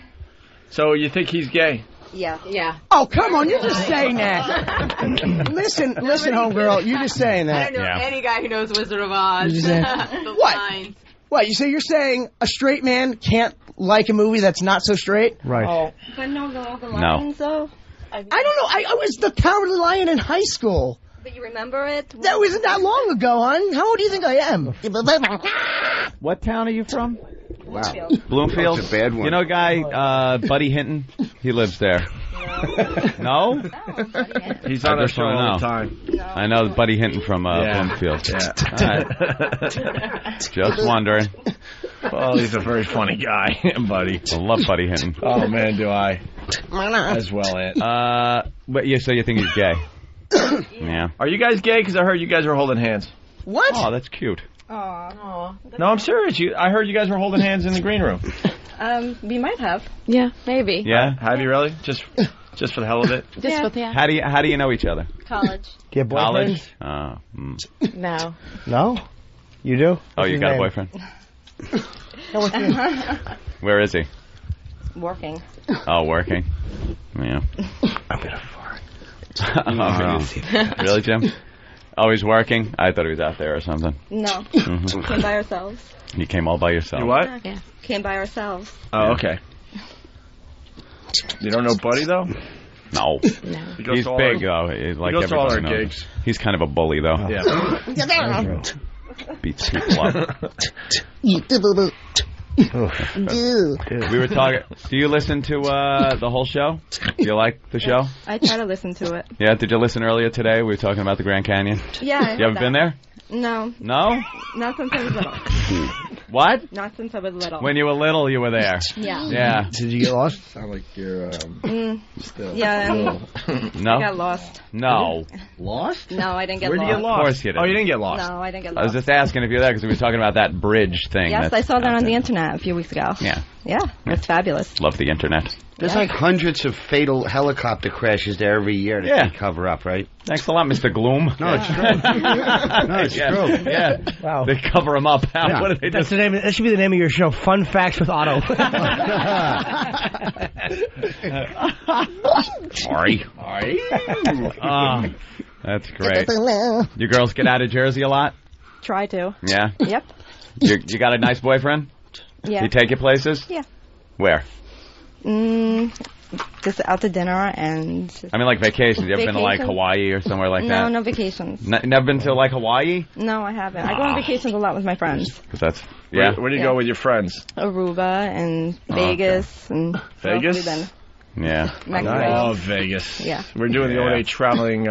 So you think he's gay? Yeah. Yeah. Oh, come on. You're just saying that. listen, homegirl. You're just saying that. I don't know any guy who knows Wizard of Oz. You're just saying- The What? lines. What? So you're saying a straight man can't like a movie that's not so straight? Right. Oh. But no, the lines, though. I don't know. I was the Cowardly Lion in high school. But you remember it? That wasn't that long ago, hon. How old do you think I am? What town are you from? Wow. Bloomfield. That's a bad one. You know a guy, Buddy Hinton? He lives there. No? He's on our show all the time. I know Buddy Hinton from Bloomfield. Yeah. All right. Just wondering. Well, he's a very funny guy, buddy. I love Buddy Hinton. Oh, man, do I. As well, Ant. But so you think he's gay? Yeah. Are you guys gay? Because I heard you guys were holding hands. What? Oh, that's cute. Aww. No, I'm serious. I heard you guys were holding hands in the green room. We might have. Yeah, maybe. Yeah? Have you really? Just for the hell of it? Just with the How do you know each other? college. Do you have boyfriends? College? No. No? You do? Oh, What's you his got name? a boyfriend? No, what's his name? Where is he? Working. Oh, working. Yeah. I'm gonna fart. Really, Jim? Oh, he's working? I thought he was out there or something. No. Mm-hmm. Came by ourselves. You came all by yourself. You what? Yeah. Came by ourselves. Oh, okay. You don't know Buddy, though? No. He goes He's to all big, our- though. He's like he goes to all our everybody knows. gigs. He's kind of a bully, though. Yeah. Beats people up. We were talking. Do you listen to the whole show? Do you like the show? I try to listen to it. Yeah. Did you listen earlier today? We were talking about the Grand Canyon. Yeah. You ever been there? No. No? Not since I was little. What? Not since I was little. When you were little, you were there. Yeah. Yeah. Did you get lost? Sound like you're still. Yeah. No? I got lost. No. Lost? No, I didn't get Where'd lost. you get lost? Of course you didn't. Oh, you didn't get lost? No, I didn't get I was lost. just asking if you're there because we were talking about that bridge thing. Yes, that's I saw that out on the there. internet a few weeks ago. Yeah. Yeah, it's fabulous. Love the internet. There's like hundreds of fatal helicopter crashes there every year that they cover up, right? Thanks a lot, Mr. Gloom. No, it's true. No, it's true. Yeah. Wow. They cover them up. Yeah. What do they do? That's the name. That should be the name of your show. Fun Facts with Otto. Sorry. That's great. You girls get out of Jersey a lot? Try to. Yeah? Yep. You got a nice boyfriend? Yeah. He take you places? Yeah. Where? Just out to dinner and... I mean, like vacations. You ever been to, like, Vacation? Hawaii or somewhere like that? No vacations. Never been to, like, Hawaii? No, I haven't. I go on vacations a lot with my friends. Because that's... Yeah. Where do you go with your friends? Aruba and Vegas and... Vegas? Yeah. Mexico. Oh, Vegas. Yeah. We're doing the OA traveling...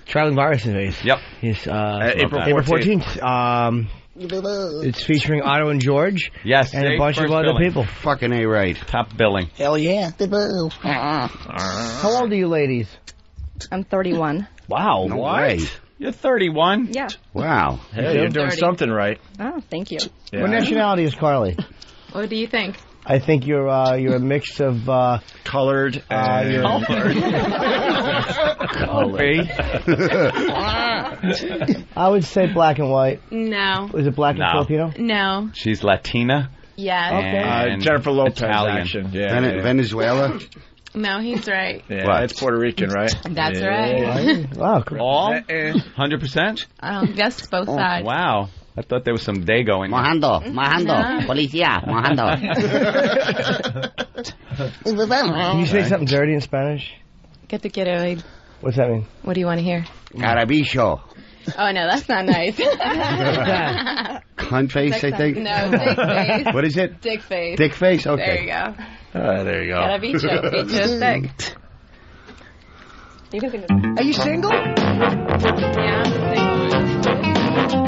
Traveling Virus in Vegas. Yep. Yes, April April 14th. It's featuring Otto and George. Yes. And a bunch of other people. Fucking A right. Top billing. Hell yeah. How old are you ladies? I'm 31. Wow. No way. You're 31? Yeah. Wow. Hey, you're doing 30. something right. Oh, thank you. What nationality is Carly? What do you think? I think you're a mix of colored and Opie. I would say black and white. No. Is it black and No. Filipino? No. She's Latina. Yes. And Jennifer Lopez Italian. action. Yeah, Venezuela. No, he's right. Yeah, What? it's Puerto Rican, right? That's right. Wow. Cool. All? 100%? Guess both sides. Wow. I thought there was some Dago in there. Mojando, No. policía, mojando. Can you say something dirty in Spanish? Get to get it. What's that mean? What do you want to hear? Carabicho. Oh, no, that's not nice. Cunt face, I think. No, dick face. What is it? Dick face. Dick face? Okay. There you go. There you go. Gotta beat you. Beat you stick. You can think of Are you single? Yeah, I'm single.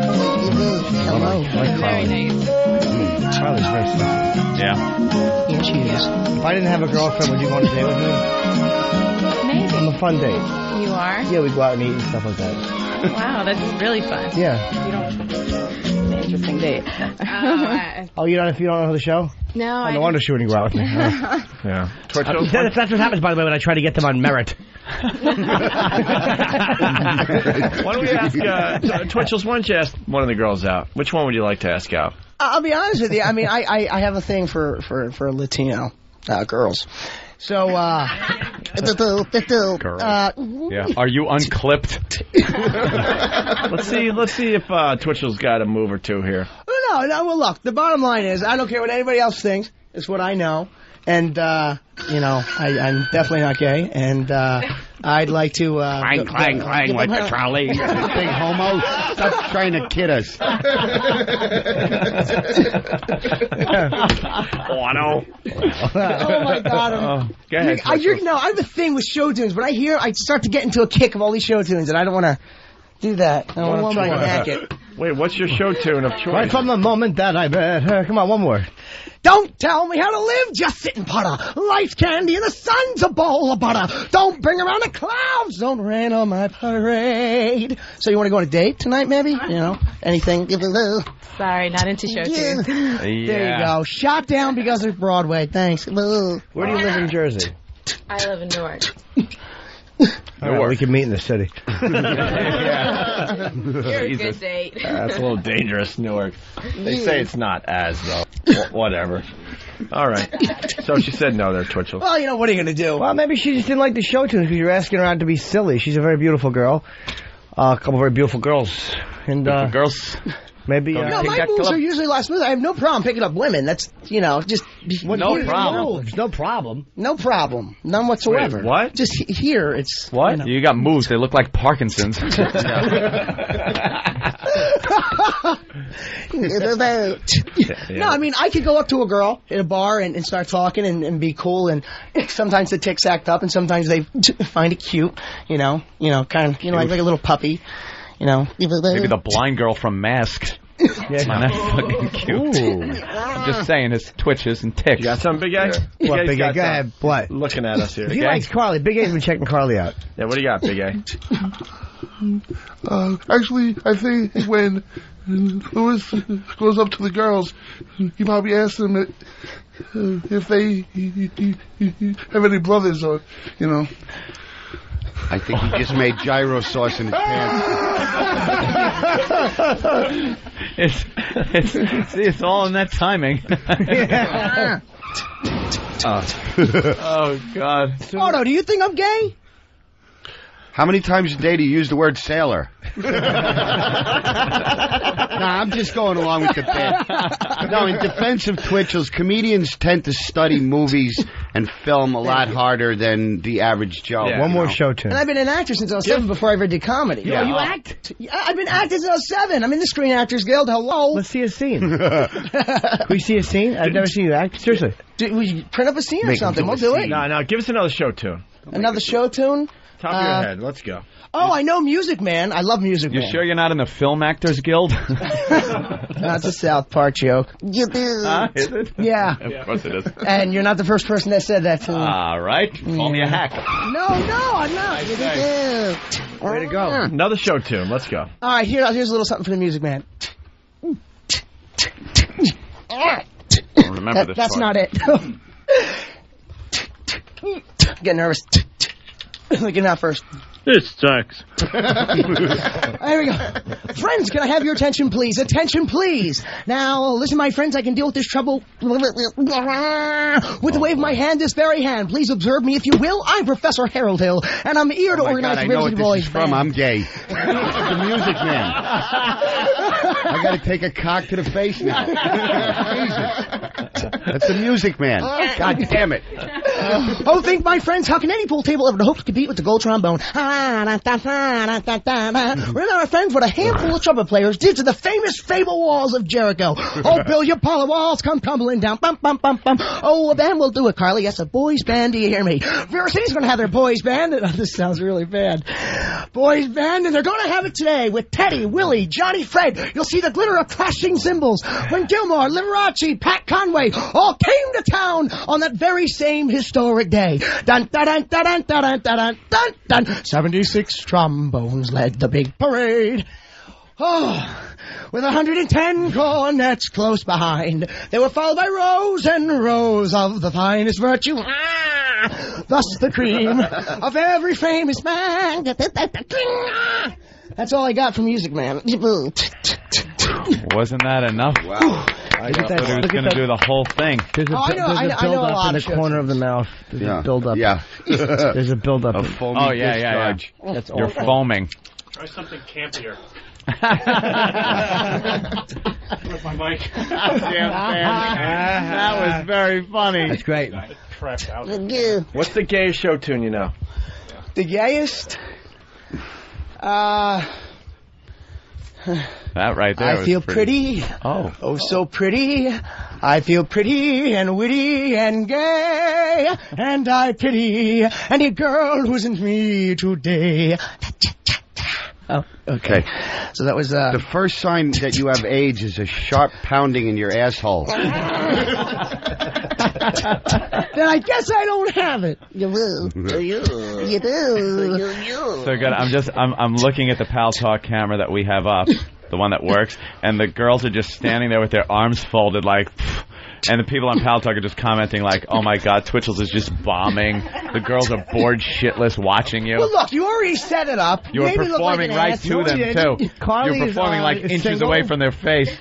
Hello. Very nice. Carly's very sexy. Yeah. Here she is. If I didn't have a girlfriend, would you go on a date with me? Maybe. On a fun date. You are? Yeah, we go out and eat and stuff like that. Wow, that's really fun. Yeah. You don't. Interesting date. Oh, you don't know the show? No. No wonder she wouldn't go out with me. Yeah. That's what happens, by the way, when I try to get them on merit. Why don't we ask Twitchell's? Why don't you ask one of the girls out? Which one would you like to ask out? I'll be honest with you. I mean, I have a thing for Latino girls. So, Yeah. Are you unclipped? Let's see if Twitchell's got a move or two here. No. Well, look. The bottom line is, I don't care what anybody else thinks. It's what I know, and I'm definitely not gay, and I'd like to. Clang with the trolley. Big homo. Stop trying to kid us. Oh my God. Go ahead. I have a thing with show tunes, but I start to get into a kick of all these show tunes, and I don't want to do that. I don't want to try and hack it. Wait, what's your show tune of choice? Right from the moment that I met her. Come on, one more. Don't tell me how to live, just sit and putter. Life's candy and the sun's a bowl of butter. Don't bring around the clouds, don't rain on my parade. So you want to go on a date tonight, maybe? Anything? Sorry, not into show tunes. There you go. Shot down because of Broadway. Thanks. Where do you live in Jersey? I live in Newark. All right, we can meet in the city. You're a good date. That's a little dangerous, Newark. They say it's not as, though. Whatever. All right. So she said no there, Twitchell. Well, what are you going to do? Well, maybe she just didn't like the show tunes because you're asking her out to be silly. She's a very beautiful girl. A couple of very beautiful girls. And girls. Maybe. No, my moves are usually less smooth. I have no problem picking up women. That's, just. No problem. No problem. No problem. None whatsoever. Wait, what? Just here, it's. What? You got moves. They look like Parkinson's. No, I mean, I could go up to a girl in a bar and start talking and be cool, and sometimes the ticks act up, and sometimes they find it cute, kind of, like a little puppy, Maybe the blind girl from Masked. Yeah, that's fucking cute. I'm just saying, it's twitches and ticks. You got something, Big A? What, Big A? Go ahead. What? Looking at us here. He likes Carly. Big A's been checking Carly out. Yeah, what do you got, Big A? Actually, I think when Louis goes up to the girls, he probably asks them if they have any brothers or, I think he just made gyro sauce in his pants. It's all in that timing. Oh, God. Otto, do you think I'm gay? How many times a day do you use the word sailor? I'm just going along with the bit. No, in defense of Twitchell's, comedians tend to study movies and film a lot harder than the average Joe. Yeah. One more show tune. And I've been an actor since I was 7 before I ever did comedy. Yeah. You act? I've been acting since I was 7. I'm in the Screen Actors Guild. Hello. Let's see a scene. Can we see a scene? I've never seen you act. Seriously. We print up a scene or something. We'll do it. No, give us another show tune. Another show tune? Top of your head. Let's go. Oh, I know Music Man. I love Music Man. You sure you're not in the Film Actors Guild? That's a South Park joke. You do. Is it? Yeah. Of course it is. And you're not the first person that said that to me. All right. Call me a hack. No, I'm not. Way to go. Another show tune. Let's go. All right, here's a little something for the Music Man. Remember this That's part. not it. Get nervous. Looking out first. This sucks. There we go. Friends, can I have your attention, please? Attention, please. Now, listen, my friends, I can deal with this trouble with the wave of my hand, this very hand. Please observe me, if you will. I'm Professor Harold Hill, and I'm here to organize God, the I know what Riveted Boys this is from. Band. I'm gay. It's the Music Man. I got to take a cock to the face now. Jesus. That's the Music Man. God damn it. Oh, think, my friends, how can any pool table ever hope to compete with the gold trombone? Remember, my friends, what a handful of trumpet players did to the famous Fable Walls of Jericho. Oh, Bill, your parlor walls come tumbling down. Bum, bum, bum, bum. Oh, a band will do it, Carly. Yes, a boys band. Do you hear me? Vera City's going to have their boys band. Oh, this sounds really bad. boys band, and they're going to have it today with Teddy, Willie, Johnny, Fred. You'll see the glitter of crashing cymbals when Gilmore, Liberace, Pat Conway all came to town on that very same historic day. Dun, dun, dun, dun, dun, dun, dun, dun, dun. 76 trombones led the big parade. Oh, with 110 cornets close behind. They were followed by rows and rows of the finest virtue. Thus the cream of every famous man. That's all I got from Music Man. Wasn't that enough? Wow. I thought he was going to do the whole thing. There's a build-up in the corner of the mouth. There's a build-up. Yeah. There's a build-up. Oh, yeah. That's You're foaming. Try something campier. With my mic. That was very funny. That's great. What's the gayest show tune you know? The gayest? That right there. I feel pretty. Oh, so pretty. I feel pretty and witty and gay. And I pity any girl who isn't me today. Oh, okay. So that was the first sign that you have AIDS is a sharp pounding in your asshole. Then I guess I don't have it. You will. You do. So good. I'm looking at the Pal Talk camera that we have up, the one that works, and the girls are just standing there with their arms folded like. And the people on Pal Talk are just commenting like, oh my God, Twitchell's is just bombing. The girls are bored shitless watching you. Well, look, you already set it up. You were performing right to them, too. You were performing like inches away from their face.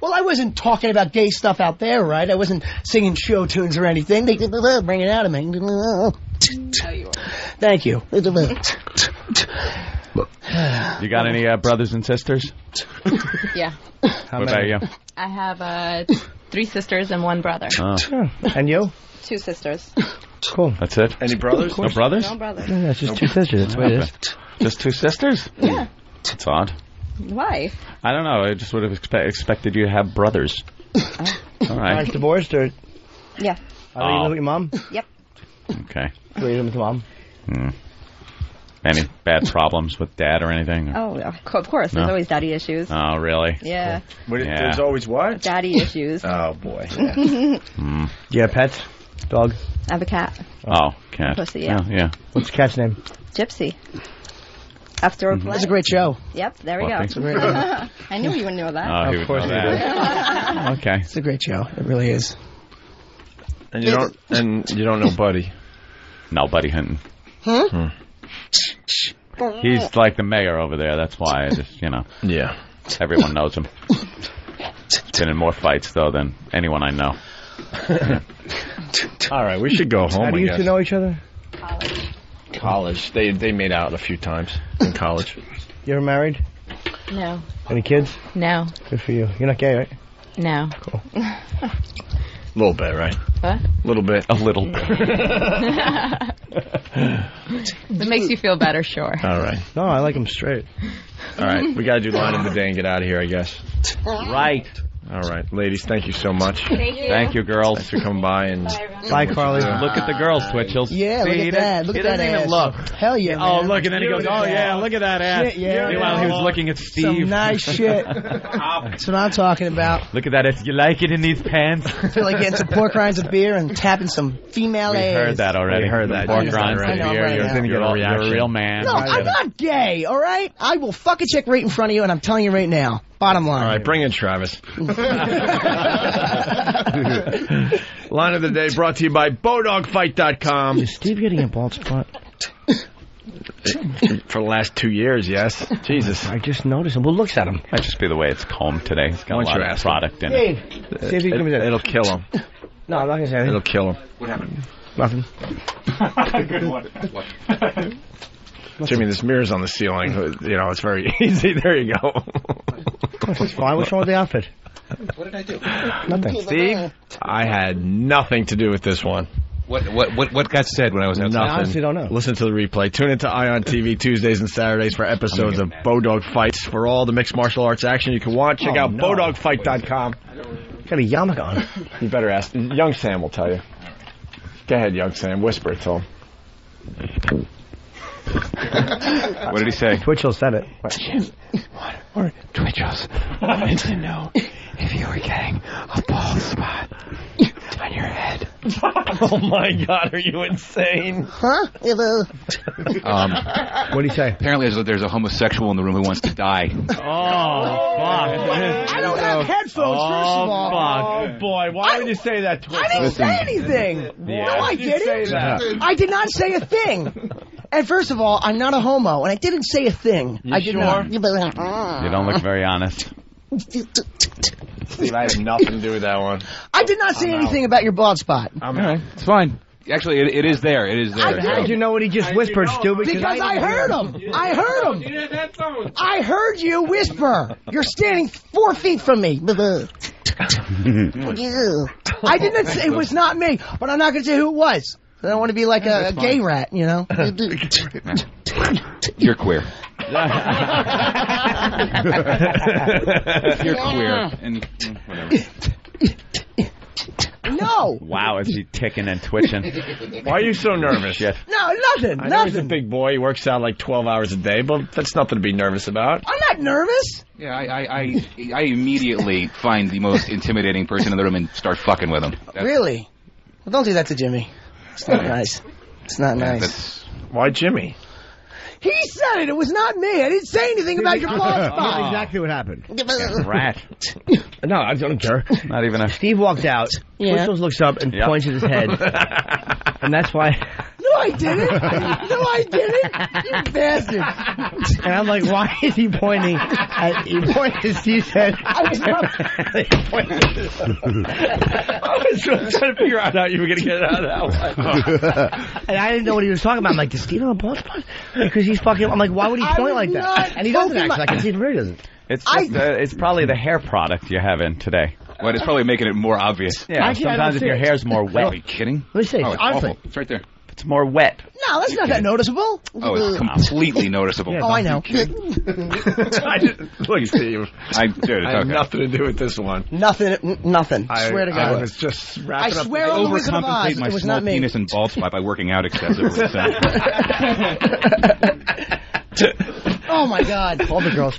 Well, I wasn't talking about gay stuff out there, right? I wasn't singing show tunes or anything. They bring it out of me. Thank you. You got any brothers and sisters? Yeah. What about you? I have 3 sisters and 1 brother. Oh. And you? 2 sisters. Cool. That's it? Any brothers? No brothers? No brothers. Yeah, it's just 2 sisters. That's what it is. Just 2 sisters? Yeah. That's odd. Why? I don't know. I just would have expected you to have brothers. All right. Guys divorced or? Yeah. Are you living with your mom? Yep. Okay. Are you living with your mom? Any bad problems with dad or anything? Oh, of course. There's always daddy issues. Oh, really? Yeah. Cool. There's always what? Daddy issues. Oh, boy. Yeah. Do you have pets? Dog? I have a cat. Oh, cat. Pussy, yeah. Yeah. What's the cat's name? Gypsy. After a play. That's a great show. Yep, there we go. It's a great show. I knew you would know that. Oh, he would know that. Okay. It's a great show. It really is. And you don't know Buddy. No, Buddy Hinton. Huh? He's like the mayor over there. That's why I just, Yeah. Everyone knows him. Been in more fights, though, than anyone I know. All right, we should go home. How do you two know each other? College. They made out a few times in college. You ever married? No. Any kids? No. Good for you. You're not gay, right? No. Cool. A little bit, right? What? A little bit. It makes you feel better, sure. All right. No, I like them straight. All right, we got to do line of the day and get out of here, I guess. Right. All right, ladies, thank you so much. Thank you, girls. Thanks for coming by. And bye, Carly. Look at the girls, Twitchell's. Yeah, look at that. Look at that He doesn't even look. Hell yeah, man. Oh, look, and then he goes, oh, yeah, look at that ass. Shit, yeah. Meanwhile, he was looking at Steve. Some nice shit. That's what I'm talking about. Look at that. You like it in these pants? I feel like getting some pork rinds of beer and tapping some female ass. We heard that already. We heard that. Pork rinds of beer. You're a real man. No, I'm not gay, all right? I will fuck a chick right in front of you, and I'm telling you right now. Bottom line. All right, bring in Travis. Line of the day brought to you by BowDogFight.com. Is Steve getting a bald spot? For the last 2 years, yes. Jesus. I just noticed him. Well, looks at him. Might just be the way it's combed today. It's got a lot of product in it. See if you can It'll kill him. No, I'm not going to say anything. It'll kill him. What happened? Nothing. Good one. Jimmy, this mirror's on the ceiling. It's very easy. There you go. It's fine. What's wrong with the outfit? What did I do? Nothing. Steve, I had nothing to do with this one. What got said when I was outside? Nothing. I honestly don't know. Listen to the replay. Tune into Ion TV Tuesdays and Saturdays for episodes of Bowdog Fights. For all the mixed martial arts action you can watch, check out BowDogFight.com. Got a yarmulke on. You better ask. Young Sam will tell you. Go ahead, Young Sam. Whisper it to him. What did he say? Twitchell said it. Jim, or Twitchell's wanted to know if you were getting a bald spot on your head. Oh my God, are you insane? Huh? What do you say? Apparently there's a homosexual in the room who wants to die. Oh, fuck. I don't have headphones, first of all. Oh, boy. Why would you say that, Twitchell? I didn't say anything. Yeah, No, I you did say didn't. that. I did not say a thing. And first of all, I'm not a homo, and I didn't say a thing. You I did sure? not. You don't look very honest. Steve, I had nothing to do with that one. I did not say anything about your bald spot. All right, it's fine. Actually, it is there. It is there. How did you know what he just whispered, stupid? Because I heard him. I heard him. I heard you whisper. You're standing 4 feet from me. I didn't say it was not me, but I'm not going to say who it was. I don't want to be like a gay rat, you know? You're queer. You're queer. And whatever. No. Wow, is he ticking and twitching? Why are you so nervous? Shit. No, nothing. I know he's a big boy. He works out like 12 hours a day, but that's nothing to be nervous about. I'm not nervous. Yeah, I immediately find the most intimidating person in the room and start fucking with him. Really? Well, don't do that to Jimmy. It's not nice. It's not nice. Why Jimmy? He said it. It was not me. I didn't say anything about your bald spot. That's exactly what happened. Rat. No, I don't care. Not even a... Steve walked out. Yeah. Twitchell looks up and points at his head. And that's why... No, I didn't. No, I didn't. You bastard. And I'm like, why is he pointing at... He pointed at Steve's head. I was trying to figure out how you were going to get out of that one. And I didn't know what he was talking about. I'm like, does Steve have a bald spot? Because he's fucking... I'm like, why would he point like that? And he doesn't actually. I can see it really doesn't. It's just, it's probably the hair product you're having today. Well, it's probably making it more obvious. Yeah, Actually, sometimes if your hair's more wet. Are you kidding? Let me see. Oh, it's Honestly. awful. It's right there. It's more wet. No, that's not that noticeable. Oh, it's completely noticeable. Oh, I know. Look, Steve. I have nothing to do with this one. Nothing. I swear to God. I was just wrapping up. I swear on the Wizard of Oz, overcompensate it my was small not me. penis and bald spot by working out excessively. So. Oh my God! Call the girls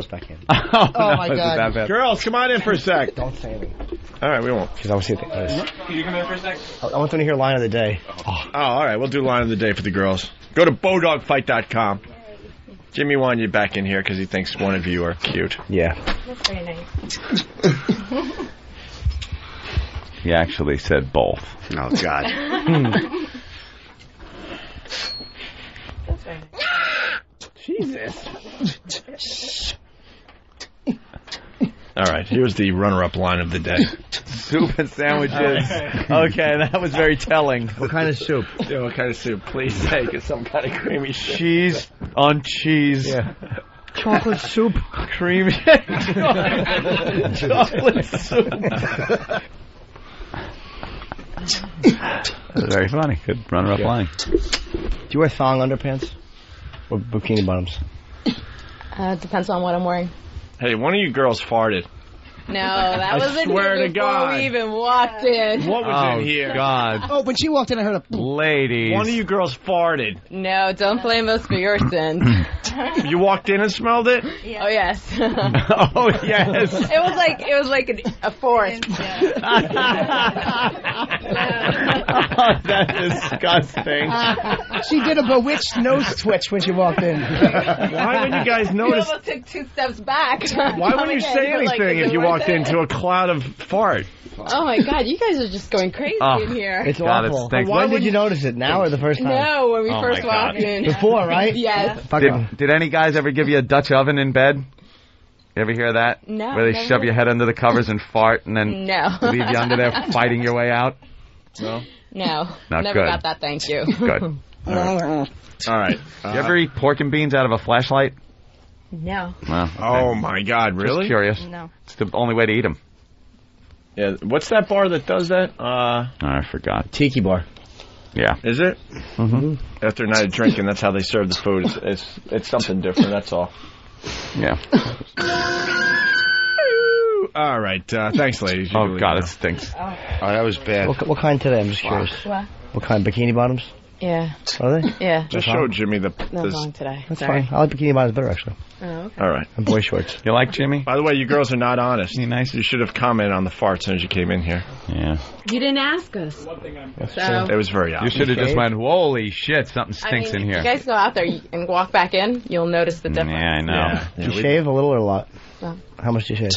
back in. Oh my God! Girls, come on in for a sec. Don't say anything. All right, we won't. Because I want to see what they Can you come in for a sec? I want them to hear line of the day. Oh, all right. We'll do line of the day for the girls. Go to BowDogFight.com. Jimmy wanted you back in here because he thinks one of you are cute. Yeah. That's very nice. He actually said both. Oh, God. That's very nice. Jesus. All right, here's the runner-up line of the day. Soup and sandwiches. Okay, that was very telling. What kind of soup? Yeah, what kind of soup? Please say, it's some kind of creamy shit. Cheese on cheese. Yeah. Chocolate soup. Creamy. Chocolate soup. That's very funny. Good runner-up line. Do you wear thong underpants? Or bikini bottoms? Depends on what I'm wearing. Hey, one of you girls farted. No, that I was in swear here to before God. we even walked in. What was in here? God. Oh, when she walked in, I heard a... Ladies. One of you girls farted. No, don't blame us for your sins. You walked in and smelled it? Yeah. Oh, yes. Oh, yes. It was like a forest. Oh, that's disgusting. She did a bewitched nose twitch when she walked in. Why would you guys You notice? almost took 2 steps back. Why wouldn't you say anything if you walked into a cloud of fart? Oh, my God. You guys are just going crazy in here. It's God, awful. it stinks. When did you notice it? Now or the first time? No, when we Oh, first my God. walked in. Before, right? Yes. Did any guys ever give you a Dutch oven in bed? You ever hear that? No. Where they shove your head under the covers and fart and then No. leave you under there fighting your way out? No? No. Not Never good. got that, thank you. Good. All right. You ever eat pork and beans out of a flashlight? No. Well, Oh, my God, really? just curious. No. It's the only way to eat them. Yeah, what's that bar that does that? I forgot. Tiki bar. Yeah. Is it? Mm-hmm. After a night of drinking, that's how they serve the food. It's something different, that's all. Yeah. All right, thanks, ladies. You Oh, really God, know. it stinks. Oh, that was bad. What kind today? I'm just curious. What? What kind? Bikini bottoms? Yeah. Are they? Yeah. Just show Jimmy the... No song today. That's Sorry. fine. I like bikini bottoms better, actually. Oh, okay. All right. And boy shorts. You like Jimmy? By the way, you girls are not honest. You nice? You should have commented on the fart as soon as you came in here. Yeah. You didn't ask us. So, It was very You obvious. should have just went, holy shit, something stinks in here. If you guys go out there and walk back in, you'll notice the difference. Yeah, I know. Do you shave a little or a lot? Well. How much do you shave?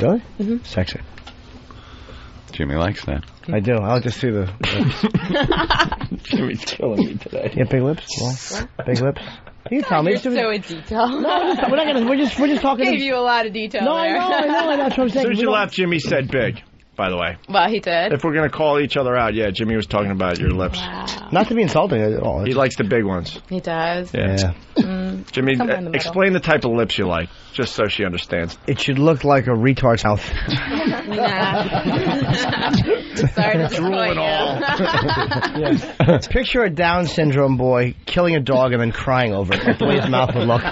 Really? Mm-hmm. Sexy. Jimmy likes that. I do. I like to see the lips. Jimmy's killing me today. You have big lips? Well, big lips? You tell me. You're so in detail. No, we're not gonna. We're just talking. Gave you a lot of detail No, there. I know. That's what I'm As saying. soon as you left, Jimmy said big, by the way. Well, he did. If we're going to call each other out, yeah, Jimmy was talking about your lips. Wow. Not to be insulting at all. He likes the big ones. He does. Yeah. Jimmy, Somewhere in the middle. explain the type of lips you like, just so she understands. It should look like a retard's mouth. Sorry to disappoint you. Picture a Down syndrome boy killing a dog and then crying over it, like the way his mouth would look.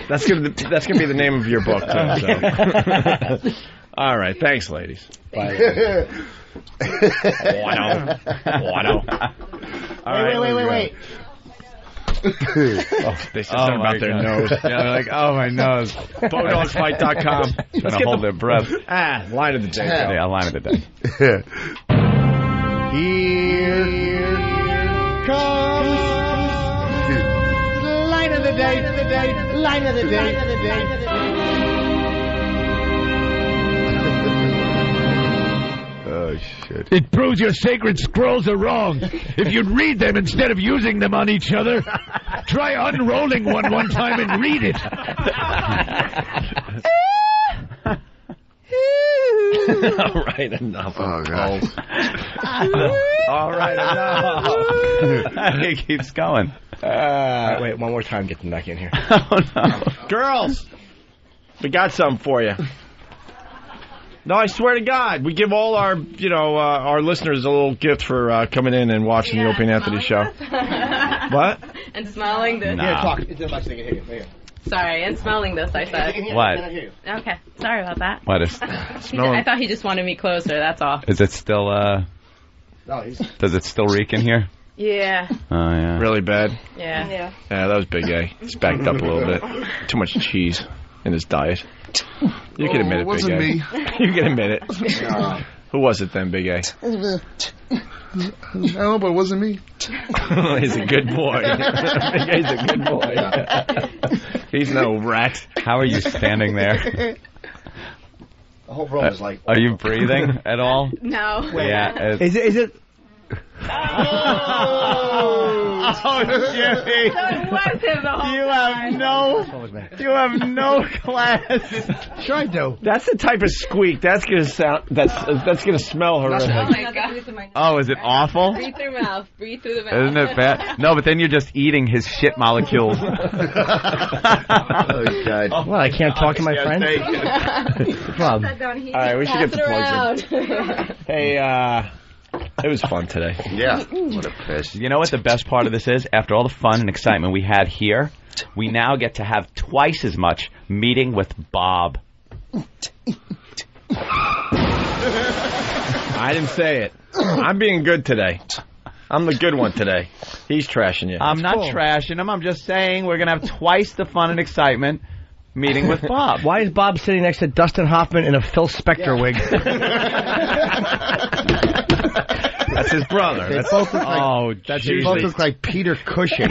That's gonna be the name of your book, too. So. All right, thanks, ladies. Bye. Wano. All right, Wait. They said something about their nose. Yeah, they're like, oh, my nose. BowDogsFight.com. Trying to hold their breath. Line of the day. Yeah, line of the day. Here comes line of the day. Line of the day. Oh, shit. It proves your sacred scrolls are wrong. If you'd read them instead of using them on each other, try unrolling one time and read it. All right, enough. Oh, God. All right, enough. He keeps going. Wait, one more time. Get them back in here. Oh, no. Girls, we got something for you. No, I swear to God, we give all our, our listeners a little gift for coming in and watching the Opie and Anthony show. What? And smelling this. No. Yeah, talk. It's in my thing. Here. Sorry, and smelling this, I said. What? Okay, sorry about that. What is? I thought he just wanted me closer, that's all. Is it still, does it still reek in here? Yeah. Oh, yeah. Really bad? Yeah. Yeah, that was Big A. He's backed up a little bit. Too much cheese in his diet. You can admit it, Big A. It wasn't me. You can admit it. Who was it then, Big A? I don't know, but it wasn't me. He's a good boy. Big A's a good boy. He's no rat. How are you standing there? The whole room is like. Are you breathing at all? No. Yeah. Is it? Oh, Jimmy! That was him the whole You have no class. Sure I do. That's the type of squeak. That's gonna sound. That's gonna smell horrific. Oh my God. Oh, is it awful? Breathe through mouth. Breathe through the mouth. Isn't it bad? No, but then you're just eating his shit molecules. Oh, God. Well, I can't talk to my friends. Problem. All right, we should get the plugs in. Hey, it was fun today. Yeah. What a piss. You know what the best part of this is? After all the fun and excitement we had here, we now get to have twice as much meeting with Bob. I didn't say it. I'm being good today. I'm the good one today. He's trashing you. I'm not trashing him. I'm just saying we're going to have twice the fun and excitement meeting with Bob. Why is Bob sitting next to Dustin Hoffman in a Phil Spector wig? That's his brother. They both look like, that's they usually both look like Peter Cushing.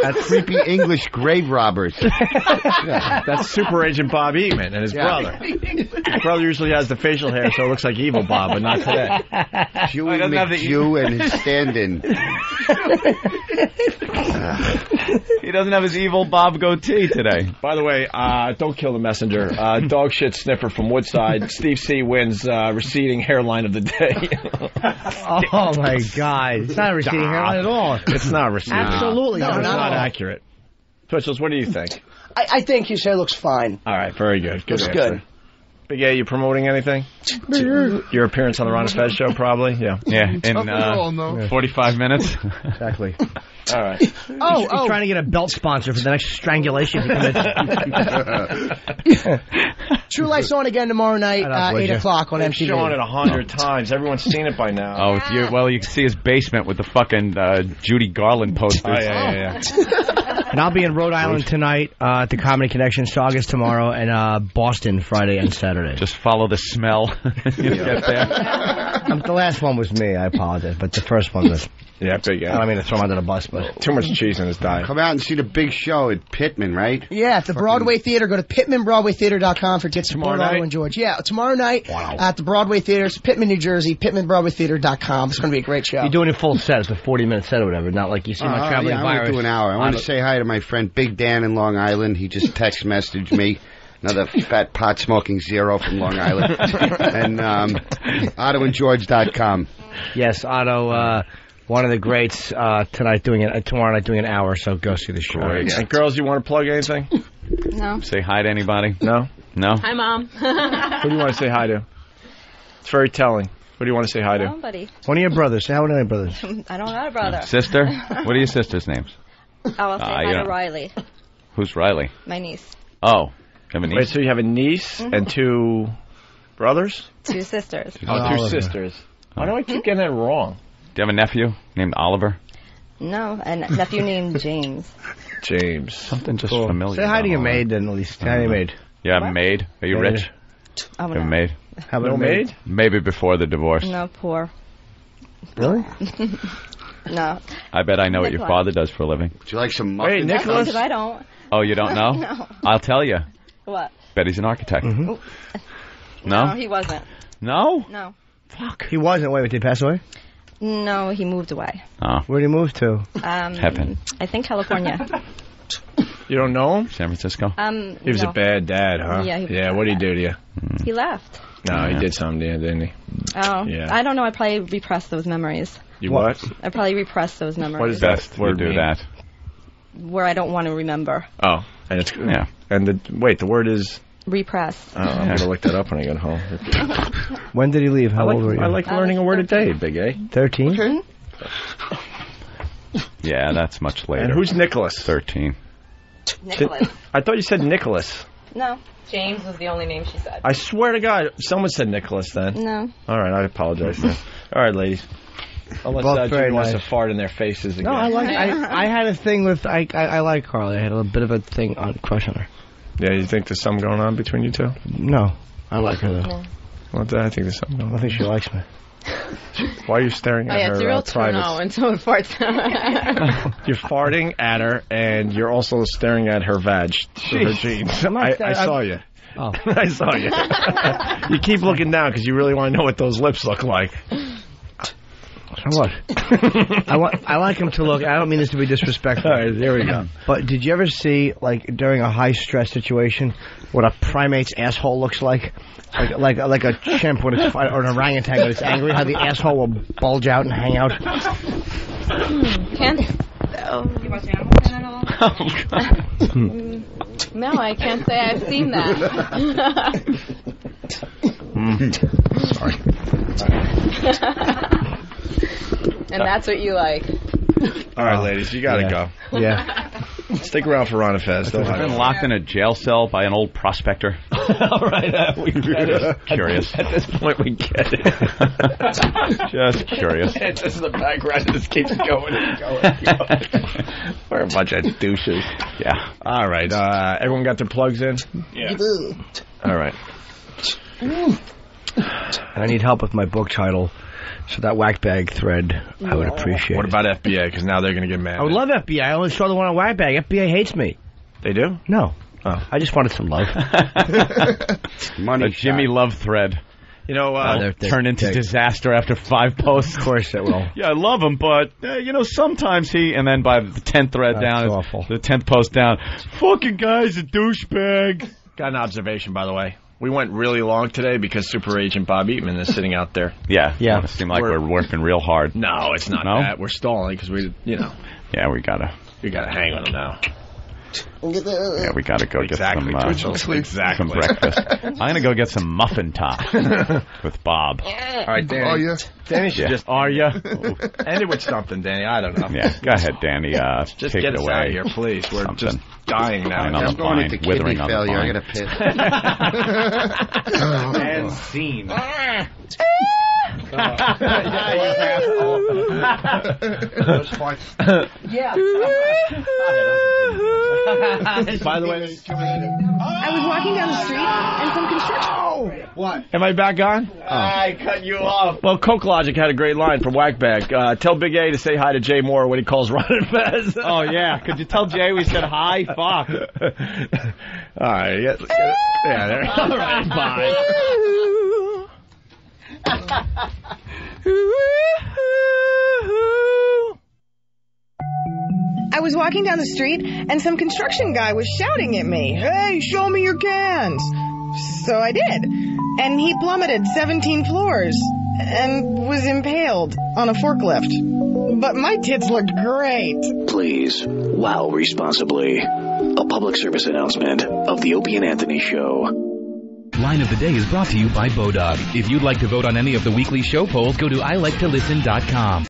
That creepy English grave robbers. Yeah, that's Super Agent Bob Eatman and his brother. His brother usually has the facial hair, so it looks like evil Bob, but not today. Dewey McJew and his stand-in. He doesn't have his evil Bob goatee today. By the way, don't kill the messenger. Dog shit sniffer from Woodside. Steve C. wins receding hairline of the day. Oh, my God. It's not a receding hairline at all. It's not receding. Absolutely No, it's not. not accurate. Twitchels, what do you think? I think his hair looks fine. All right, very good. Good Looks answer. good. Big A, you promoting anything? Your appearance on the Ron and Fez show, probably? Yeah. Yeah, in no. 45 minutes. Exactly. All right. He's trying to get a belt sponsor for the next strangulation. True Life's on again tomorrow night, 8 o'clock on They've MTV. shown it 100 times. Everyone's seen it by now. Oh, you can see his basement with the fucking Judy Garland posters. Oh, yeah. And I'll be in Rhode Island tonight at the Comedy Connection, Saugus tomorrow, and Boston Friday and Saturday. Just follow the smell. You get there. The last one was me. I apologize, but the first one was. Yeah, big. I don't mean to throw him under the bus, but too much cheese in his diet. Come out and see the big show at Pittman, right? Yeah, at the Broadway Theater. Go to PittmanBroadwayTheater.com for tickets Tomorrow for night? and George. Yeah, tomorrow night at the Broadway Theater. It's Pittman, New Jersey. PittmanBroadwayTheater.com. It's going to be a great show. You're doing a full set. It's a 40-minute set or whatever. Not like you see my traveling I virus. want to do an hour. I want to say hi to my friend Big Dan in Long Island. He just text messaged me. Another fat pot-smoking zero from Long Island. And OttoandGeorge.com. Yes, Otto, one of the greats tomorrow night doing an hour, so go see the show. Great. And girls, you want to plug anything? No. Say hi to anybody? No? No? Hi, Mom. Who do you want to say hi to? It's very telling. Who do you want to say hi to? Nobody. One of your brothers. Say hi to your brothers. I don't got a brother. Sister? What are your sisters' names? I'll say hi to Riley, Who's Riley? my niece. Oh. You have a niece? Wait, so you have a niece and two brothers? 2 sisters. Oh, two sisters. Why do I keep getting that wrong? Do you have a nephew named Oliver? No, a nephew named James. James. Something just Cool. familiar. Say hi to your maid then, at least. Say hi to your maid. You have a maid? Are you rich? Oh, You have a no. maid? How about No a maid? maid? Maybe before the divorce. No, poor. Really? No. I bet I know what your Nicholas. father does for a living. Would you like some Wait, muffins? Nicholas? Because I don't. Oh, you don't know? No. I'll tell you. What? Bet he's an architect. No, he wasn't. No? No. Fuck. He wasn't. Wait, did he pass away? No, he moved away. Oh. Where'd he move to? Heaven. I think California. You don't know him? San Francisco? He was no. a bad dad, huh? Yeah, he was Yeah, what did he do to you? He left. No, he did something to you, didn't he? Oh. Yeah. I don't know. I probably repressed those memories. You what? I probably repressed those memories. What is Best that word you do mean? that. Where I don't want to remember. Oh, and it's Yeah. And the word is. Repress. Oh, I'm gonna look that up when I get home. When did he leave? How old were you? I like learning a word a day, Big A. 13? Okay. Yeah, that's much later. And who's Nicholas? 13. Nicholas. I thought you said Nicholas. No. James was the only name she said. I swear to God, someone said Nicholas then. No. All right, I apologize then. All right, ladies. Unless Both very Judy wants nice. to fart in their faces again. No, I had a thing with I like Carly. I had a bit of a thing on crush on her. Yeah, you think there's something going on between you two? No, I like her though. No. Well, I think there's something going I on. think she likes me. Why are you staring Oh, at yeah, her it's a real turn privates? on when someone farts. You're farting at her, and you're also staring at her vag through her jeans. I saw you. Oh. I saw you. You keep looking down because you really want to know what those lips look like. What? I like him to look. I don't mean this to be disrespectful. All right, there we go. But did you ever see, like, during a high stress situation, what a primate's asshole looks like? Like a chimp when it's, or an orangutan when it's angry, how the asshole will bulge out and hang out. Can't. Oh. You watch Animal Planet at all? Oh, God. No, I can't say I've seen that. Sorry. And that's what you like. All right, ladies, you gotta go. Yeah. Stick around for Ron and Fez. I've been locked in a jail cell by an old prospector. All right, we get it. Curious. At this point, we get it. Just curious. It's just in the background. It just keeps going and going and going. We're a bunch of douches. Yeah. All right. Everyone got their plugs in? Yeah. All right. And I need help with my book title. So that whack bag thread, I would appreciate. What about FBA? Because now they're going to get mad. I would love FBI. I only saw the one on whack bag. FBI hates me. They do? No. Oh. I just wanted some love. Money. A Jimmy Love thread. You know, turn into disaster after 5 posts. Of course it will. Yeah, I love him, but, sometimes he... And then by the 10th thread down, awful. the 10th post down, fucking guy's a douchebag. got an observation, by the way. We went really long today because Super Agent Bob Eatman is sitting out there. Yeah. It seems like we're working real hard. No, it's not that. We're stalling because we, Yeah, we gotta hang with him now. Yeah, we got to go get some breakfast. I'm going to go get some muffin top with Bob. All right, Danny. Are you? Danny should just... Are you? End it with something, Danny. I don't know. Yeah, go ahead, Danny. Just take get it us away. out of here, please. We're just dying now. I'm going into kidney failure. I got to piss. And scene. Yeah. By the way, I was walking down the street and some construction. What? Am I back on? I cut you off. Well, Coke Logic had a great line from Whackbag. Tell Big A to say hi to Jay Moore when he calls Ron and Fez. Oh, yeah. Could you tell Jay we said hi? Fuck. All right. Yeah, there. All right, bye. I was walking down the street and some construction guy was shouting at me, "Hey, show me your cans." So I did. And he plummeted 17 floors and was impaled on a forklift. But my tits looked great. Please, wow responsibly. A public service announcement of the Opie and Anthony Show. Line of the Day is brought to you by Bodog. If you'd like to vote on any of the weekly show polls, go to iliketolisten.com.